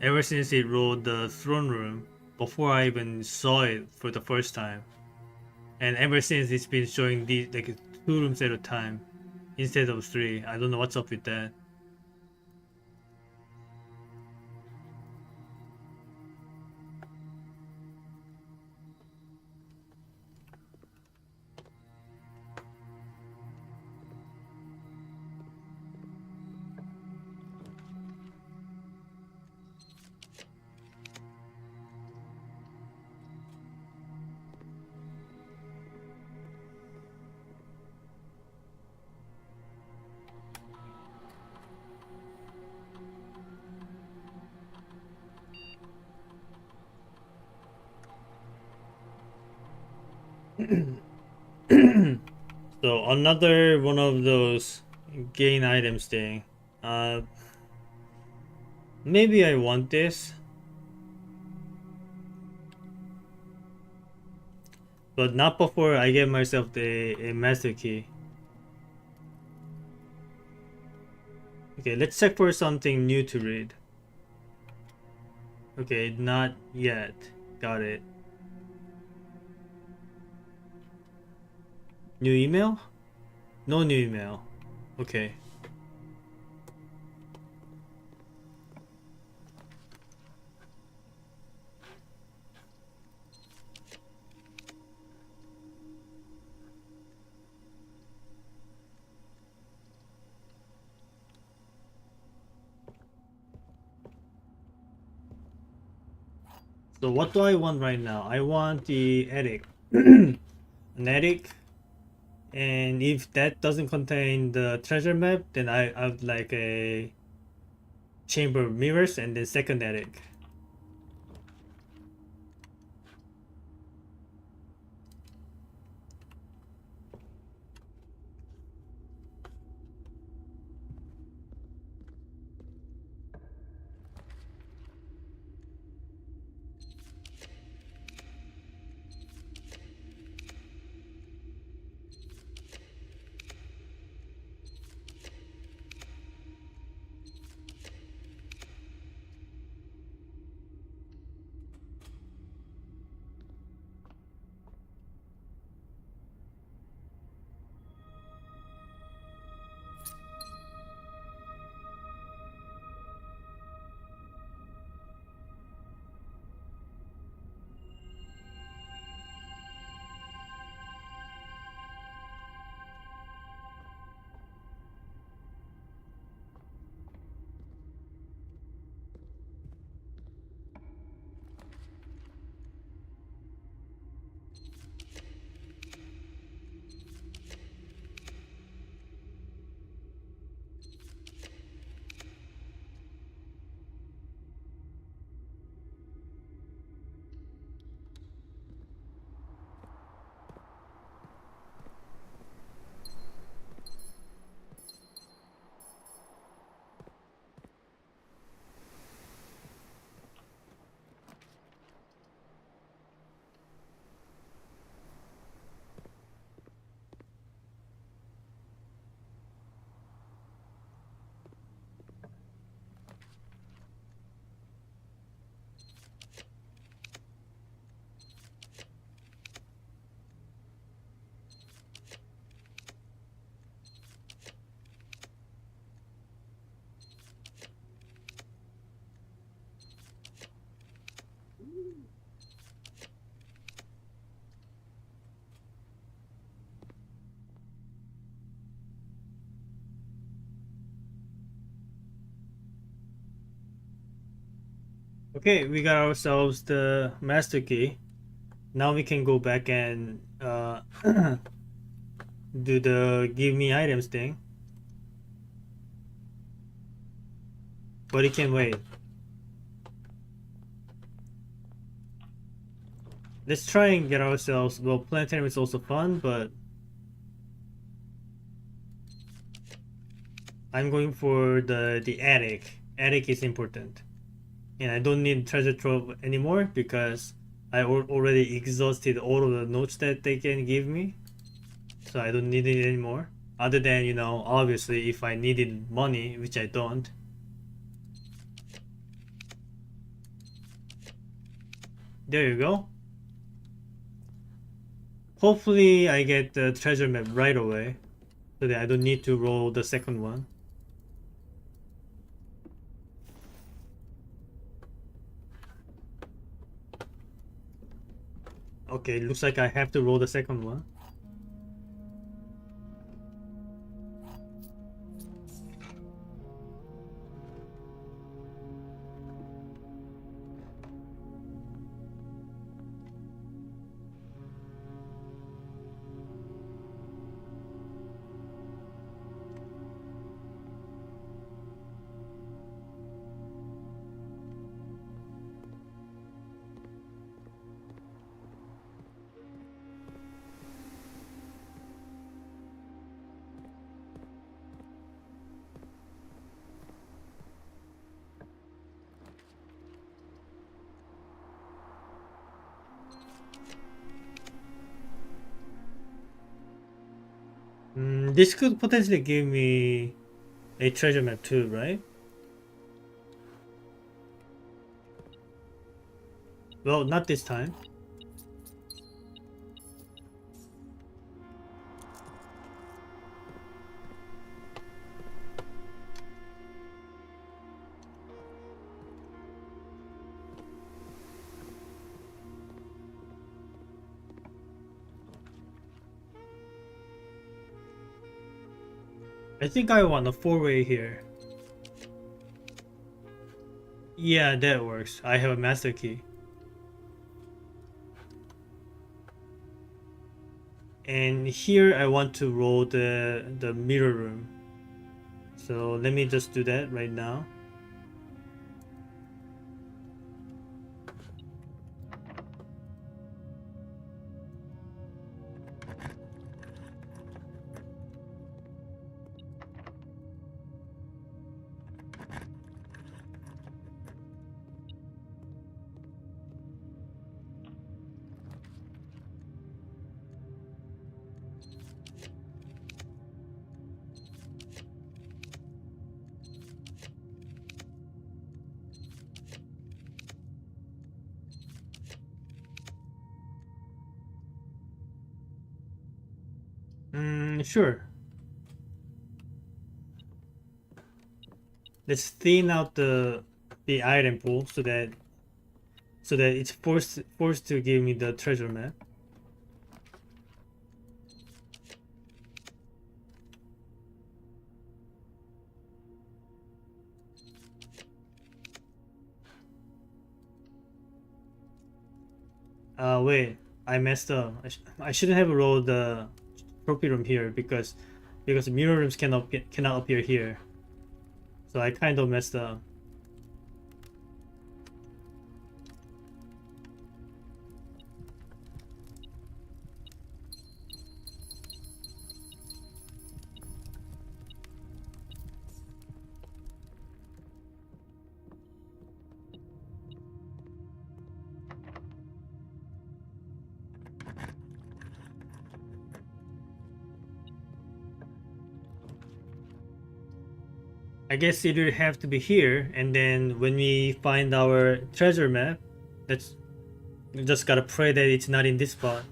ever since it rolled the throne room before I even saw it for the first time. And ever since it's been showing these like 2 rooms at a time instead of 3. I don't know what's up with that. So another one of those gain items thing. Uh, Maybe I want this, but not before I get myself a master key. Okay, let's check for something new to read. Okay, not yet. Got it. New email? No new email. Okay. So what do I want right now? I want the attic. An attic, and if that doesn't contain the treasure map, then I would like a chamber of mirrors and then second attic. Okay, we got ourselves the master key. Now we can go back and do the give me items thing. But it can wait. Let's try and get ourselves, well, planetarium is also fun, but I'm going for the attic. Attic is important. And I don't need treasure trove anymore because I already exhausted all of the notes that they can give me. So I don't need it anymore. Other than, you know, obviously if I needed money, which I don't. There you go. Hopefully I get the treasure map right away so that I don't need to roll the second one. Okay, looks like I have to roll the second one. This could potentially give me a treasure map too, right? Well, not this time. I think I want a four-way here. Yeah, that works. I have a master key. And here I want to roll the mirror room. So let me just do that right now. Sure. Let's thin out the item pool so that it's forced to give me the treasure map. Wait, I messed up. I shouldn't have rolled the trophy room here because mirror rooms cannot appear here. So I kind of messed up. I guess it would have to be here, and then when we find our treasure map, that's we just gotta pray that it's not in this spot.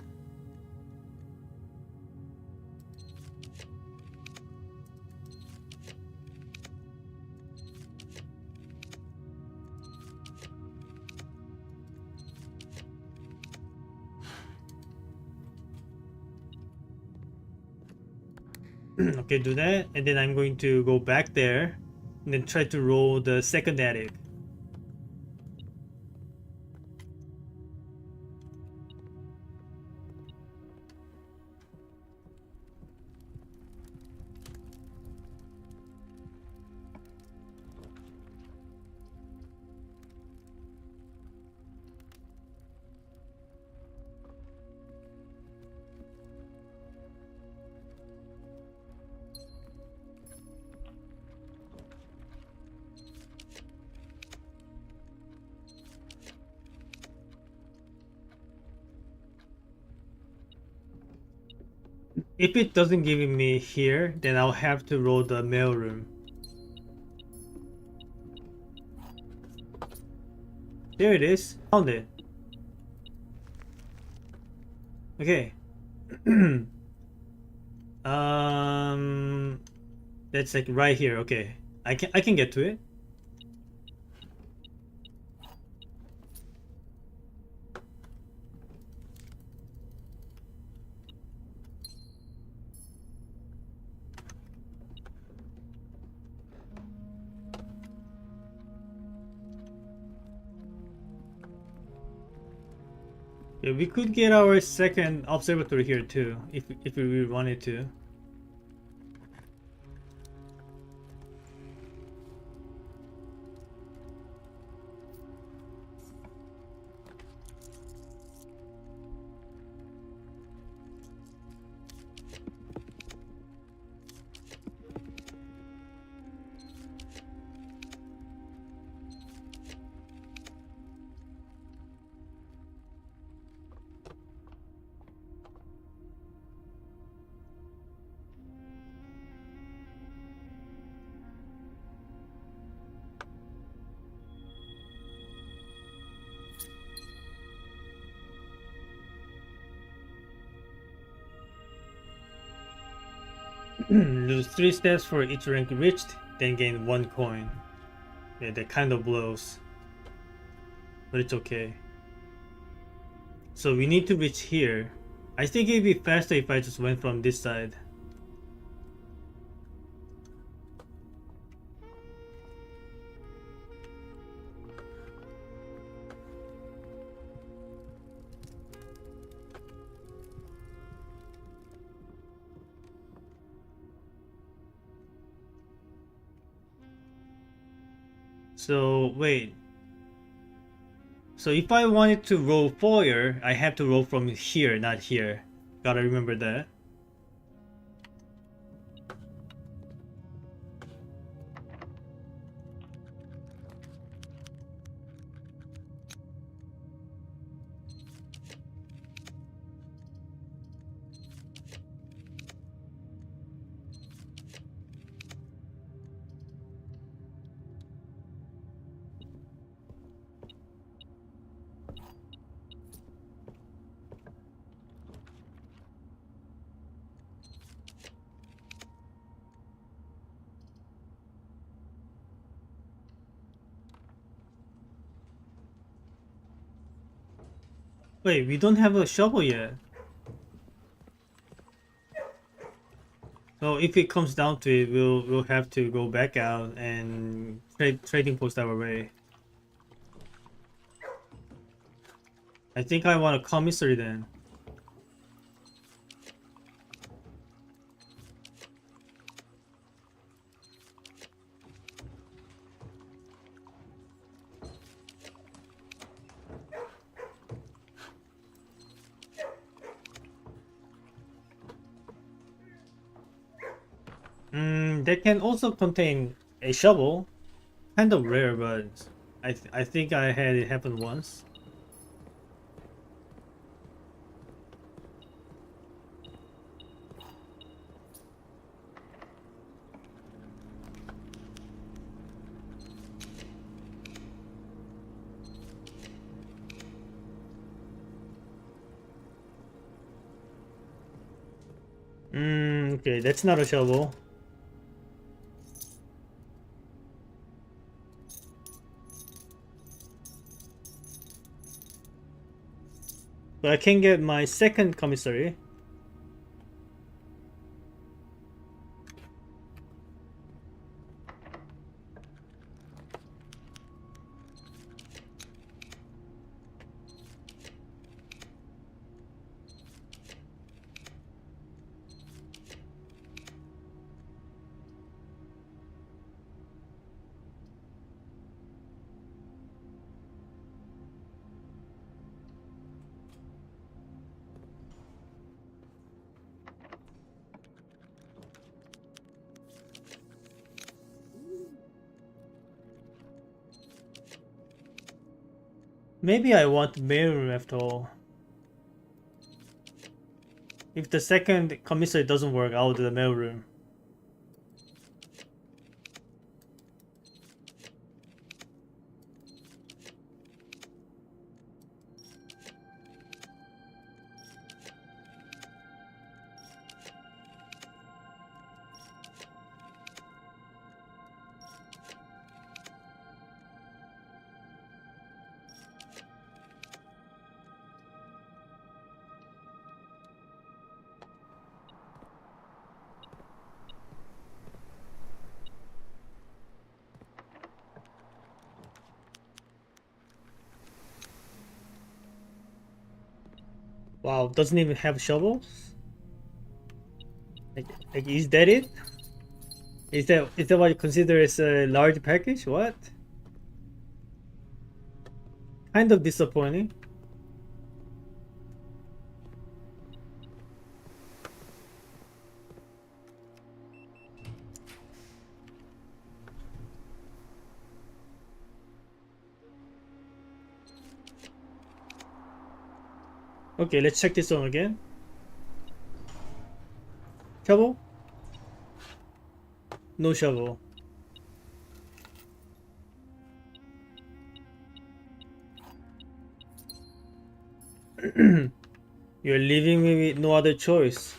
Okay, do that, and then I'm going to go back there, and then try to roll the second attic. if it doesn't give me here, then I'll have to roll the mail room. There it is. Found it. Okay. That's like right here. Okay. I can get to it. Yeah, we could get our second observatory here too, if we really wanted to. Lose 3 steps for each rank reached, then gain 1 coin. Yeah, that kind of blows. But it's okay. So we need to reach here. I think it'd be faster if I just went from this side. So wait. So if I wanted to roll foyer, I have to roll from here, not here. Gotta remember that. Wait, we don't have a shovel yet. So if it comes down to it, we'll have to go back out and trading post our way. I think I want a commissary then. That can also contain a shovel. Kind of rare, but I think I had it happen once. Okay, that's not a shovel. But I can get my second commissary. Maybe I want mail room after all. If the second commissary doesn't work, I'll do the mailroom. Wow, doesn't even have shovels? Like is that it? Is that what you consider as a large package? What? Kind of disappointing. Okay, let's check this one again. Shovel? No shovel. You're leaving me with no other choice.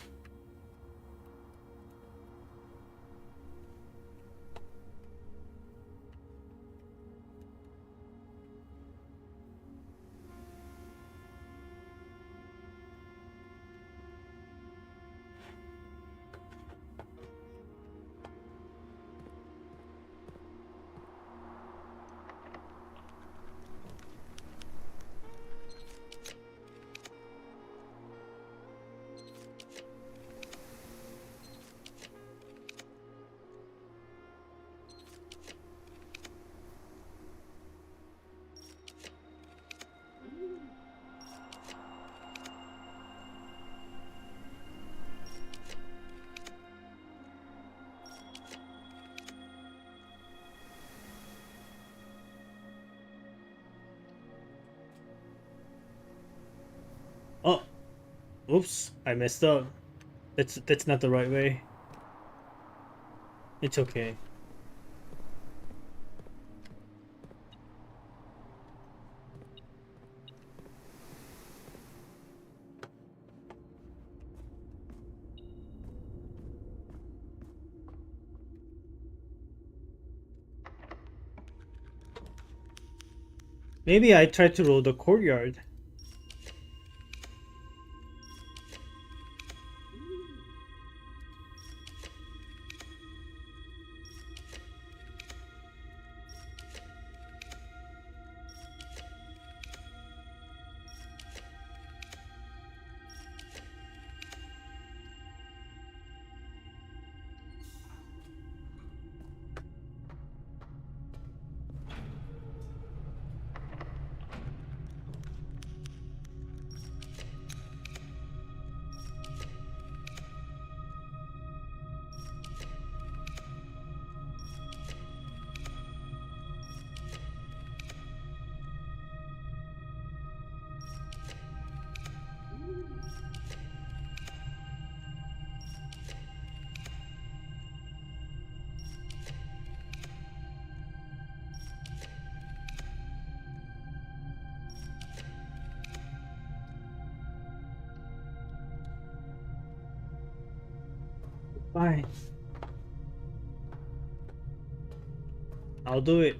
Oh, oops, I messed up. That's not the right way. It's okay. Maybe I tried to roll the courtyard. Fine. I'll do it.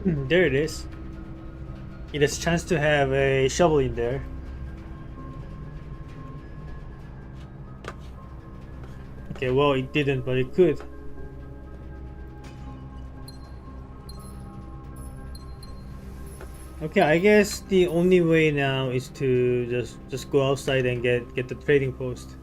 There it is. It has chance to have a shovel in there. Okay, well it didn't, but it could. Okay, I guess the only way now is to just go outside and get the trading post.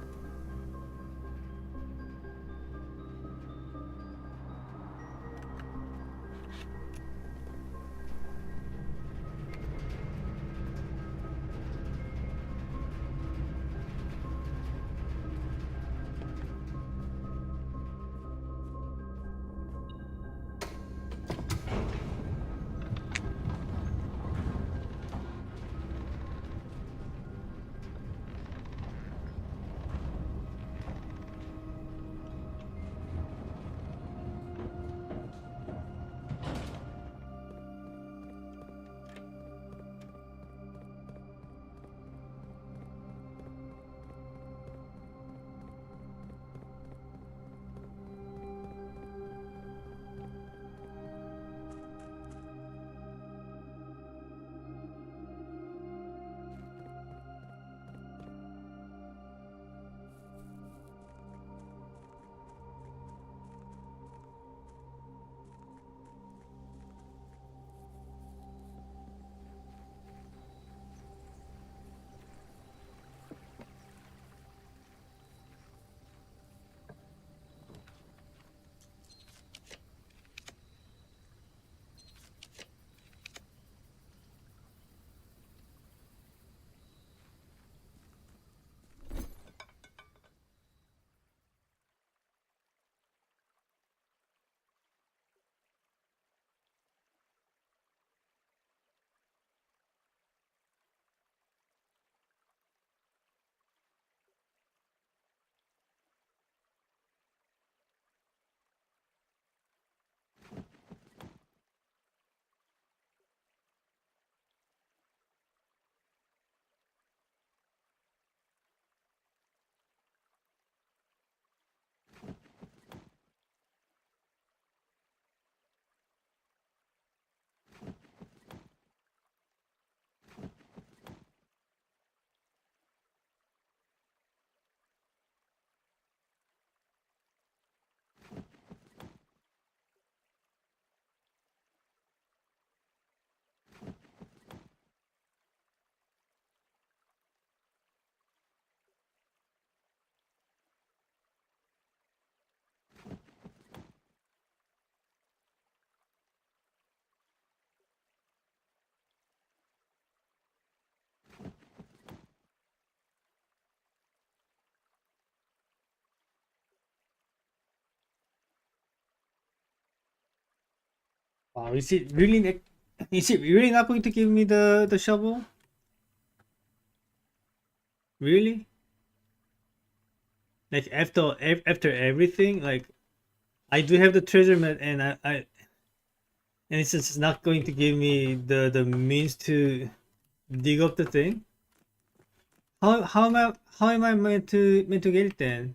Wow, is it really not going to give me the shovel? Really? Like after everything, like I do have the treasure map, and I and it's just not going to give me the means to dig up the thing. How am I meant to get it then?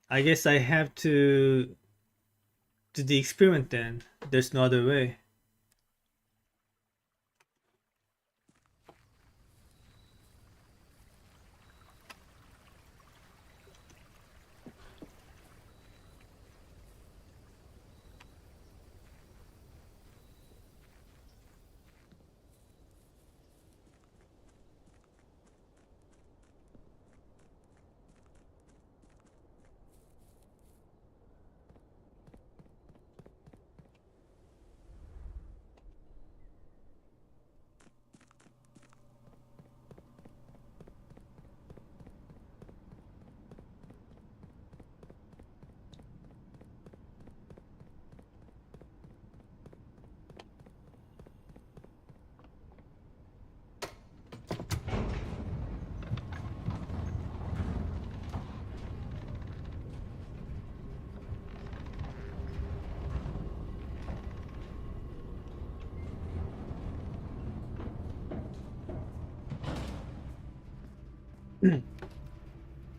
I guess I have to do the experiment then. There's no other way.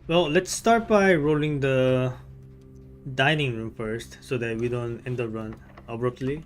Well, let's start by rolling the dining room first, so that we don't end the run abruptly.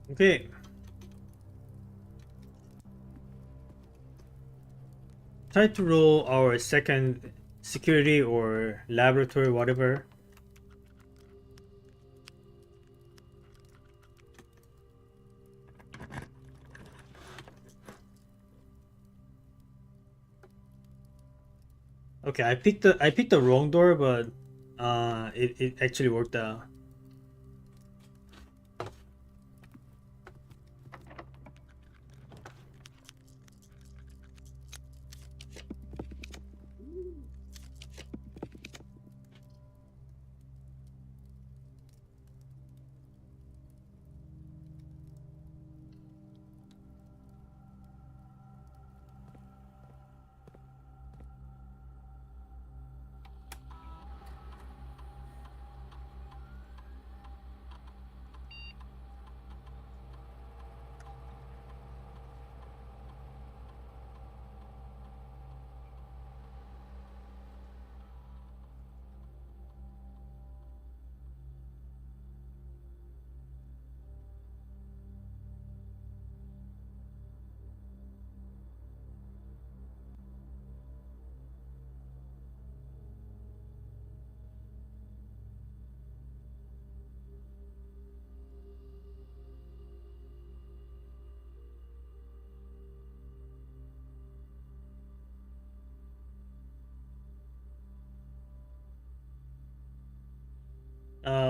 Okay. Try to roll our second security or laboratory, whatever. Okay, I picked the wrong door, but it actually worked out.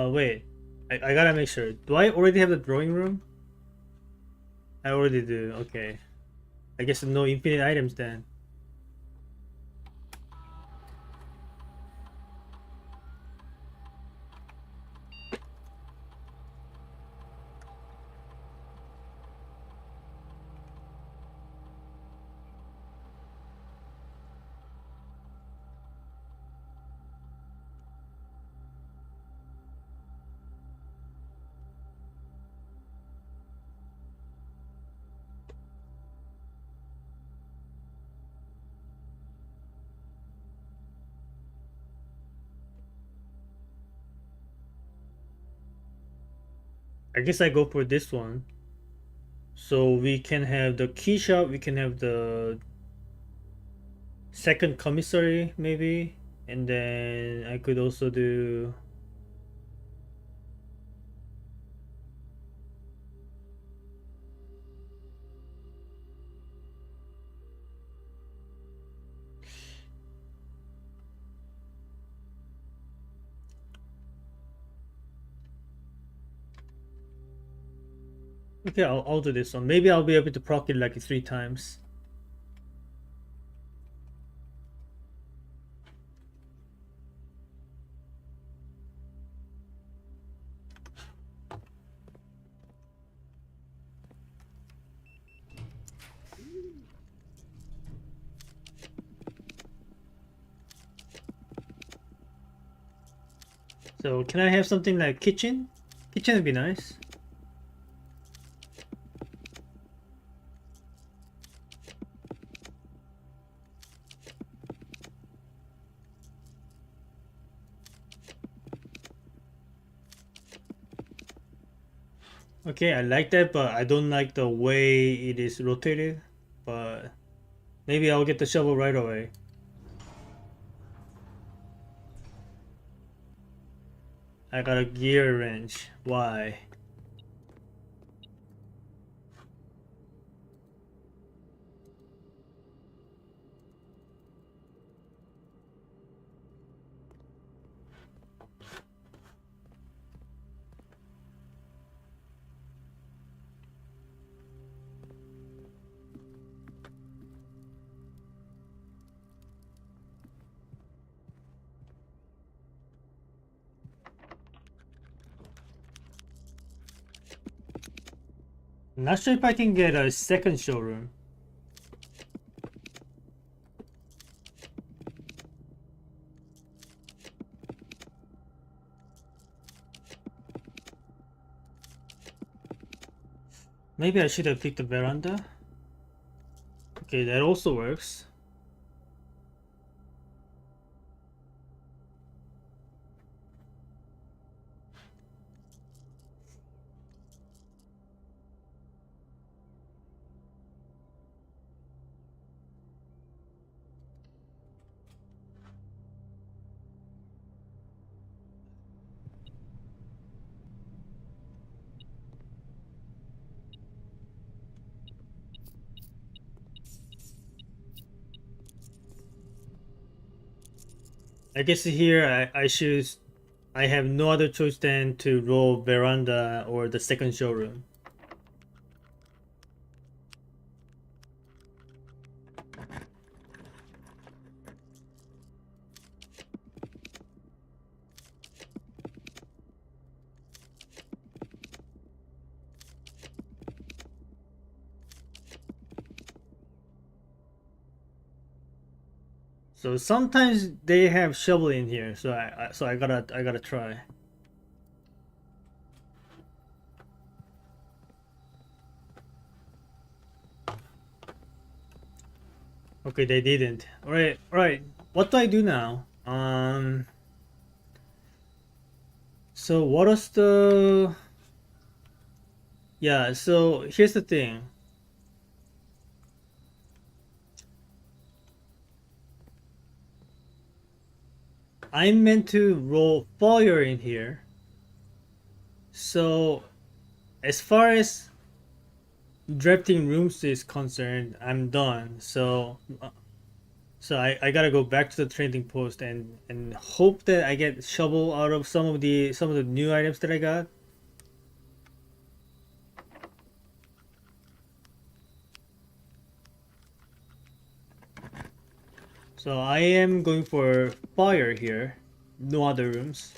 Wait. I gotta make sure. Do I already have the drawing room? I already do. Okay. I guess no infinite items then. I guess I go for this one. So we can have the key shop, we can have the second commissary maybe, and then I could also do. Okay, I'll do this one. Maybe I'll be able to proc it like 3 times. So can I have something like kitchen? Kitchen would be nice. Okay, I like that, but I don't like the way it is rotated. But maybe I'll get the shovel right away. I got a gear wrench. Why? I'm not sure if I can get a second showroom. Maybe I should have picked the veranda. Okay, that also works. I guess here I have no other choice than to roll veranda or the second showroom. So sometimes they have shovel in here, so I gotta try. Okay, they didn't. Alright, alright. What do I do now? So what is the... Yeah, so here's the thing. I'm meant to roll fire in here. So as far as drafting rooms is concerned, I'm done. So I gotta go back to the trading post and hope that I get shovel out of some of the new items that I got. So I am going for fire here. No other rooms.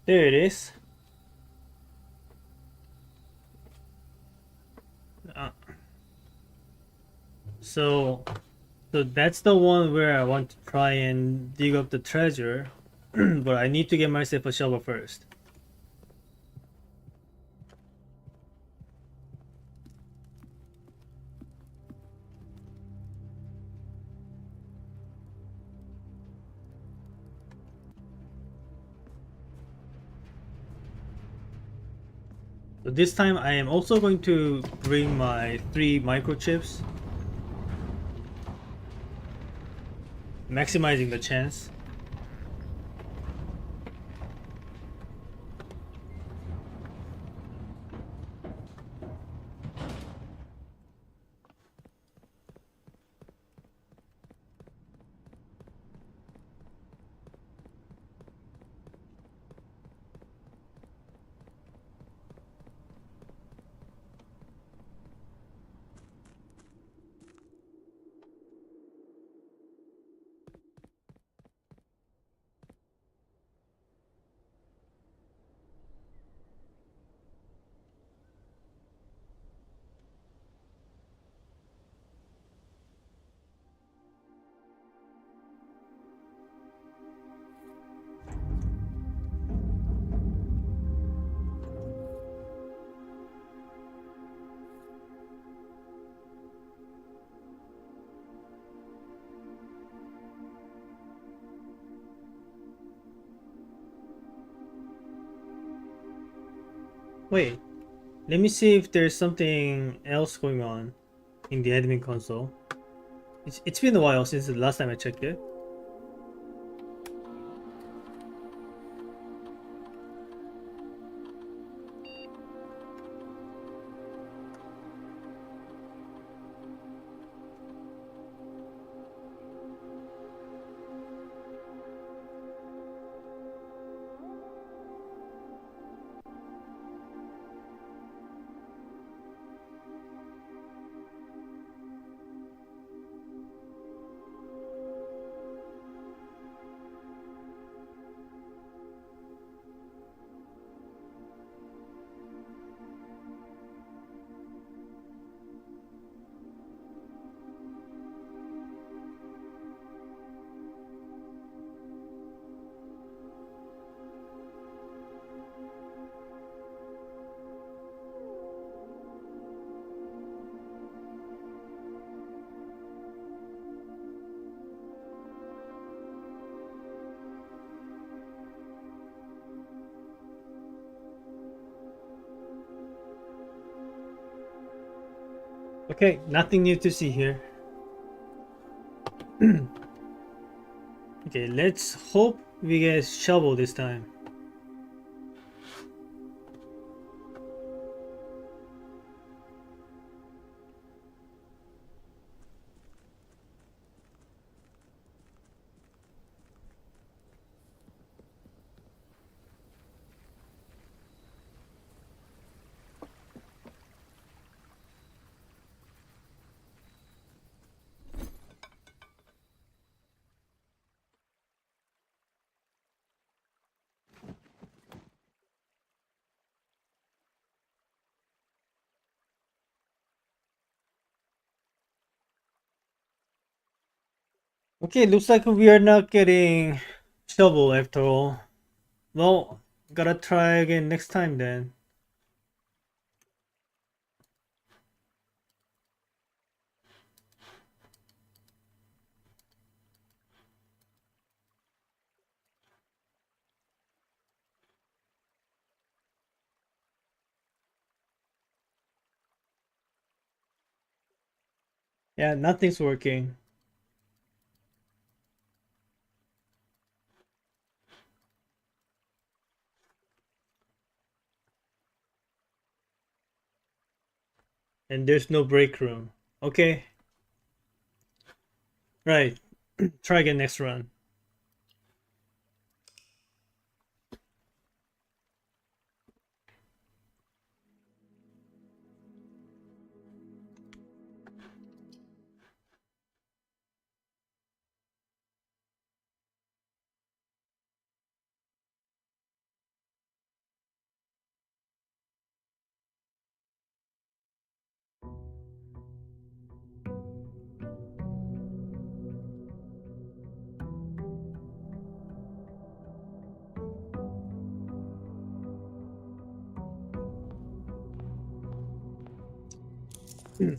There it is. Uh, so so that's the one where I want to try and dig up the treasure, but I need to get myself a shovel first. So this time I am also going to bring my 3 microchips, maximizing the chance. Wait, let me see if there's something else going on in the admin console. It's been a while since the last time I checked it. Okay, nothing new to see here. Okay, let's hope we get shovel this time. Okay, looks like we are not getting shovel after all. Well, gotta try again next time then. Yeah, nothing's working. And there's no break room. Okay, right. Try again next run.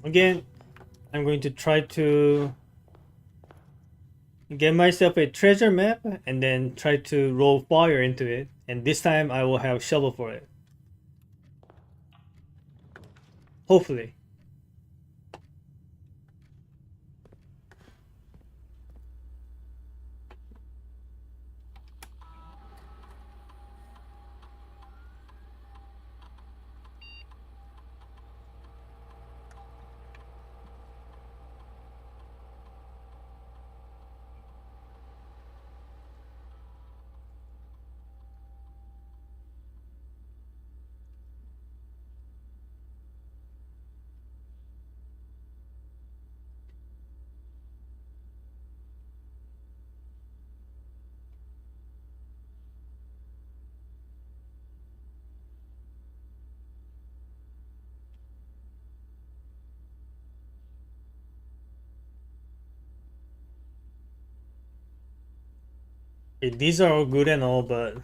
Again, I'm going to try to get myself a treasure map and then try to roll fire into it. And this time I will have shovel for it. Hopefully. These are all good and all, but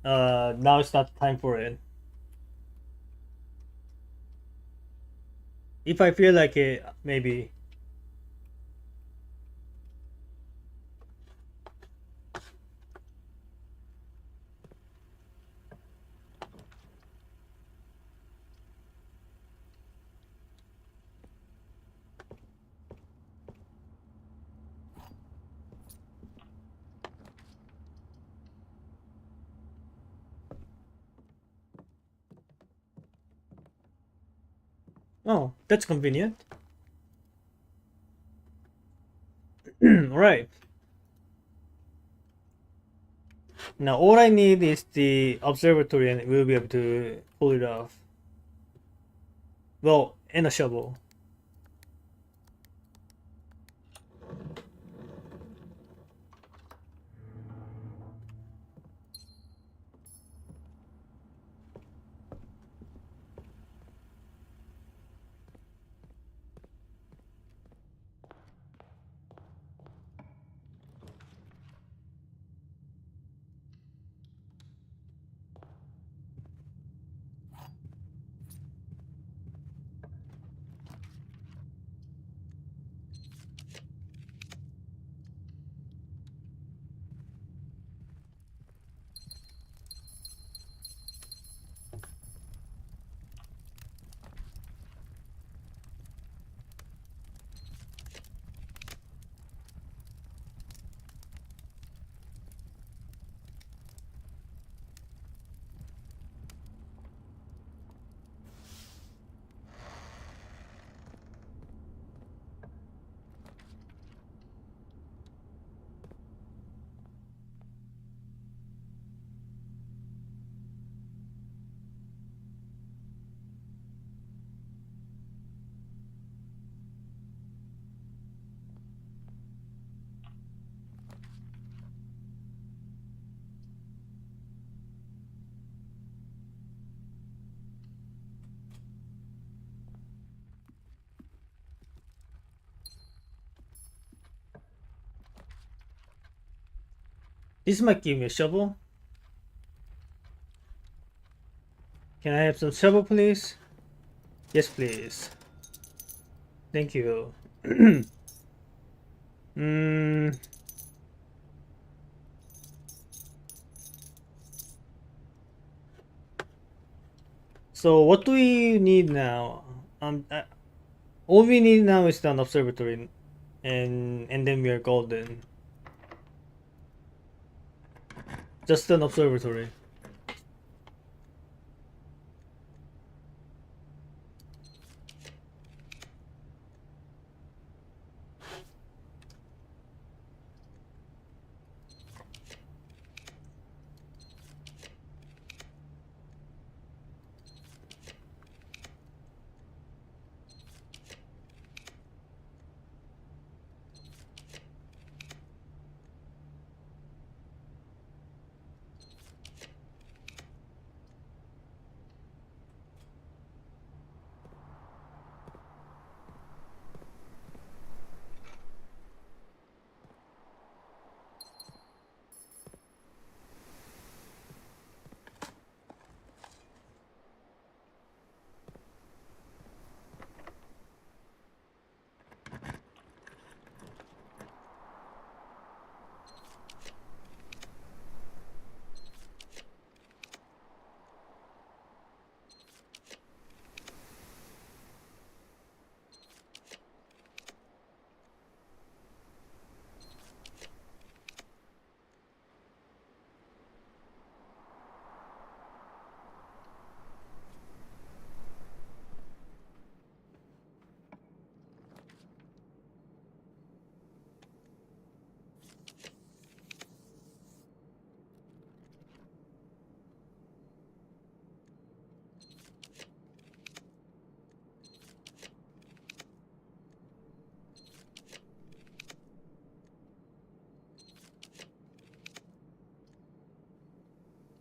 now it's not time for it. If I feel like it, maybe. Oh, that's convenient. Alright. Now all I need is the observatory and we'll be able to pull it off. Well, and a shovel. This might give me a shovel. Can I have some shovel, please? Yes, please. Thank you. mm. So what do we need now? All we need now is an observatory, and then we are golden. Just an observatory.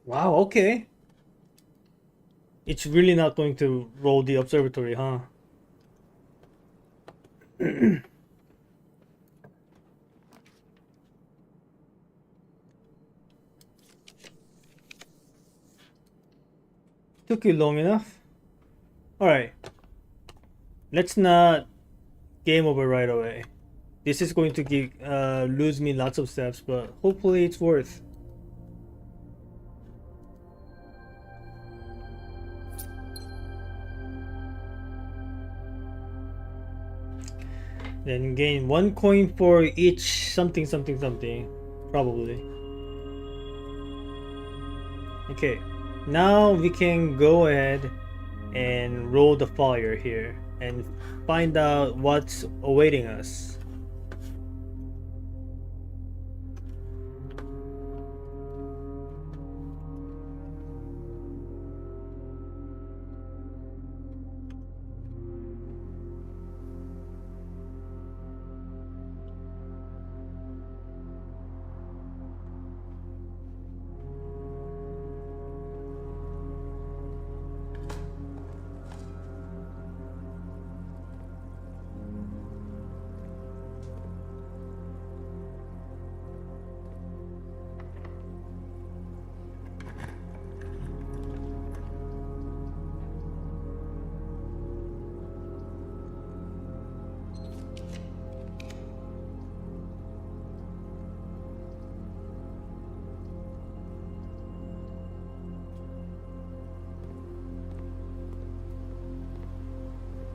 Wow, okay. It's really not going to roll the observatory, huh? Took you long enough. Alright. Let's not game over right away. This is going to give lose me lots of steps, but hopefully it's worth. Then gain 1 coin for each something something something, probably. Okay, now we can go ahead and roll the fire here. and find out what's awaiting us.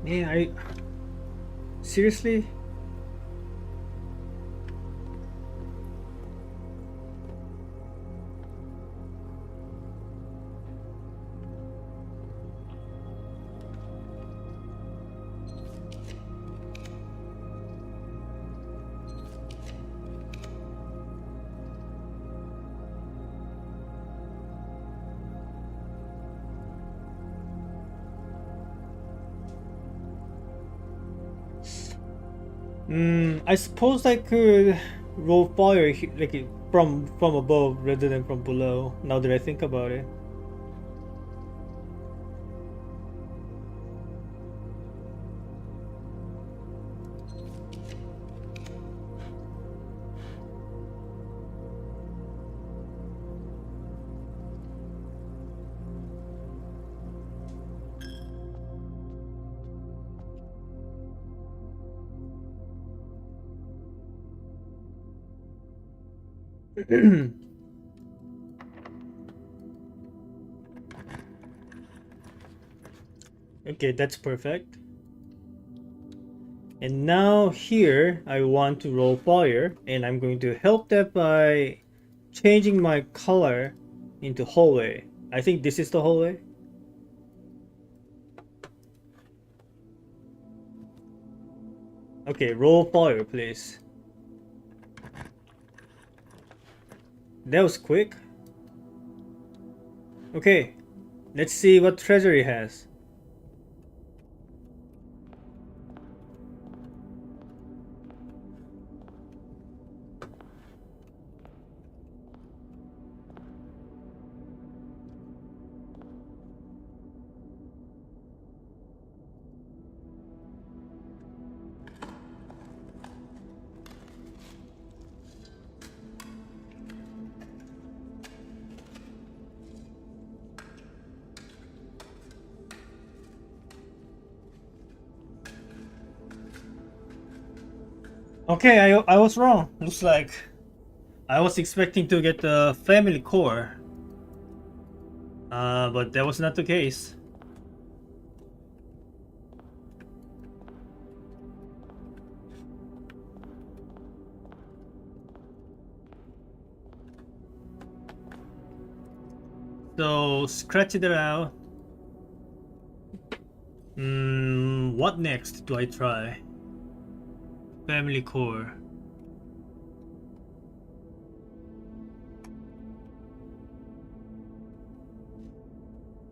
Man, seriously? I suppose I could roll fire like from above rather than from below. Now that I think about it. Okay, that's perfect. And now here I want to roll fire, and I'm going to help that by changing my color into hallway. I think this is the hallway. Okay, roll fire, please. That was quick. Okay, let's see what treasure he has. Okay, I was wrong. Looks like I was expecting to get the family core. But that was not the case. So scratch it out. What next do I try? Family core.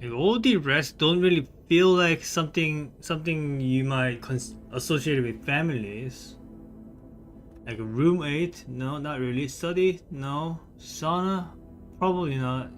Like, all the rest don't really feel like something you might associate with families. Like a roommate? No, not really. Study? No. Sauna? Probably not.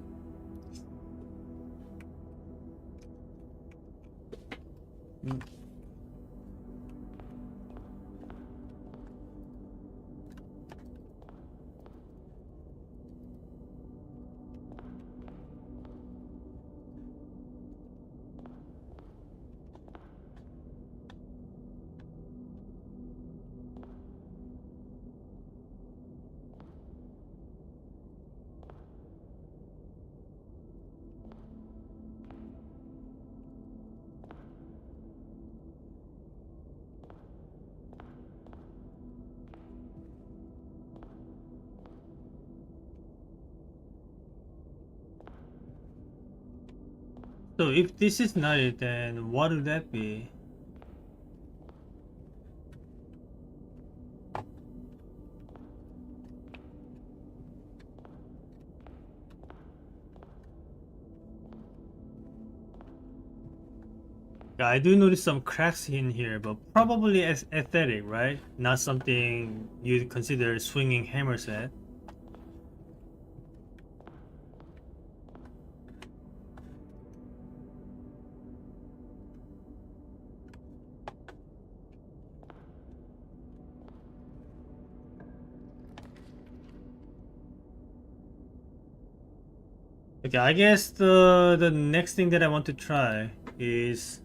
So if this is not it, then what would that be? Yeah, I do notice some cracks in here, but probably as aesthetic, right? Not something you'd consider swinging hammers at. Okay, I guess the next thing that I want to try is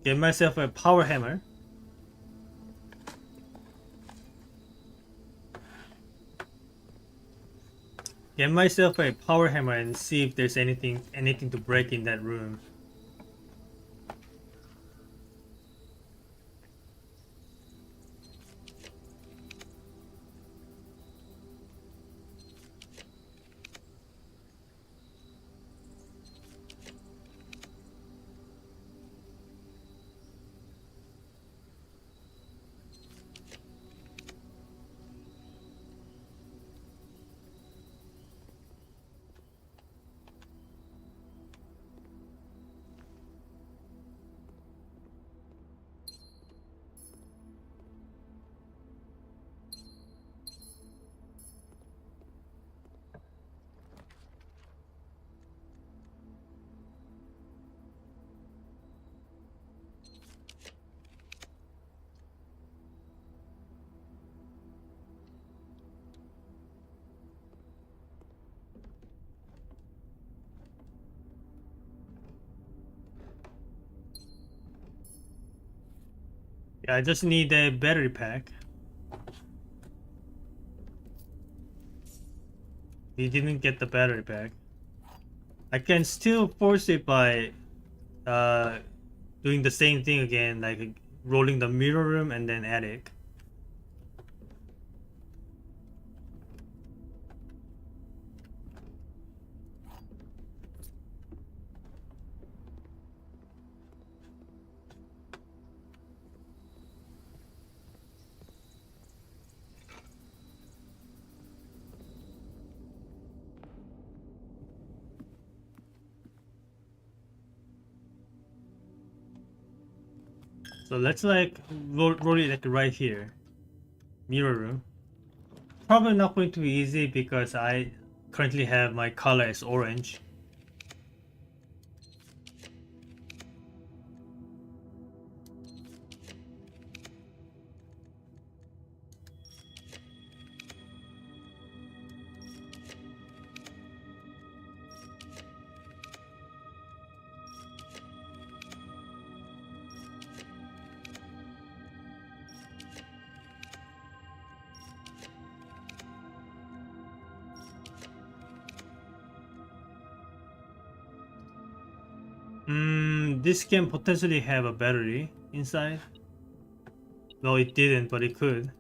get myself a power hammer. Get myself a power hammer and see if there's anything to break in that room. Yeah, I just need a battery pack. We didn't get the battery pack. I can still force it by uh, doing the same thing again, like rolling the mirror room and then attic. So let's like roll it like right here. Mirror room. Probably not going to be easy because I currently have my color as orange. This can potentially have a battery inside. No, it didn't, but it could.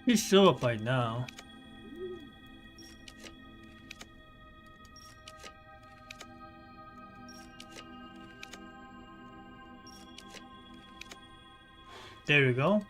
It should show up by now. There we go.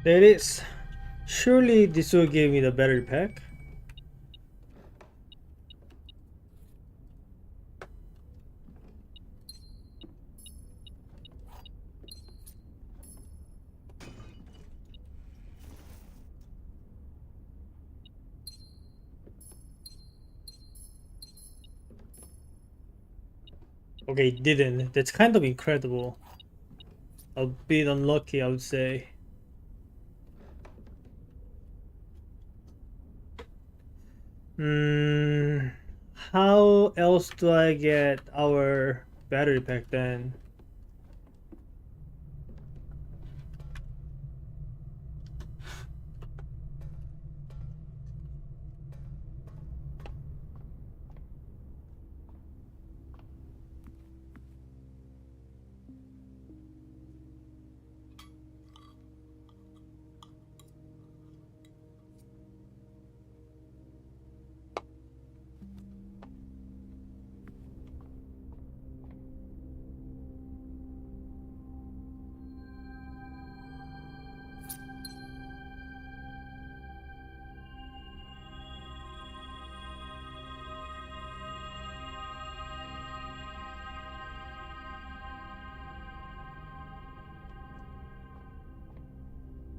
There is. Surely this will give me the battery pack. Okay, it didn't. That's kind of incredible. A bit unlucky, I would say. Hmm. How else do I get our battery pack then?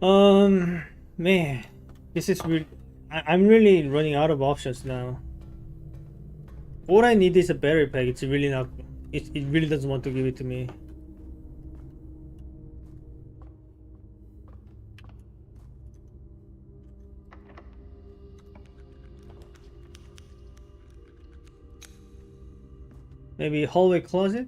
Um, Man, this is really. I'm really running out of options now. All I need is a battery pack. It's really not. It really doesn't want to give it to me. Maybe hallway closet.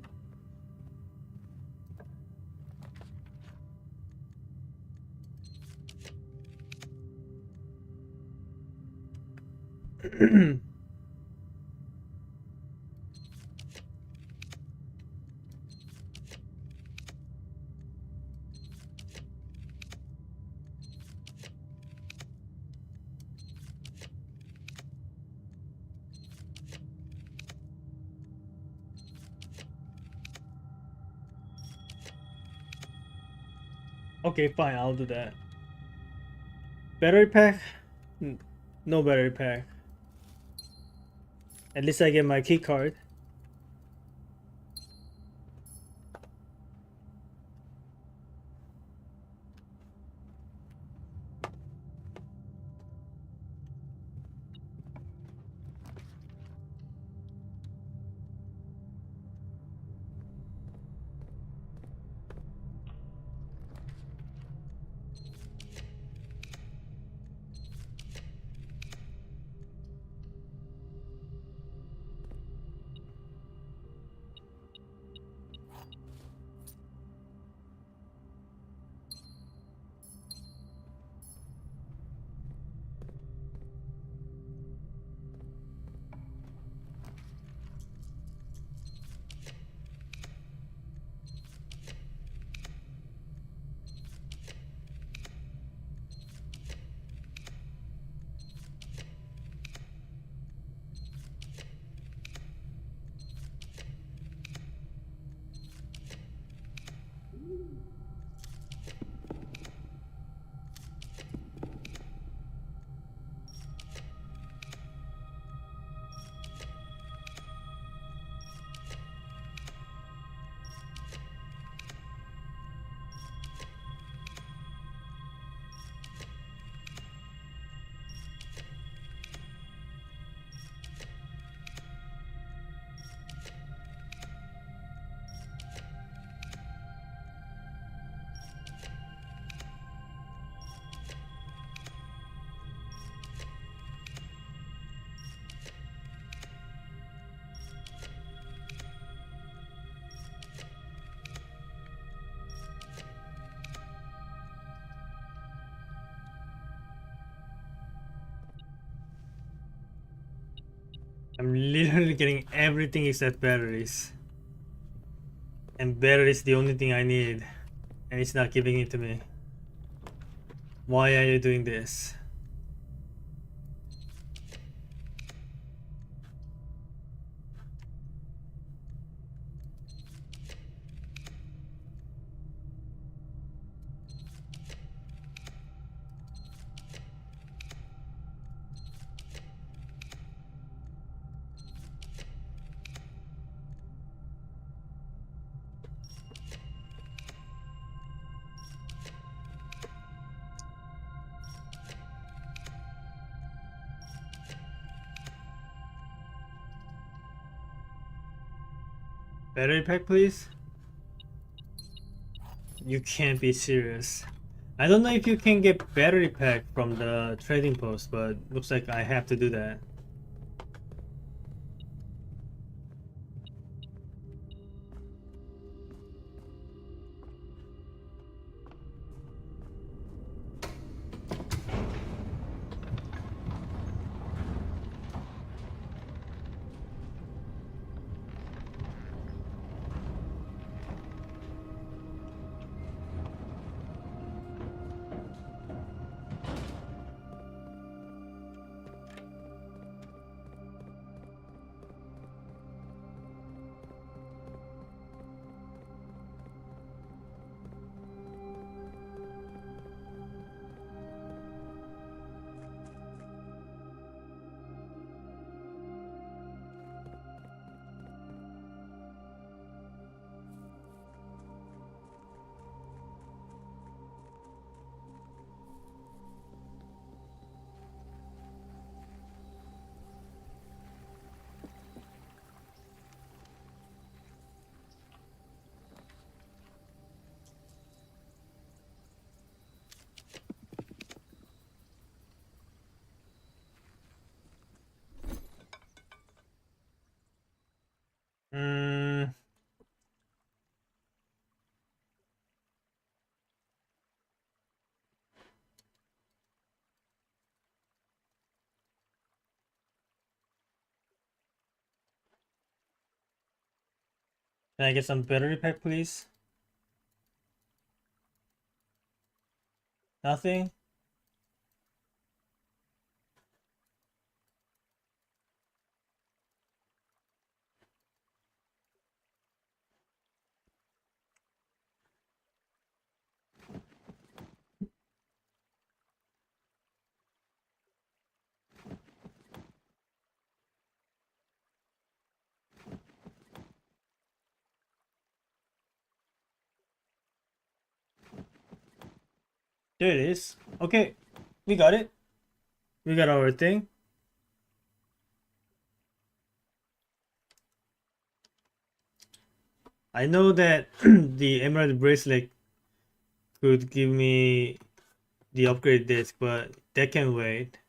Okay, fine. I'll do that. Battery pack? No battery pack. At least I get my key card. I'm literally getting everything except batteries. And batteries the only thing I need. And it's not giving it to me. Why are you doing this? Battery pack, please? You can't be serious. I don't know if you can get battery pack from the trading post, but looks like I have to do that. Mm, can I get some battery pack, please? Nothing? There it is. Okay, we got it. We got our thing. I know that the emerald bracelet could give me the upgrade disc, but that can wait.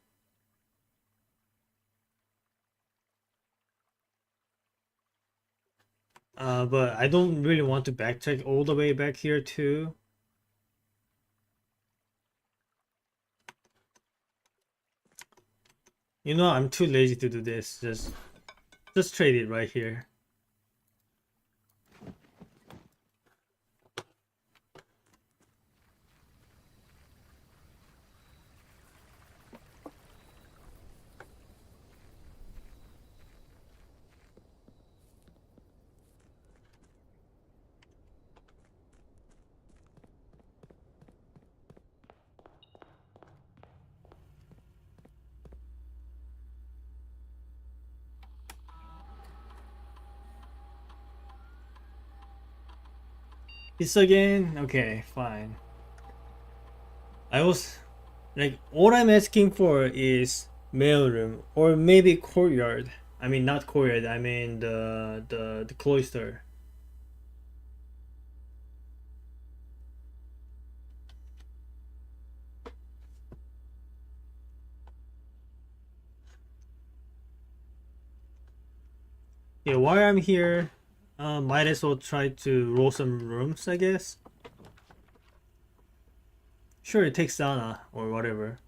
But I don't really want to backtrack all the way back here too. You know, I'm too lazy to do this. Just trade it right here. This again? Okay, fine. I was like, all I'm asking for is mailroom or maybe courtyard. I mean, not courtyard. I mean the cloister. Yeah, while I'm here, might as well try to roll some rooms, I guess. Sure, it takes Sana or whatever.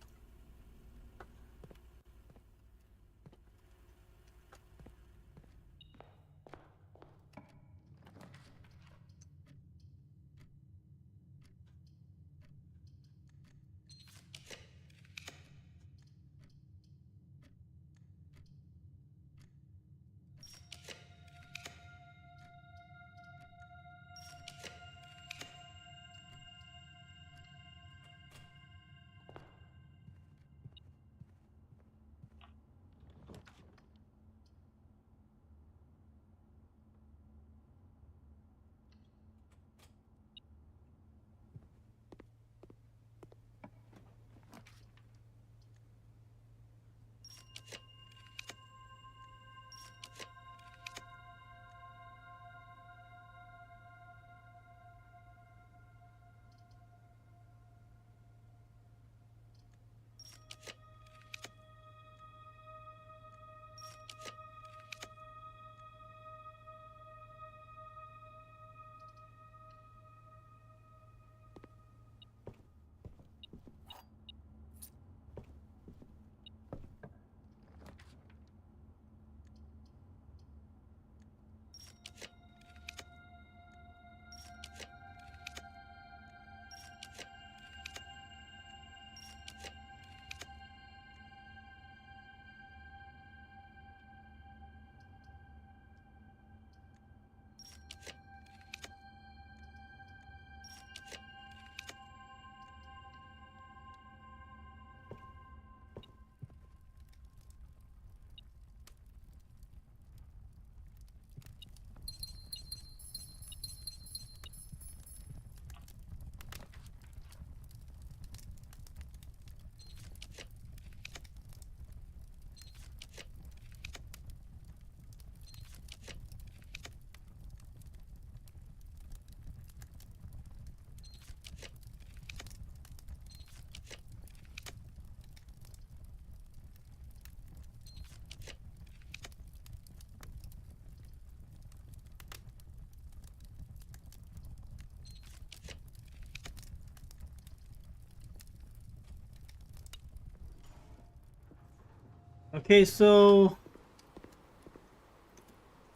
Okay, so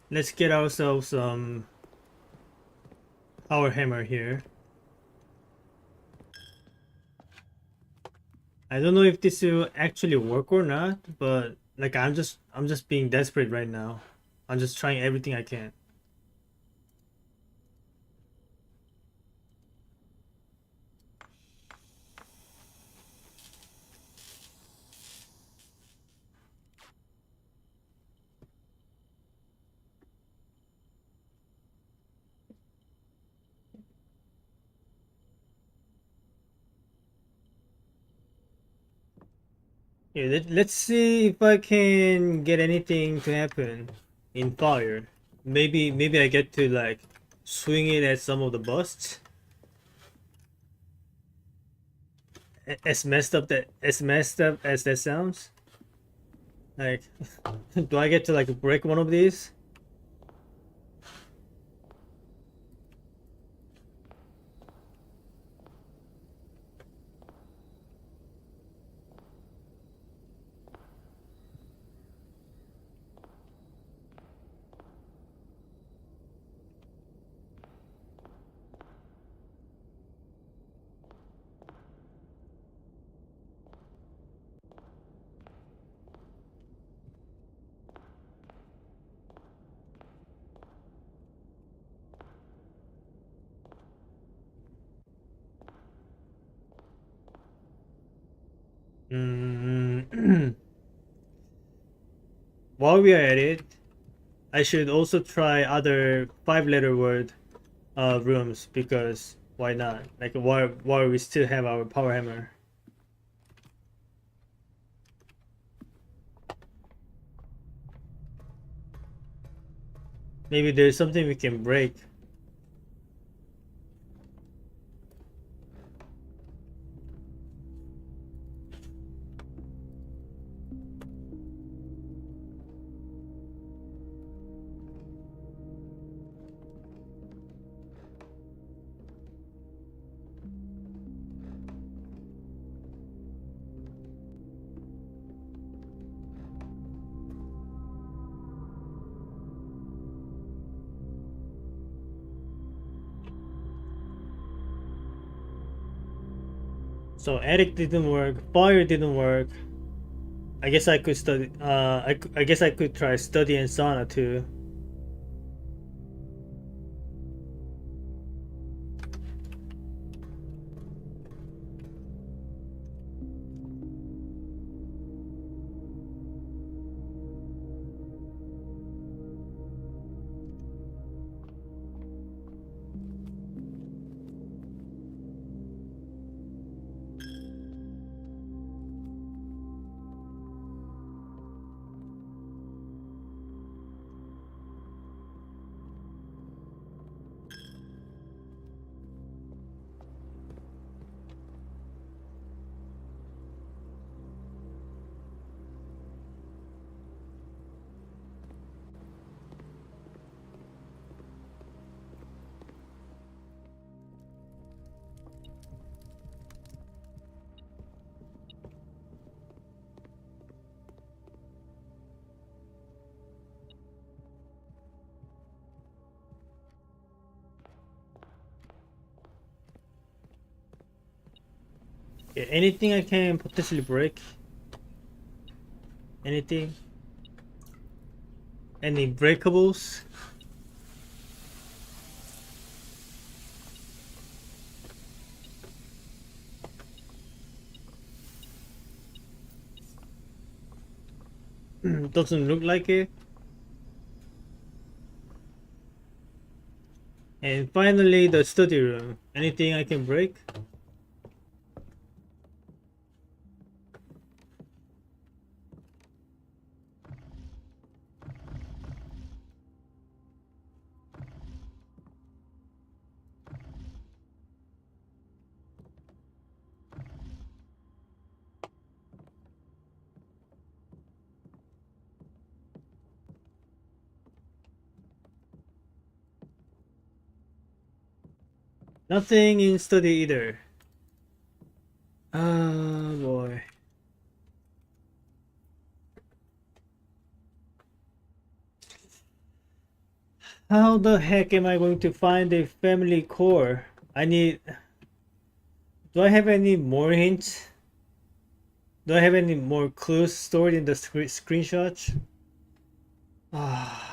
let's get ourselves some power hammer here. I don't know if this will actually work or not, but like I'm just being desperate right now. I'm just trying everything I can. Yeah, let's see if I can get anything to happen in fire. Maybe I get to like swing it at some of the busts. As messed up as that sounds. Like, do I get to like break one of these? Mm. While we are at it, I should also try other five-letter word rooms because why not? Like while we still have our power hammer. Maybe there's something we can break. So attic didn't work, fire didn't work. I guess I could study. I guess I could try study and sauna too. Yeah, anything I can potentially break. Anything. Any breakables? Doesn't look like it. And finally, the study room. Anything I can break? Nothing in study either. Ah, boy. How the heck am I going to find a family core? I need. Do I have any more hints? Do I have any more clues stored in the screenshots? Ah.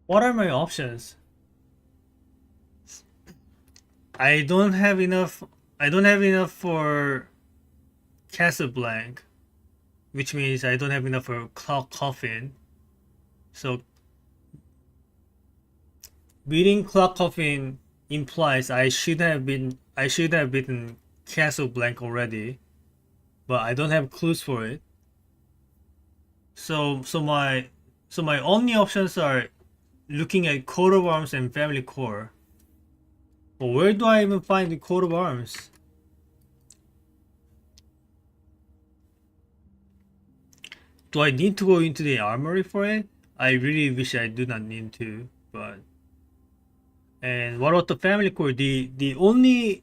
What are my options? I don't have enough. I don't have enough for Casablanca, which means I don't have enough for Clock Coffin. So beating Clock Coffin implies I should have beaten Casablanca already, but I don't have clues for it. So my only options are looking at coat of arms and family core. But where do I even find the coat of arms? Do I need to go into the armory for it? I really wish I do not need to, but and what about the family core? The only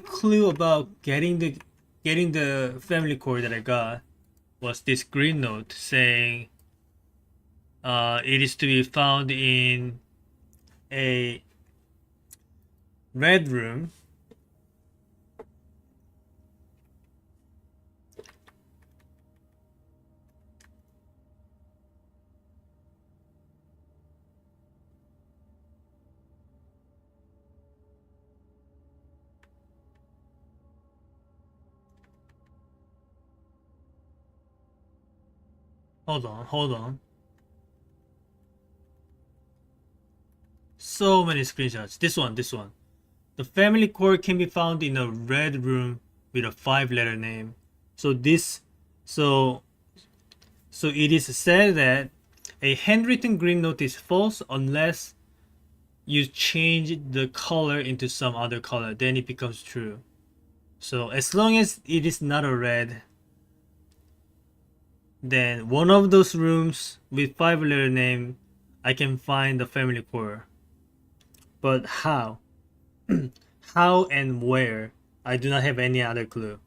clue about getting the family core that I got was this green note saying it is to be found in a red room. Hold on. So many screenshots. This one. The family core can be found in a red room with a 5-letter name. So this, so so it is said that a handwritten green note is false unless you change the color into some other color. Then it becomes true. So as long as it is not a red, then one of those rooms with 5-letter name, I can find the family core. But how? How and where? I do not have any other clue.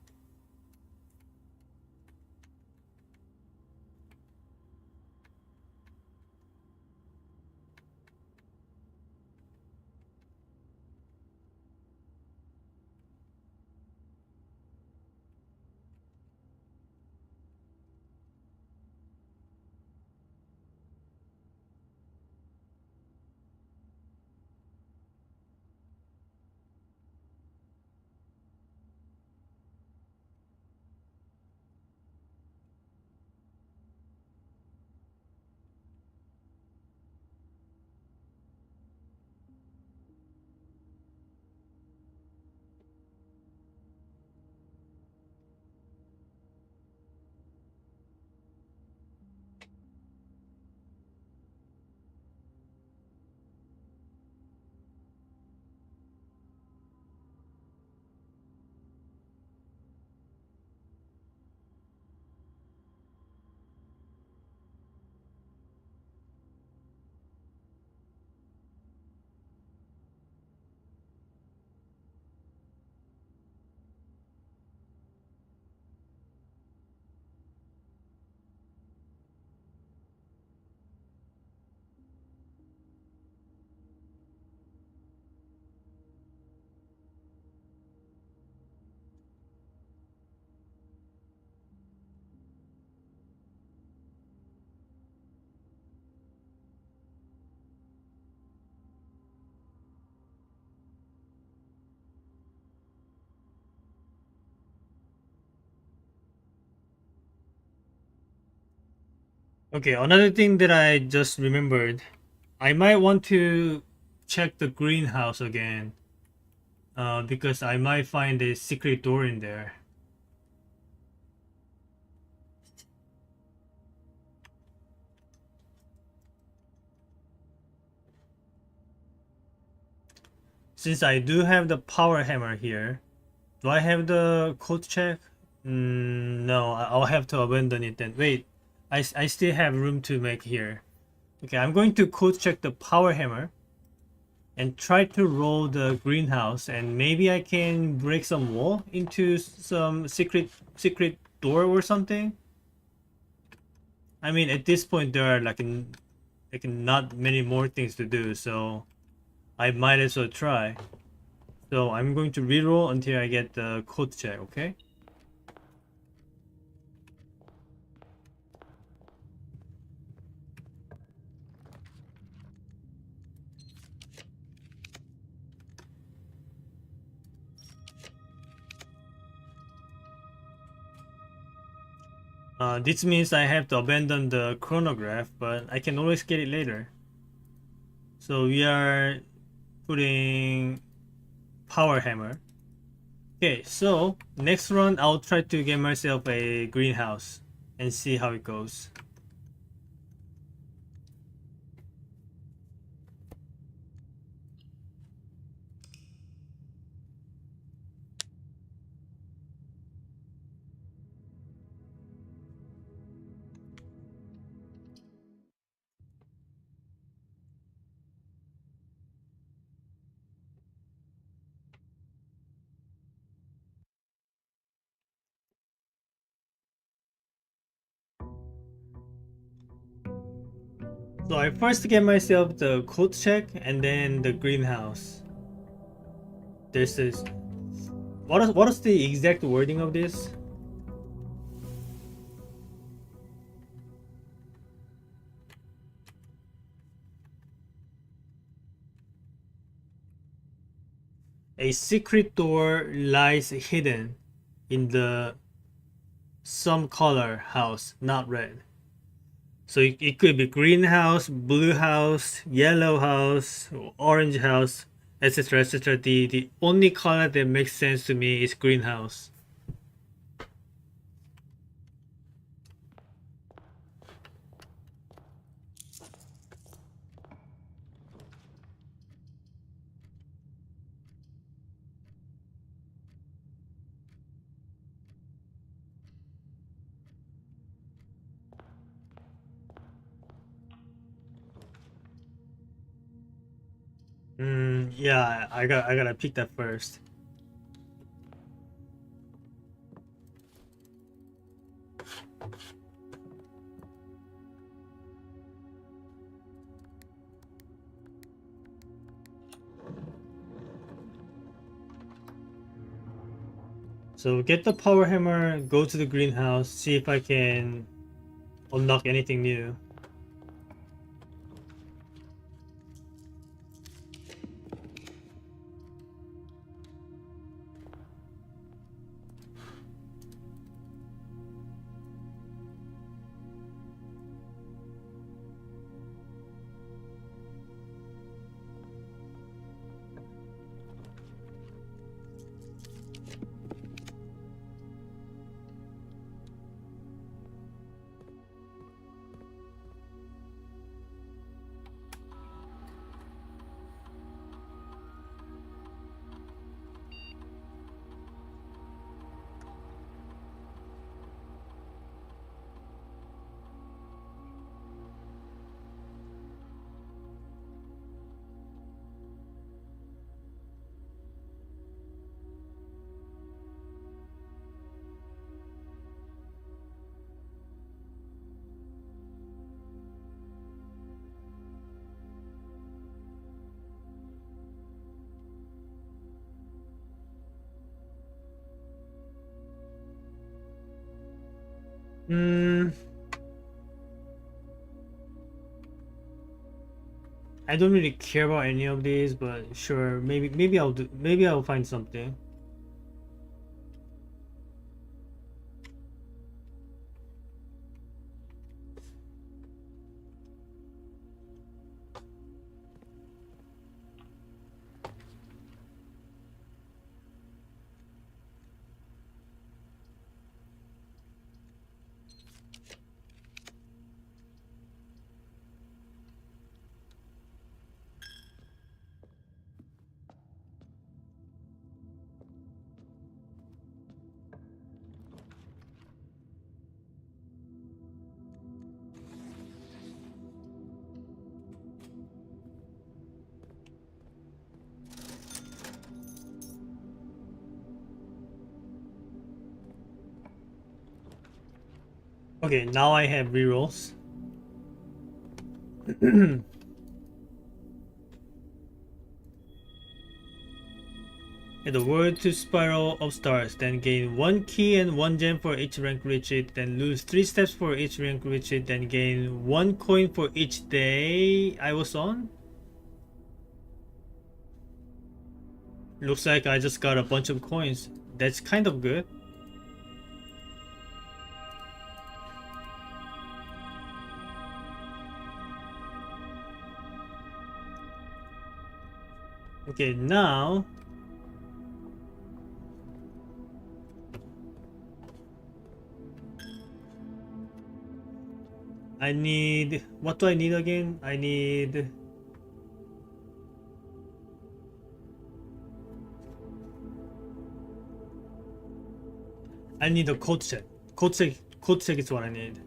Okay, another thing that I just remembered, I might want to check the greenhouse again, because I might find a secret door in there. Since I do have the power hammer here, do I have the code check? No, I'll have to abandon it then. Wait, I still have room to make here. Okay, I'm going to code check the power hammer and try to roll the greenhouse, and maybe I can break some wall into some secret door or something. I mean, at this point there are like not many more things to do, so I might as well try. So I'm going to reroll until I get the code check, okay? This means I have to abandon the chronograph, but I can always get it later. So we are putting power hammer. Okay, so next run I'll try to get myself a greenhouse and see how it goes. So I first get myself the code check and then the greenhouse. This is what is the exact wording of this? A secret door lies hidden in the some color house, not red. So it could be green house, blue house, yellow house, orange house. etc., etc. The only color that makes sense to me is greenhouse. Yeah, I gotta pick that first. So get the power hammer, go to the greenhouse, see if I can unlock anything new. Hmm, I don't really care about any of these, but sure, maybe I'll find something. Okay, now I have rerolls. Add a word to spiral of stars, then gain 1 key and 1 gem for each rank reach it, then lose 3 steps for each rank reach it, then gain 1 coin for each day I was on. Looks like I just got a bunch of coins. That's kind of good. Okay, now I need, what do I need again? I need a code check. Code check is what I need.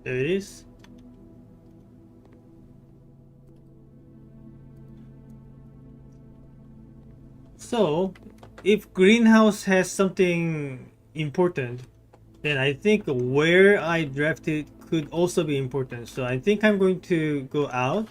There it is. So, if greenhouse has something important, then I think where I drafted could also be important. So I think I'm going to go out.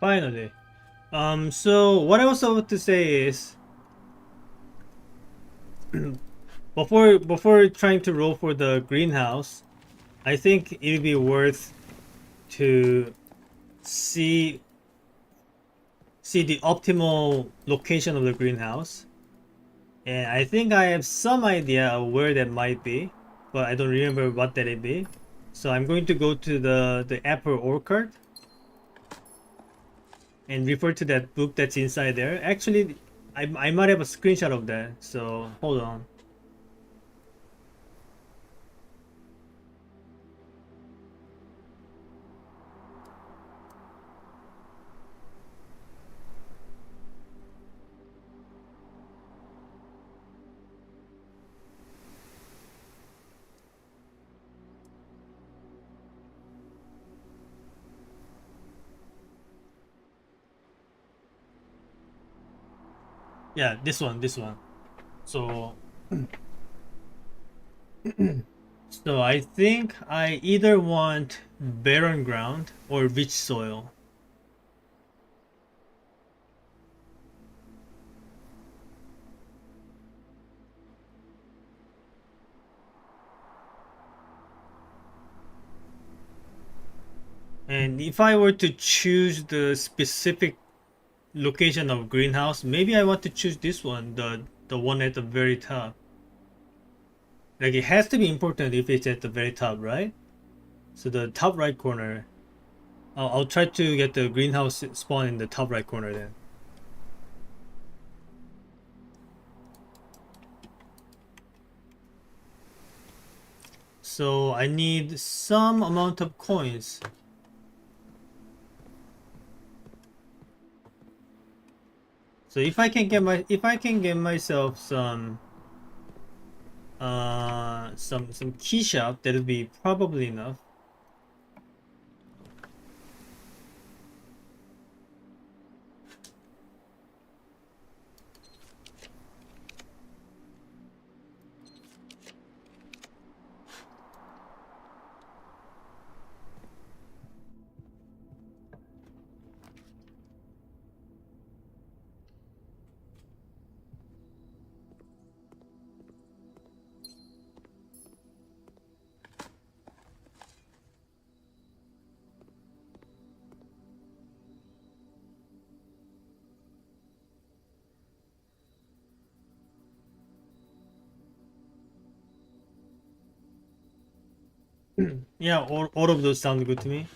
Finally. So what I was about to say is before trying to roll for the greenhouse, I think it'd be worth to see see the optimal location of the greenhouse. And I think I have some idea of where that might be, but I don't remember what that it be. So I'm going to go to the apple orchard and refer to that book that's inside there. Actually, I might have a screenshot of that. So hold on. Yeah, this one. So so I think I either want barren ground or rich soil. And if I were to choose the specific location of greenhouse, maybe I want to choose this one, the one at the very top. Like it has to be important if it's at the very top, right? So the top right corner. I'll try to get the greenhouse spawn in the top right corner then. So I need some amount of coins. So if I can get myself some key shop, that'll be probably enough. Yeah, all of those sound good to me.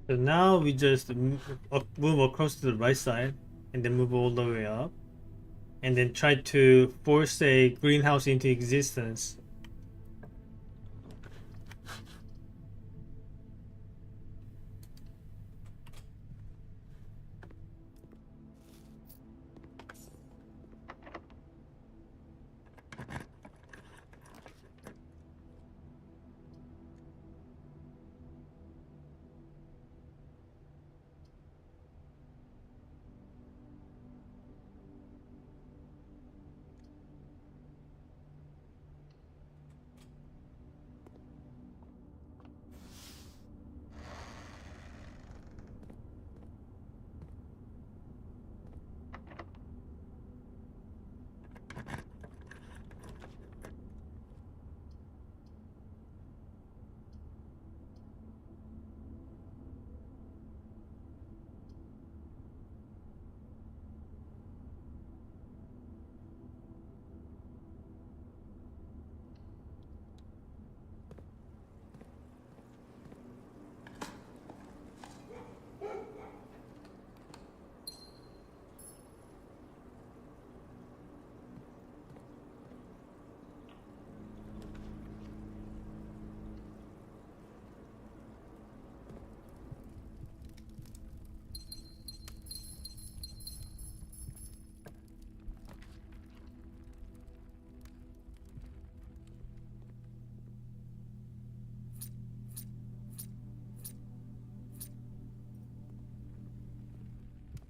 So now we just move across to the right side and then move all the way up and then try to force a greenhouse into existence.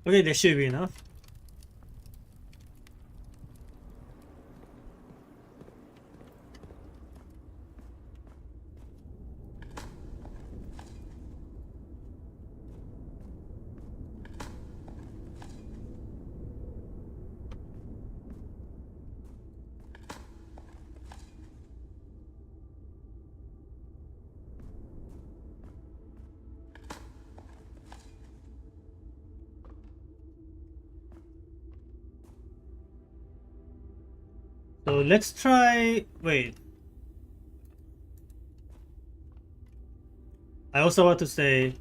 Okay, that should be enough. So let's try. Wait. I also want to say,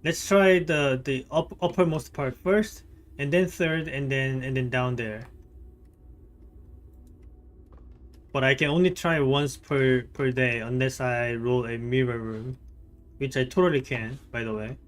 let's try the uppermost part first, and then third, and then down there. But I can only try once per day unless I roll a mirror room, which I totally can, by the way.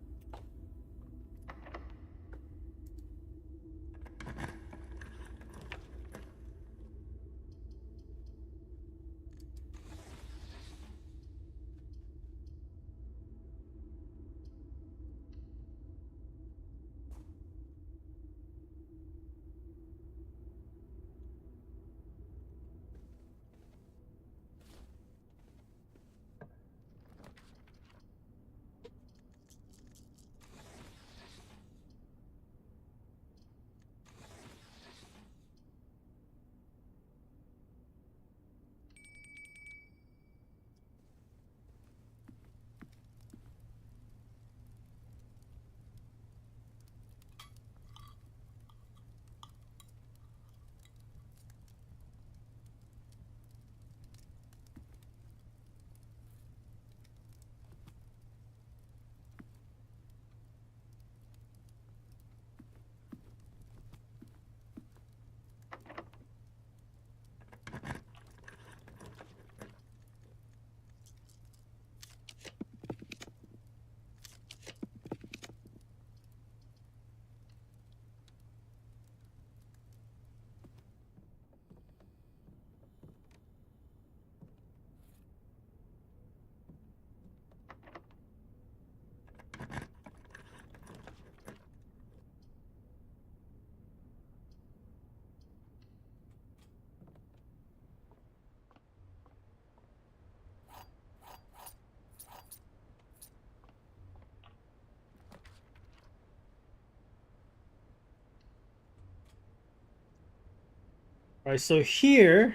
Alright, so here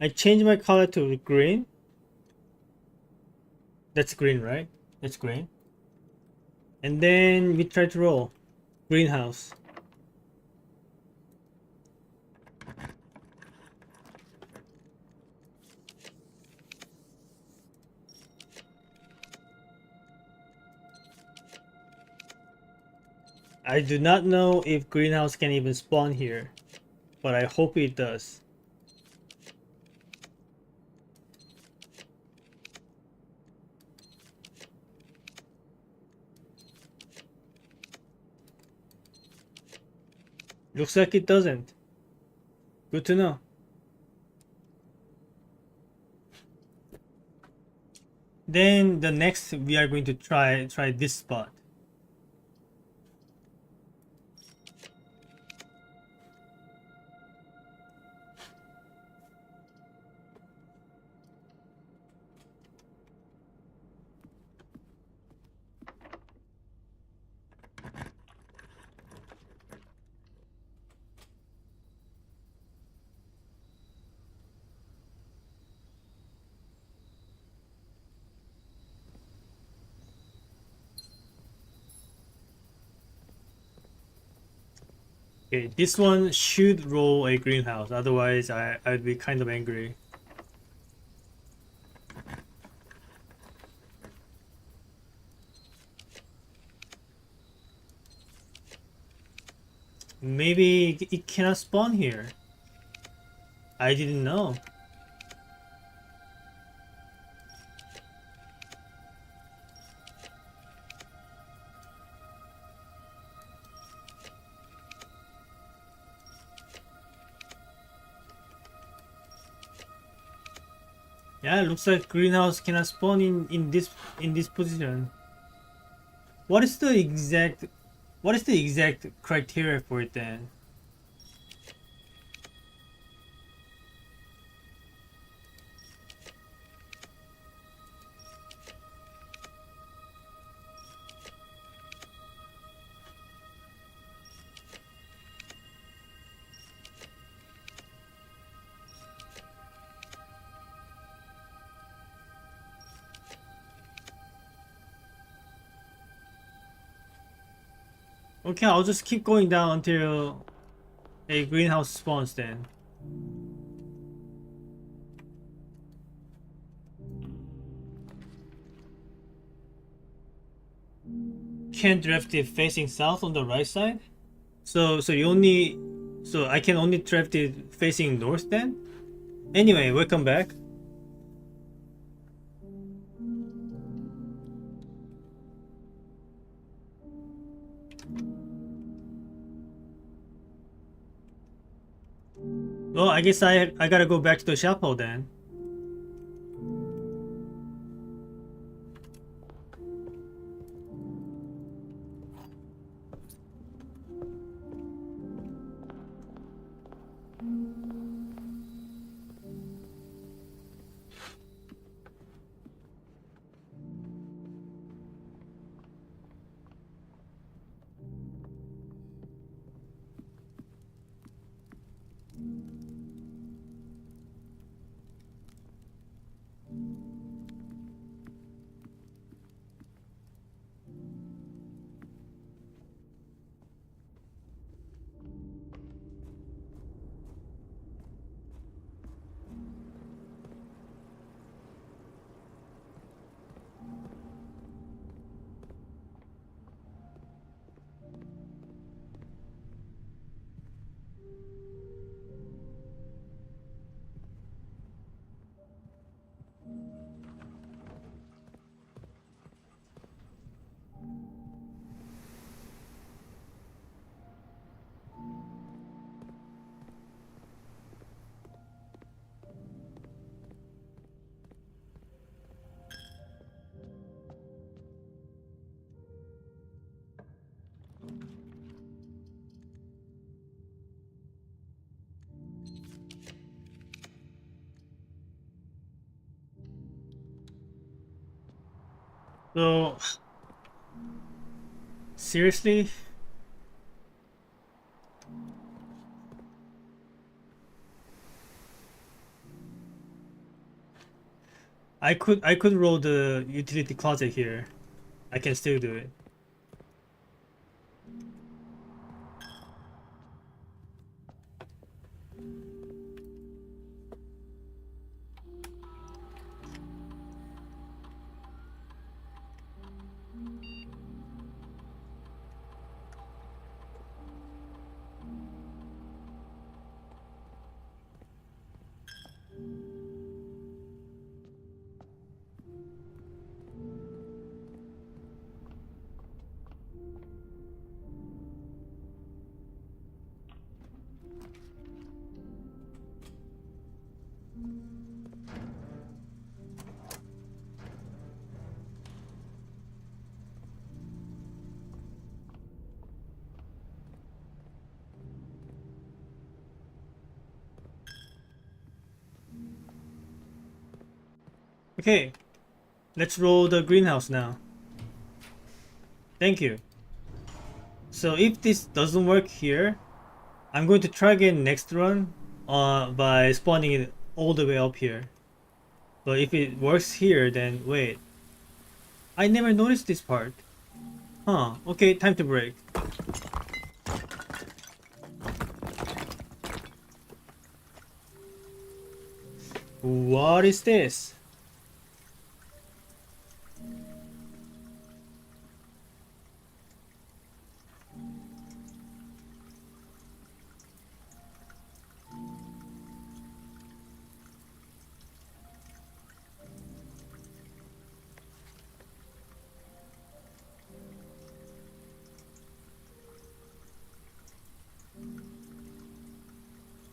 I change my color to green. That's green, right? That's green. And then we try to roll. Greenhouse. I do not know if greenhouse can even spawn here, but I hope it does. Looks like it doesn't. Good to know. Then the next we are going to try this spot. Okay, this one should roll a greenhouse, otherwise I'd be kind of angry. Maybe it cannot spawn here. I didn't know. Yeah, looks like greenhouse cannot spawn in this position. What is the exact What is the exact criteria for it then? Okay, I'll just keep going down until a greenhouse spawns then. Can't draft it facing south on the right side? So you only so I can only draft it facing north then? Anyway, welcome back. Well, I guess I gotta go back to the chapel then. So seriously? I could roll the utility closet here. I can still do it. Okay, let's roll the greenhouse now. Thank you. So if this doesn't work here, I'm going to try again next run by spawning it all the way up here. But if it works here, then wait. I never noticed this part. Huh, okay, time to break. What is this?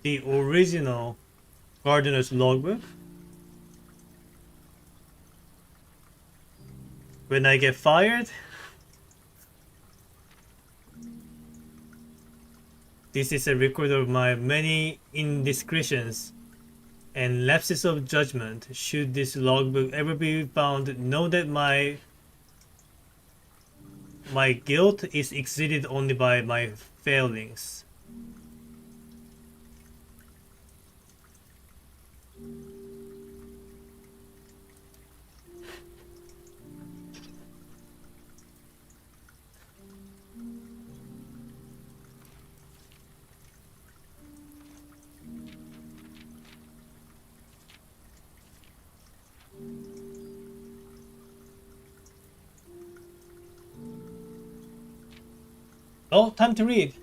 The original gardener's logbook? When I get fired? This is a record of my many indiscretions and lapses of judgment. Should this logbook ever be found, know that my guilt is exceeded only by my failings. Oh, time to read.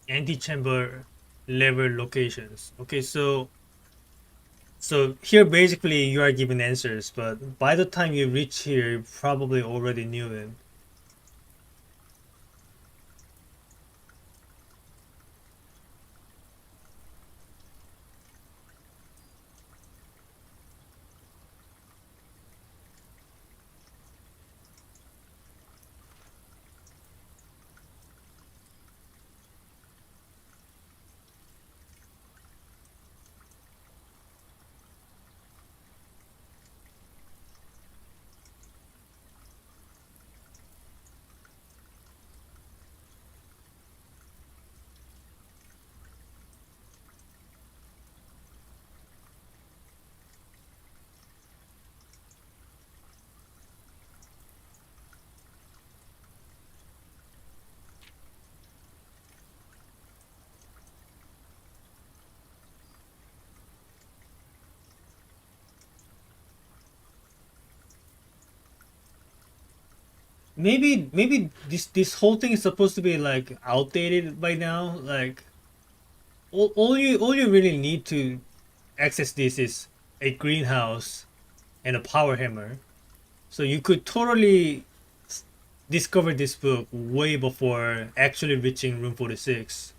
Antechamber level locations. Okay, so here basically you are given answers, but by the time you reach here, you probably already knew it. Maybe this whole thing is supposed to be like outdated by now. Like all you really need to access this is a greenhouse and a power hammer. So you could totally discover this book way before actually reaching room 46.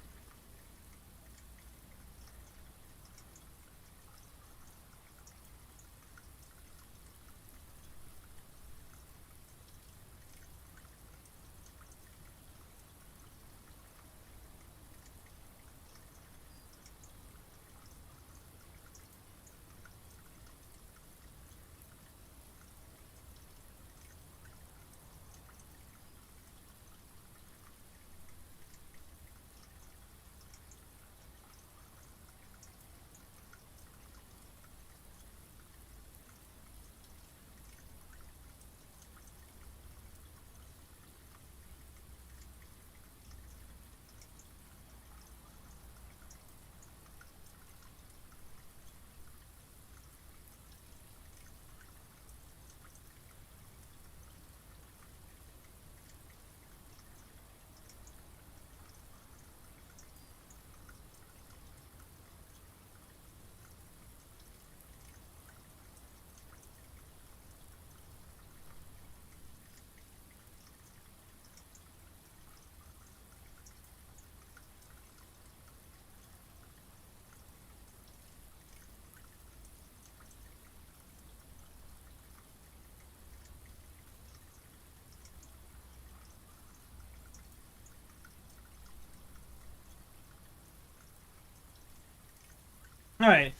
Alright,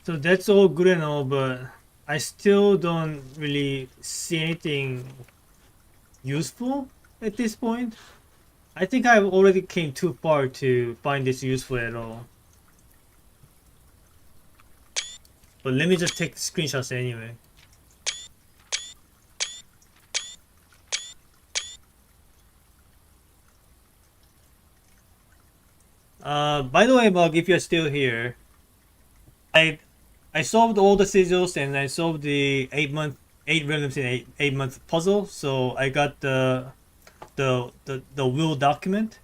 so that's all good and all, but I still don't really see anything useful at this point. I think I've already came too far to find this useful at all. But let me just take screenshots anyway. By the way, Mug, if you're still here, I I solved all the sigils and I solved the 8 rhythms in 8 month puzzle. So I got the will document,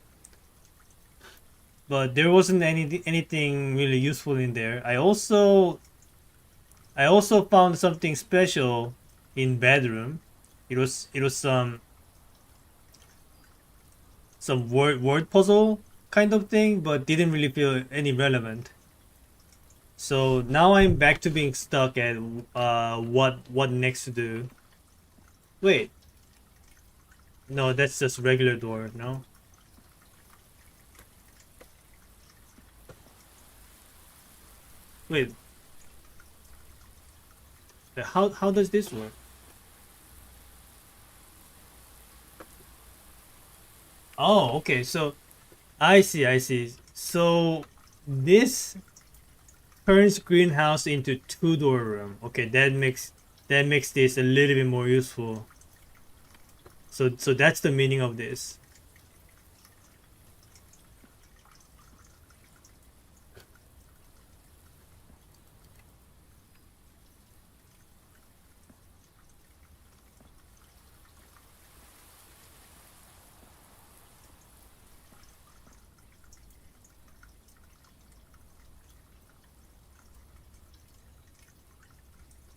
but there wasn't anything really useful in there. I also found something special in bedroom. It was some word puzzle kind of thing, but didn't really feel any relevant. So now I'm back to being stuck at what next to do. Wait, no, that's just regular door. No, wait, how does this work? Oh, okay. So I see. So this turns greenhouse into two-door room. Okay, that makes this a little bit more useful. So that's the meaning of this.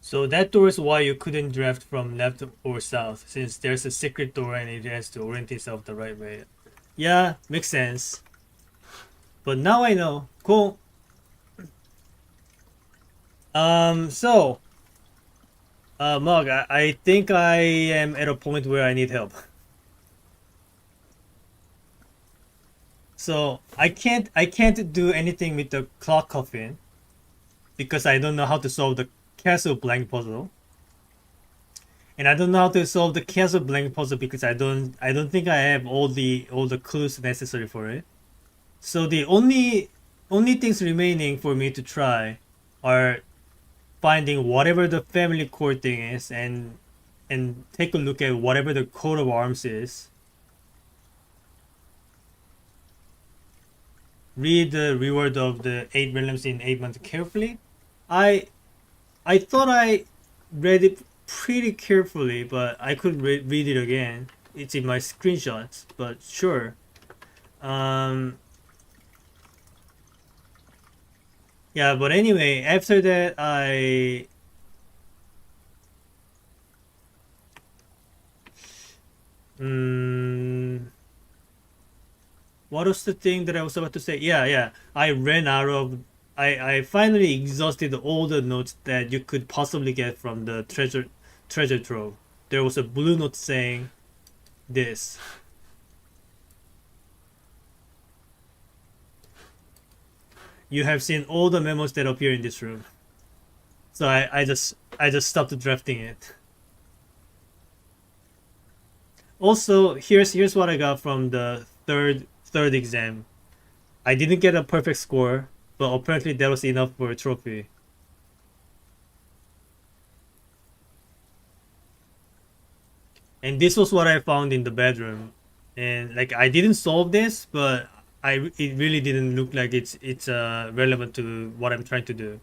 So that door is why you couldn't draft from left or south, since there's a secret door and it has to orient itself the right way. Yeah, makes sense. But now I know. Cool. So, Mug, I think I am at a point where I need help. So I can't do anything with the clock coffin because I don't know how to solve the castle blank puzzle. And I don't know how to solve the castle blank puzzle because I don't think I have all the clues necessary for it. So the only things remaining for me to try are finding whatever the family core thing is and take a look at whatever the coat of arms is. Read the reward of the 8 realms in 8 months carefully. I I thought I read it pretty carefully, but I couldn't read it again. It's in my screenshots, but sure. Um, yeah, but anyway, after that, mm, what was the thing that I was about to say? Yeah. I ran out of. I finally exhausted all the notes that you could possibly get from the treasure trove. There was a blue note saying this. You have seen all the memos that appear in this room. So I just stopped drafting it. Also, here's what I got from the third exam. I didn't get a perfect score, but apparently that was enough for a trophy. And this was what I found in the bedroom. And like I didn't solve this, but it really didn't look like it's relevant to what I'm trying to do.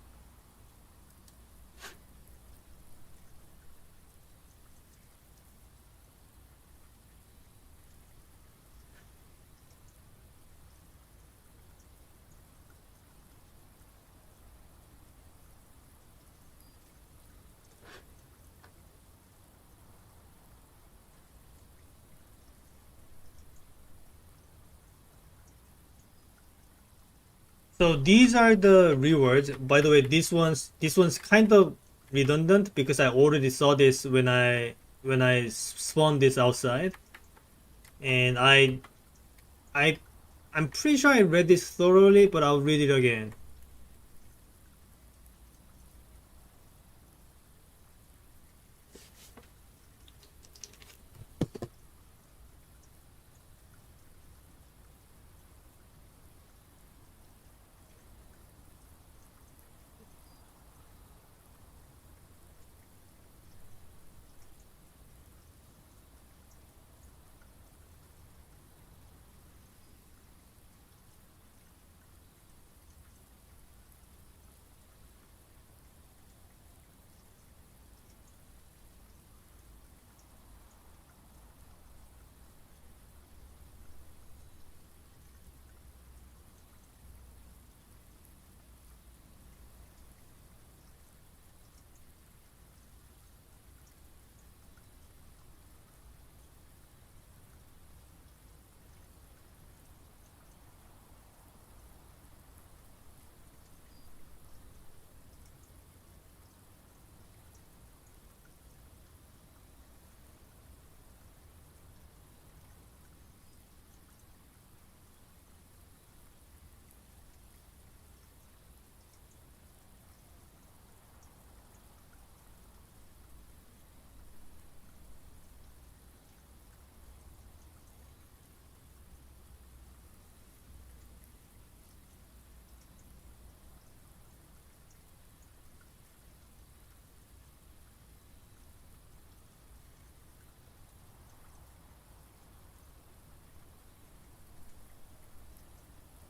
So these are the rewards. By the way, this one's kind of redundant because I already saw this when I spawned this outside, and I I'm pretty sure I read this thoroughly, but I'll read it again.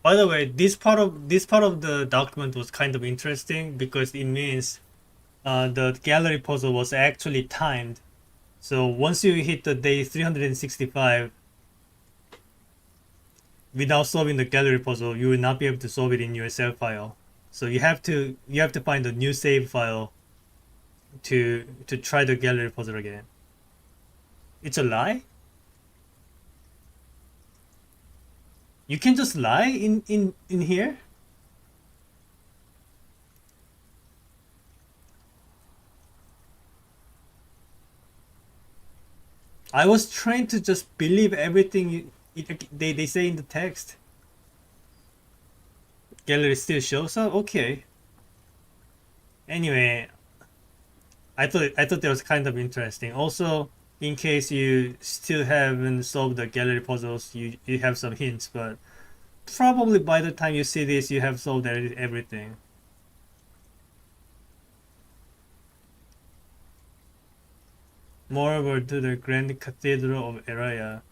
By the way, this part of the document was kind of interesting because it means the gallery puzzle was actually timed. So once you hit the day 365 without solving the gallery puzzle, you will not be able to solve it in your save file. So you have to find a new save file to try the gallery puzzle again. It's a lie? You can just lie in here? I was trying to just believe everything they say in the text. Gallery still shows up? Okay. Anyway, I thought that was kind of interesting. Also, in case you still haven't solved the gallery puzzles, you have some hints, but probably by the time you see this, you have solved everything. Moreover, to the Grand Cathedral of Araya,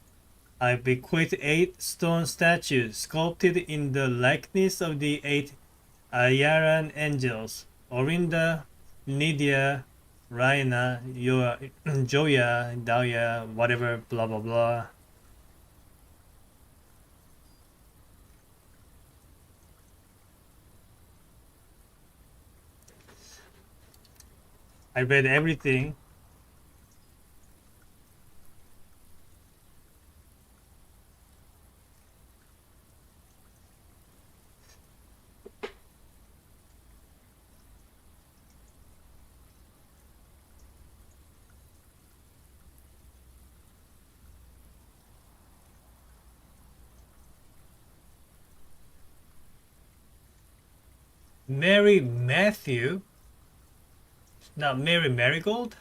I bequeath 8 stone statues sculpted in the likeness of the 8 Ayaran angels: Orinda, Lydia, Raina, Joya, Daya, whatever, blah blah blah. I read everything. Mary Matthew, not Mary Marigold.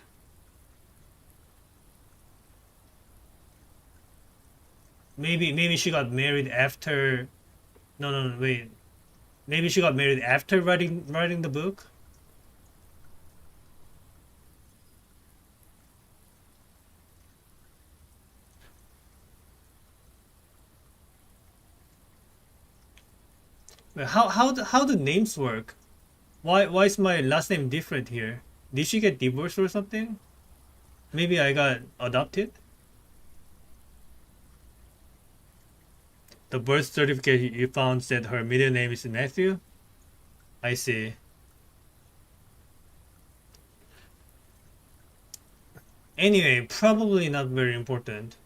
Maybe she got married after. No, no, no, wait. Maybe she got married after writing the book. How the names work? Why is my last name different here? Did she get divorced or something? Maybe I got adopted. The birth certificate you found said her middle name is Matthew. I see. Anyway, probably not very important.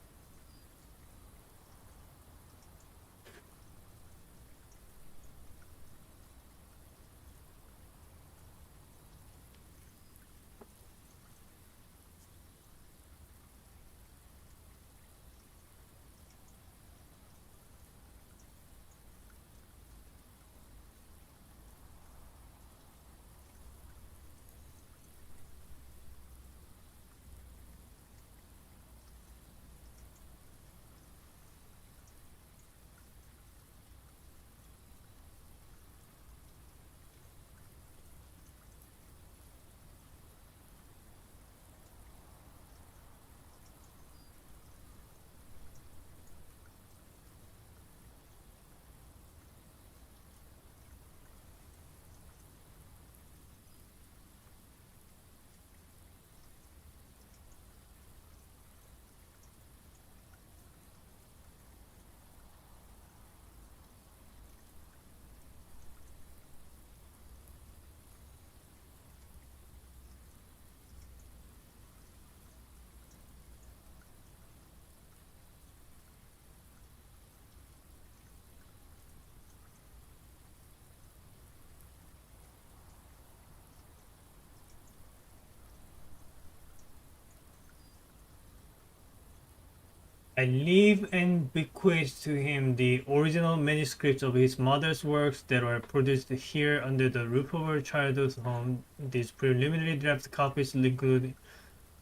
I leave and bequeath to him the original manuscripts of his mother's works that were produced here under the roof of her childhood home. These preliminary draft copies include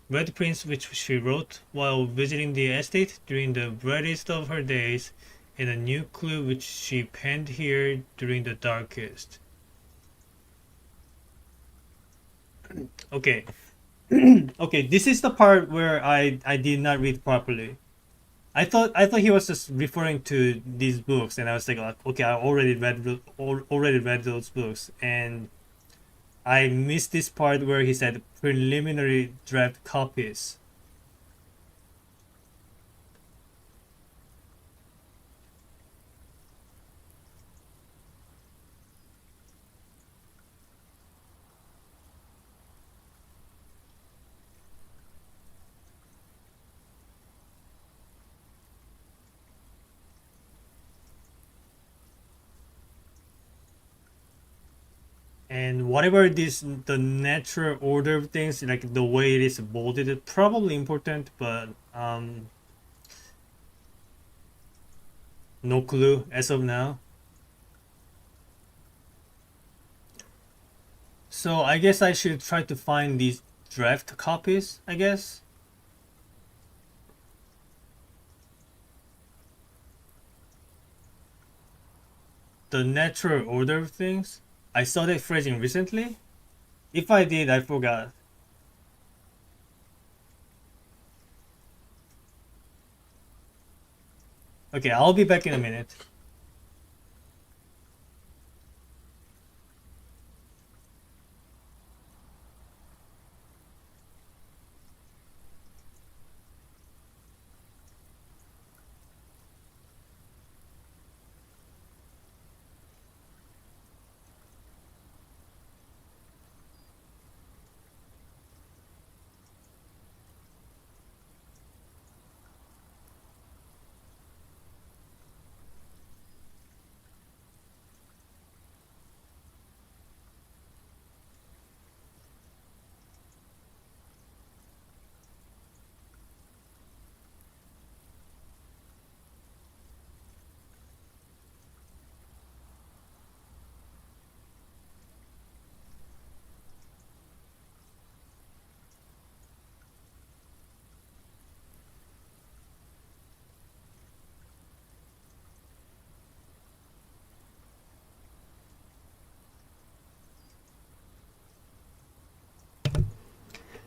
red prints which she wrote while visiting the estate during the brightest of her days, and a new clue which she penned here during the darkest. Okay, okay, this is the part where I did not read properly. I thought he was just referring to these books, and I was like, okay, I already read those books, and I missed this part where he said preliminary draft copies. And whatever this the natural order of things, like the way it is bolded, is probably important, but no clue as of now. So I guess I should try to find these draft copies, I guess. The natural order of things. I saw that phrasing recently. If I did, I forgot. Okay, I'll be back in a minute.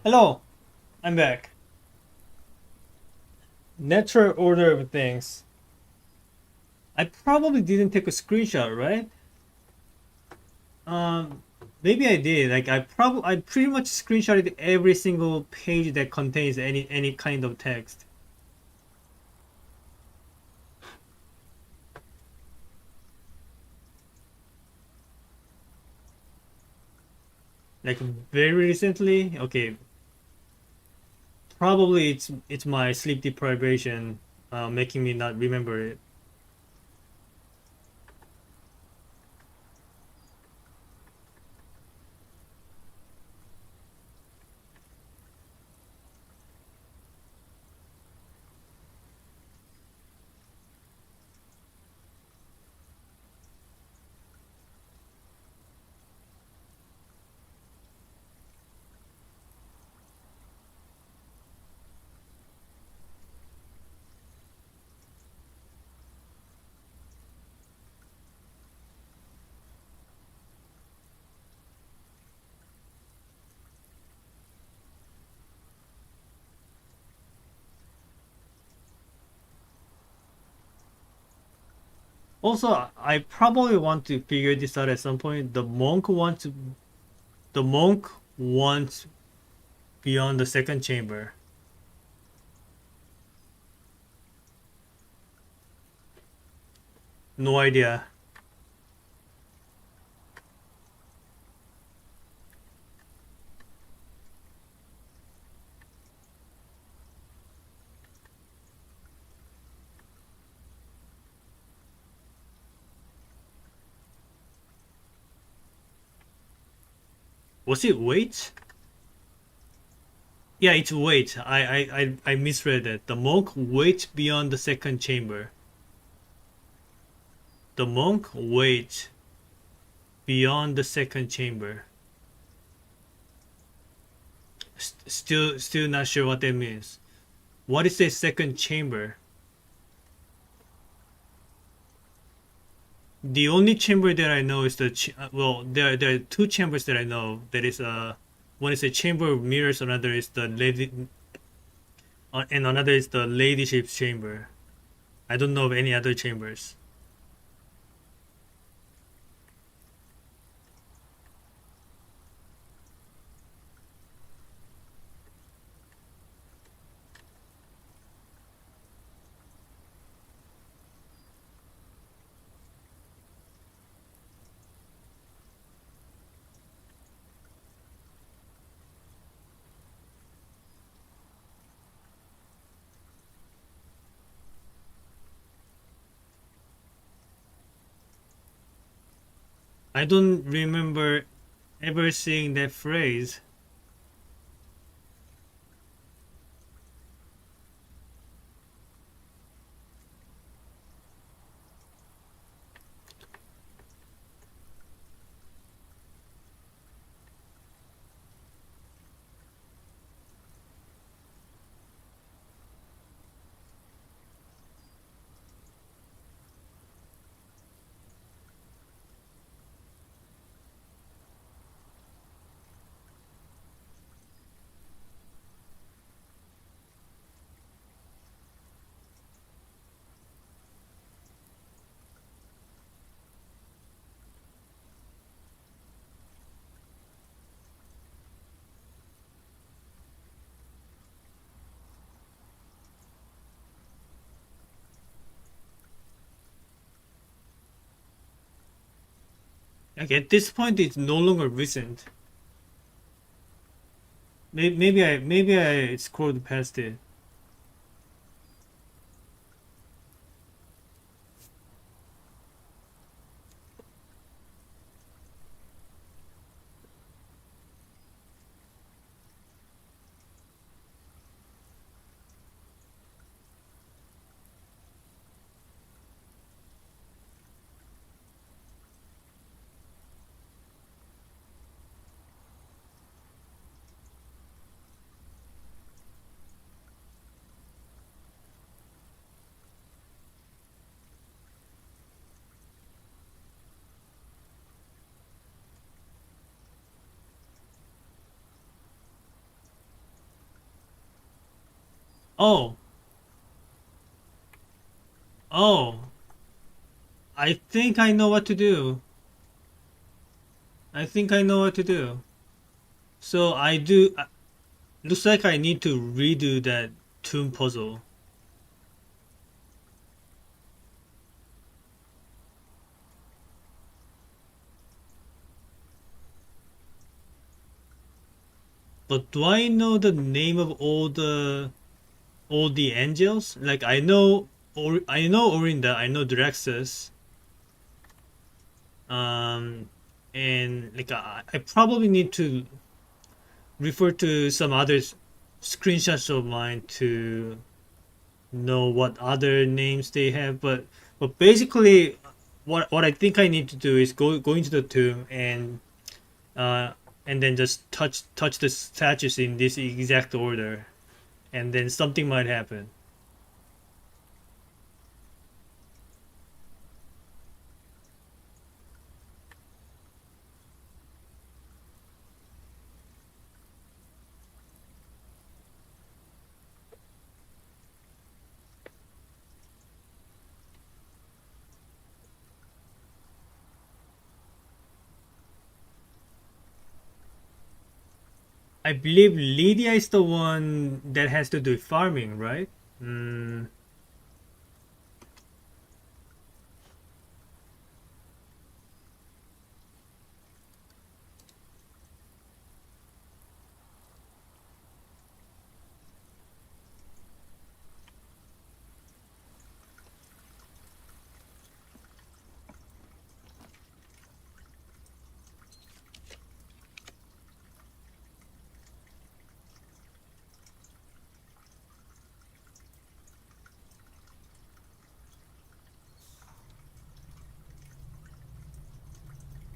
Hello, I'm back. Natural order of things. I probably didn't take a screenshot, right? Um, Maybe I did. Like I pretty much screenshotted every single page that contains any kind of text. Like very recently. Okay, probably it's my sleep deprivation, making me not remember it. Also, I probably want to figure this out at some point. The monk wants beyond the second chamber. No idea. Was it wait? Yeah, it's wait. I misread it. The monk waits beyond the second chamber. The monk waits beyond the second chamber. Still not sure what that means. What is a second chamber? The only chamber that I know is well, there are two chambers that I know. That is one is a chamber of mirrors, another is the lady, and another is the ladyship's chamber. I don't know of any other chambers. I don't remember ever seeing that phrase. Like at this point, it's no longer recent. Maybe I scrolled past it. Oh, oh, I think I know what to do. I think I know what to do. So I do. Looks like I need to redo that tomb puzzle. But do I know the name of all the angels? Like I know Orinda, I know Draxus, um, and like I probably need to refer to some other screenshots of mine to know what other names they have. But basically, what I think I need to do is go into the tomb uh and then just touch the statues in this exact order, and then something might happen. I believe Lydia is the one that has to do with farming, right? Mm,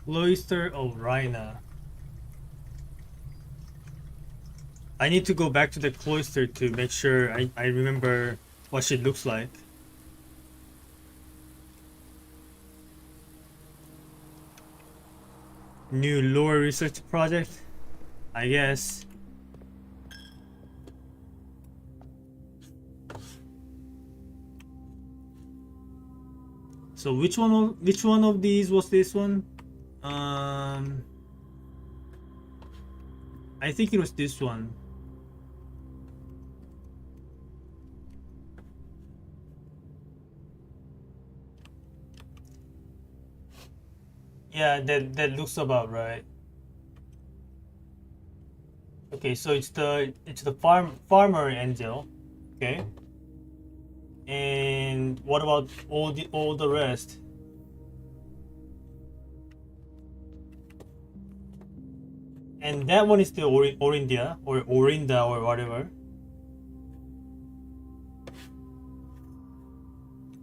Cloister of Rhina. I need to go back to the cloister to make sure I remember what she looks like. New lore research project, I guess. So which one of these was this one? Um, I think it was this one. Yeah, that looks about right. Okay, so it's the farmer angel. Okay, and what about all the rest? And that one is the Orindia or Orinda or whatever.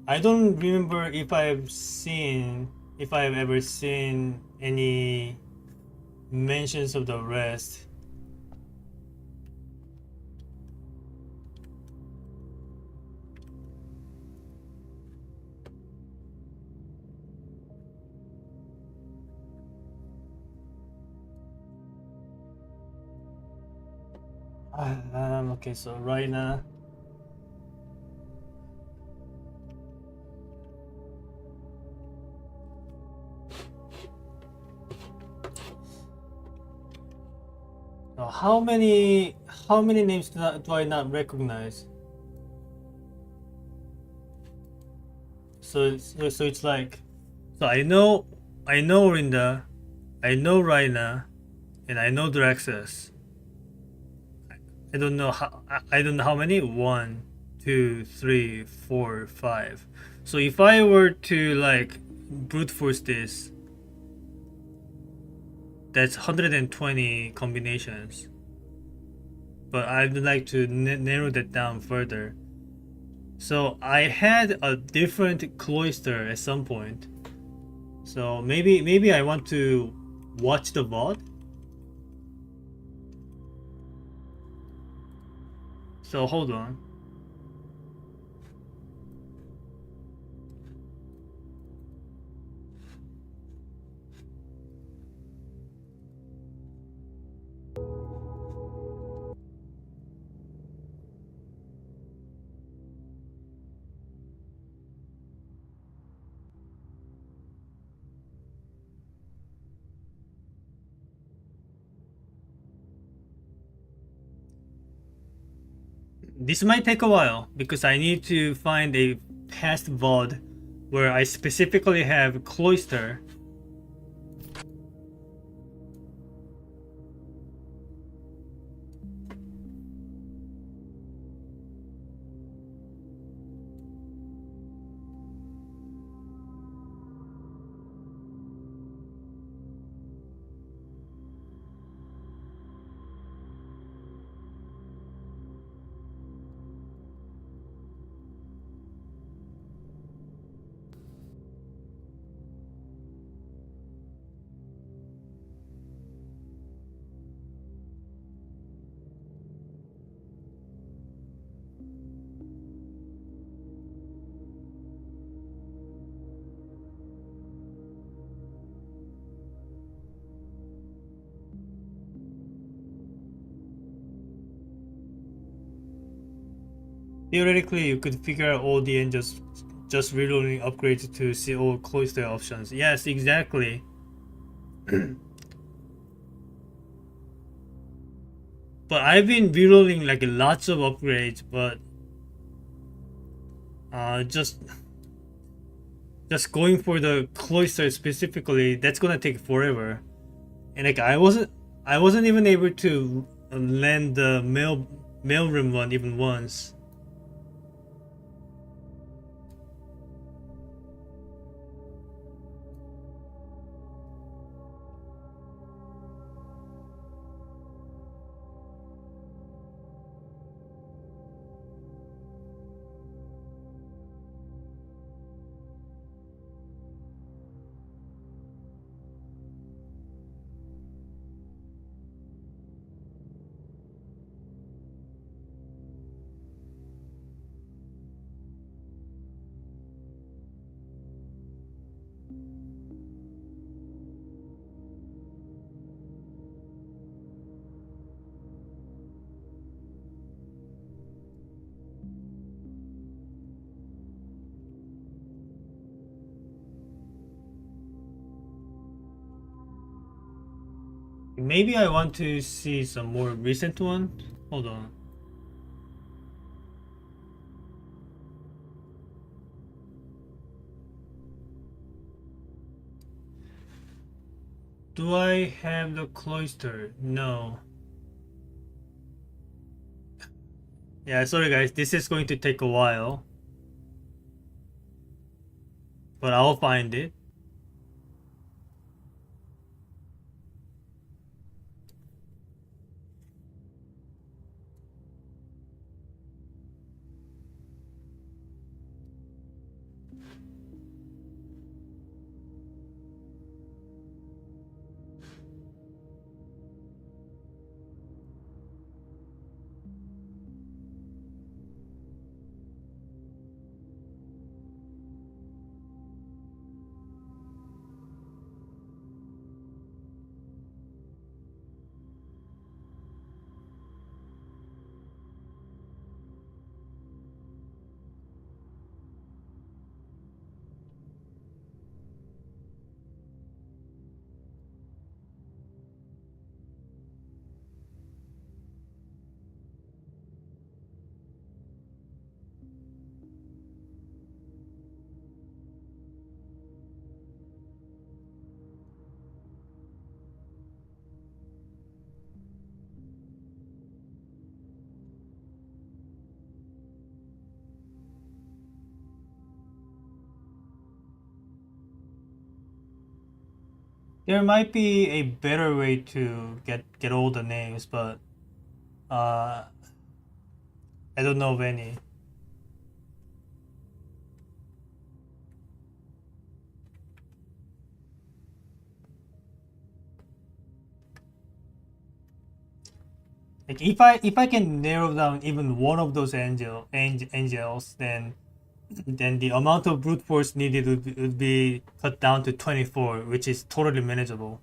I don't remember if I've ever seen any mentions of the rest. Okay, so right now. How many names do I not recognize? So it's like, so I know Rinda, I know Rhina, and I know Draxus. I don't know how many. One, two, three, four, five. So if I were to like brute force this, that's 120 combinations. But I'd like to narrow that down further. So I had a different cloister at some point. So maybe I want to watch the VOD. So hold on. This might take a while because I need to find a past VOD where I specifically have cloister. Theoretically, you could figure out all the and just reloading upgrades to see all cloister options. Yes, exactly. But I've been reloading like lots of upgrades, but just going for the cloister specifically, that's gonna take forever. And like I wasn't even able to land the mailroom one even once. Maybe I want to see some more recent one. Hold on. Do I have the cloister? No. Yeah, sorry guys, this is going to take a while, but I'll find it. There might be a better way to get all the names, but uh, I don't know of any. Like if I can narrow down even one of those angels, then the amount of brute force needed would be cut down to 24, which is totally manageable.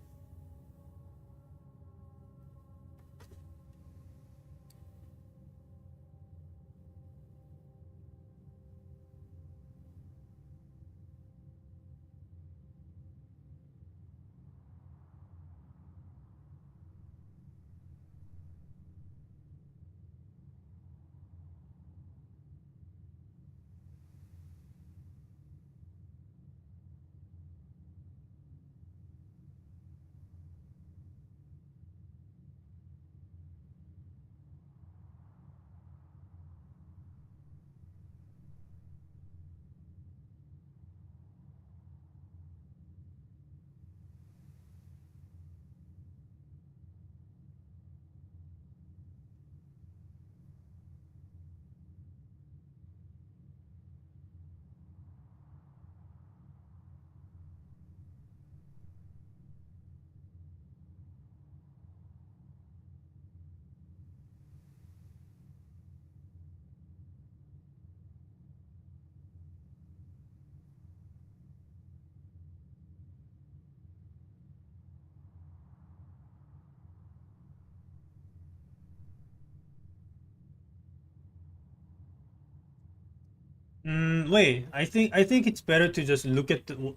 Wait, I think it's better to just look at the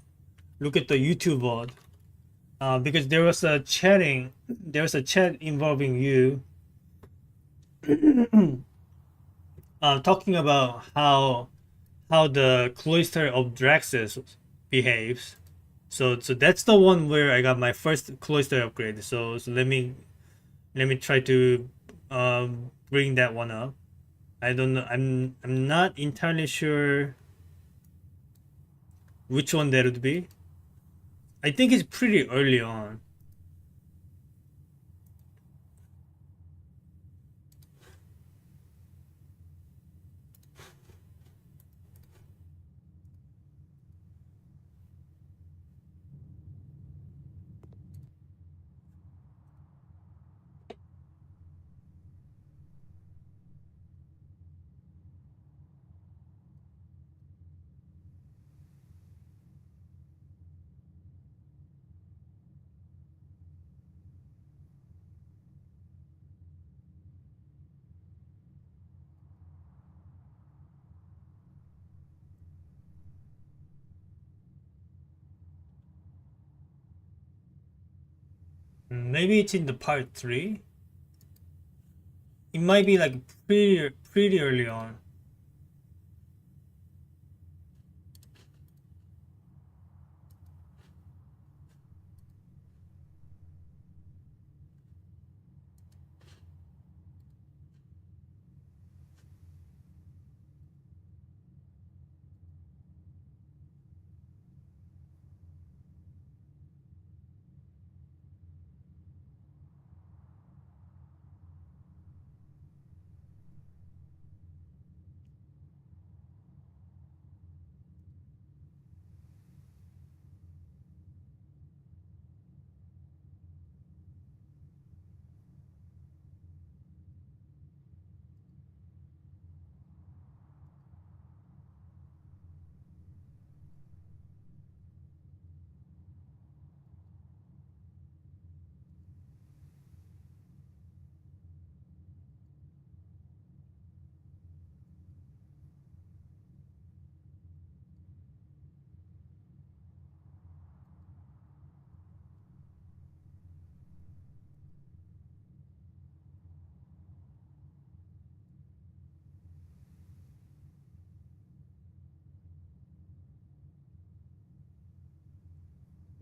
YouTube VOD, because there was a chat involving you, talking about how the cloister of Draxus behaves. So that's the one where I got my first cloister upgrade. So let me try to bring that one up. I don't know. I'm not entirely sure which one that would be. I think it's pretty early on. Maybe it's in the part 3. It might be like pretty early on.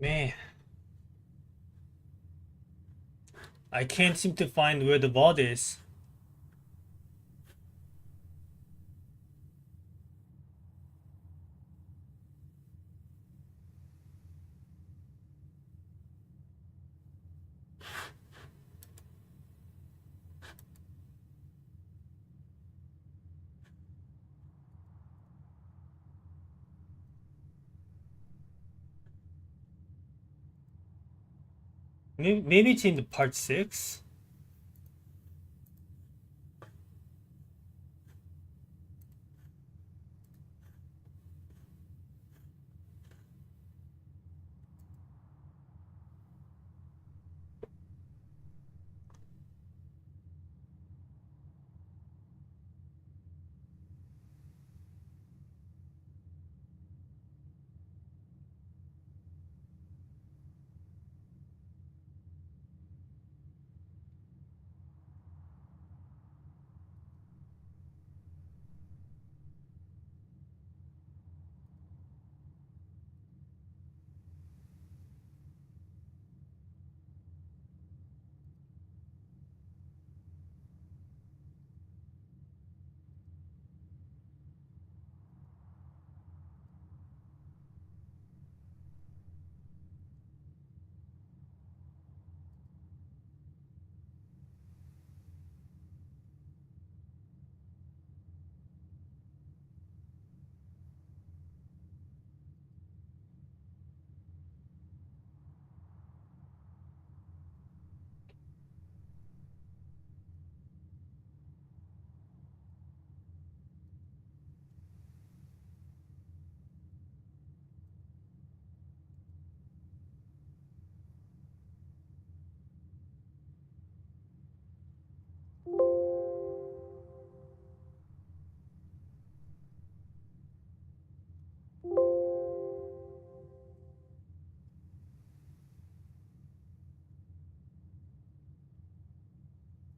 Man, I can't seem to find where the vault is. Maybe it's in the part 6.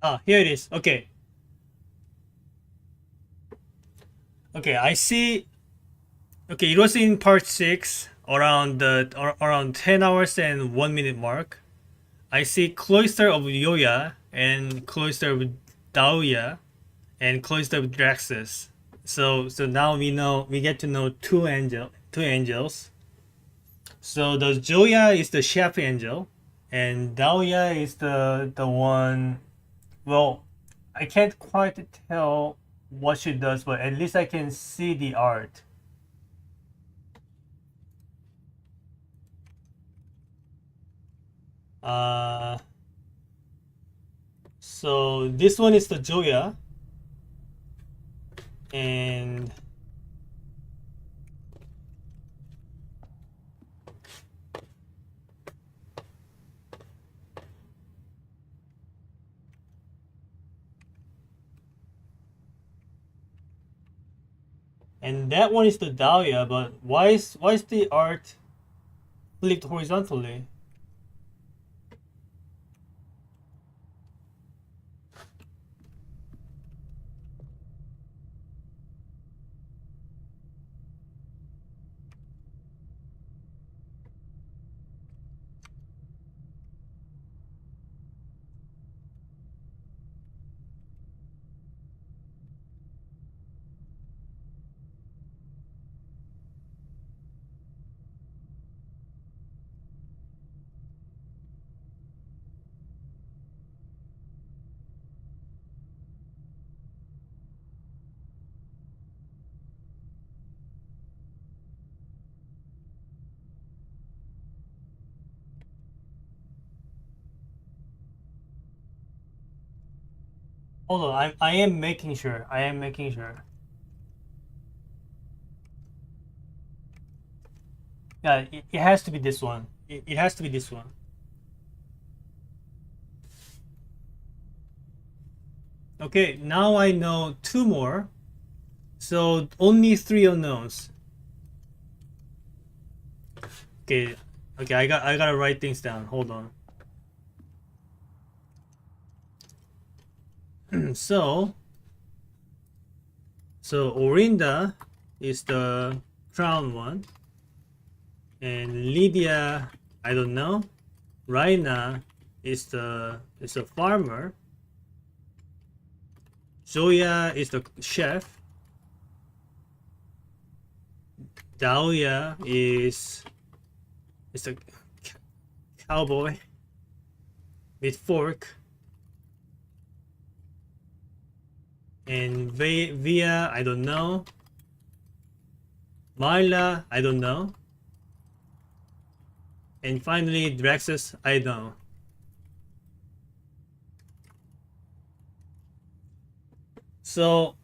Ah, here it is. Okay. Okay, I see. Okay, it was in part 6 around 10 hours and 1 minute mark. I see cloister of Yoya and cloister of Daoya and cloister of Draxus. So now we get to know two angels. So the Joya is the chef angel, and Daoya is the one. Well, I can't quite tell what she does, but at least I can see the art. Uh, so this one is the Joya, and that one is the Dahlia. But why is the art flipped horizontally? Hold on, I am making sure. I am making sure. Yeah, it has to be this one. It has to be this one. Okay, now I know two more. So only three unknowns. Okay, okay, I gotta write things down. Hold on. So Orinda is the crown one, and Lydia, I don't know. Raina is a farmer. Zoya is the chef. Dahlia is a cowboy with fork. And Via, I don't know. Marla, I don't know. And finally, Draxus, I don't know. So,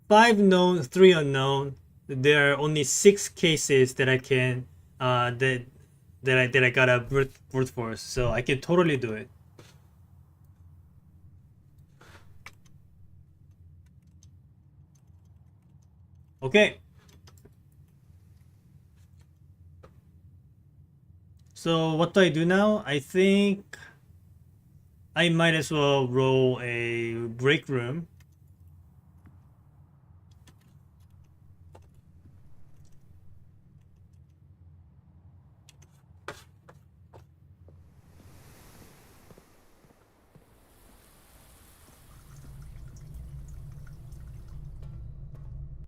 5 known, 3 unknown. There are only 6 cases that I can that I got a brute force, so I can totally do it. Okay. So what do I do now? I think I might as well roll a break room.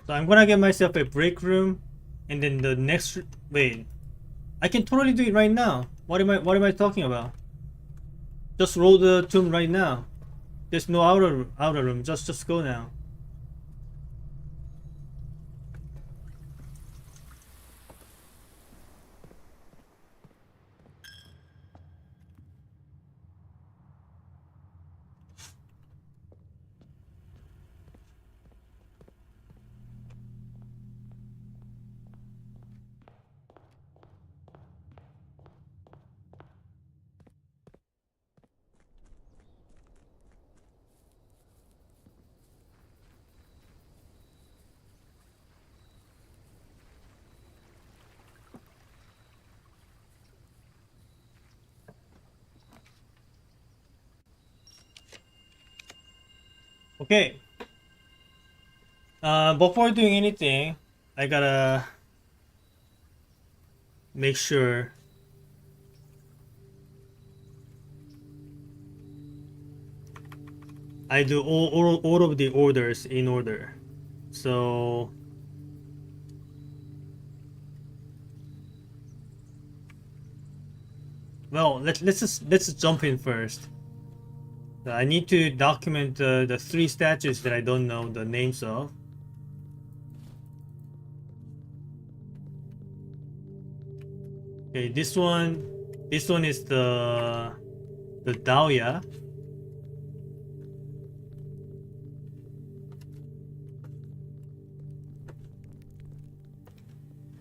So I'm gonna get myself a break room, and then the next wait, I can totally do it right now. What am I talking about? Just roll the tomb right now. There's no outer room. Just go now. Okay. Before doing anything, I gotta make sure I do all of the orders in order. So well, let's just jump in first. I need to document the 3 statues that I don't know the names of. Okay, this one is the Dahlia.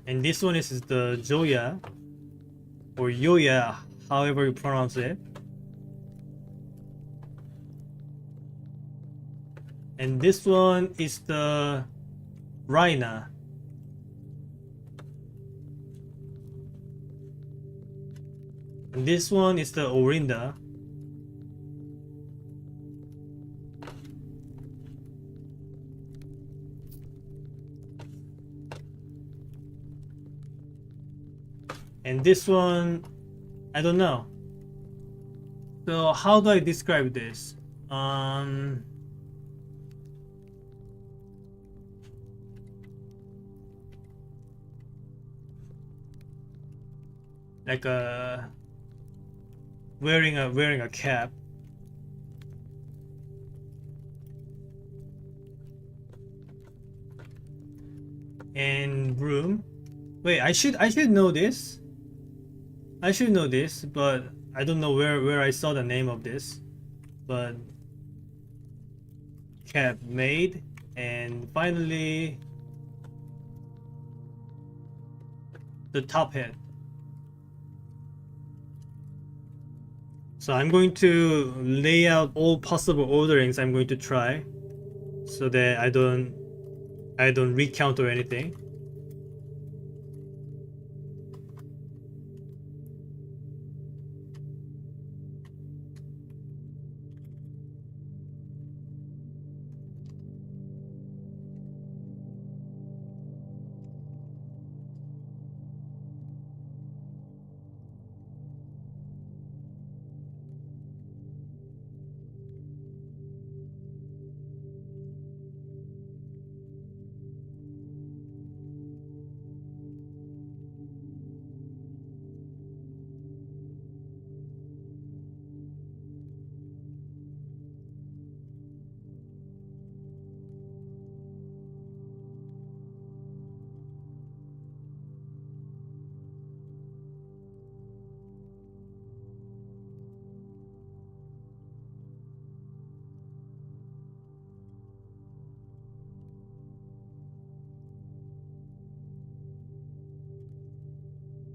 And this one is the Joya or Yoya, however you pronounce it. And this one is the Raina. And this one is the Orinda. And this one, I don't know. So how do I describe this? Like a wearing a cap. And broom. Wait, I should know this. I should know this, but I don't know where I saw the name of this. but cap made, and finally the top hat. So I'm going to lay out all possible orderings I'm going to try, so that I don't recount or anything.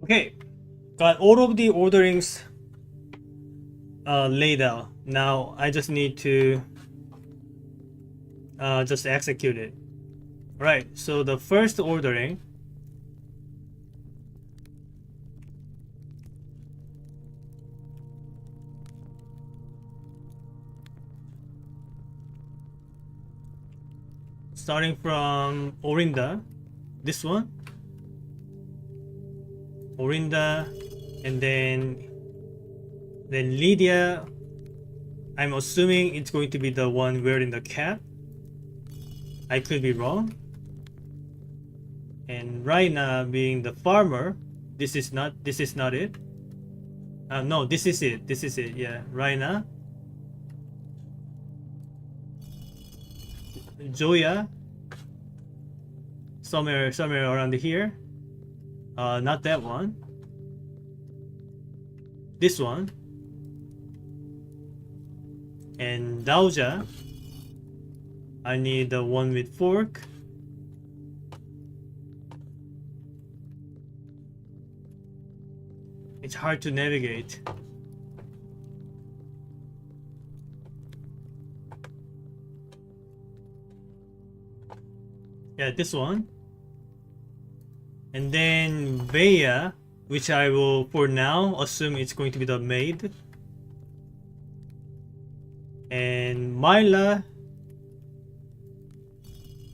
Okay, got all of the orderings laid out. Now I just need to just execute it. Right, so the first ordering, starting from Orinda, this one, Orinda, and then Lydia. I'm assuming it's going to be the one wearing the cap. I could be wrong. And Raina being the farmer. This is not it. No, this is it. Yeah, Raina. Joya. Somewhere around here. Not that one. This one. And Daoja. I need the one with fork. It's hard to navigate. Yeah, this one. And then Bea, which I will for now assume it's going to be the maid. And Myla,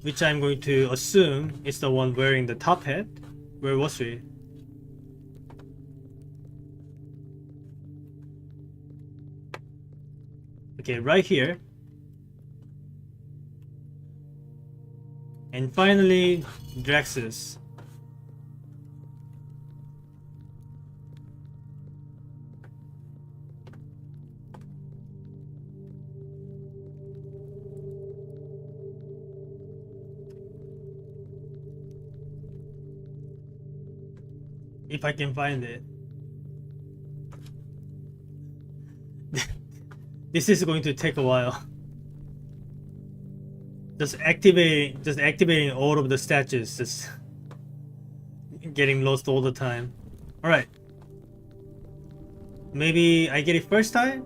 which I'm going to assume is the one wearing the top hat. Where was she? Okay, right here. And finally, Draxus. If I can find it. This is going to take a while. Just activating all of the statues, just getting lost all the time. Alright. Maybe I get it first try?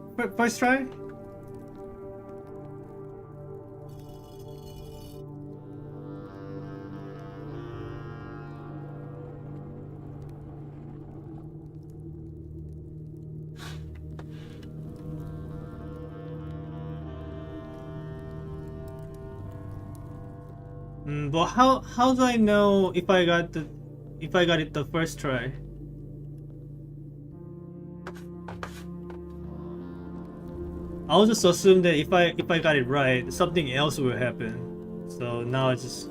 But how do I know if I got it the first try? I'll just assume that if I got it right, something else will happen. So now I just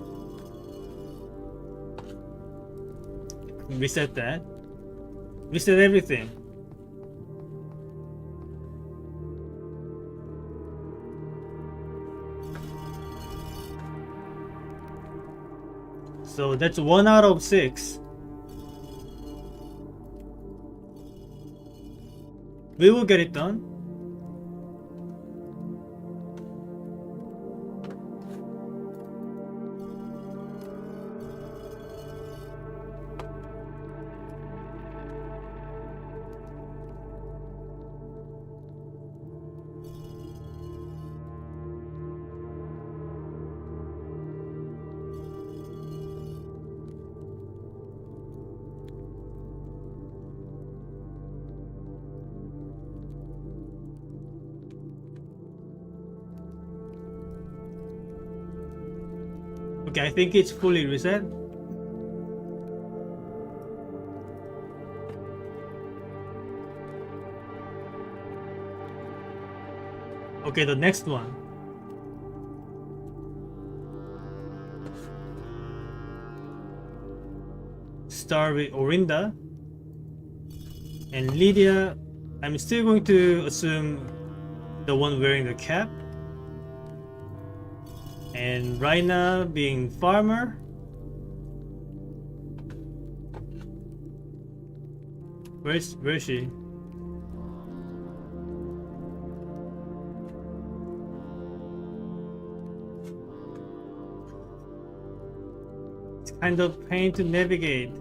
reset that. Reset everything. So that's 1 out of 6. We will get it done. Okay, I think it's fully reset. Okay, the next one. Start with Orinda. And Lydia, I'm still going to assume the one wearing the cap. And Raina being farmer. Where is she? It's kind of pain to navigate.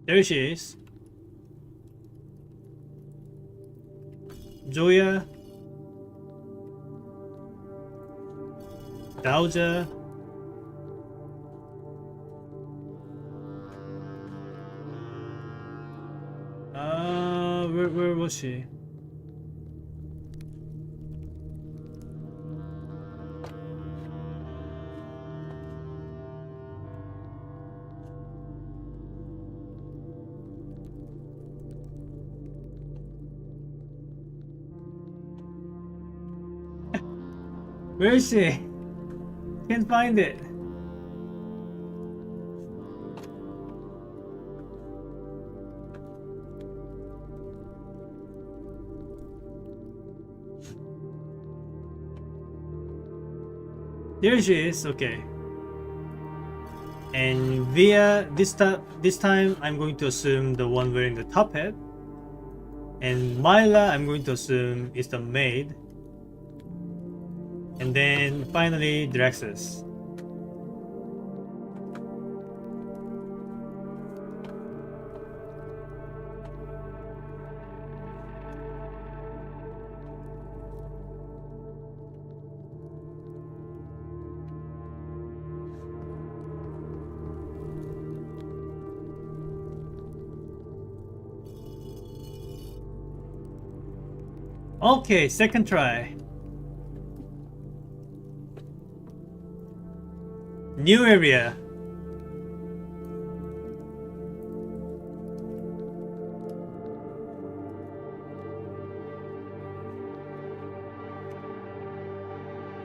There she is. Joya. Dauja. Where was she? Where is she? Can't find it. There she is. Okay. And Via, this time I'm going to assume the one wearing the top hat. And Myla, I'm going to assume is the maid. And then finally Draxus. Okay, second try. New area.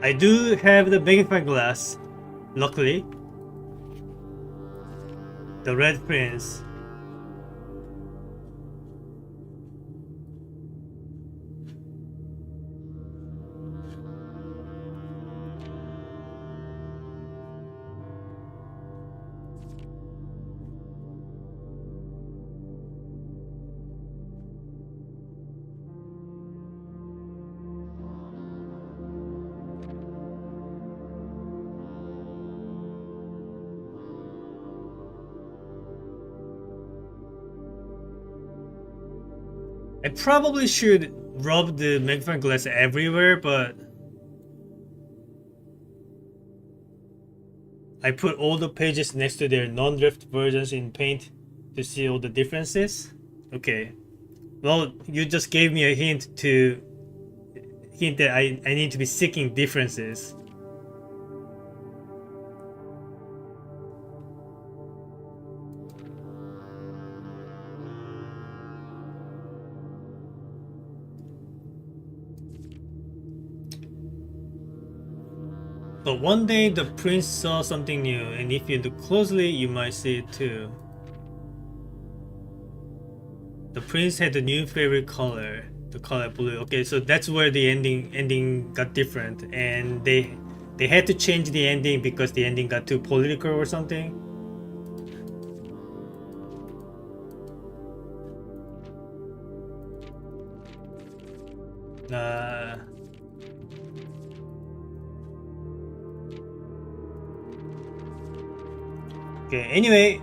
I do have the magnifying glass, luckily. The Red Prince. I probably should rub the magnifying glass everywhere, but I put all the pages next to their non-drift versions in Paint to see all the differences. Okay. Well, you just gave me a hint that I need to be seeking differences. But one day the prince saw something new, and if you look closely, you might see it too. The prince had a new favorite color, the color blue. Okay, so that's where the ending got different, and they had to change the ending because the ending got too political or something. Okay, anyway.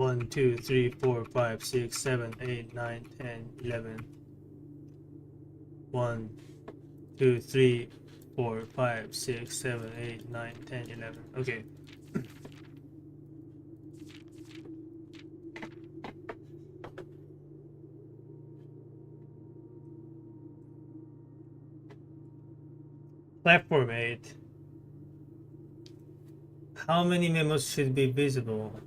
1, 2, 3, 4, 5, 6, 7, 8, 9, 10, 11. 1, 2, 3, 4, 5, 6, 7, 8, 9, 10, 11. Okay. Platform 8. How many memos should be visible?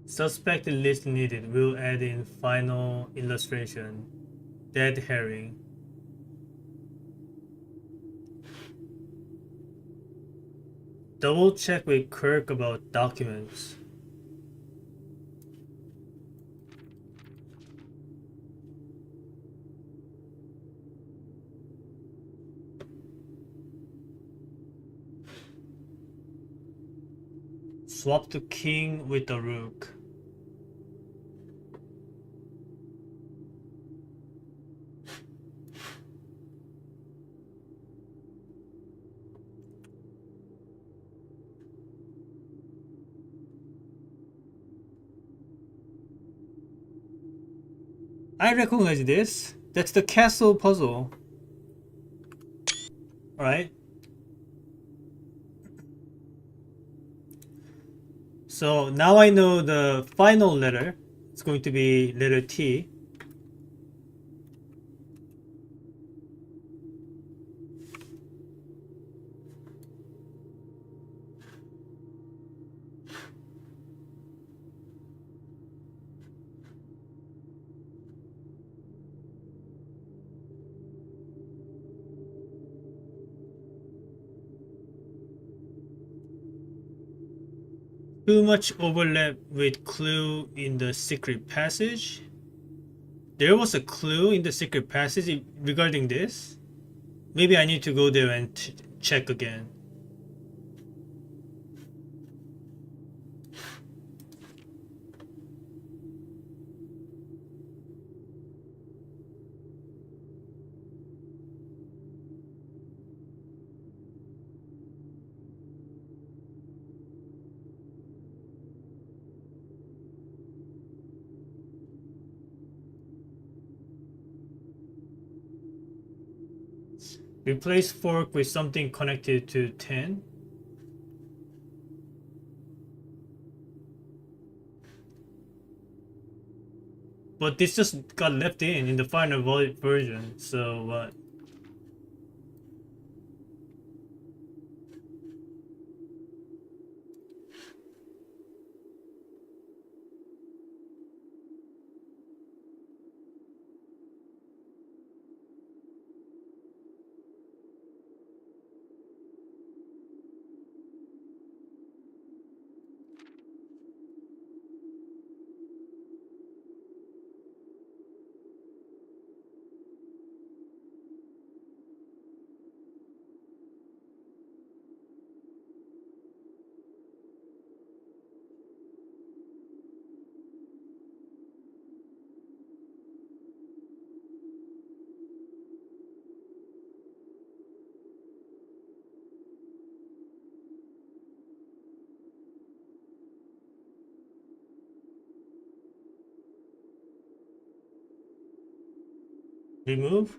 Suspect list needed. We'll add in final illustration. Dead herring. Double check with Kirk about documents. Swap to king with the rook. I recognize this. That's the castle puzzle. Alright. So now I know the final letter. It's going to be letter T. Too much overlap with clue in the secret passage. There was a clue in the secret passage regarding this. Maybe I need to go there and check again. Replace fork with something connected to 10. But this just got left in the final version, so what? Remove?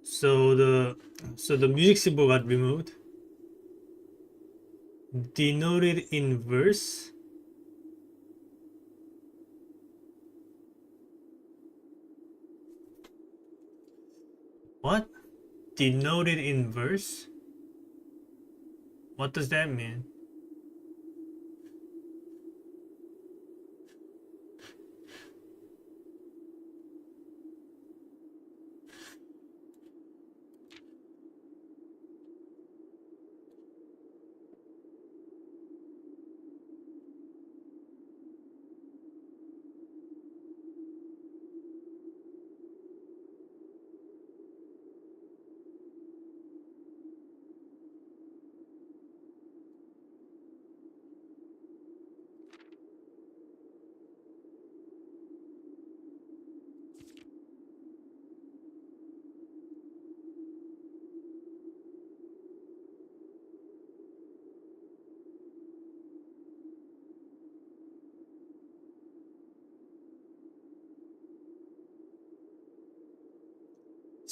So the music symbol got removed. Denoted in verse. What? Denoted in verse? What does that mean?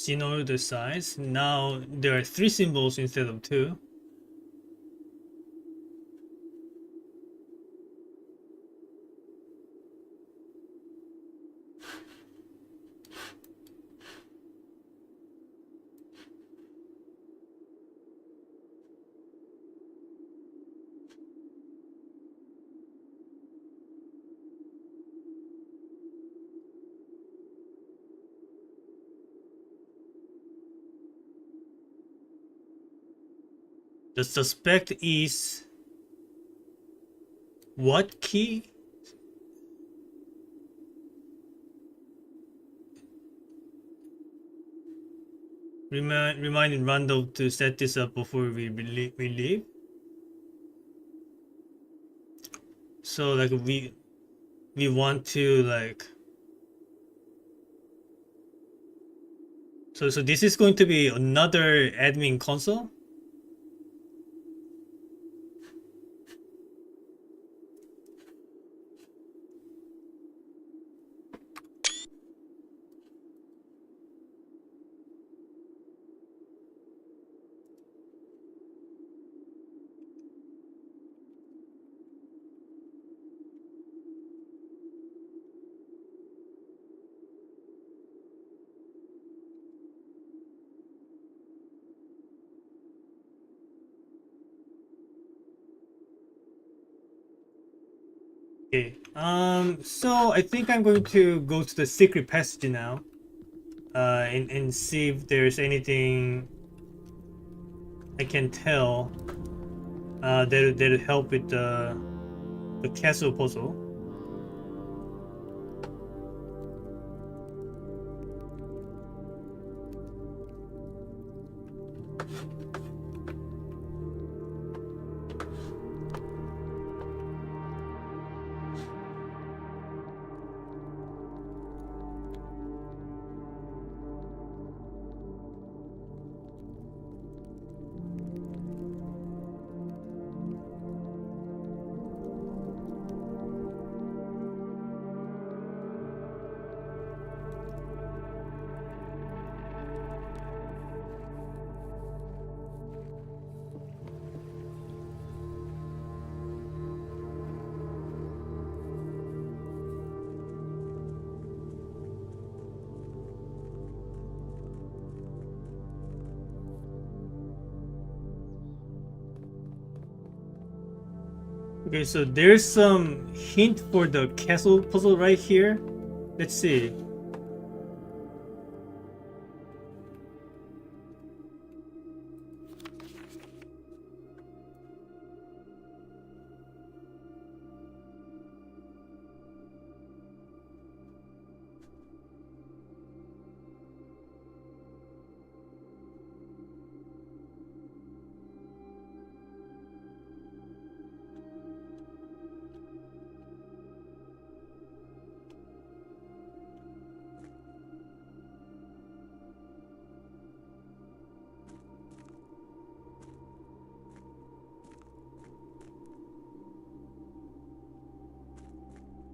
in order size. Now there are 3 symbols instead of 2. The suspect is what key? Reminding Randall to set this up before we leave. So like we want to like so this is going to be another admin console. Okay. So I think I'm going to go to the secret passage now. And see if there's anything I can tell. That'll help with the castle puzzle. Okay, so there's some hint for the castle puzzle right here. Let's see.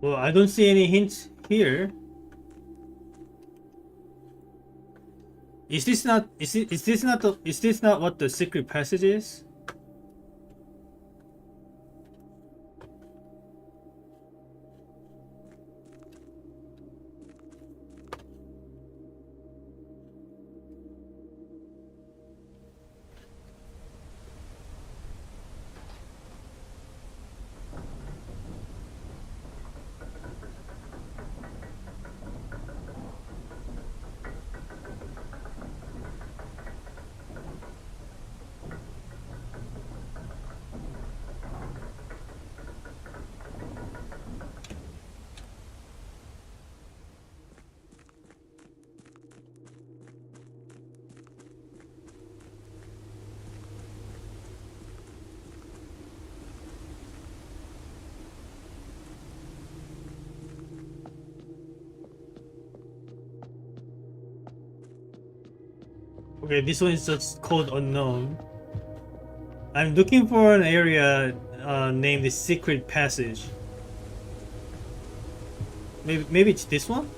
Well, I don't see any hints here. Is this not what the secret passage is? Okay, this one is just code unknown. I'm looking for an area named the secret passage. Maybe it's this one?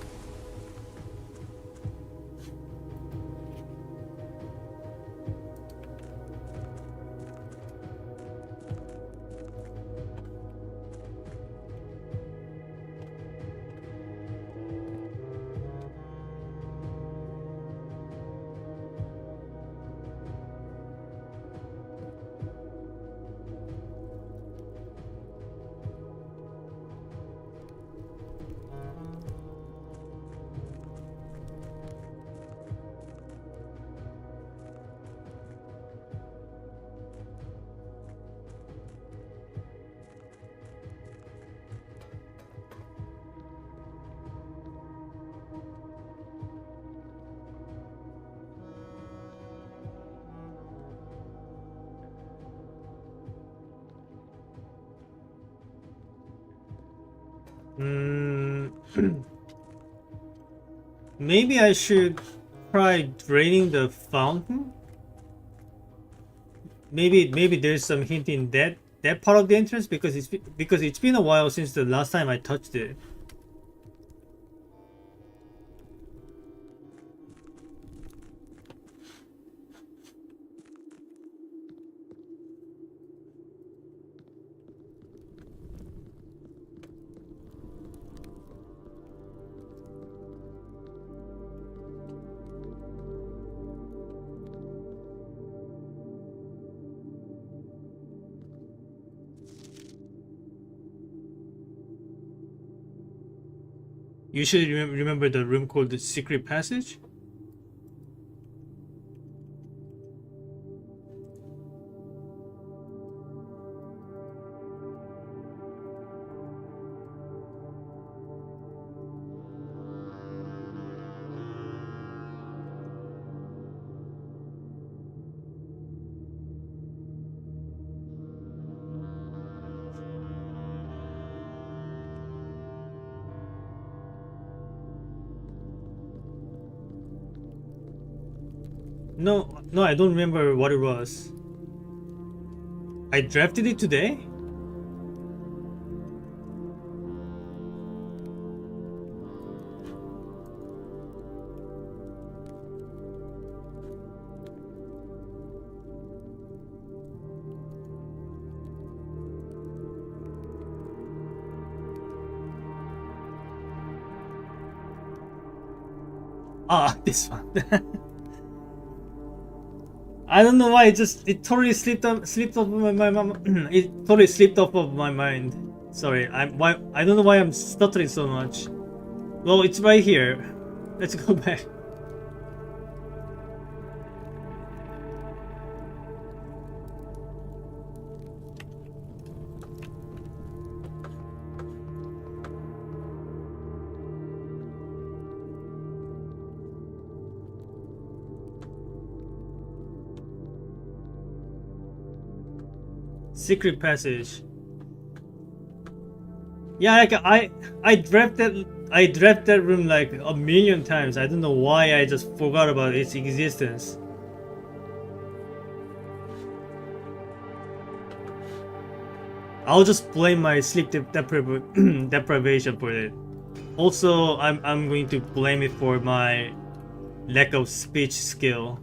Mm, maybe I should try draining the fountain. Maybe there's some hint in that part of the entrance because it's been a while since the last time I touched it. You should remember the room called the secret passage. No, no, I don't remember what it was. I drafted it today. Ah, this one. I don't know why it totally slipped off my it totally slipped off of my mind. Sorry, I don't know why I'm stuttering so much. Well, it's right here. Let's go back. Secret passage. Yeah, like I dreamt that room like a million times. I don't know why I just forgot about its existence. I'll just blame my deprivation for it. Also, I'm going to blame it for my lack of speech skill.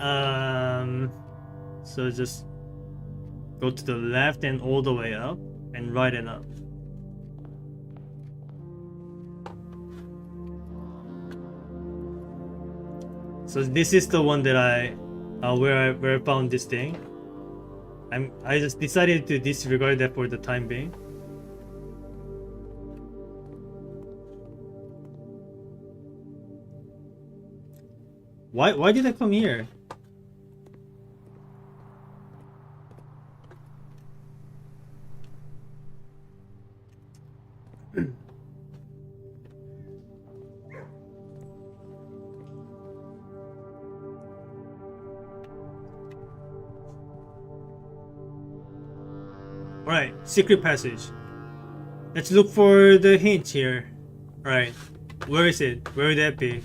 Um, so just go to the left and all the way up, and right and up. So this is the one that where I found this thing. I just decided to disregard that for the time being. Why did I come here? Alright, secret passage. Let's look for the hint here. Alright, where is it? Where would that be?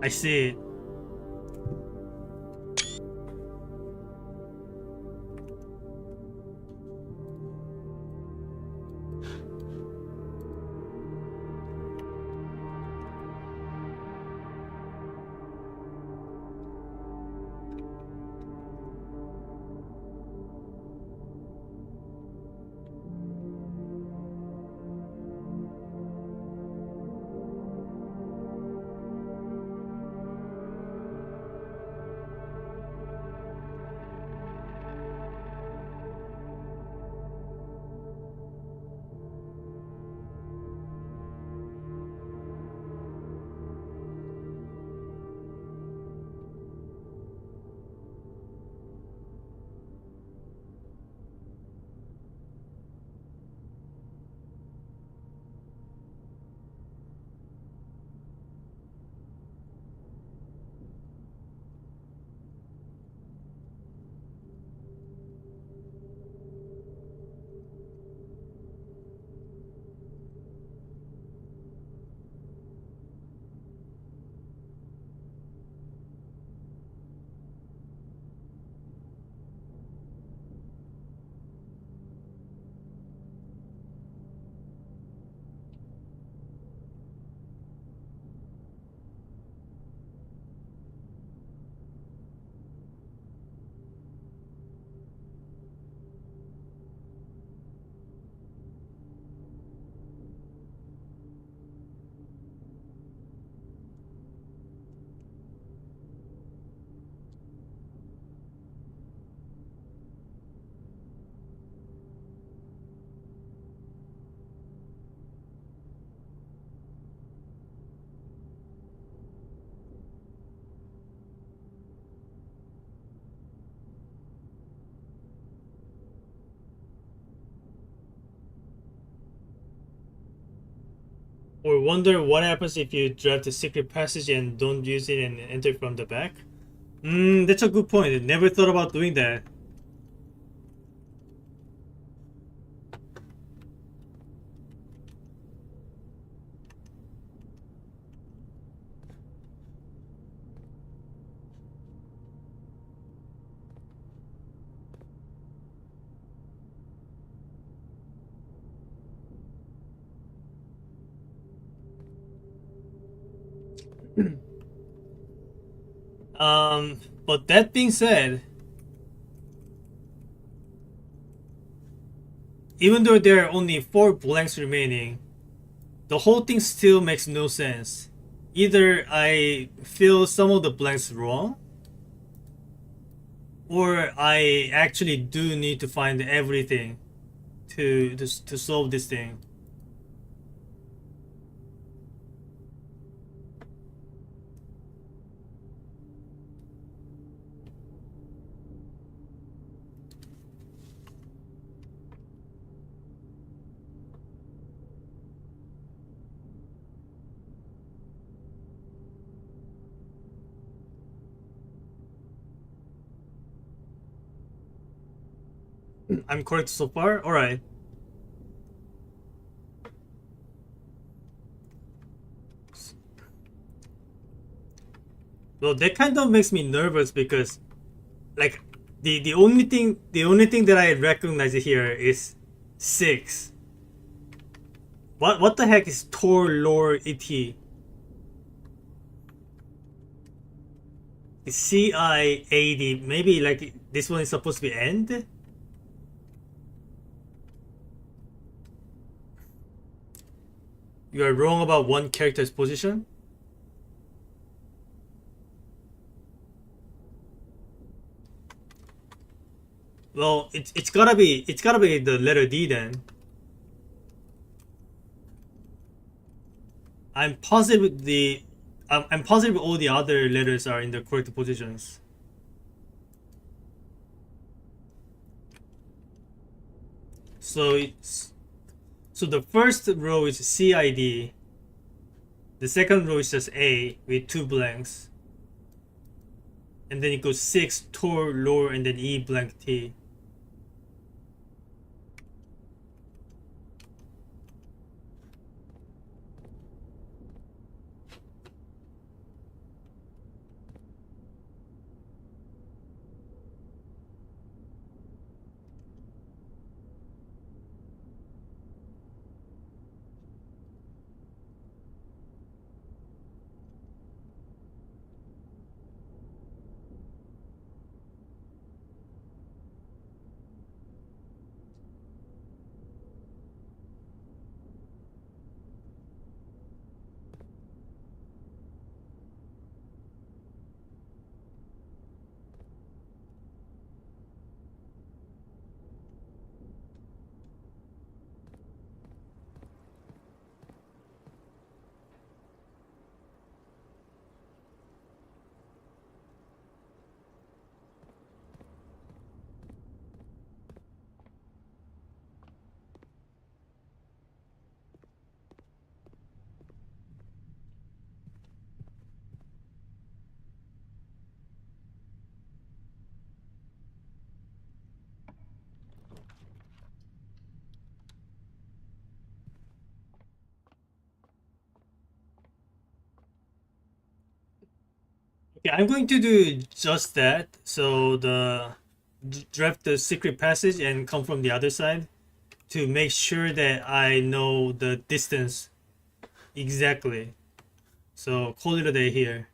I see it. Or wonder what happens if you draft the secret passage and don't use it and enter from the back? That's a good point. I never thought about doing that. But that being said, even though there are only 4 blanks remaining, the whole thing still makes no sense. Either I fill some of the blanks wrong, or I actually do need to find everything to solve this thing. I'm correct so far? Alright. Well, that kind of makes me nervous because, like, the only thing that I recognize here is 6. What the heck is Tor Lore Et? CIAD. Maybe like this one is supposed to be end? You are wrong about one character's position? Well, it's gotta be the letter D then. I'm positive the I'm positive all the other letters are in the correct positions. So it's so the first row is CID. The second row is just A with 2 blanks. And then it goes 6, Tor, Lore, and then E blank T. Okay, I'm going to do just that. So draft the secret passage and come from the other side to make sure that I know the distance exactly. So call it a day here.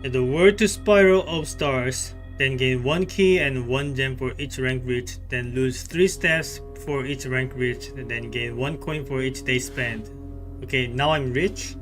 The word to spiral of stars, then gain 1 key and 1 gem for each rank reached, then lose 3 steps for each rank reached, and then gain 1 coin for each day spent. Okay, now I'm rich.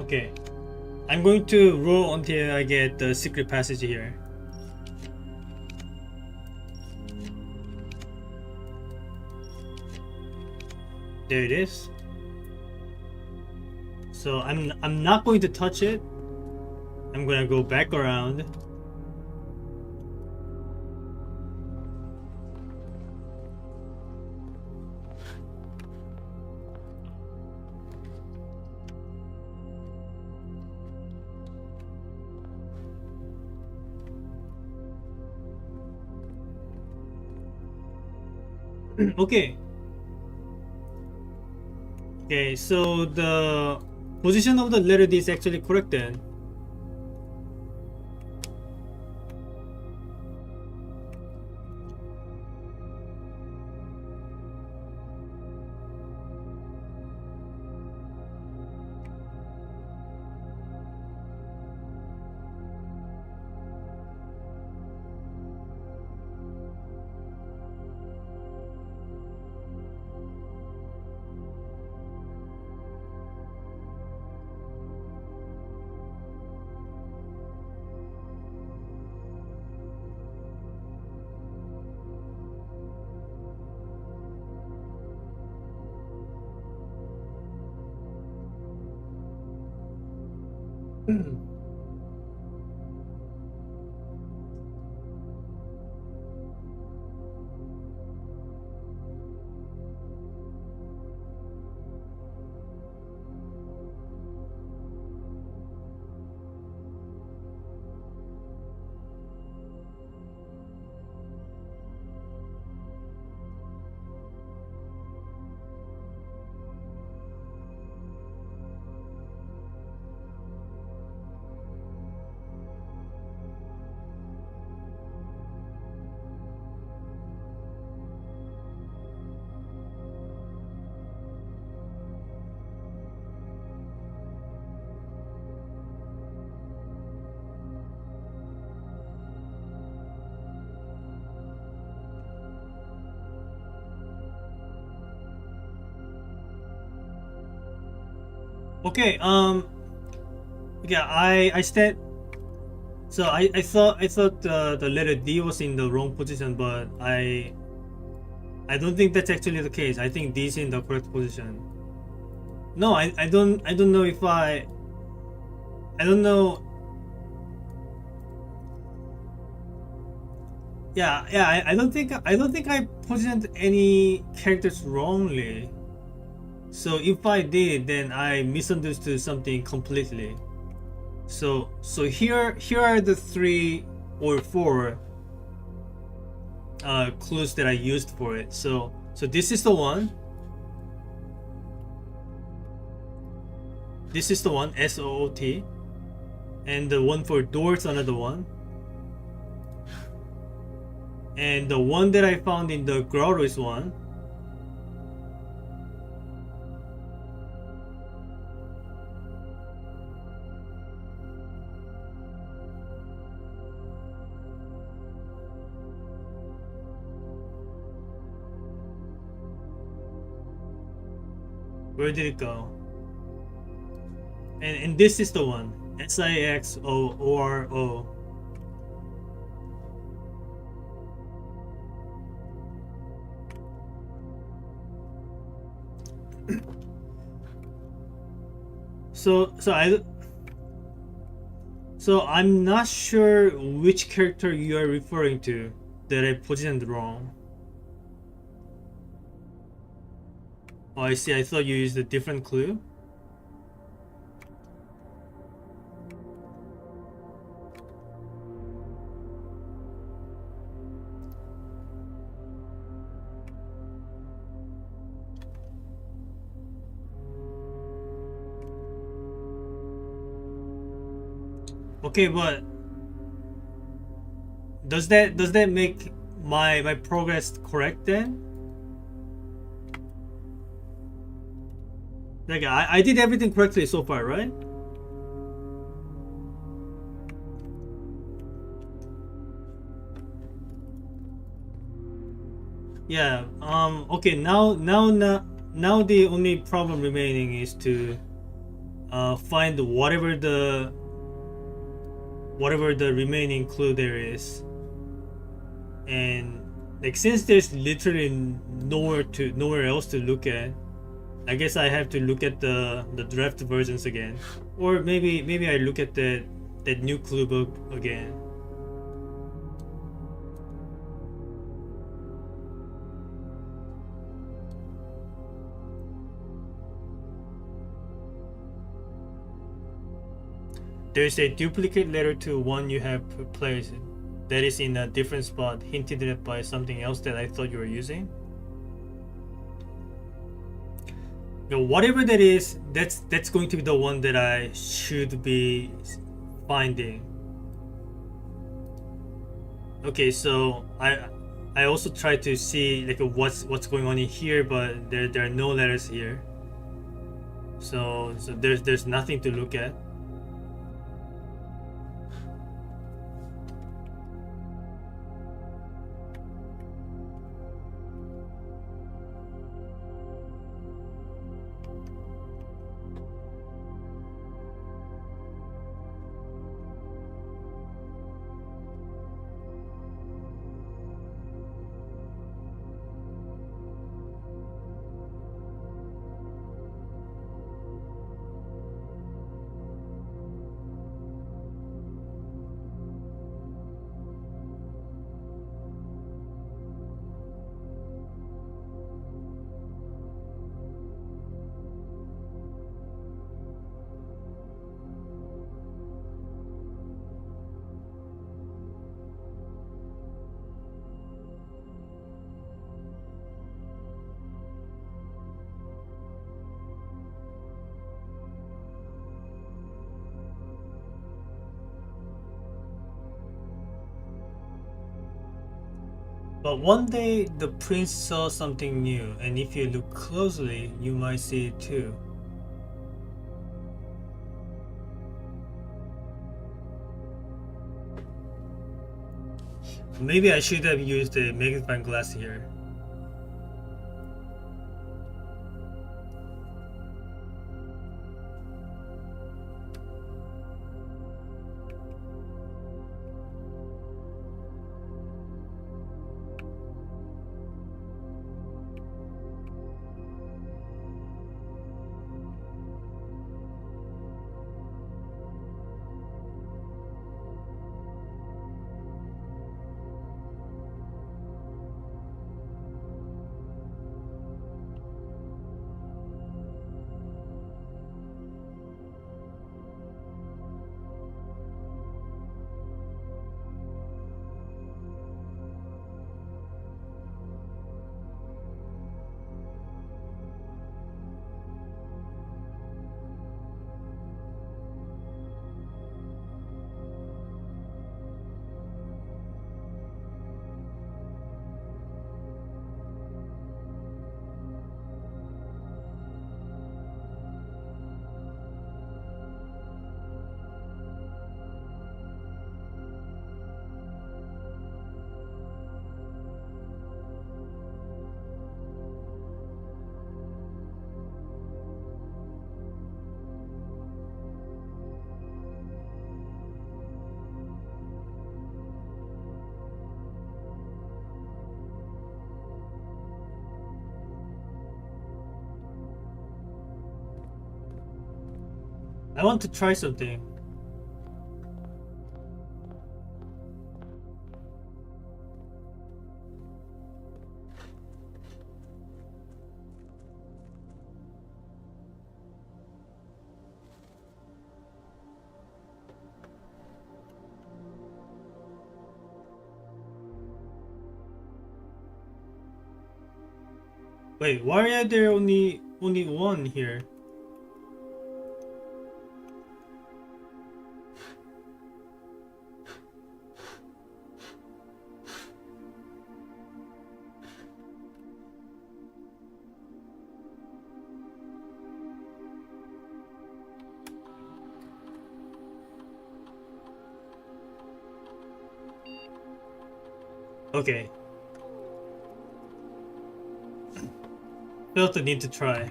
Okay, I'm going to roll until I get the secret passage here. There it is. So I'm not going to touch it. I'm gonna go back around. Okay. Okay, so the position of the letter D is actually correct then. Okay, yeah, I stand. So I thought the letter D was in the wrong position, but I don't think that's actually the case. I think D is in the correct position. No, I don't know if I don't know. Yeah, I don't think I positioned any characters wrongly. So if I did, then I misunderstood something completely. So here are the 3 or 4 clues that I used for it. So this is the one. This is the one, SOOT, and the one for doors, another one, and the one that I found in the grotto is one. Where did it go? And this is the one, SIXORO. So I'm not sure which character you are referring to that I positioned wrong. Oh, I see. I thought you used a different clue. Okay, but does that make my progress correct then? Like I did everything correctly so far, right? Yeah. Okay. Now the only problem remaining is to find whatever the remaining clue there is, and like since there's literally nowhere else to look at, I guess I have to look at the draft versions again, or maybe I look at that new clue book again. There's a duplicate letter to one you have placed that is in a different spot, hinted at by something else that I thought you were using. Whatever that is, that's going to be the one that I should be finding. Okay, so I also try to see like what's going on in here, but there are no letters here. So there's nothing to look at. But one day the prince saw something new, and if you look closely, you might see it too. Maybe I should have used a magnifying glass here. I want to try something. Wait, why are there only one here? Okay. Felt the need to try.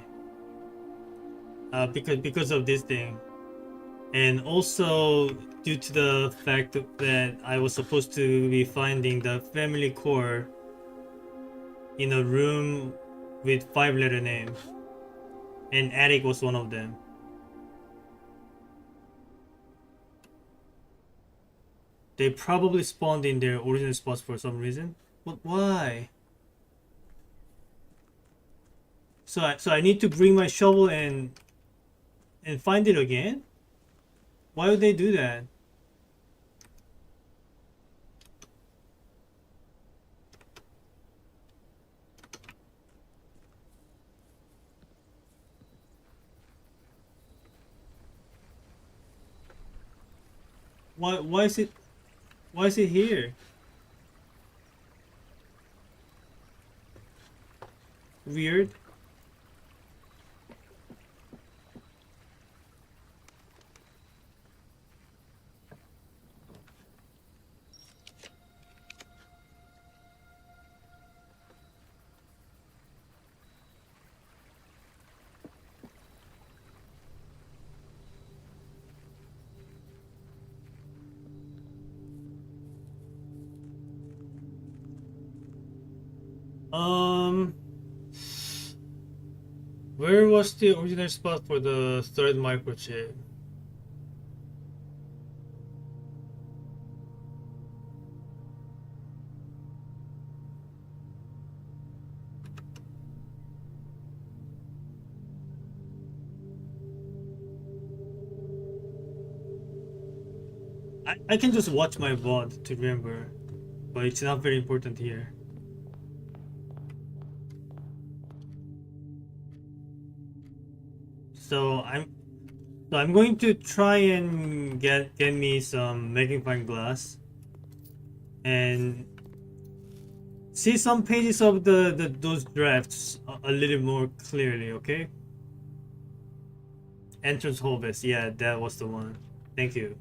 Because of this thing. And also due to the fact that I was supposed to be finding the family core in a room with 5-letter names. And attic was one of them. They probably spawned in their original spots for some reason. But why? So I need to bring my shovel and find it again? Why would they do that? Why is it here? Weird. Where was the original spot for the third microchip? I can just watch my VOD to remember, but it's not very important here. So I'm going to try and get me some magnifying glass and see some pages of those drafts a little more clearly, okay? Entrance hall vest, yeah, that was the one. Thank you.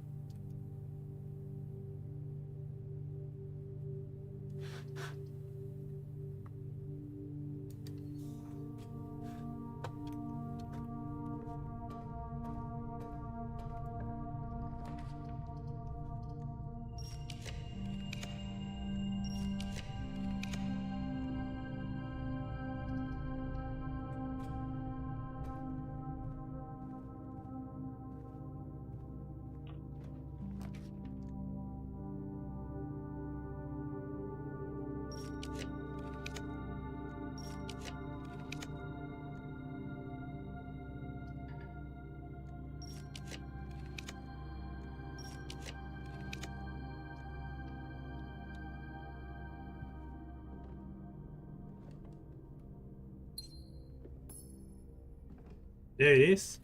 There it is.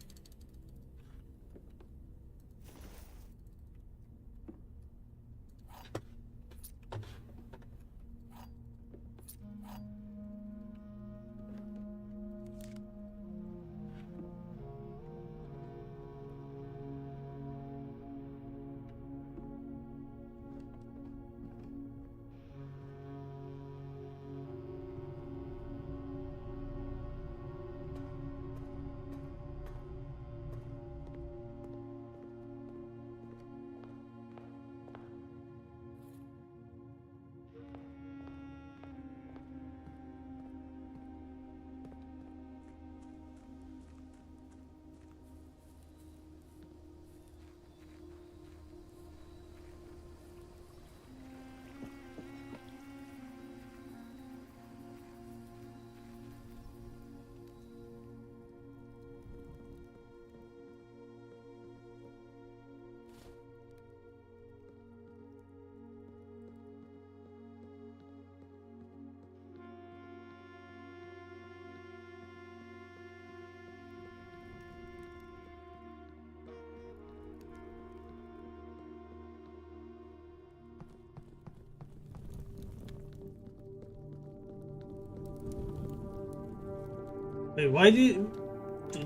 Wait, why do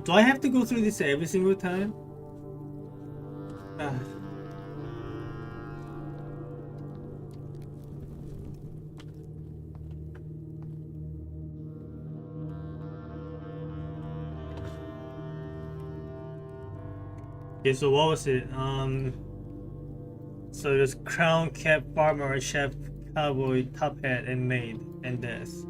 I have to go through this every single time? Ah. Okay, so what was it? So there's crown, cap, farmer, chef, cowboy, top hat, and maid, and this.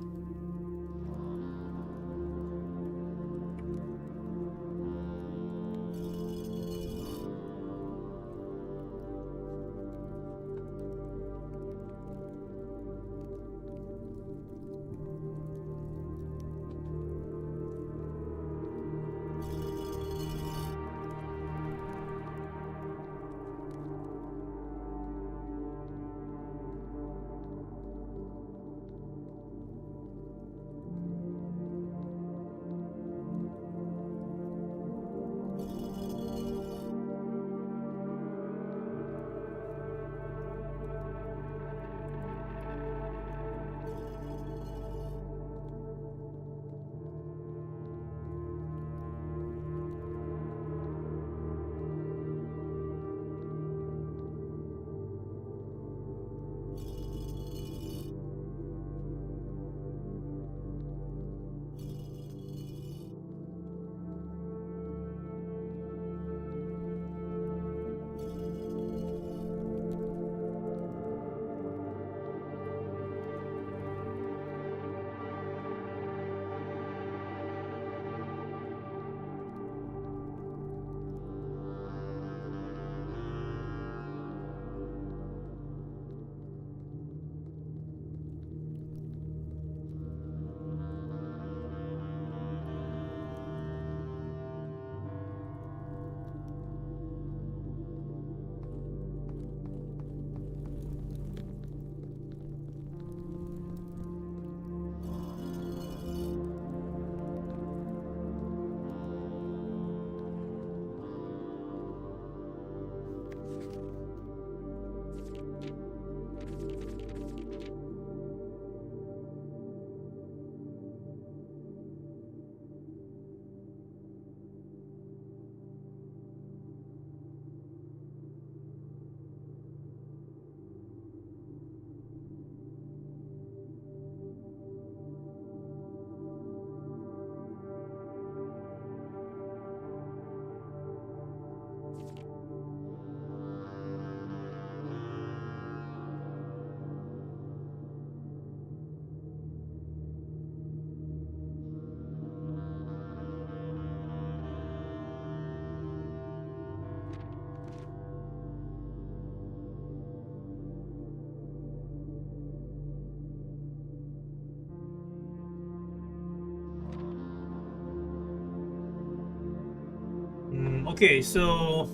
Okay, so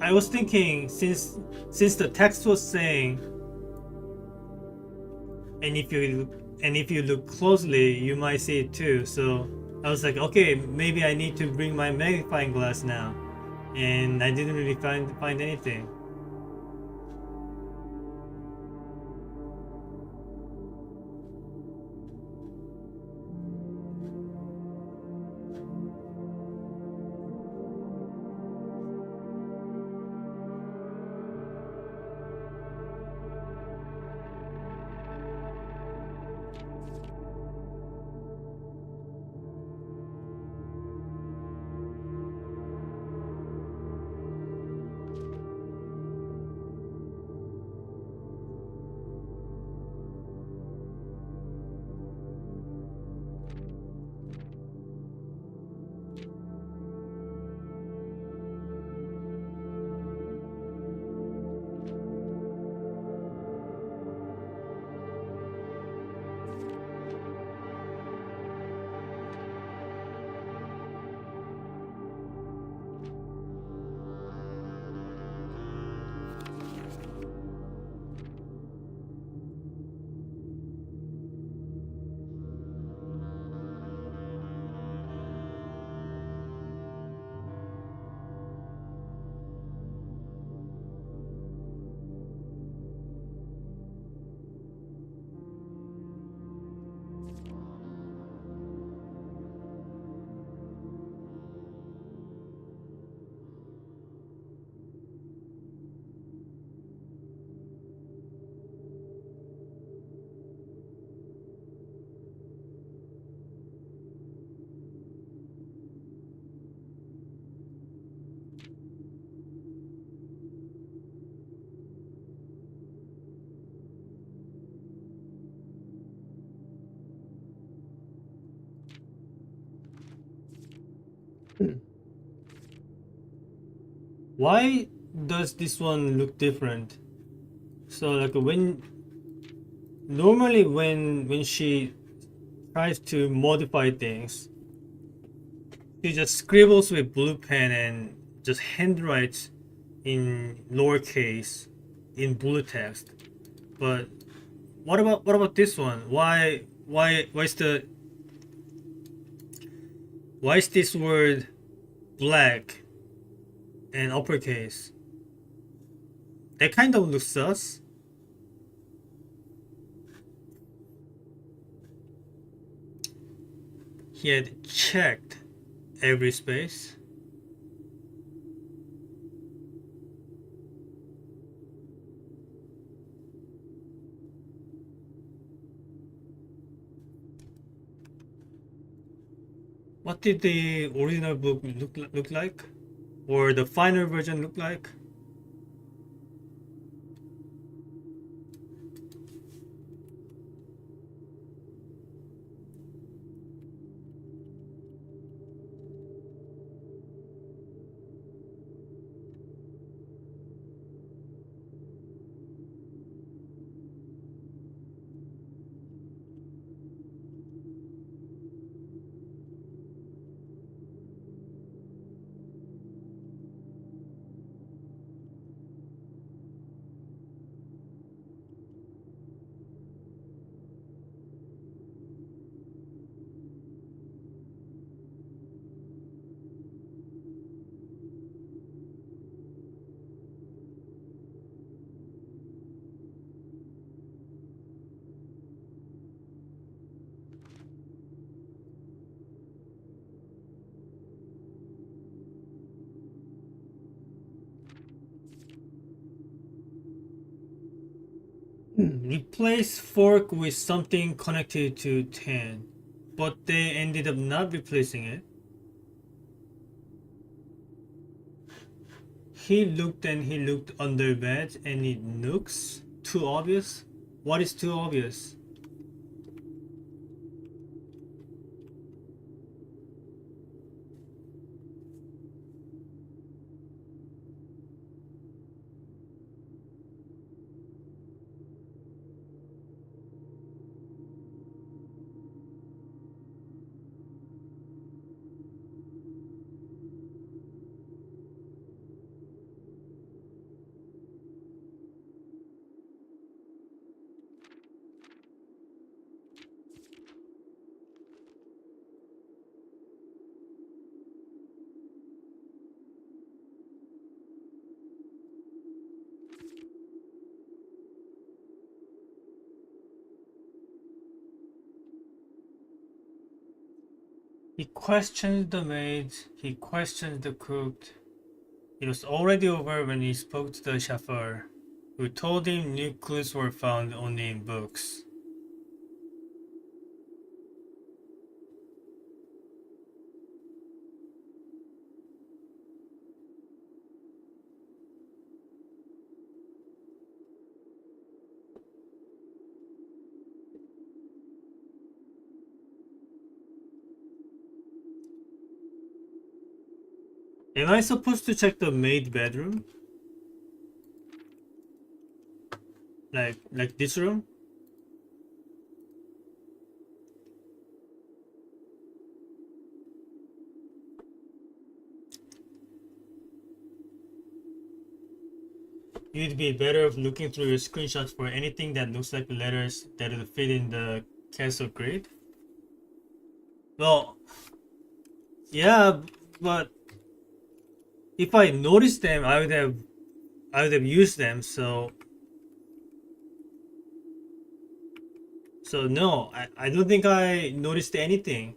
I was thinking since the text was saying, and if you look closely, you might see it too. So I was like, okay, maybe I need to bring my magnifying glass now, and I didn't really find anything. Why does this one look different? So like when normally when she tries to modify things, she just scribbles with blue pen and just handwrites in lowercase in blue text. But what about this one? Why is this word black and uppercase? That kind of looks sus. He had checked every space. What did the original book look like? Or the final version look like? Replace fork with something connected to 10, but they ended up not replacing it. He looked and he looked under bed and it looks too obvious. What is too obvious? He questioned the maid, he questioned the cook. It was already over when he spoke to the chauffeur, who told him new clues were found only in books. Am I supposed to check the maid bedroom? Like this room? You'd be better off looking through your screenshots for anything that looks like letters that would fit in the castle grid. Well, yeah, but if I noticed them, I would have used them. So no, I don't think I noticed anything.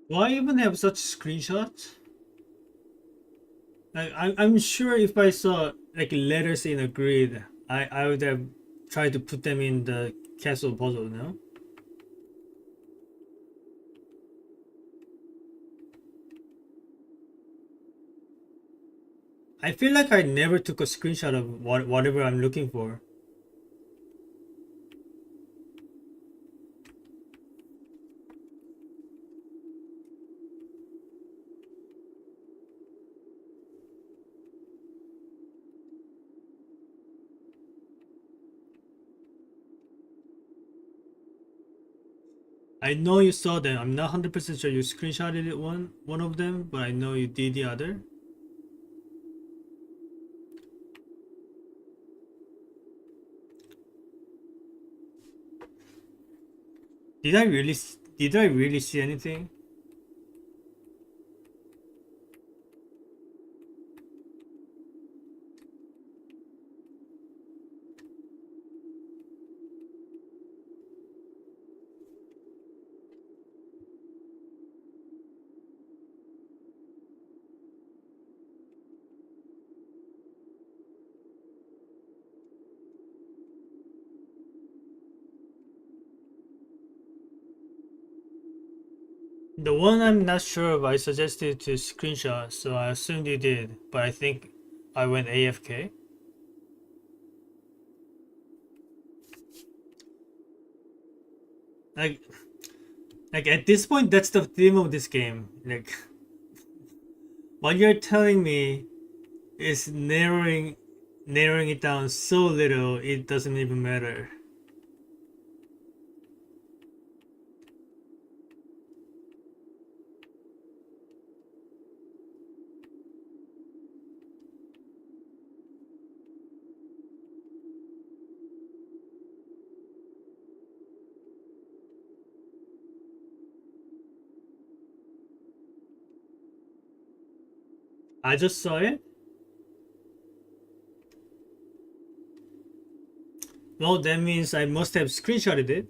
Why even have such screenshots? I'm sure if I saw like letters in a grid, I would have tried to put them in the castle puzzle, no? I feel like I never took a screenshot of whatever I'm looking for. I know you saw them. I'm not 100% sure you screenshotted it one of them, but I know you did the other. Did I really did I really see anything? The one I'm not sure of, I suggested to screenshot, so I assumed you did, but I think I went AFK. Like like at this point that's the theme of this game. Like what you're telling me is narrowing it down so little it doesn't even matter. I just saw it. Well, that means I must have screenshotted it.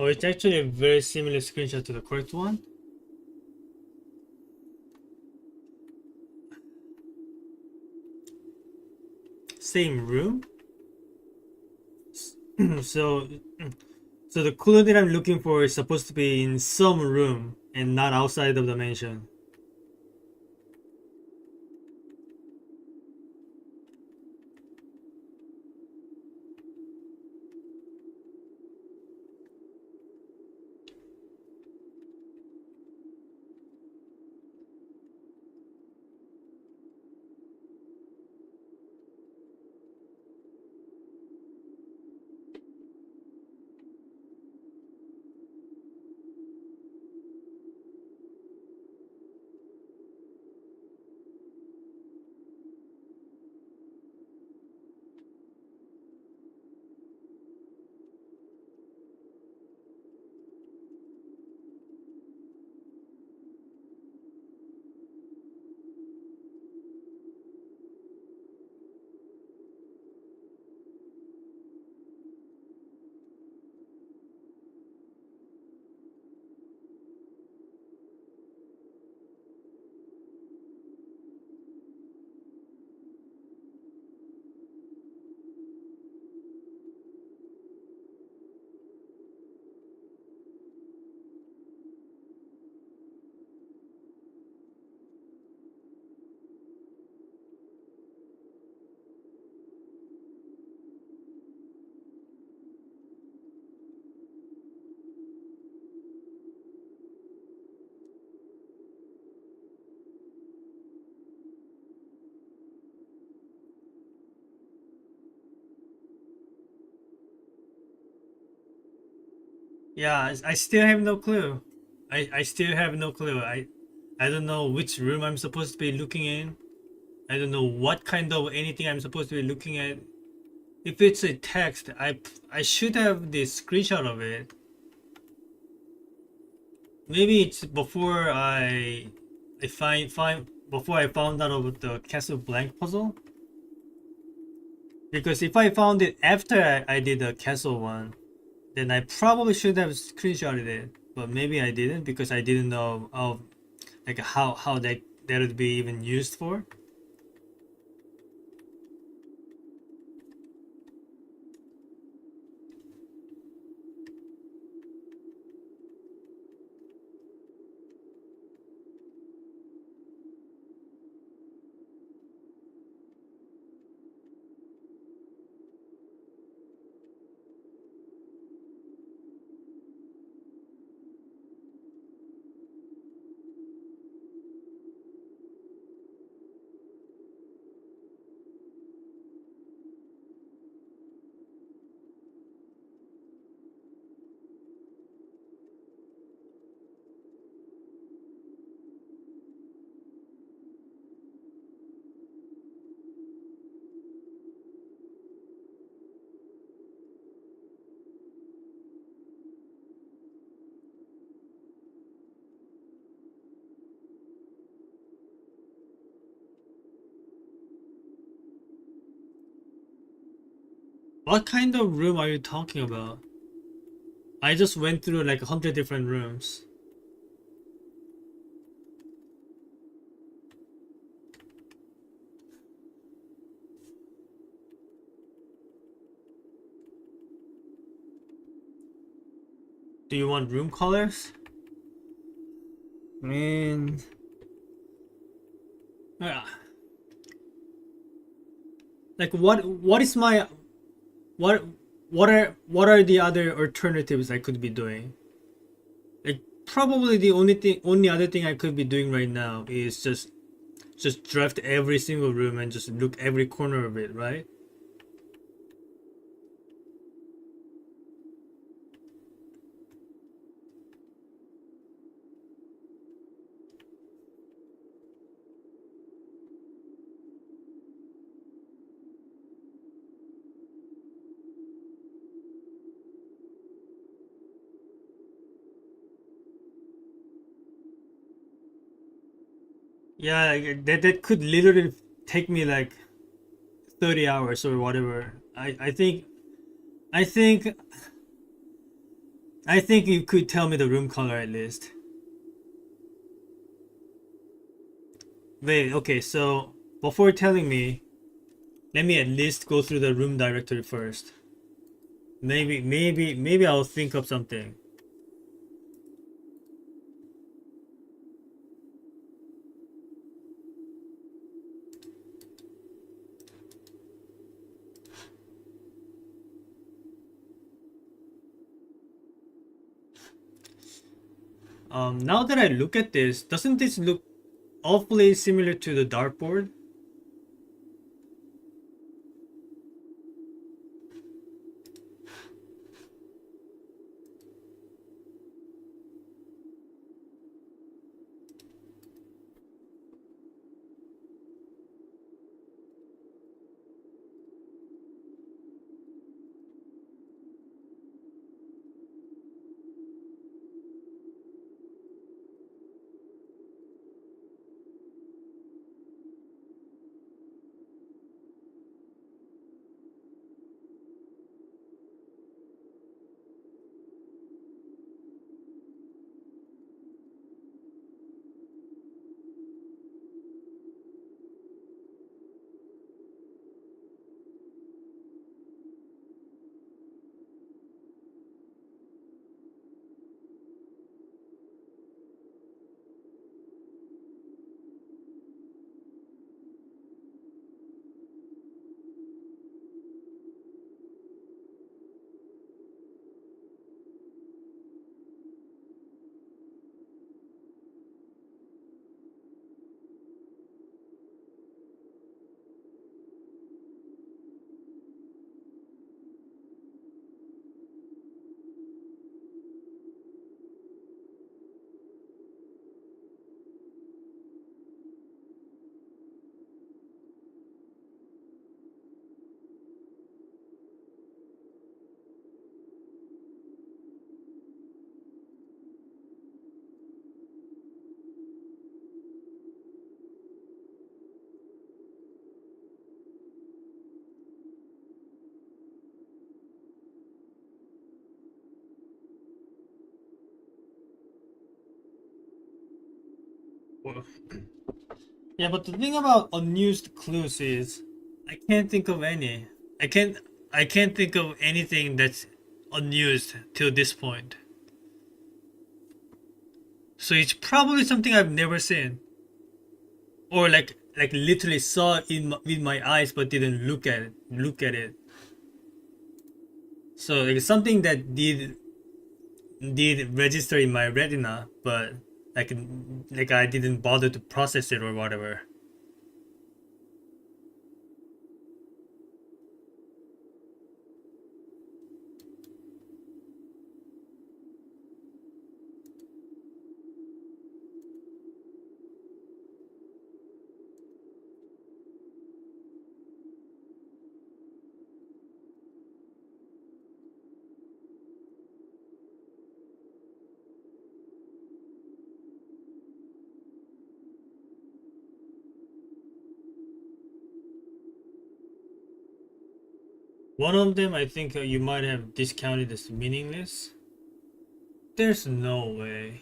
Oh, it's actually a very similar screenshot to the correct one. Same room. so, so the clue that I'm looking for is supposed to be in some room and not outside of the mansion. Yeah, I still have no clue. I still have no clue. I don't know which room I'm supposed to be looking in. I don't know what kind of anything I'm supposed to be looking at. If it's a text, I should have the screenshot of it. Maybe it's before I find before I found out about the Castle Blank puzzle. Because if I found it after I did the castle one, then I probably should have screenshotted it. But maybe I didn't because I didn't know of like how that would be even used for. What kind of room are you talking about? I just went through like 100 different rooms. Do you want room colors? I mean, uh, like what is my what what are the other alternatives I could be doing? Like probably the only other thing I could be doing right now is just draft every single room and just look every corner of it, right? Yeah, like, that could literally take me like 30 hours or whatever. I think I think you could tell me the room color at least. Wait, okay, so before telling me, let me at least go through the room directory first. Maybe I'll think of something. Now that I look at this, doesn't this look awfully similar to the dartboard? Well, yeah, but the thing about unused clues is I can't think of any. I can't I can't think of anything that's unused till this point. So it's probably something I've never seen, or like literally saw with my eyes but didn't look at it. So like something that did register in my retina, but like like I didn't bother to process it or whatever. One of them I think you might have discounted as meaningless. There's no way.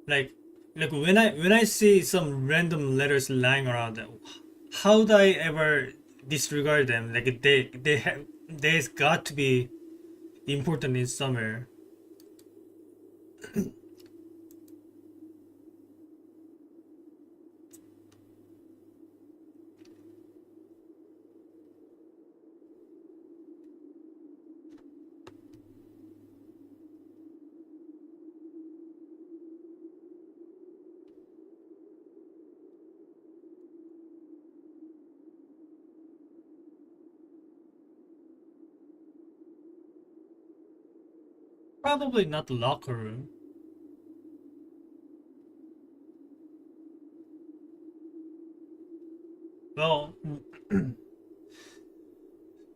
Like like when I see some random letters lying around, how do I ever disregard them? Like there's got to be important in somewhere. Probably not the locker room. Well,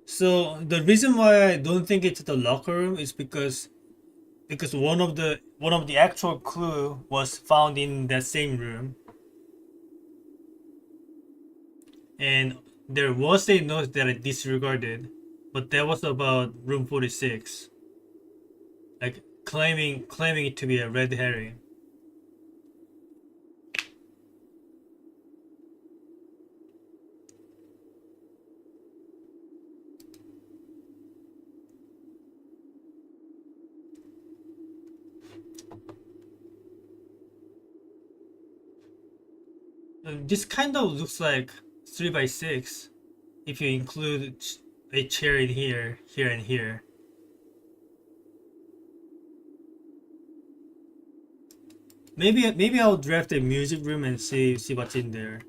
so the reason why I don't think it's the locker room is because one of the actual clue was found in that same room, and there was a note that I disregarded, but that was about room 46, like claiming it to be a red herring. This kind of looks like 3 by 6 if you include a chair in here, and here. Maybe I'll draft a music room and see what's in there.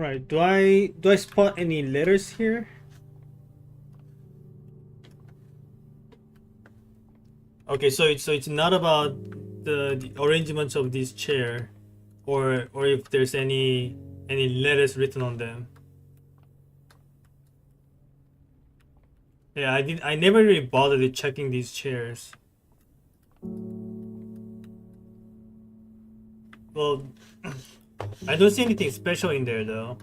Right. Do I spot any letters here? Okay, so it's not about the arrangements of this chair, or if there's any letters written on them. Yeah, I never really bothered checking these chairs. Well, I don't see anything special in there though.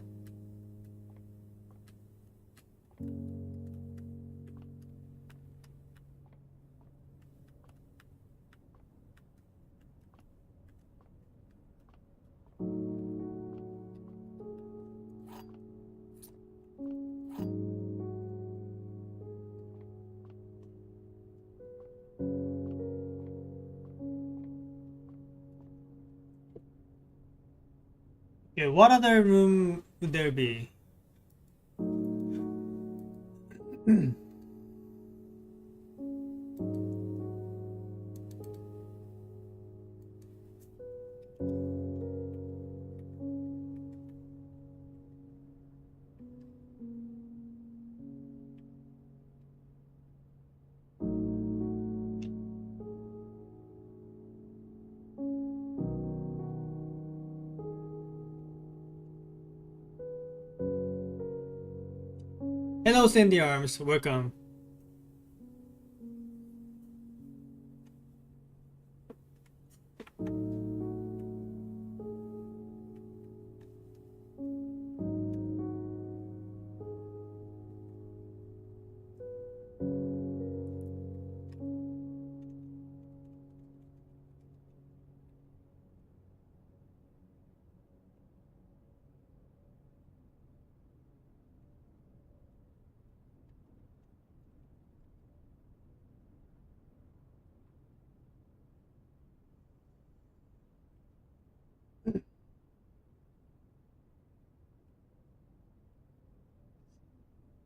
Okay, what other room would there be? Hello, Sandy Arms. Welcome.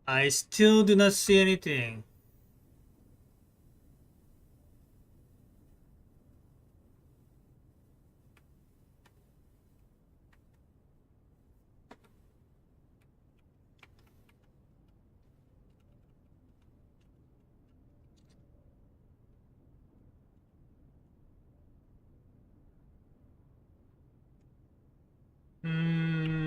I still do not see anything. Hmm.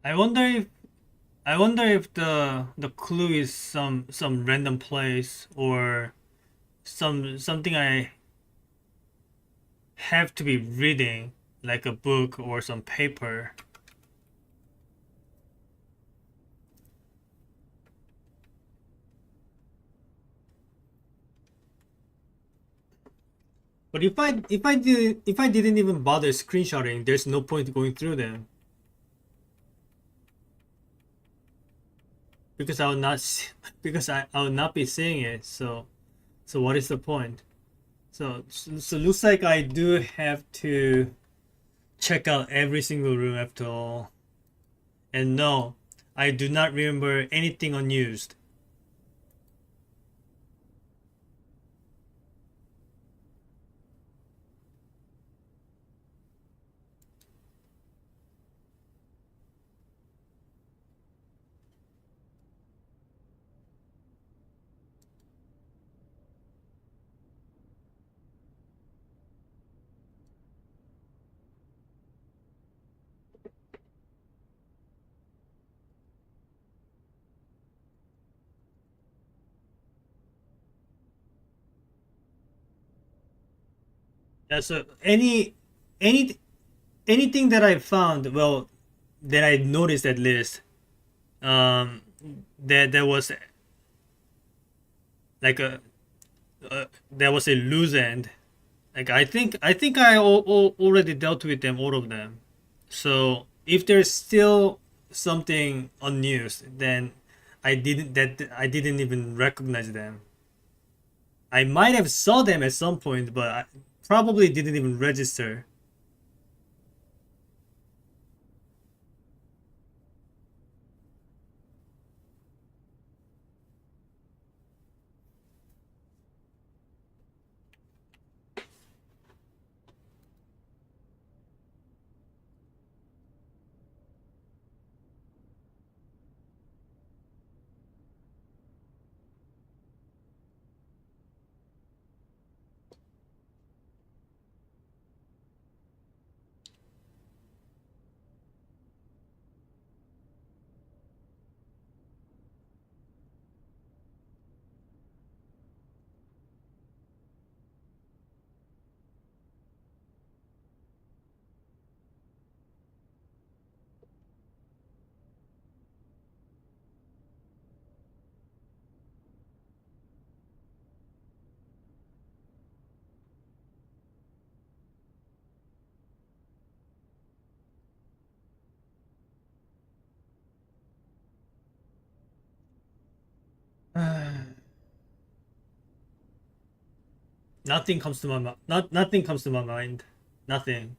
I wonder if the clue is some random place or something I have to be reading, like a book or some paper. But if I didn't even bother screenshotting, there's no point going through them because I will not because I will not be seeing it. So what is the point? So looks like I do have to check out every single room after all. And no, I do not remember anything unused. Yeah, so any anything that I found, well, that I noticed at least, um, that there was like there was a loose end. Like I think already dealt with them, all of them. So if there's still something unused, then I didn't even recognize them. I might have saw them at some point, but I probably didn't even register. Nothing comes to my mind. Nothing comes to my mind. Nothing.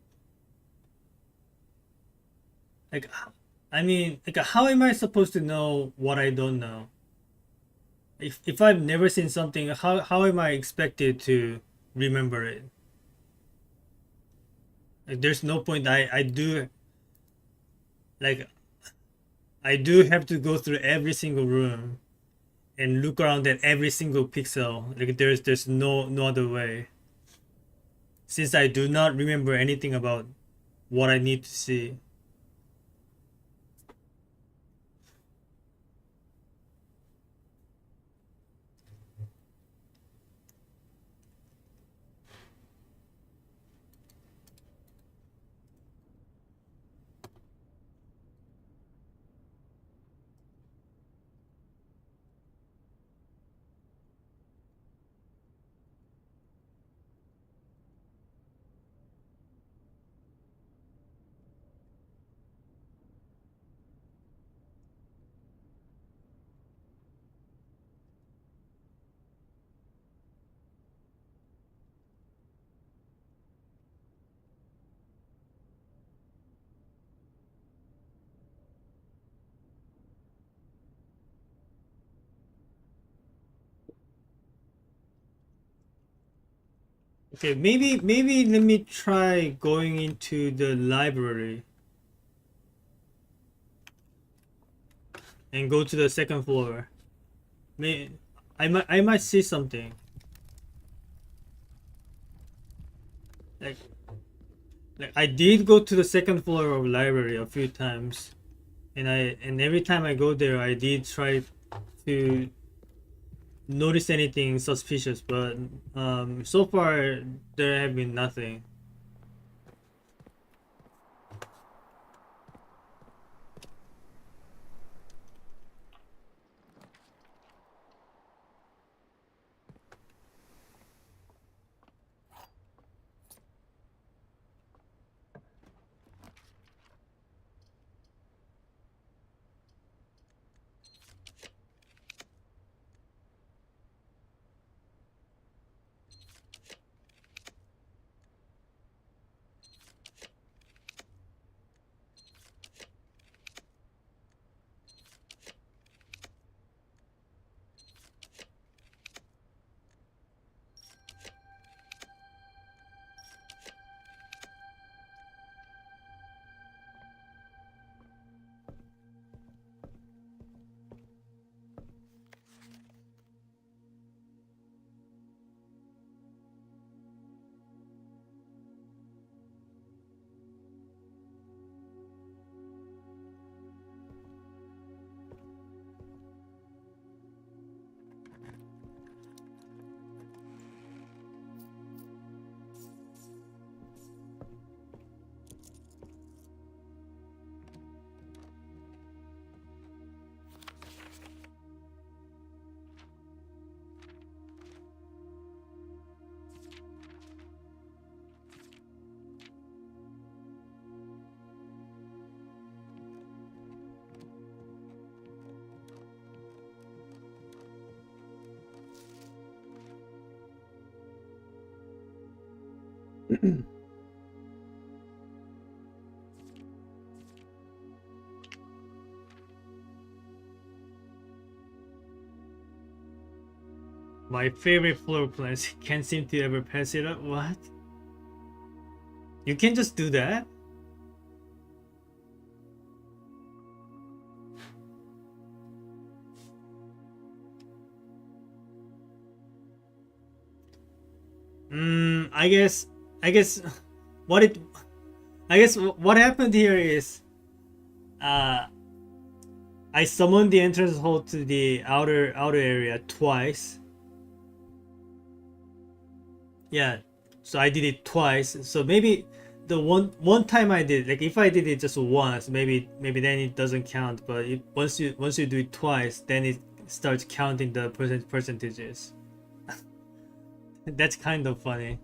Like, I mean, like, how am I supposed to know what I don't know? If I've never seen something, how am I expected to remember it? Like, there's no point. Like I do have to go through every single room and look around at every single pixel. Like, there's no other way. Since I do not remember anything about what I need to see. Okay, maybe let me try going into the library and go to the second floor. May I might see something. Like like I did go to the second floor of library a few times, and every time I go there, I did try to notice anything suspicious, but so far there have been nothing. My favorite floor plans can't seem to ever pass it up. What? You can just do that? I guess I guess what it I guess what happened here is uh I summoned the entrance hole to the outer area twice. Yeah, so I did it twice. So maybe the one time I did, like, if I did it just once, maybe then it doesn't count. But once you do it twice, then it starts counting the percentages. That's kind of funny.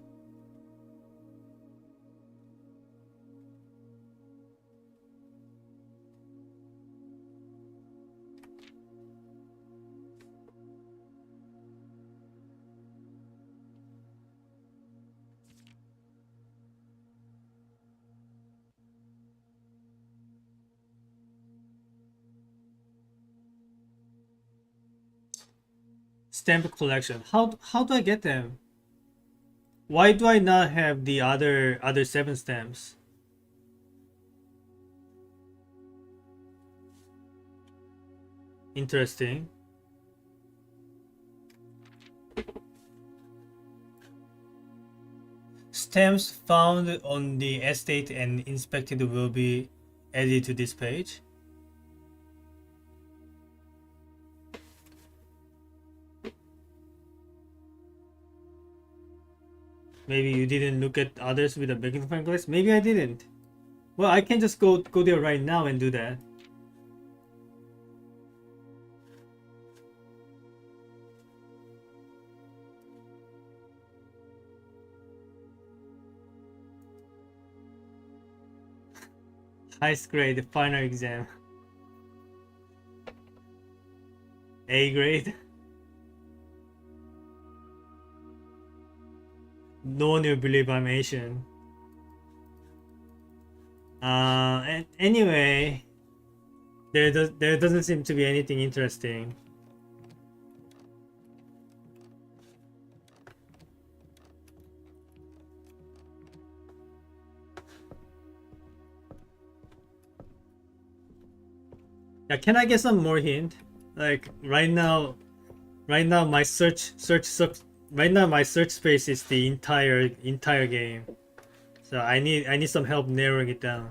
stamp collection. How do I get them? Why do I not have the other 7 stamps? Interesting. Stamps found on the estate and inspected will be added to this page. Maybe you didn't look at others with a magnifying glass. Maybe I didn't. Well, I can just go there right now and do that. Highest grade final exam. A grade. No one will believe I'm Asian. And anyway, there doesn't seem to be anything interesting. Yeah, can I get some more hint? Like right now my right now my search space is the entire game. So I need some help narrowing it down.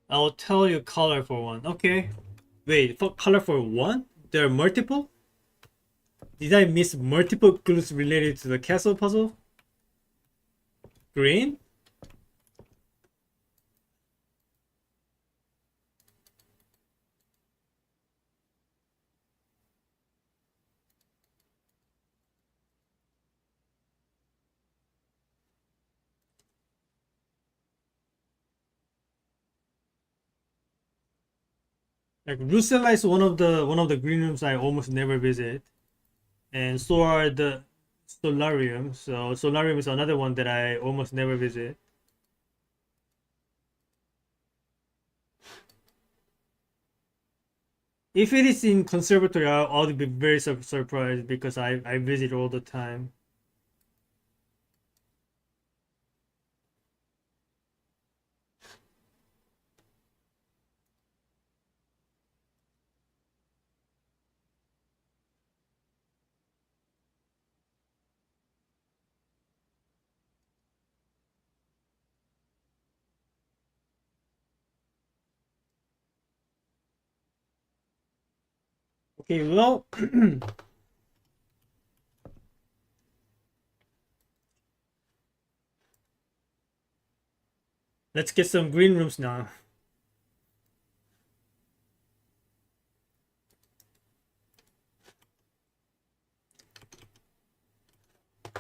I'll tell you color for one. Okay. Wait, for color for one? There are multiple? Did I miss multiple clues related to the castle puzzle? Green? Like Lucella is one of the green rooms I almost never visit, and so are the Solarium. So Solarium is another one that I almost never visit. If it is in conservatory, I'll be very surprised because I visit all the time. Okay, well, let's get some green rooms now.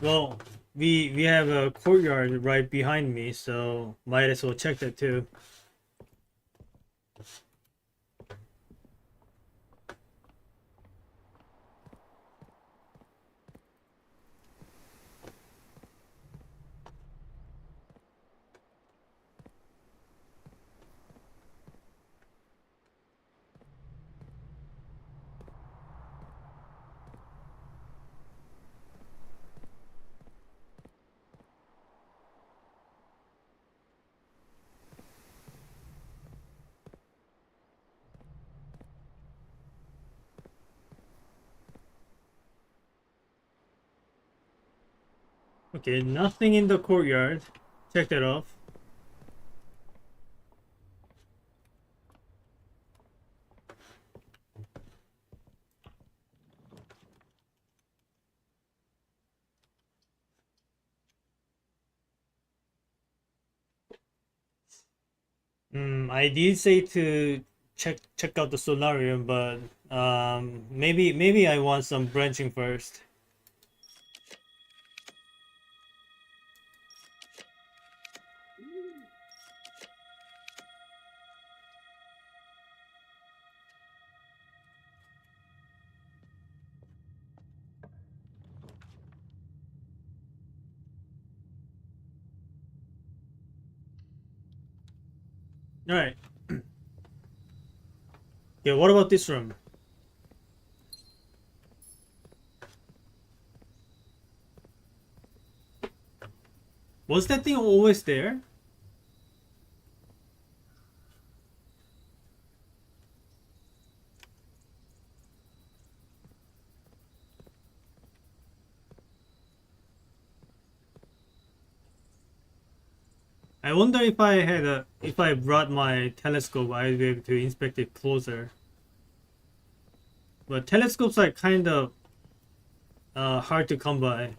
Well, we have a courtyard right behind me, so might as well check that too. Okay, nothing in the courtyard. Check that off. I did say to check out the solarium, but maybe I want some branching first. Alright. Yeah, what about this room? Was that thing always there? I wonder if I brought my telescope, I'd be able to inspect it closer. But telescopes are kind of hard to come by.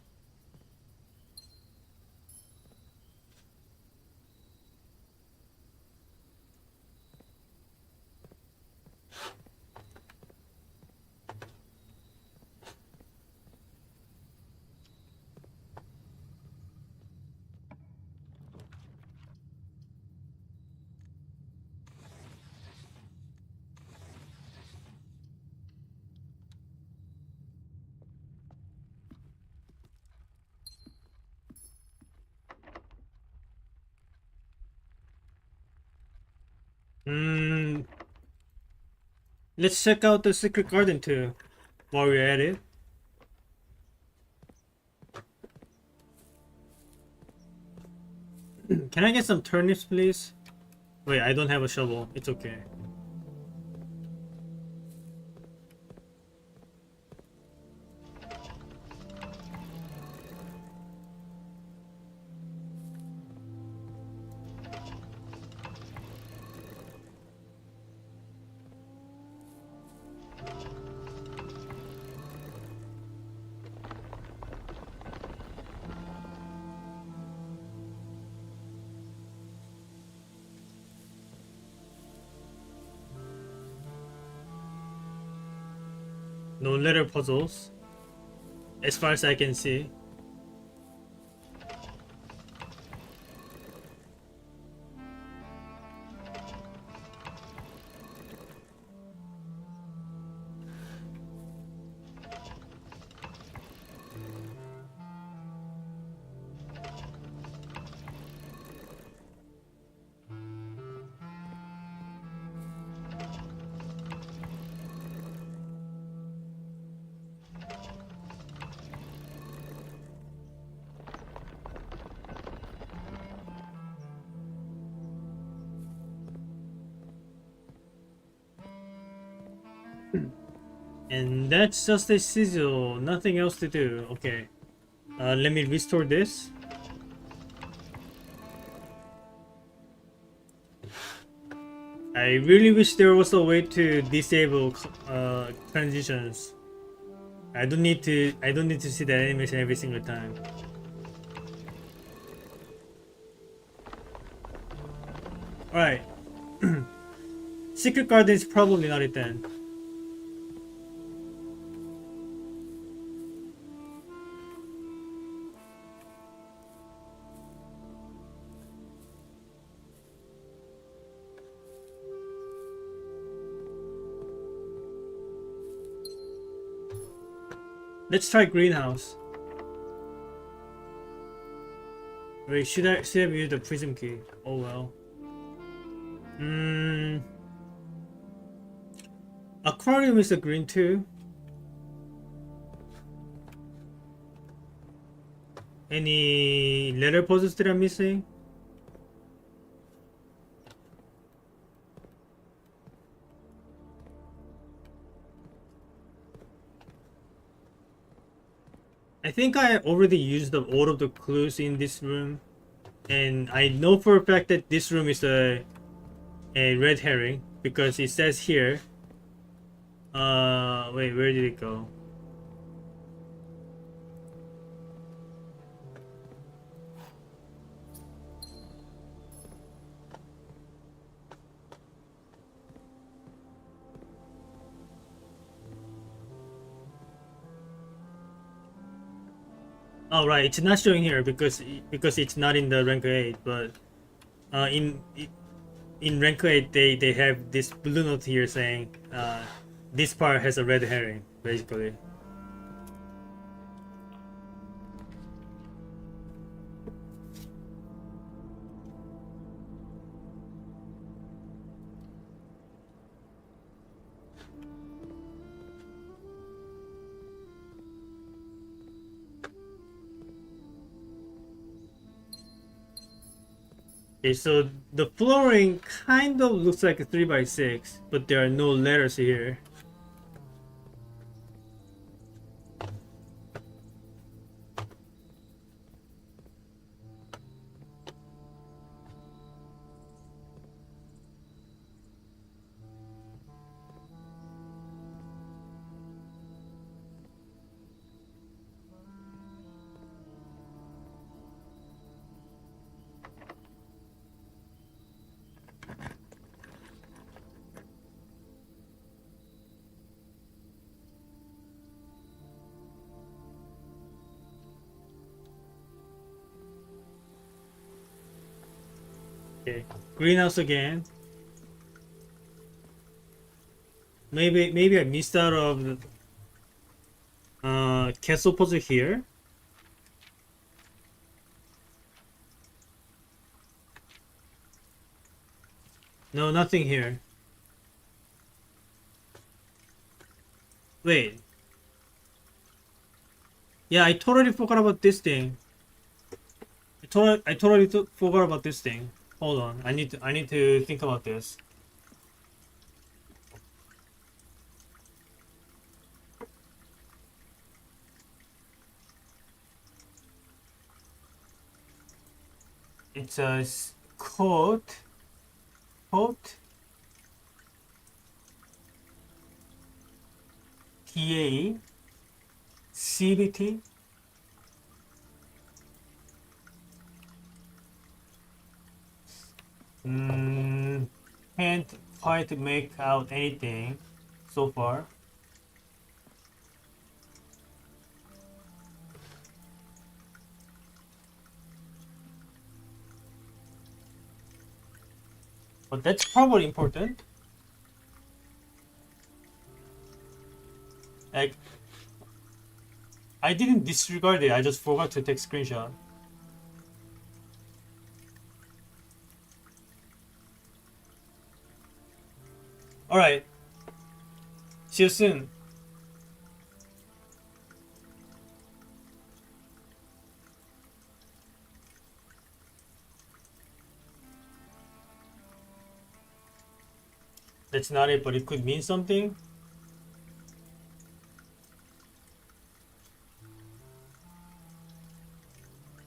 Hmm. Let's check out the secret garden too, while we're at it. Can I get some turnips, please? Wait, I don't have a shovel. It's okay. No letter puzzles, as far as I can see. And that's just a sigil, nothing else to do. Okay. Let me restore this. I really wish there was a way to disable transitions. I don't need to see that animation every single time. Alright. Secret garden is probably not it then. Let's try greenhouse. Wait, should I have used the prism key? Oh well. Aquarium is a green too. Any letter puzzles that I'm missing? I think I already used all of the clues in this room, and I know for a fact that this room is a red herring because it says here. Wait, where did it go? Oh right, it's not showing here because it's not in the rank 8, but uh, in in rank 8 they have this blue note here saying this part has a red herring basically. Okay, so the flooring kind of looks like a 3x6, but there are no letters here. Okay, greenhouse again. Maybe I missed out of the castle puzzle here. No, nothing here. Wait. Yeah, I totally forgot about this thing. I totally forgot about this thing. Hold on. I need to think about this. It's a quote PA CBT. Mm, can't quite make out anything so far. But that's probably important. Like, I didn't disregard it, I just forgot to take screenshot. Alright, see you soon. That's not it, but it could mean something.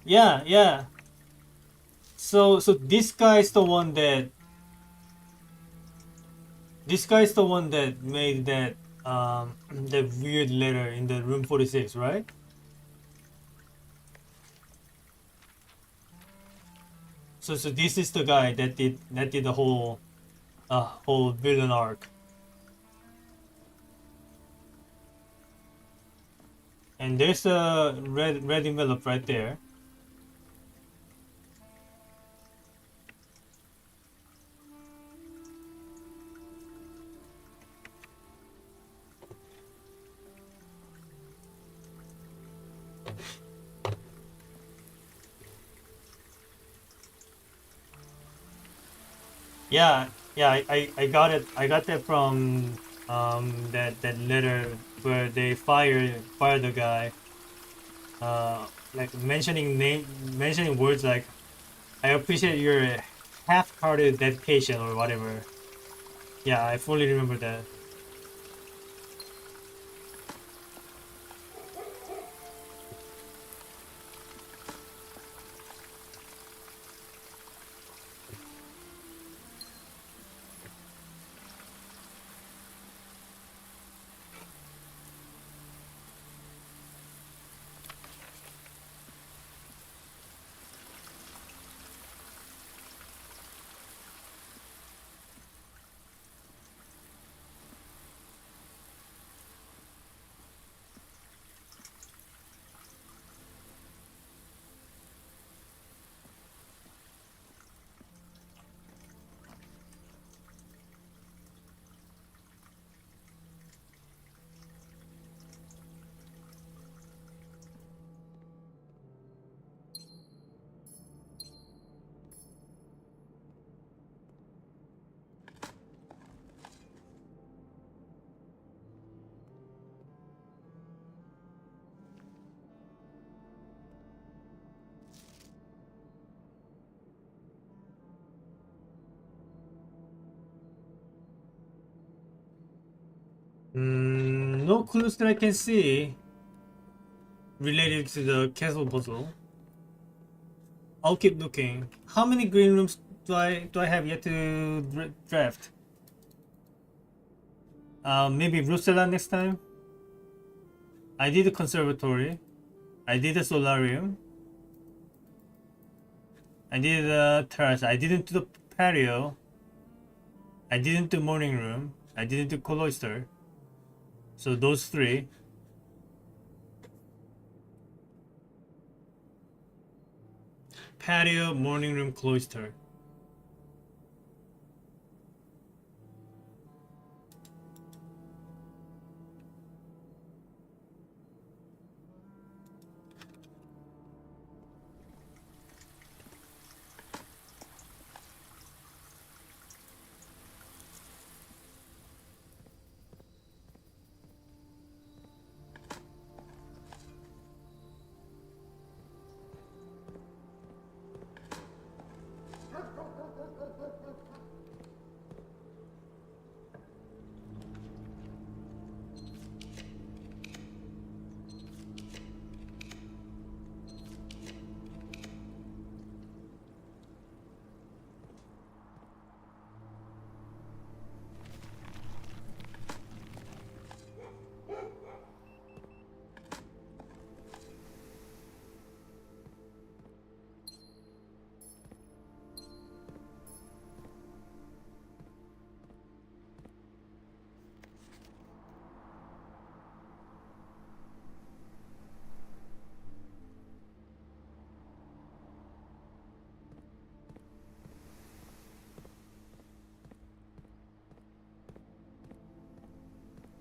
Yeah, yeah. So this guy is the one that made that that weird letter in the room 46, right? So this is the guy that did the whole villain arc. And there's a red envelope right there. Yeah, yeah, I got it. I got that from that letter where they fire the guy. Like mentioning words like I appreciate your half-hearted dedication or whatever. Yeah, I fully remember that. No clues that I can see related to the castle puzzle. I'll keep looking. How many green rooms do I have yet to draft? Maybe Rusella next time. I did a conservatory. I did a solarium. I did a terrace. I didn't do the patio. I didn't do morning room. I didn't do cloister. So those three. Patio, morning room, cloister.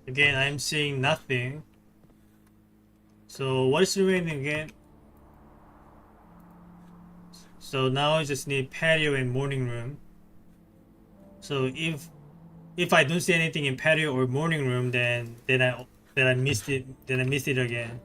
Again, I'm seeing nothing. So what is remaining again? So now I just need patio and morning room. So if I don't see anything in patio or morning room, then I missed it. Then I missed it again.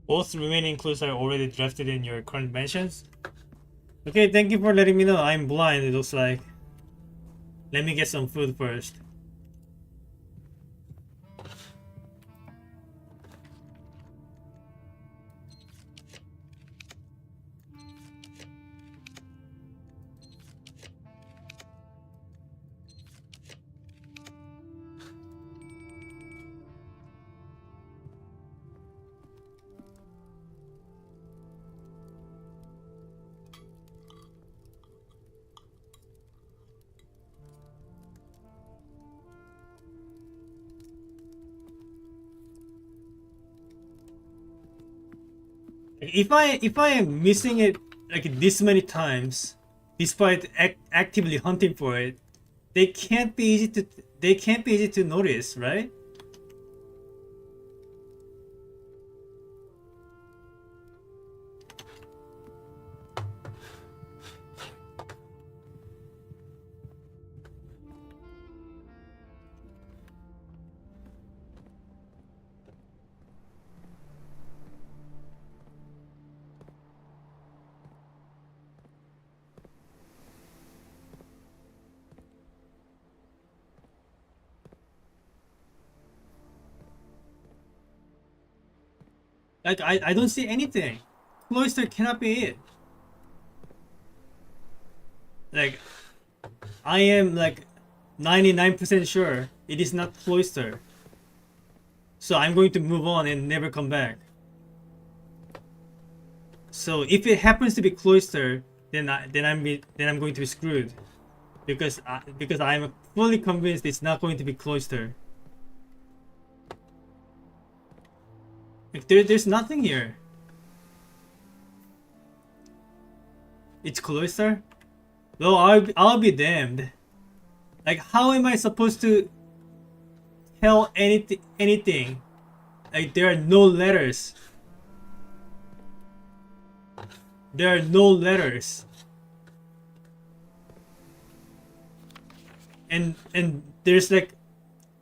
Both remaining clues are already drafted in your current mentions. Okay, thank you for letting me know. I'm blind, it looks like. Let me get some food first. If I am missing it like this many times, despite actively hunting for it, they can't be easy to notice, right? Like I don't see anything. Cloister cannot be it. Like I am like 99% sure it is not cloister. So I'm going to move on and never come back. So if it happens to be cloister, then I'm going to be screwed because I'm fully convinced it's not going to be cloister. Like there's nothing here. It's cloister. Well, I'll be damned. Like how am I supposed to tell anything? Like there are no letters. There are no letters. And there's like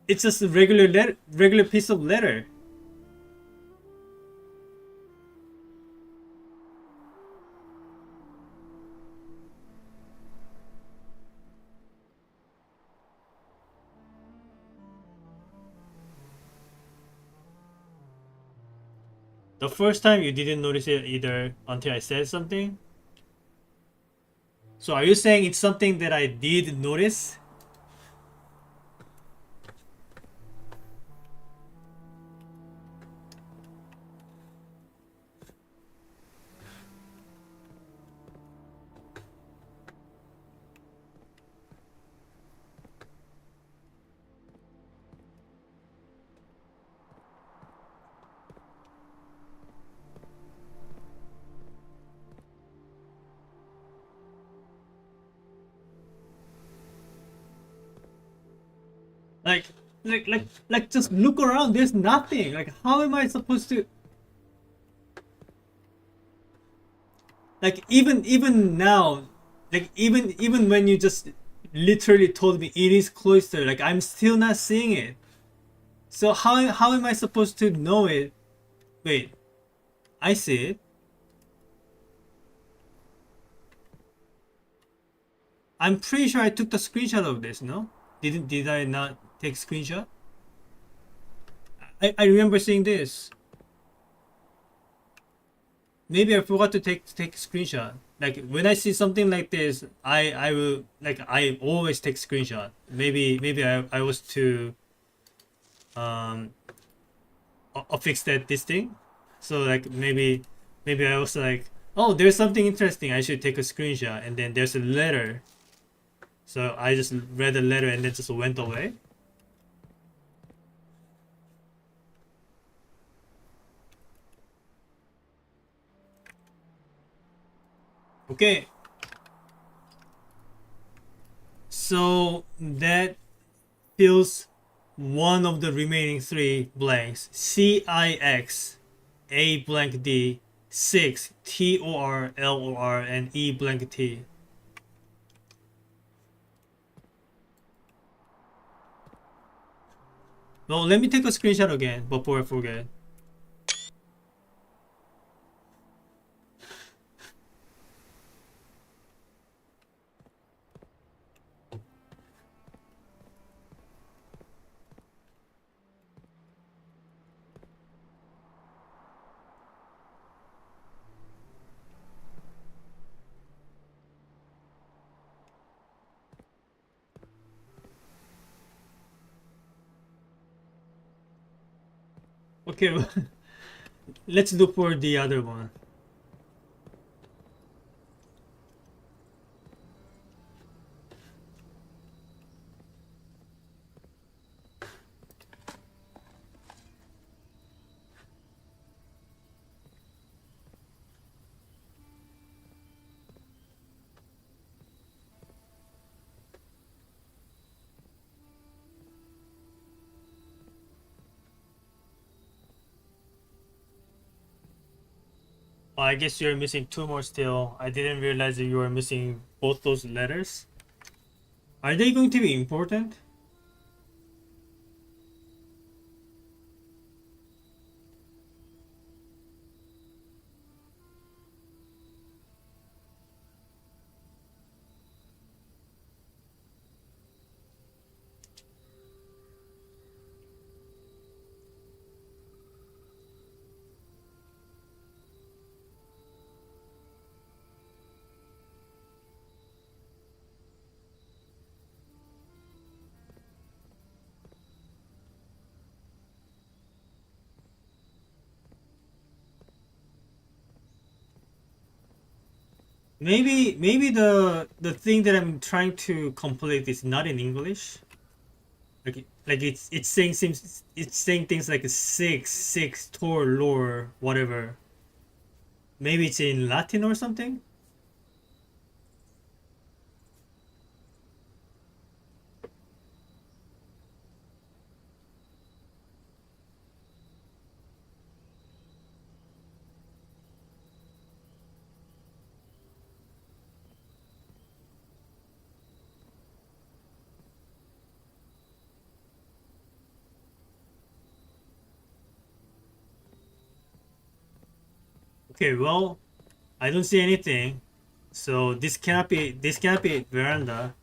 it's just a regular piece of letter. The first time you didn't notice it either until I said something. So are you saying it's something that I did notice? Like like just look around, there's nothing. Like how am I supposed to, like even now, like even when you just literally told me it is cloister, like I'm still not seeing it. So how am I supposed to know it? Wait, I see it. I'm pretty sure I took the screenshot of this, no? Did I not take screenshot? I remember seeing this. Maybe I forgot to take screenshot. Like when I see something like this, I will, like I always take screenshot. Maybe I was too um affixed at this thing. So like maybe I was like, oh, there's something interesting, I should take a screenshot, and then there's a letter. So I just read the letter and then just went away. Okay. So that fills one of the remaining three blanks. CIX, A blank D, 6, TOR, LOR, and E blank T. Well, let me take a screenshot again before I forget. Okay, let's look for the other one. Oh, I guess you're missing two more still. I didn't realize that you were missing both those letters. Are they going to be important? Maybe the thing that I'm trying to complete is not in English. Like it's saying things like six tor lore whatever. Maybe it's in Latin or something. Okay, well, I don't see anything. So this cannot be veranda.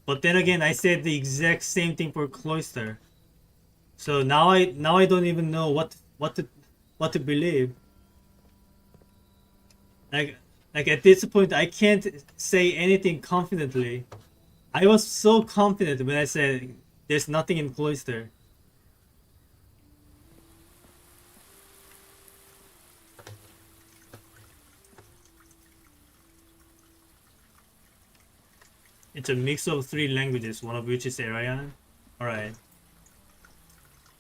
But then again, I said the exact same thing for cloister. So now I don't even know what to believe. Like like at this point I can't say anything confidently. I was so confident when I said there's nothing in cloister. It's a mix of three languages, one of which is Aryan. Alright.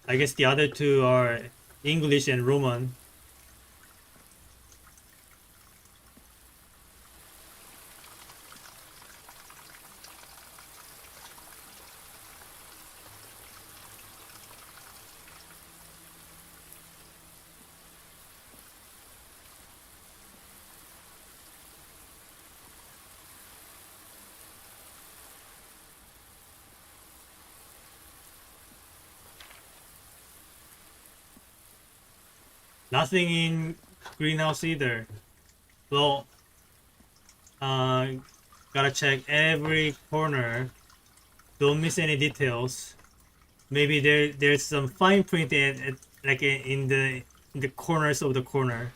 I guess the other two are English and Roman. Nothing in greenhouse either. Well, uh, gotta check every corner. Don't miss any details. Maybe there's some fine print like in the corners of the corner.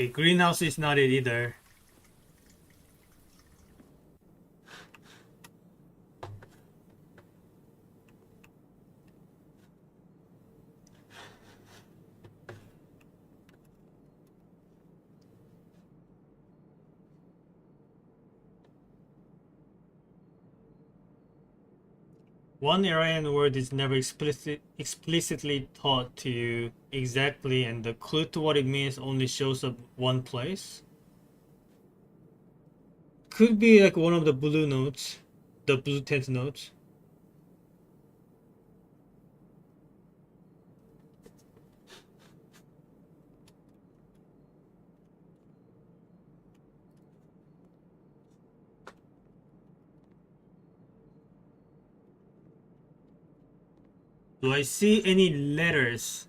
Okay, greenhouse is not it either. One Aryan word is never explicitly taught to you exactly, and the clue to what it means only shows up one place. Could be like one of the blue notes, the blue tent notes. Do I see any letters?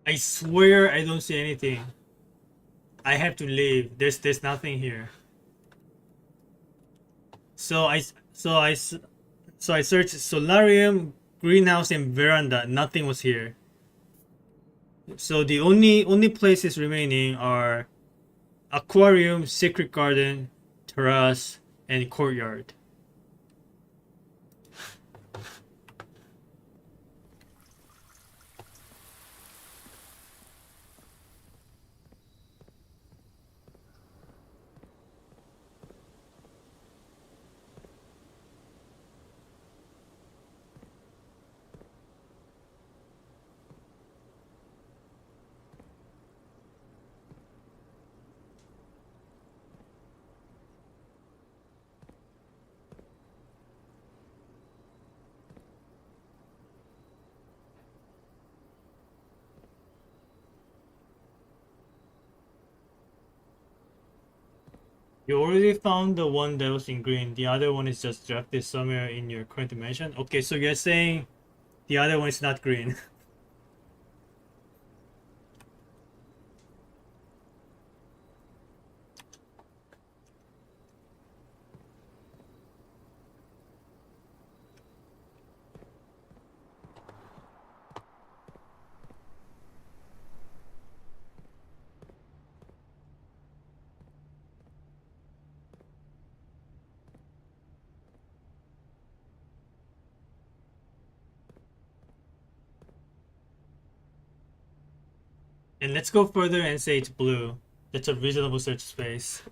I swear I don't see anything. I have to leave. There's nothing here. So I searched solarium, greenhouse, and veranda. Nothing was here. So the only places remaining are aquarium, secret garden, terrace, and courtyard. You already found the one that was in green. The other one is just drafted somewhere in your current dimension. Okay, so you're saying the other one is not green. And let's go further and say it's blue. That's a reasonable search space.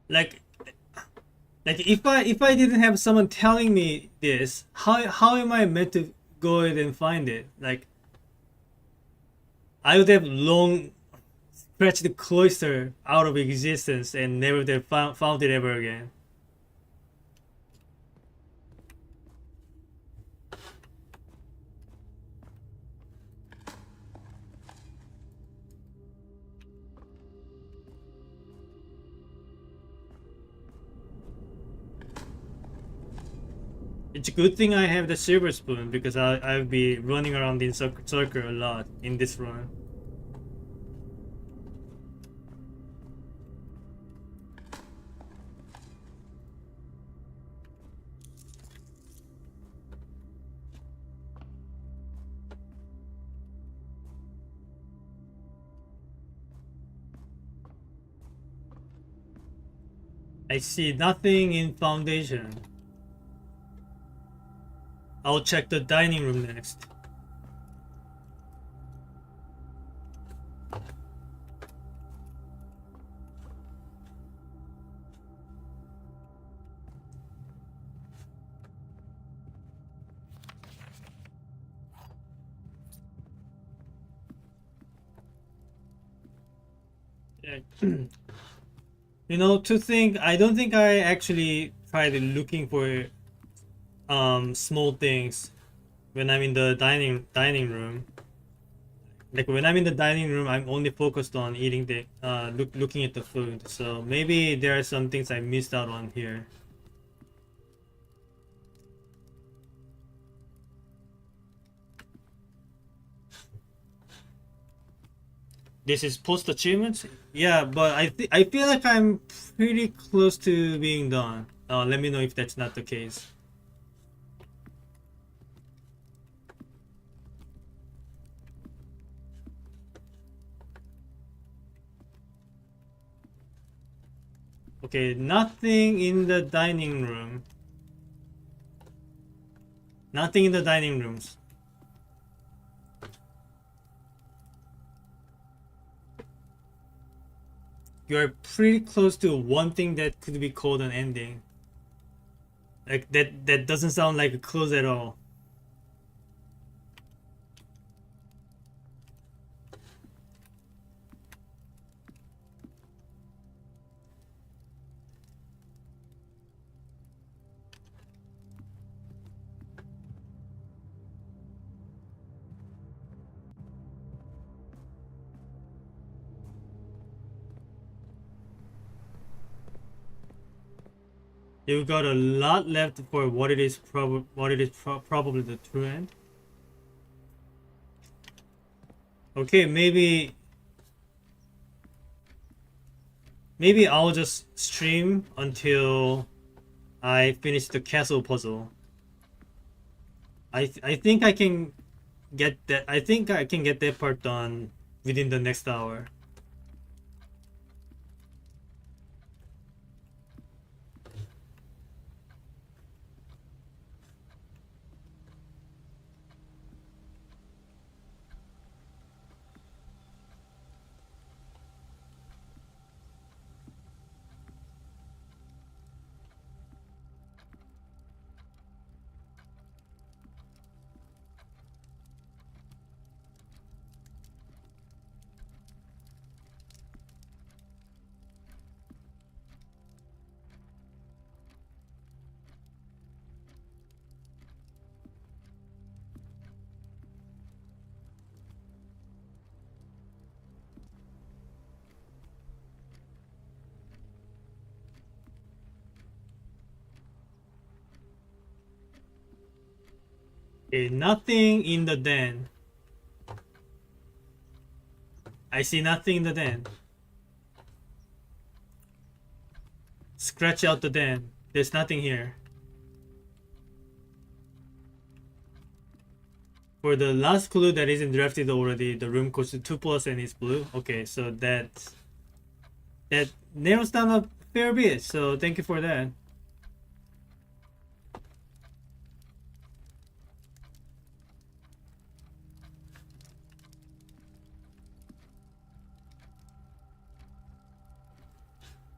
Like if I didn't have someone telling me this, how am I meant to go ahead and find it? Like I would have long scratched the cloister out of existence and never would have found it ever again. It's a good thing I have the silver spoon because I'll be running around in circle a lot in this run. I see nothing in foundation. I'll check the dining room next. You know, to think, I don't think I actually tried looking for small things when I'm in the dining room. Like when I'm in the dining room, I'm only focused on eating the looking at the food. So maybe there are some things I missed out on here. This is post achievements. Yeah, but I feel like I'm pretty close to being done. Let me know if that's not the case. Okay, nothing in the dining room. Nothing in the dining rooms. You're pretty close to one thing that could be called an ending. Like that doesn't sound like a close at all. You've got a lot left for what it is probably the true end. Okay, maybe I'll just stream until I finish the castle puzzle. I think I can get that. I think I can get that part done within the next hour. Okay, nothing in the den. I see nothing in the den. Scratch out the den. There's nothing here. For the last clue that isn't drafted already, the room costs 2 plus and it's blue. Okay, so that narrows down a fair bit. So thank you for that.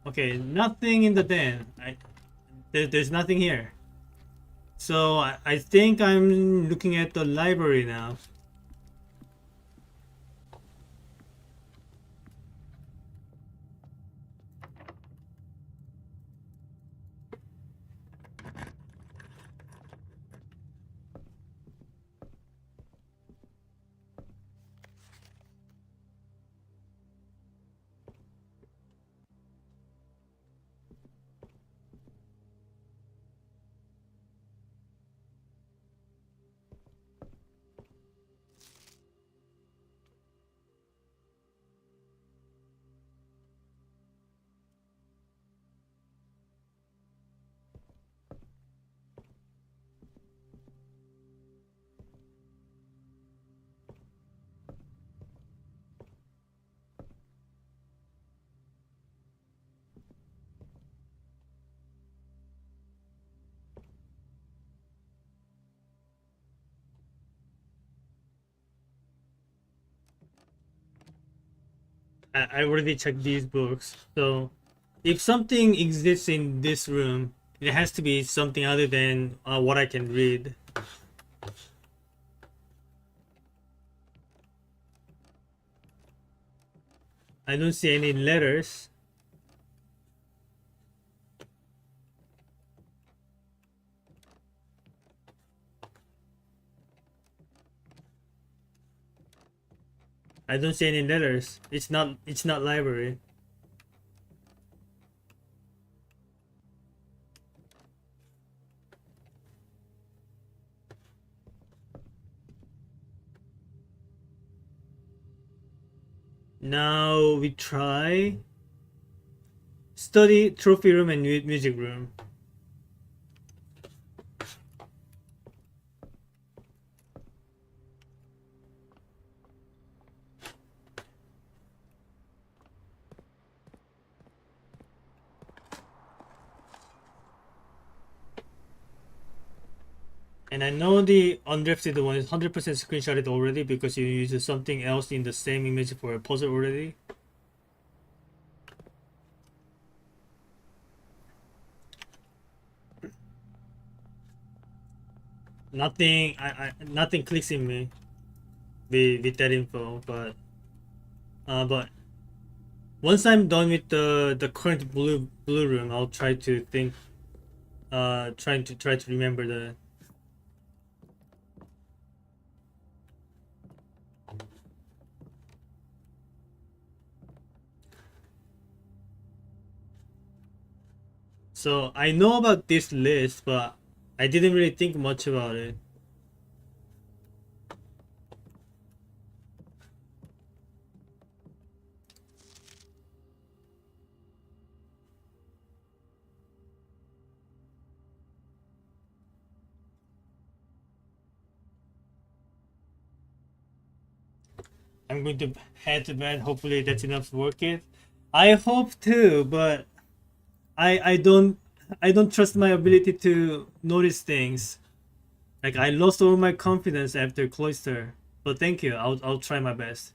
Okay, nothing in the den. There's nothing here. So I think I'm looking at the library now. I already checked these books. So if something exists in this room, it has to be something other than what I can read. I don't see any letters. I don't see any letters. It's not library. Now we try study, trophy room, and music room. And I know the undrafted one is 100% screenshotted already because you used something else in the same image for a puzzle already. Nothing clicks in me with that info, but once I'm done with the current blue room, I'll try to think, try to remember the. So I know about this list, but I didn't really think much about it. I'm going to head to bed. Hopefully that's enough to work it. I hope too, but I don't trust my ability to notice things. Like I lost all my confidence after cloister. But thank you. I'll try my best.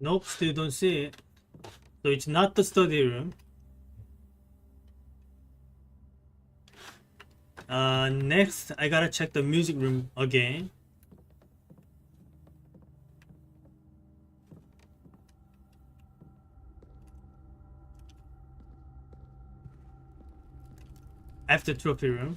Nope, still don't see it. So it's not the study room. Next, I gotta check the music room again. After trophy room.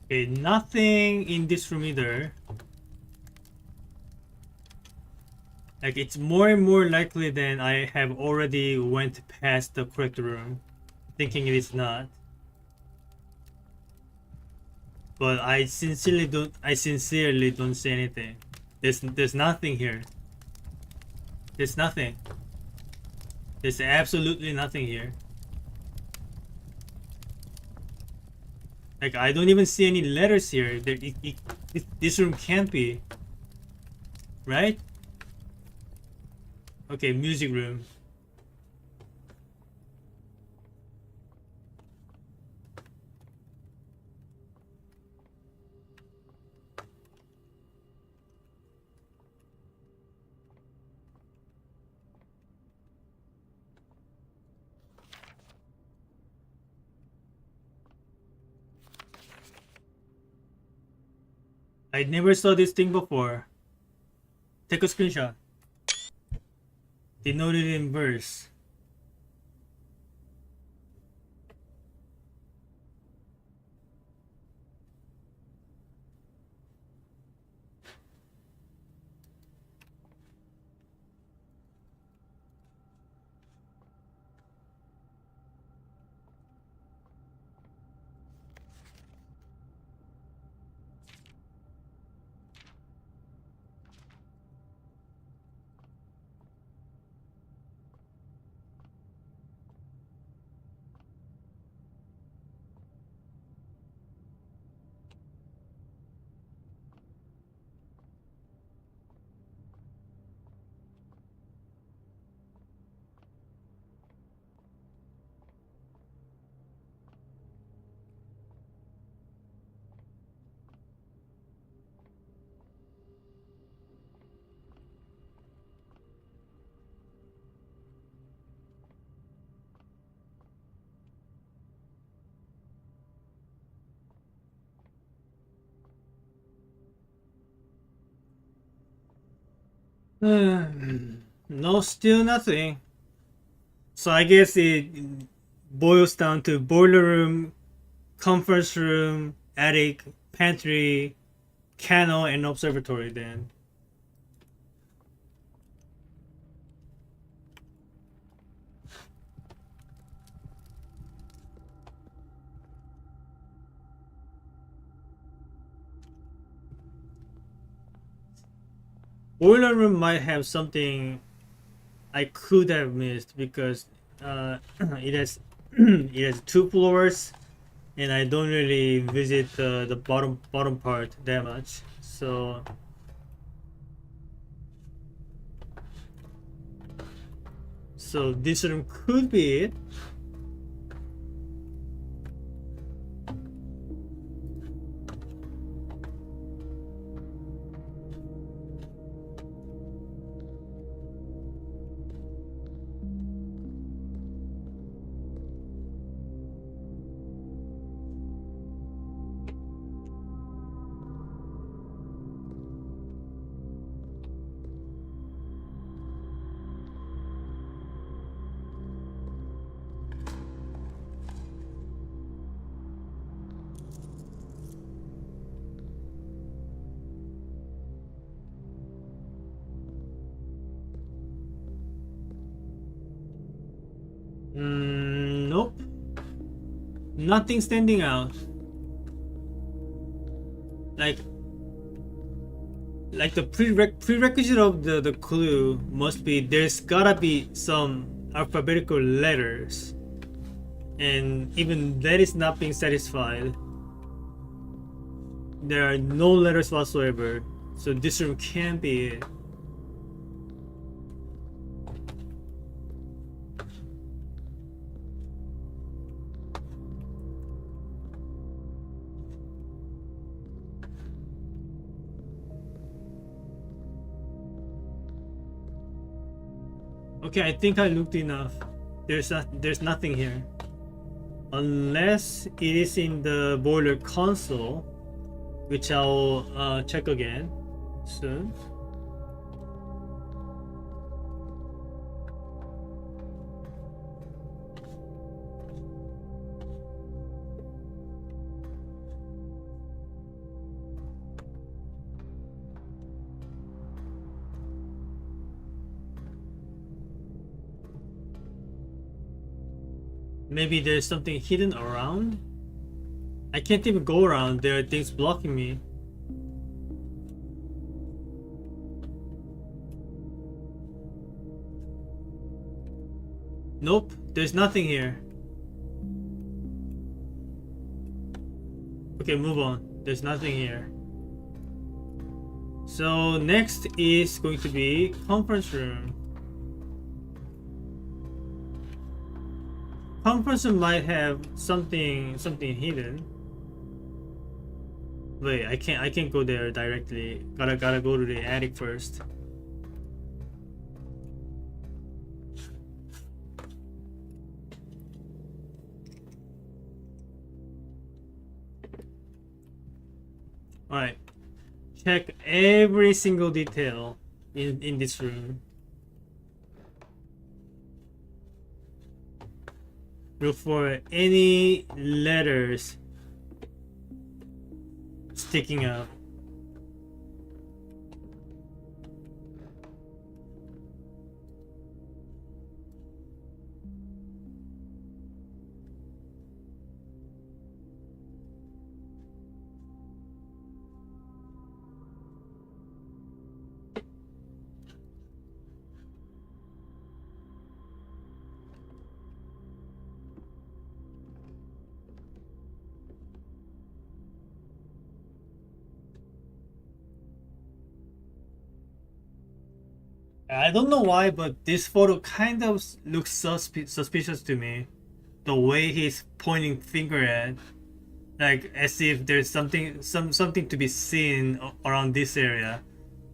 Okay, nothing in this room either. Like, it's more and more likely than I have already went past the correct room, thinking it is not. But I sincerely don't see anything. There's nothing here. There's nothing. There's absolutely nothing here. Like, I don't even see any letters here. This room can't be. Right? Okay, music room. I never saw this thing before. Take a screenshot. Denoted in verse. No, still nothing. So I guess it boils down to boiler room, conference room, attic, pantry, canal, and observatory then. Boiler room might have something I could have missed because it has it has two floors and I don't really visit the bottom part that much. So this room could be it. Nothing standing out. Like the prerequisite of the clue must be there's gotta be some alphabetical letters, and even that is not being satisfied. There are no letters whatsoever, so this room can't be it. Okay, I think I looked enough. There's nothing here. Unless it is in the boiler console, which I'll check again soon. Maybe there's something hidden around? I can't even go around, there are things blocking me. Nope, there's nothing here. Okay, move on. There's nothing here. So next is going to be conference room. Conference room might have something hidden. Wait, I can't go there directly. Gotta go to the attic first. Alright. Check every single detail in this room. Look for any letters sticking up. I don't know why, but this photo kind of looks suspicious to me. The way he's pointing finger at, like as if there's something to be seen around this area.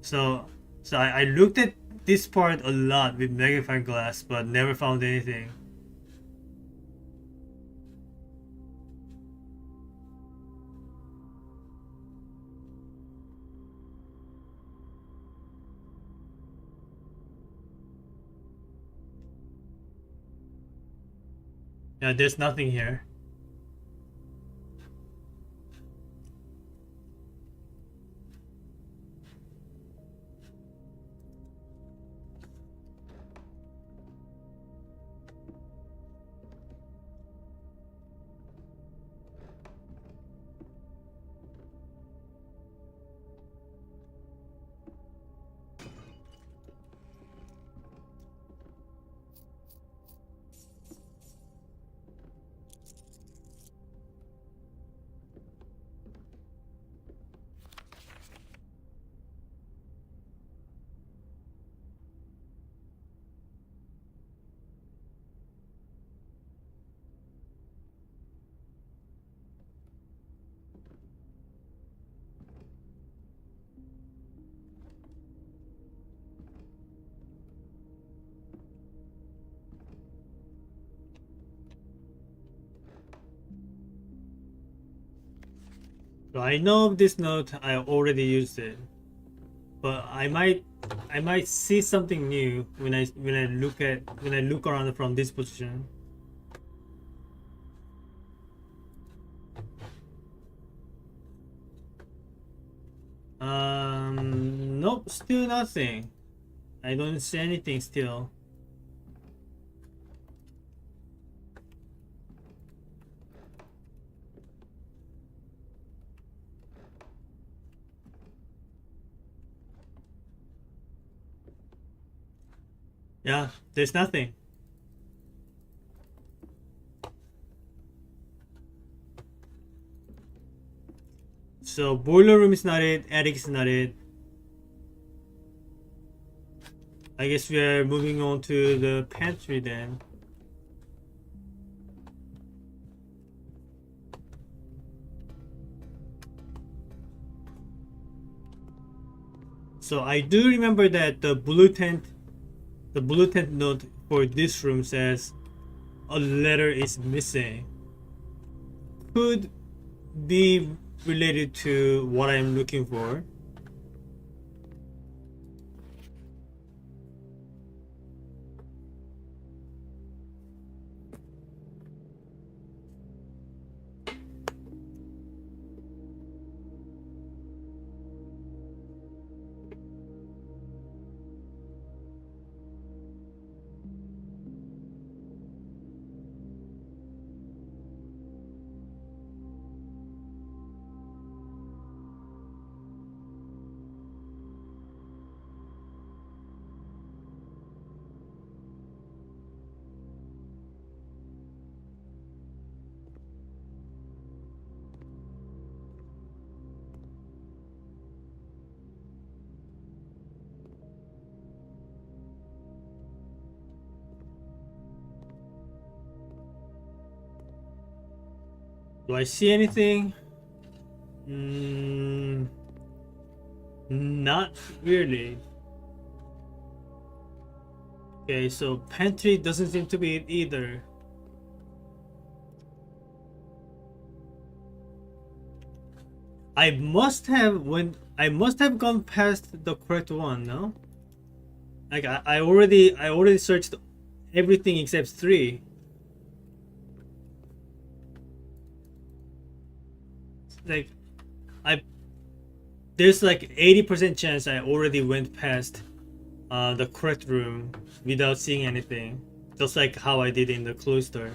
So I looked at this part a lot with magnifying glass, but never found anything. Yeah, there's nothing here. So I know of this note. I already used it, but I might see something new when I look around from this position. Nope, still nothing. I don't see anything still. Yeah, there's nothing. So boiler room is not it, attic is not it. I guess we are moving on to the pantry then. So I do remember that the blue tent note for this room says a letter is missing. Could be related to what I'm looking for. Do I see anything? Not really. Okay, so pantry doesn't seem to be it either. I must have gone past the correct one, no? Like I already searched everything except three. Like I there's like 80% chance I already went past the correct room without seeing anything. Just like how I did in the cloister.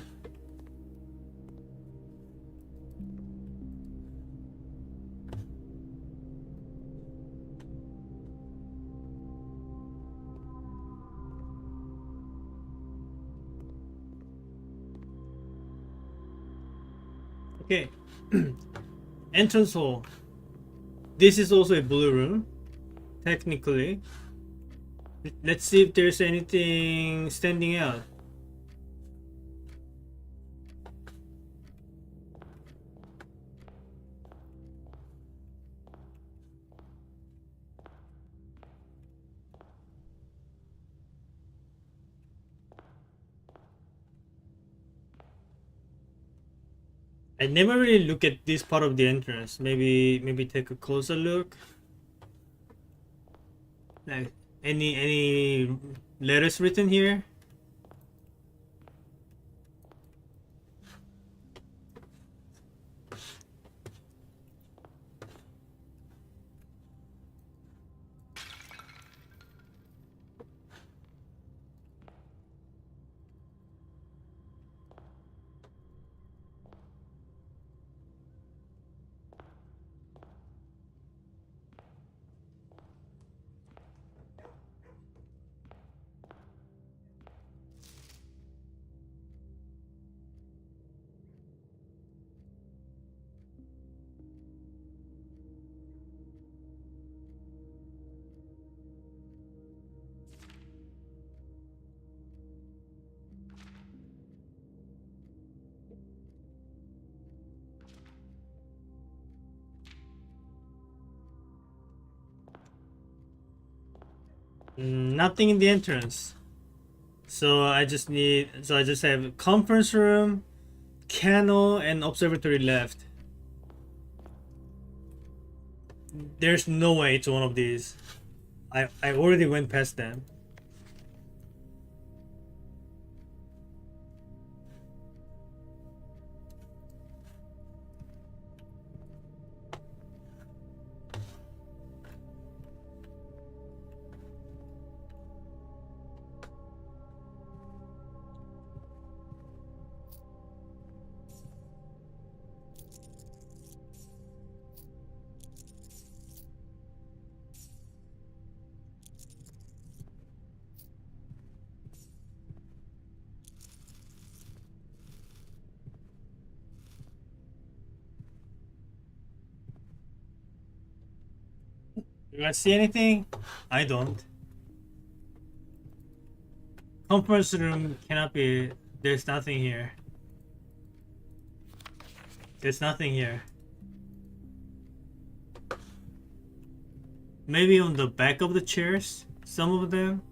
Okay. Entrance hall. This is also a blue room, technically. Let's see if there's anything standing out. I never really look at this part of the entrance. Maybe take a closer look. Like any letters written here? Nothing in the entrance. So I just have conference room, kennel, and observatory left. There's no way it's one of these. I already went past them. Do I see anything? I don't. Conference room cannot be. There's nothing here. There's nothing here. Maybe on the back of the chairs? Some of them?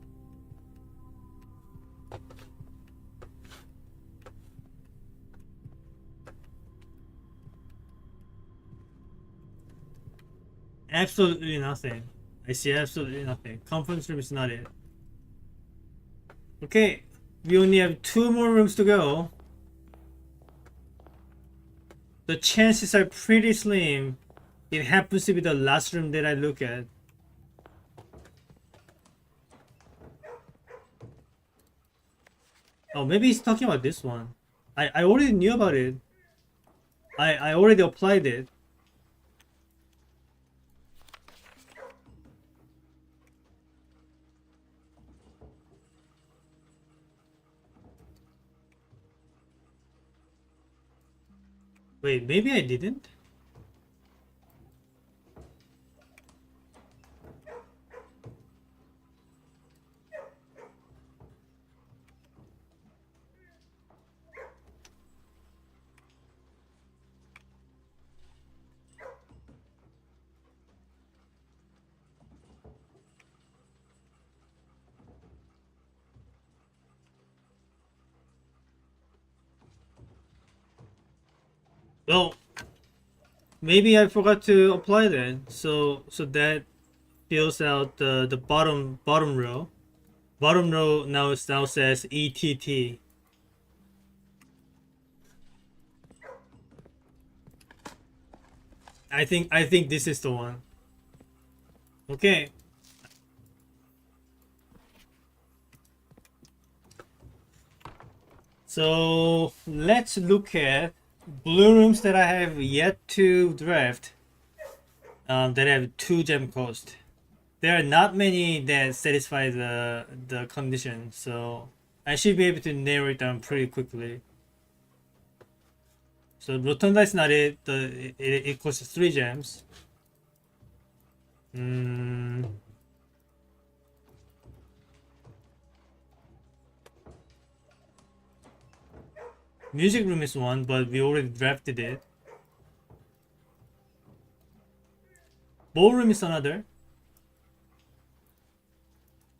Absolutely nothing. I see absolutely nothing. Conference room is not it. Okay, we only have 2 more rooms to go. The chances are pretty slim. It happens to be the last room that I look at. Oh, maybe he's talking about this one. I already knew about it. I already applied it. Wait, maybe I didn't? Well, maybe I forgot to apply that. So that fills out the bottom row. Bottom row now says ETT. I think this is the one. Okay. So let's look at blue rooms that I have yet to draft. That have 2 gem cost. There are not many that satisfy the condition, so I should be able to narrow it down pretty quickly. So Rotunda is not it. It costs 3 gems. Music room is one, but we already drafted it. Ballroom is another.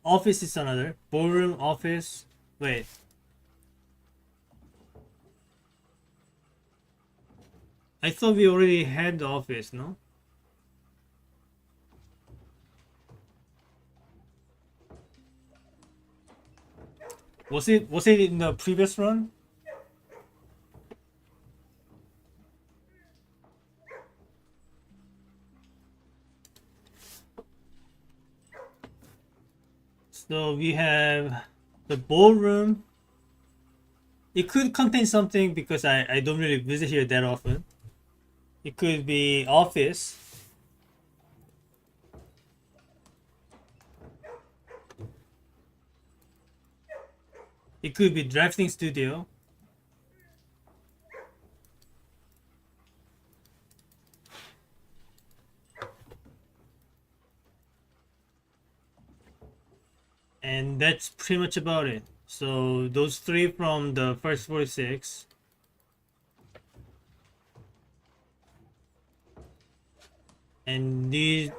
Office is another. Ballroom, office. Wait. I thought we already had the office, no? Was it in the previous run? So we have the ballroom. It could contain something because I don't really visit here that often. It could be office. It could be drafting studio. And that's pretty much about it. So those 3 from the first 46. And these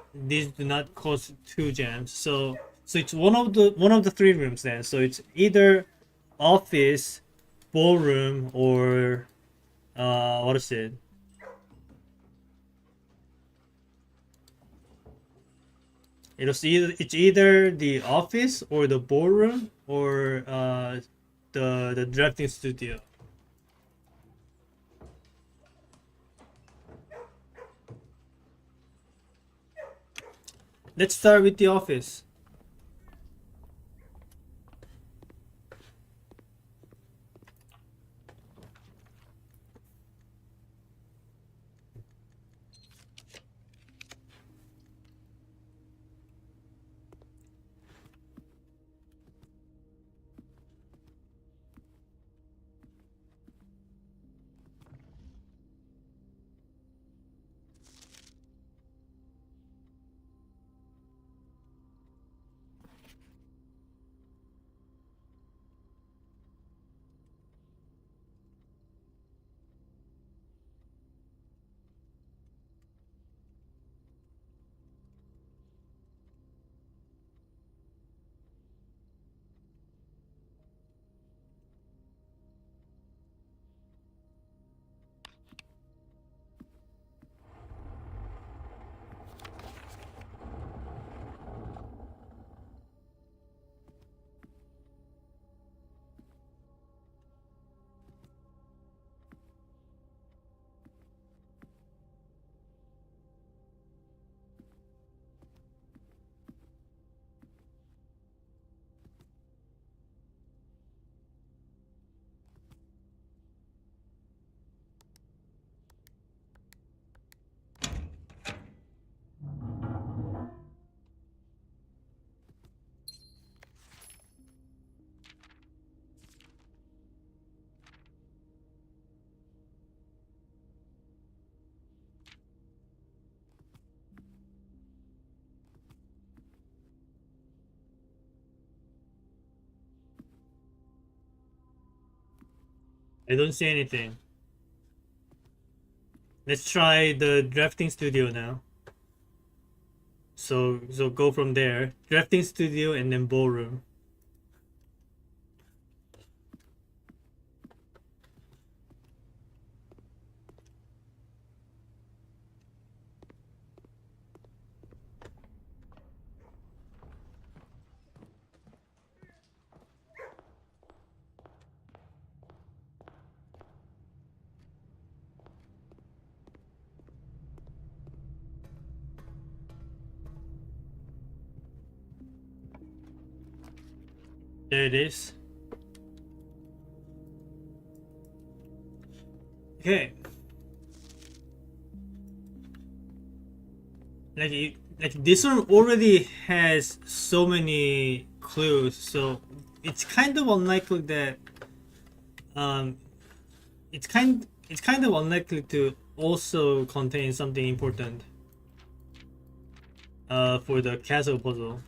do not cost 2 gems. So it's one of the 3 rooms then. So it's either office, ballroom, or what is it? It's either the office or the ballroom or the drafting studio. Let's start with the office. I don't see anything. Let's try the drafting studio now. So go from there. Drafting studio and then ballroom. There it is. Okay. Like this one already has so many clues, so it's kind of unlikely that um it's kind of unlikely to also contain something important for the castle puzzle.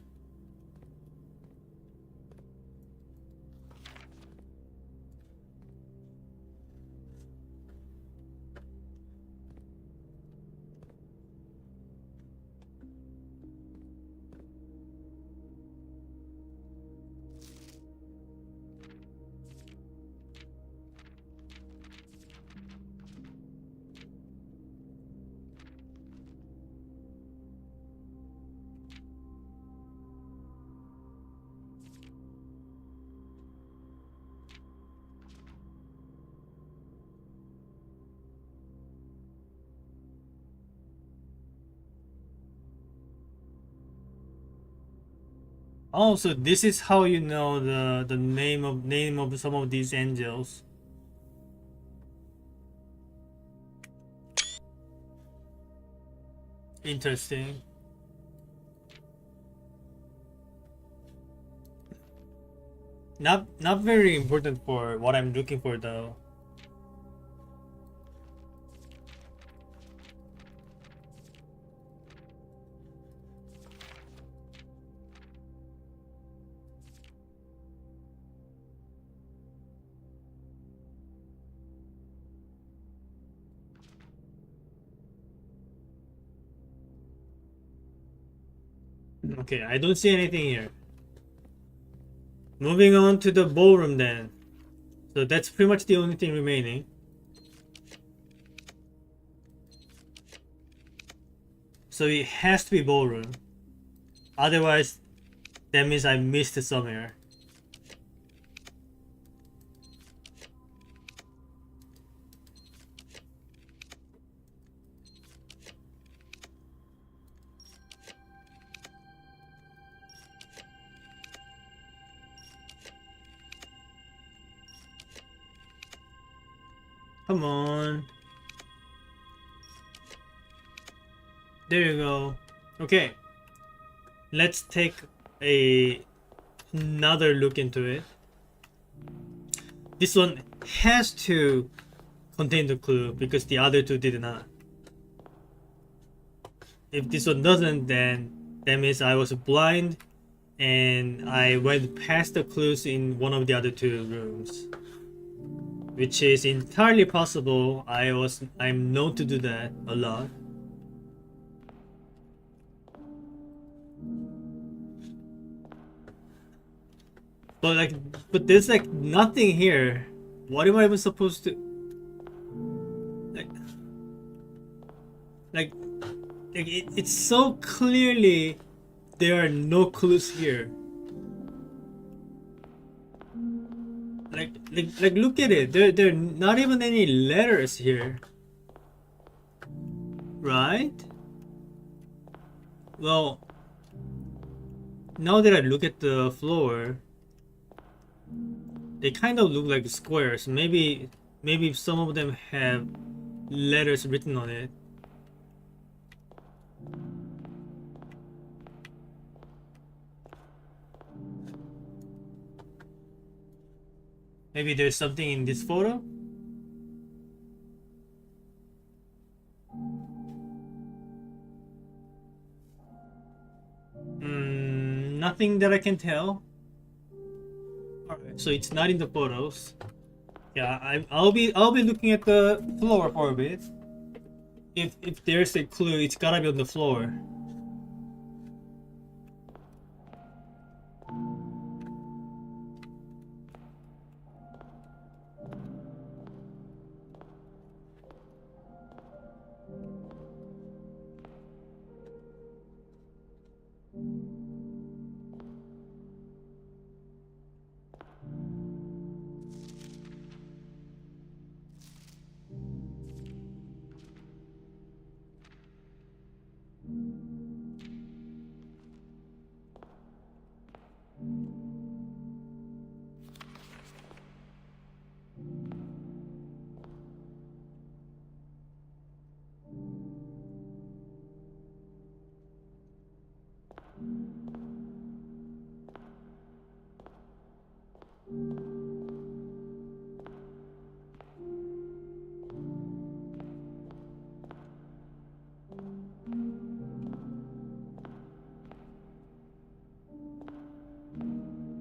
Oh, so this is how you know the name of some of these angels. Interesting. Not very important for what I'm looking for though. Okay, I don't see anything here. Moving on to the ballroom then. So that's pretty much the only thing remaining. So it has to be ballroom. Otherwise, that means I missed it somewhere. Come on. There you go. Okay. Let's take another look into it. This one has to contain the clue because the other two did not. If this one doesn't, then that means I was blind and I went past the clues in one of the other two rooms. Which is entirely possible. I'm known to do that a lot. But there's like nothing here. What am I even supposed to like like, it's so clearly there are no clues here. Like look at it. There are not even any letters here. Right? Well, now that I look at the floor, they kind of look like squares. Maybe some of them have letters written on it. Maybe there's something in this photo? Nothing that I can tell. Alright, so it's not in the photos. Yeah, I'll be looking at the floor for a bit. If there's a clue, it's gotta be on the floor.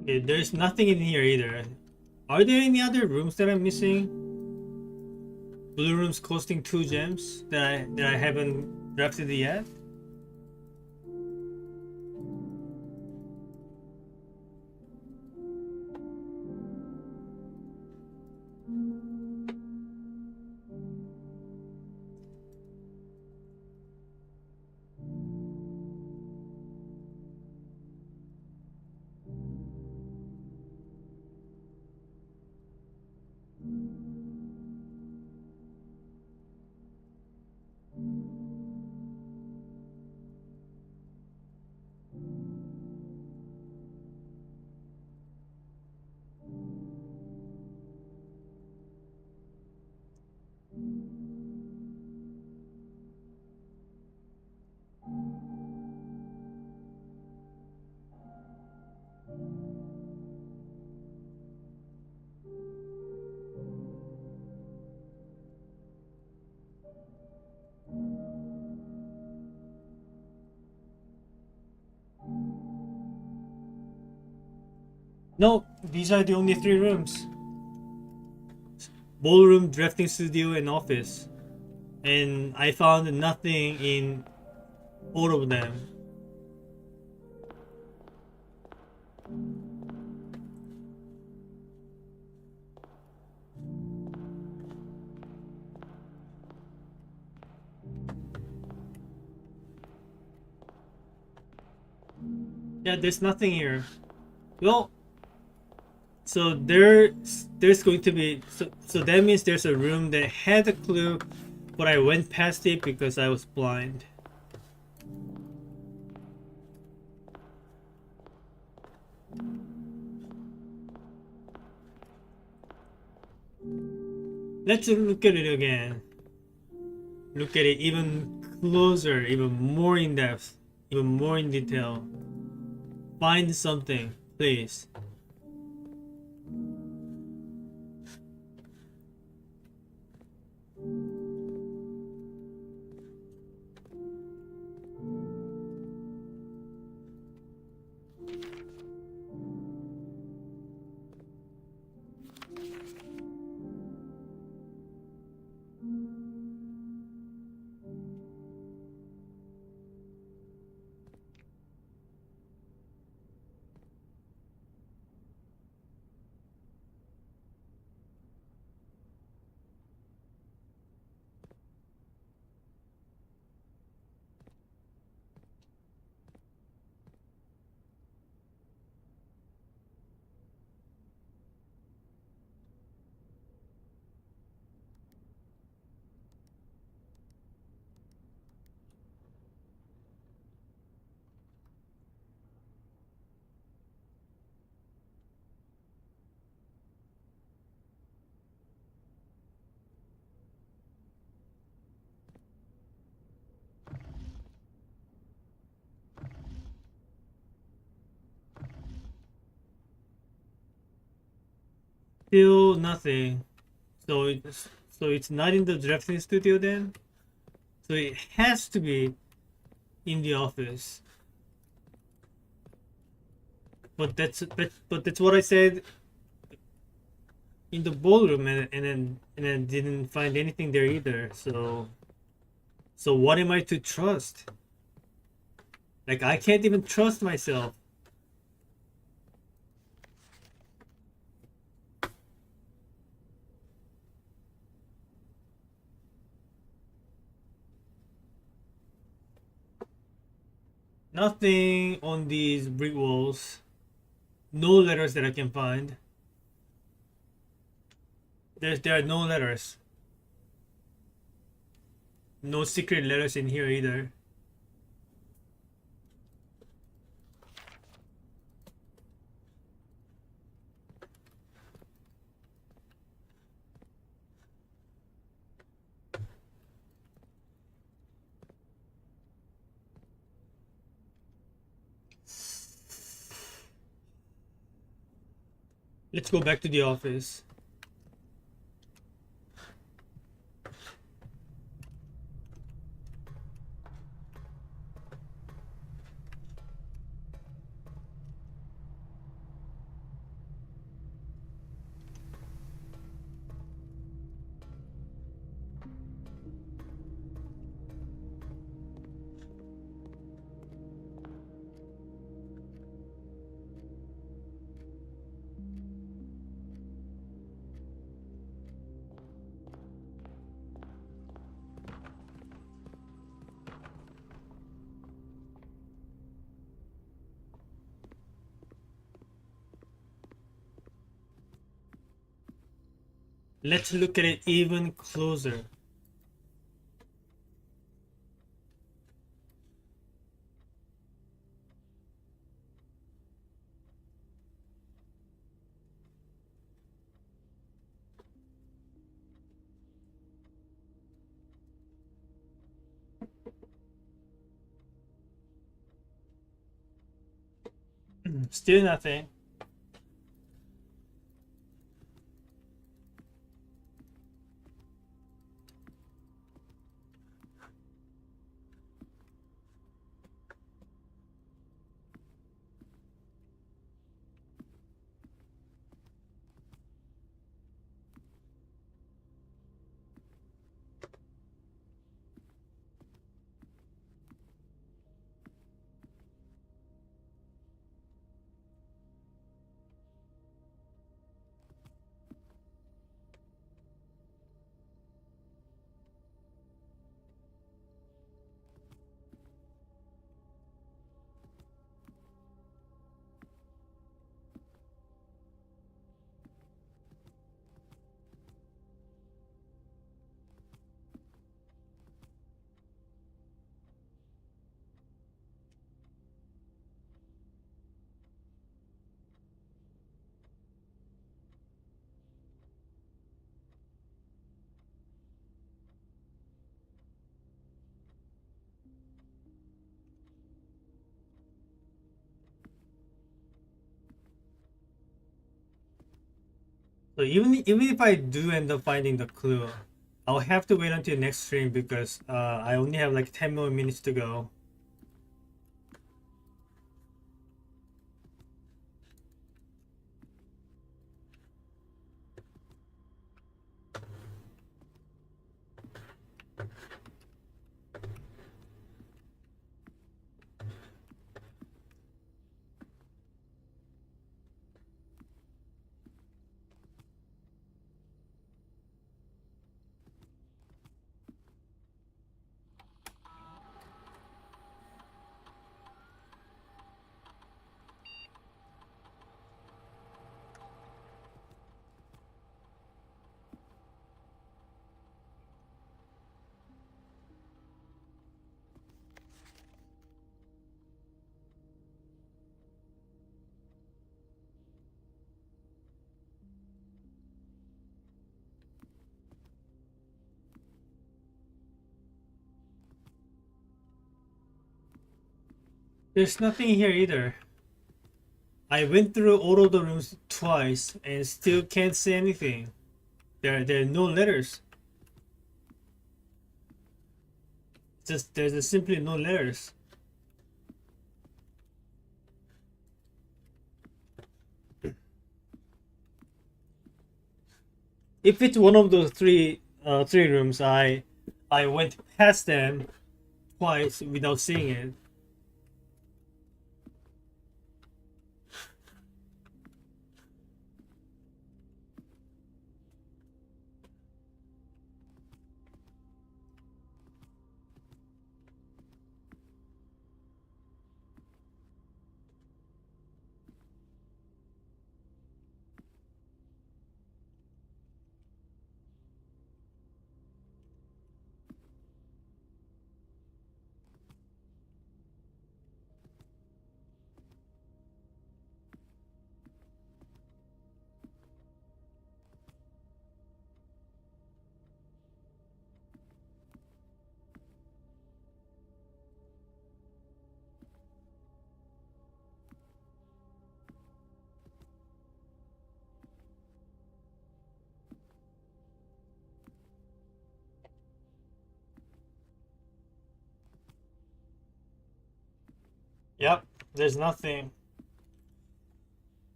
Okay, there's nothing in here either. Are there any other rooms that I'm missing? Blue rooms costing 2 gems that I haven't drafted yet? No, these are the only 3 rooms. Ballroom, drafting studio, and office. And I found nothing in all of them. Yeah, there's nothing here. Well, so there's going to be so that means there's a room that had a clue, but I went past it because I was blind. Let's look at it again. Look at it even closer, even more in depth, even more in detail. Find something, please. Still nothing. So it's not in the drafting studio then? So it has to be in the office. But that's what I said. in the ballroom, and then didn't find anything there either. So what am I to trust? Like, I can't even trust myself. Nothing on these brick walls. No letters that I can find. There are no letters. No secret letters in here either. Let's go back to the office. Let's look at it even closer. Still nothing. So even if I do end up finding the clue, I'll have to wait until next stream because I only have like 10 more minutes to go. There's nothing here either. I went through all of the rooms twice and still can't see anything. There are no letters. Just there's simply no letters. If it's one of those three rooms, I went past them twice without seeing it. Yep, there's nothing.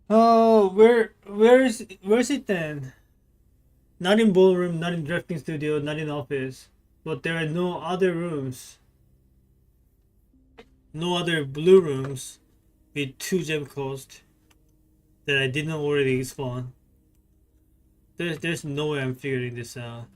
Oh, where's it then? Not in ballroom, not in drafting studio, not in office. But there are no other rooms. No other blue rooms with 2 gem cost that I didn't already spawn. There's no way I'm figuring this out.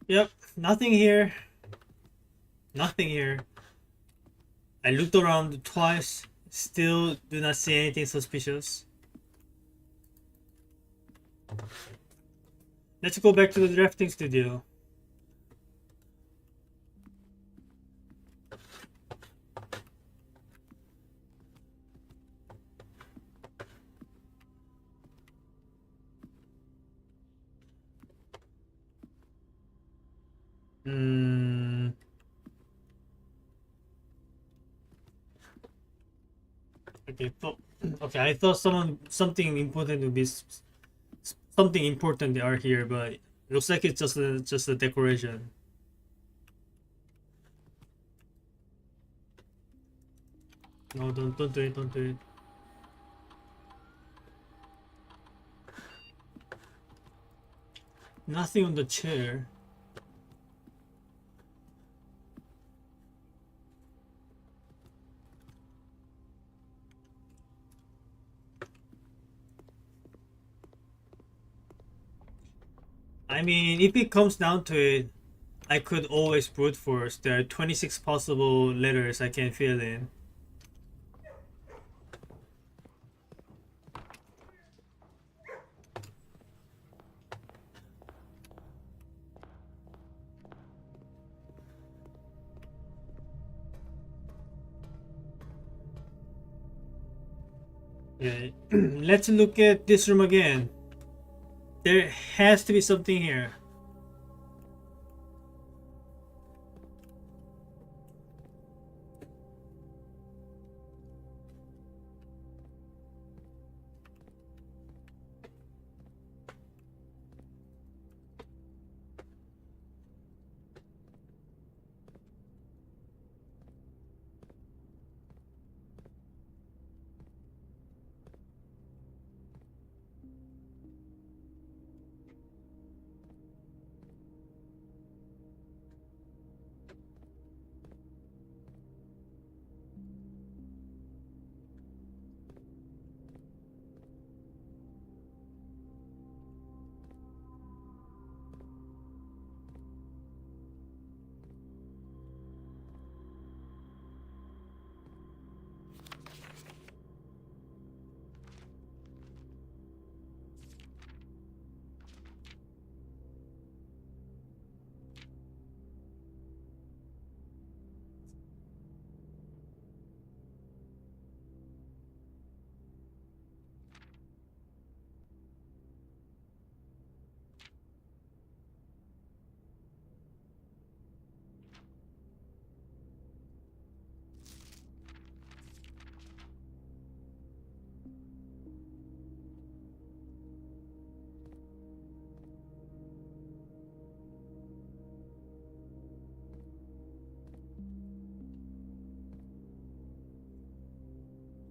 Yep, nothing here. Nothing here. I looked around twice, still do not see anything suspicious. Let's go back to the drafting studio. Hmm. Okay. Okay. I thought something important would be something important they are here, but it looks like it's just a decoration. No, don't do it. Don't do it. Nothing on the chair. I mean, if it comes down to it, I could always brute force. There are 26 possible letters I can fill in. Yeah. Let's look at this room again. There has to be something here.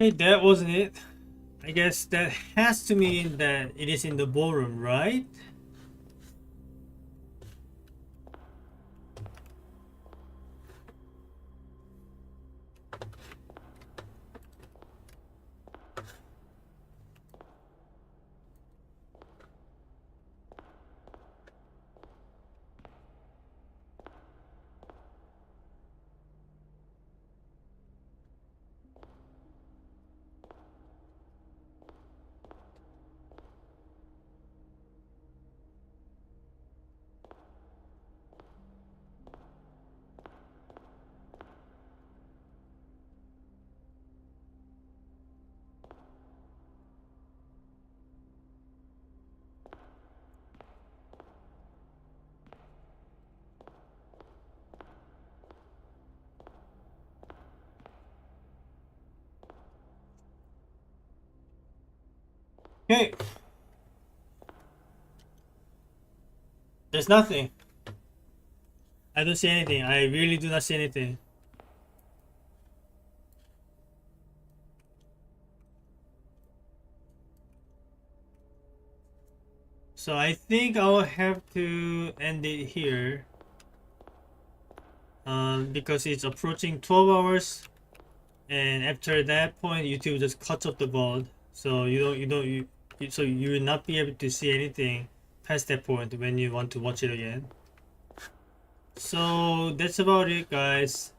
Hey, that wasn't it. I guess that has to mean that it is in the ballroom, right? Okay, there's nothing. I don't see anything. I really do not see anything. So I think I'll have to end it here. Because it's approaching 12 hours, and after that point, YouTube just cuts off the VOD. So so you will not be able to see anything past that point when you want to watch it again. So that's about it, guys.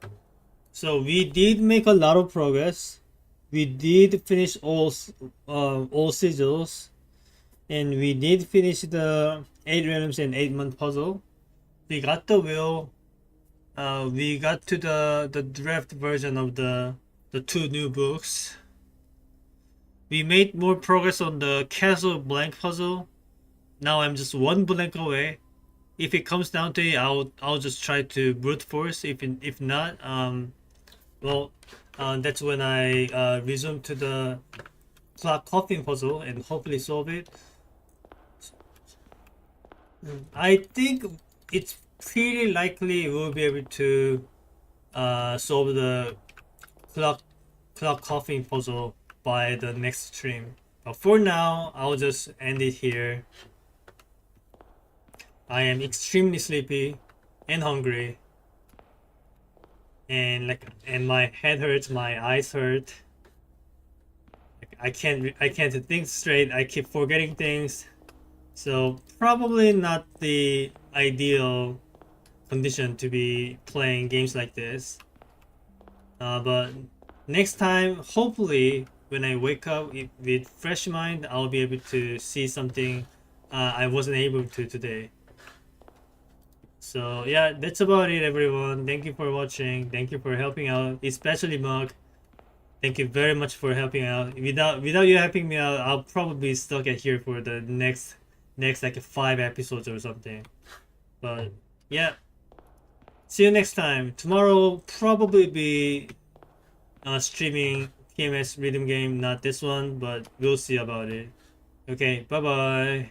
So we did make a lot of progress. We did finish all sigils, and we did finish the 8 realms and 8-month puzzle. We got the wheel. We got to the draft version of the 2 new books. We made more progress on the castle blank puzzle. Now I'm just 1 blank away. If it comes down to it, I'll just try to brute force. If not, well, that's when I resume to the clock coffin puzzle and hopefully solve it. I think it's pretty likely we'll be able to solve the clock coffin puzzle by the next stream. But for now, I'll just end it here. I am extremely sleepy and hungry, and my head hurts, my eyes hurt. I can't think straight. I keep forgetting things. So probably not the ideal condition to be playing games like this. But next time, hopefully, when I wake up with fresh mind, I'll be able to see something I wasn't able to today. So yeah, that's about it, everyone. Thank you for watching. Thank you for helping out, especially Mug. Thank you very much for helping out. Without you helping me out, I'll probably be stuck at here for the next like 5 episodes or something. But yeah, see you next time. Tomorrow will probably be streaming PMS rhythm game, not this one, but we'll see about it. Okay, bye bye.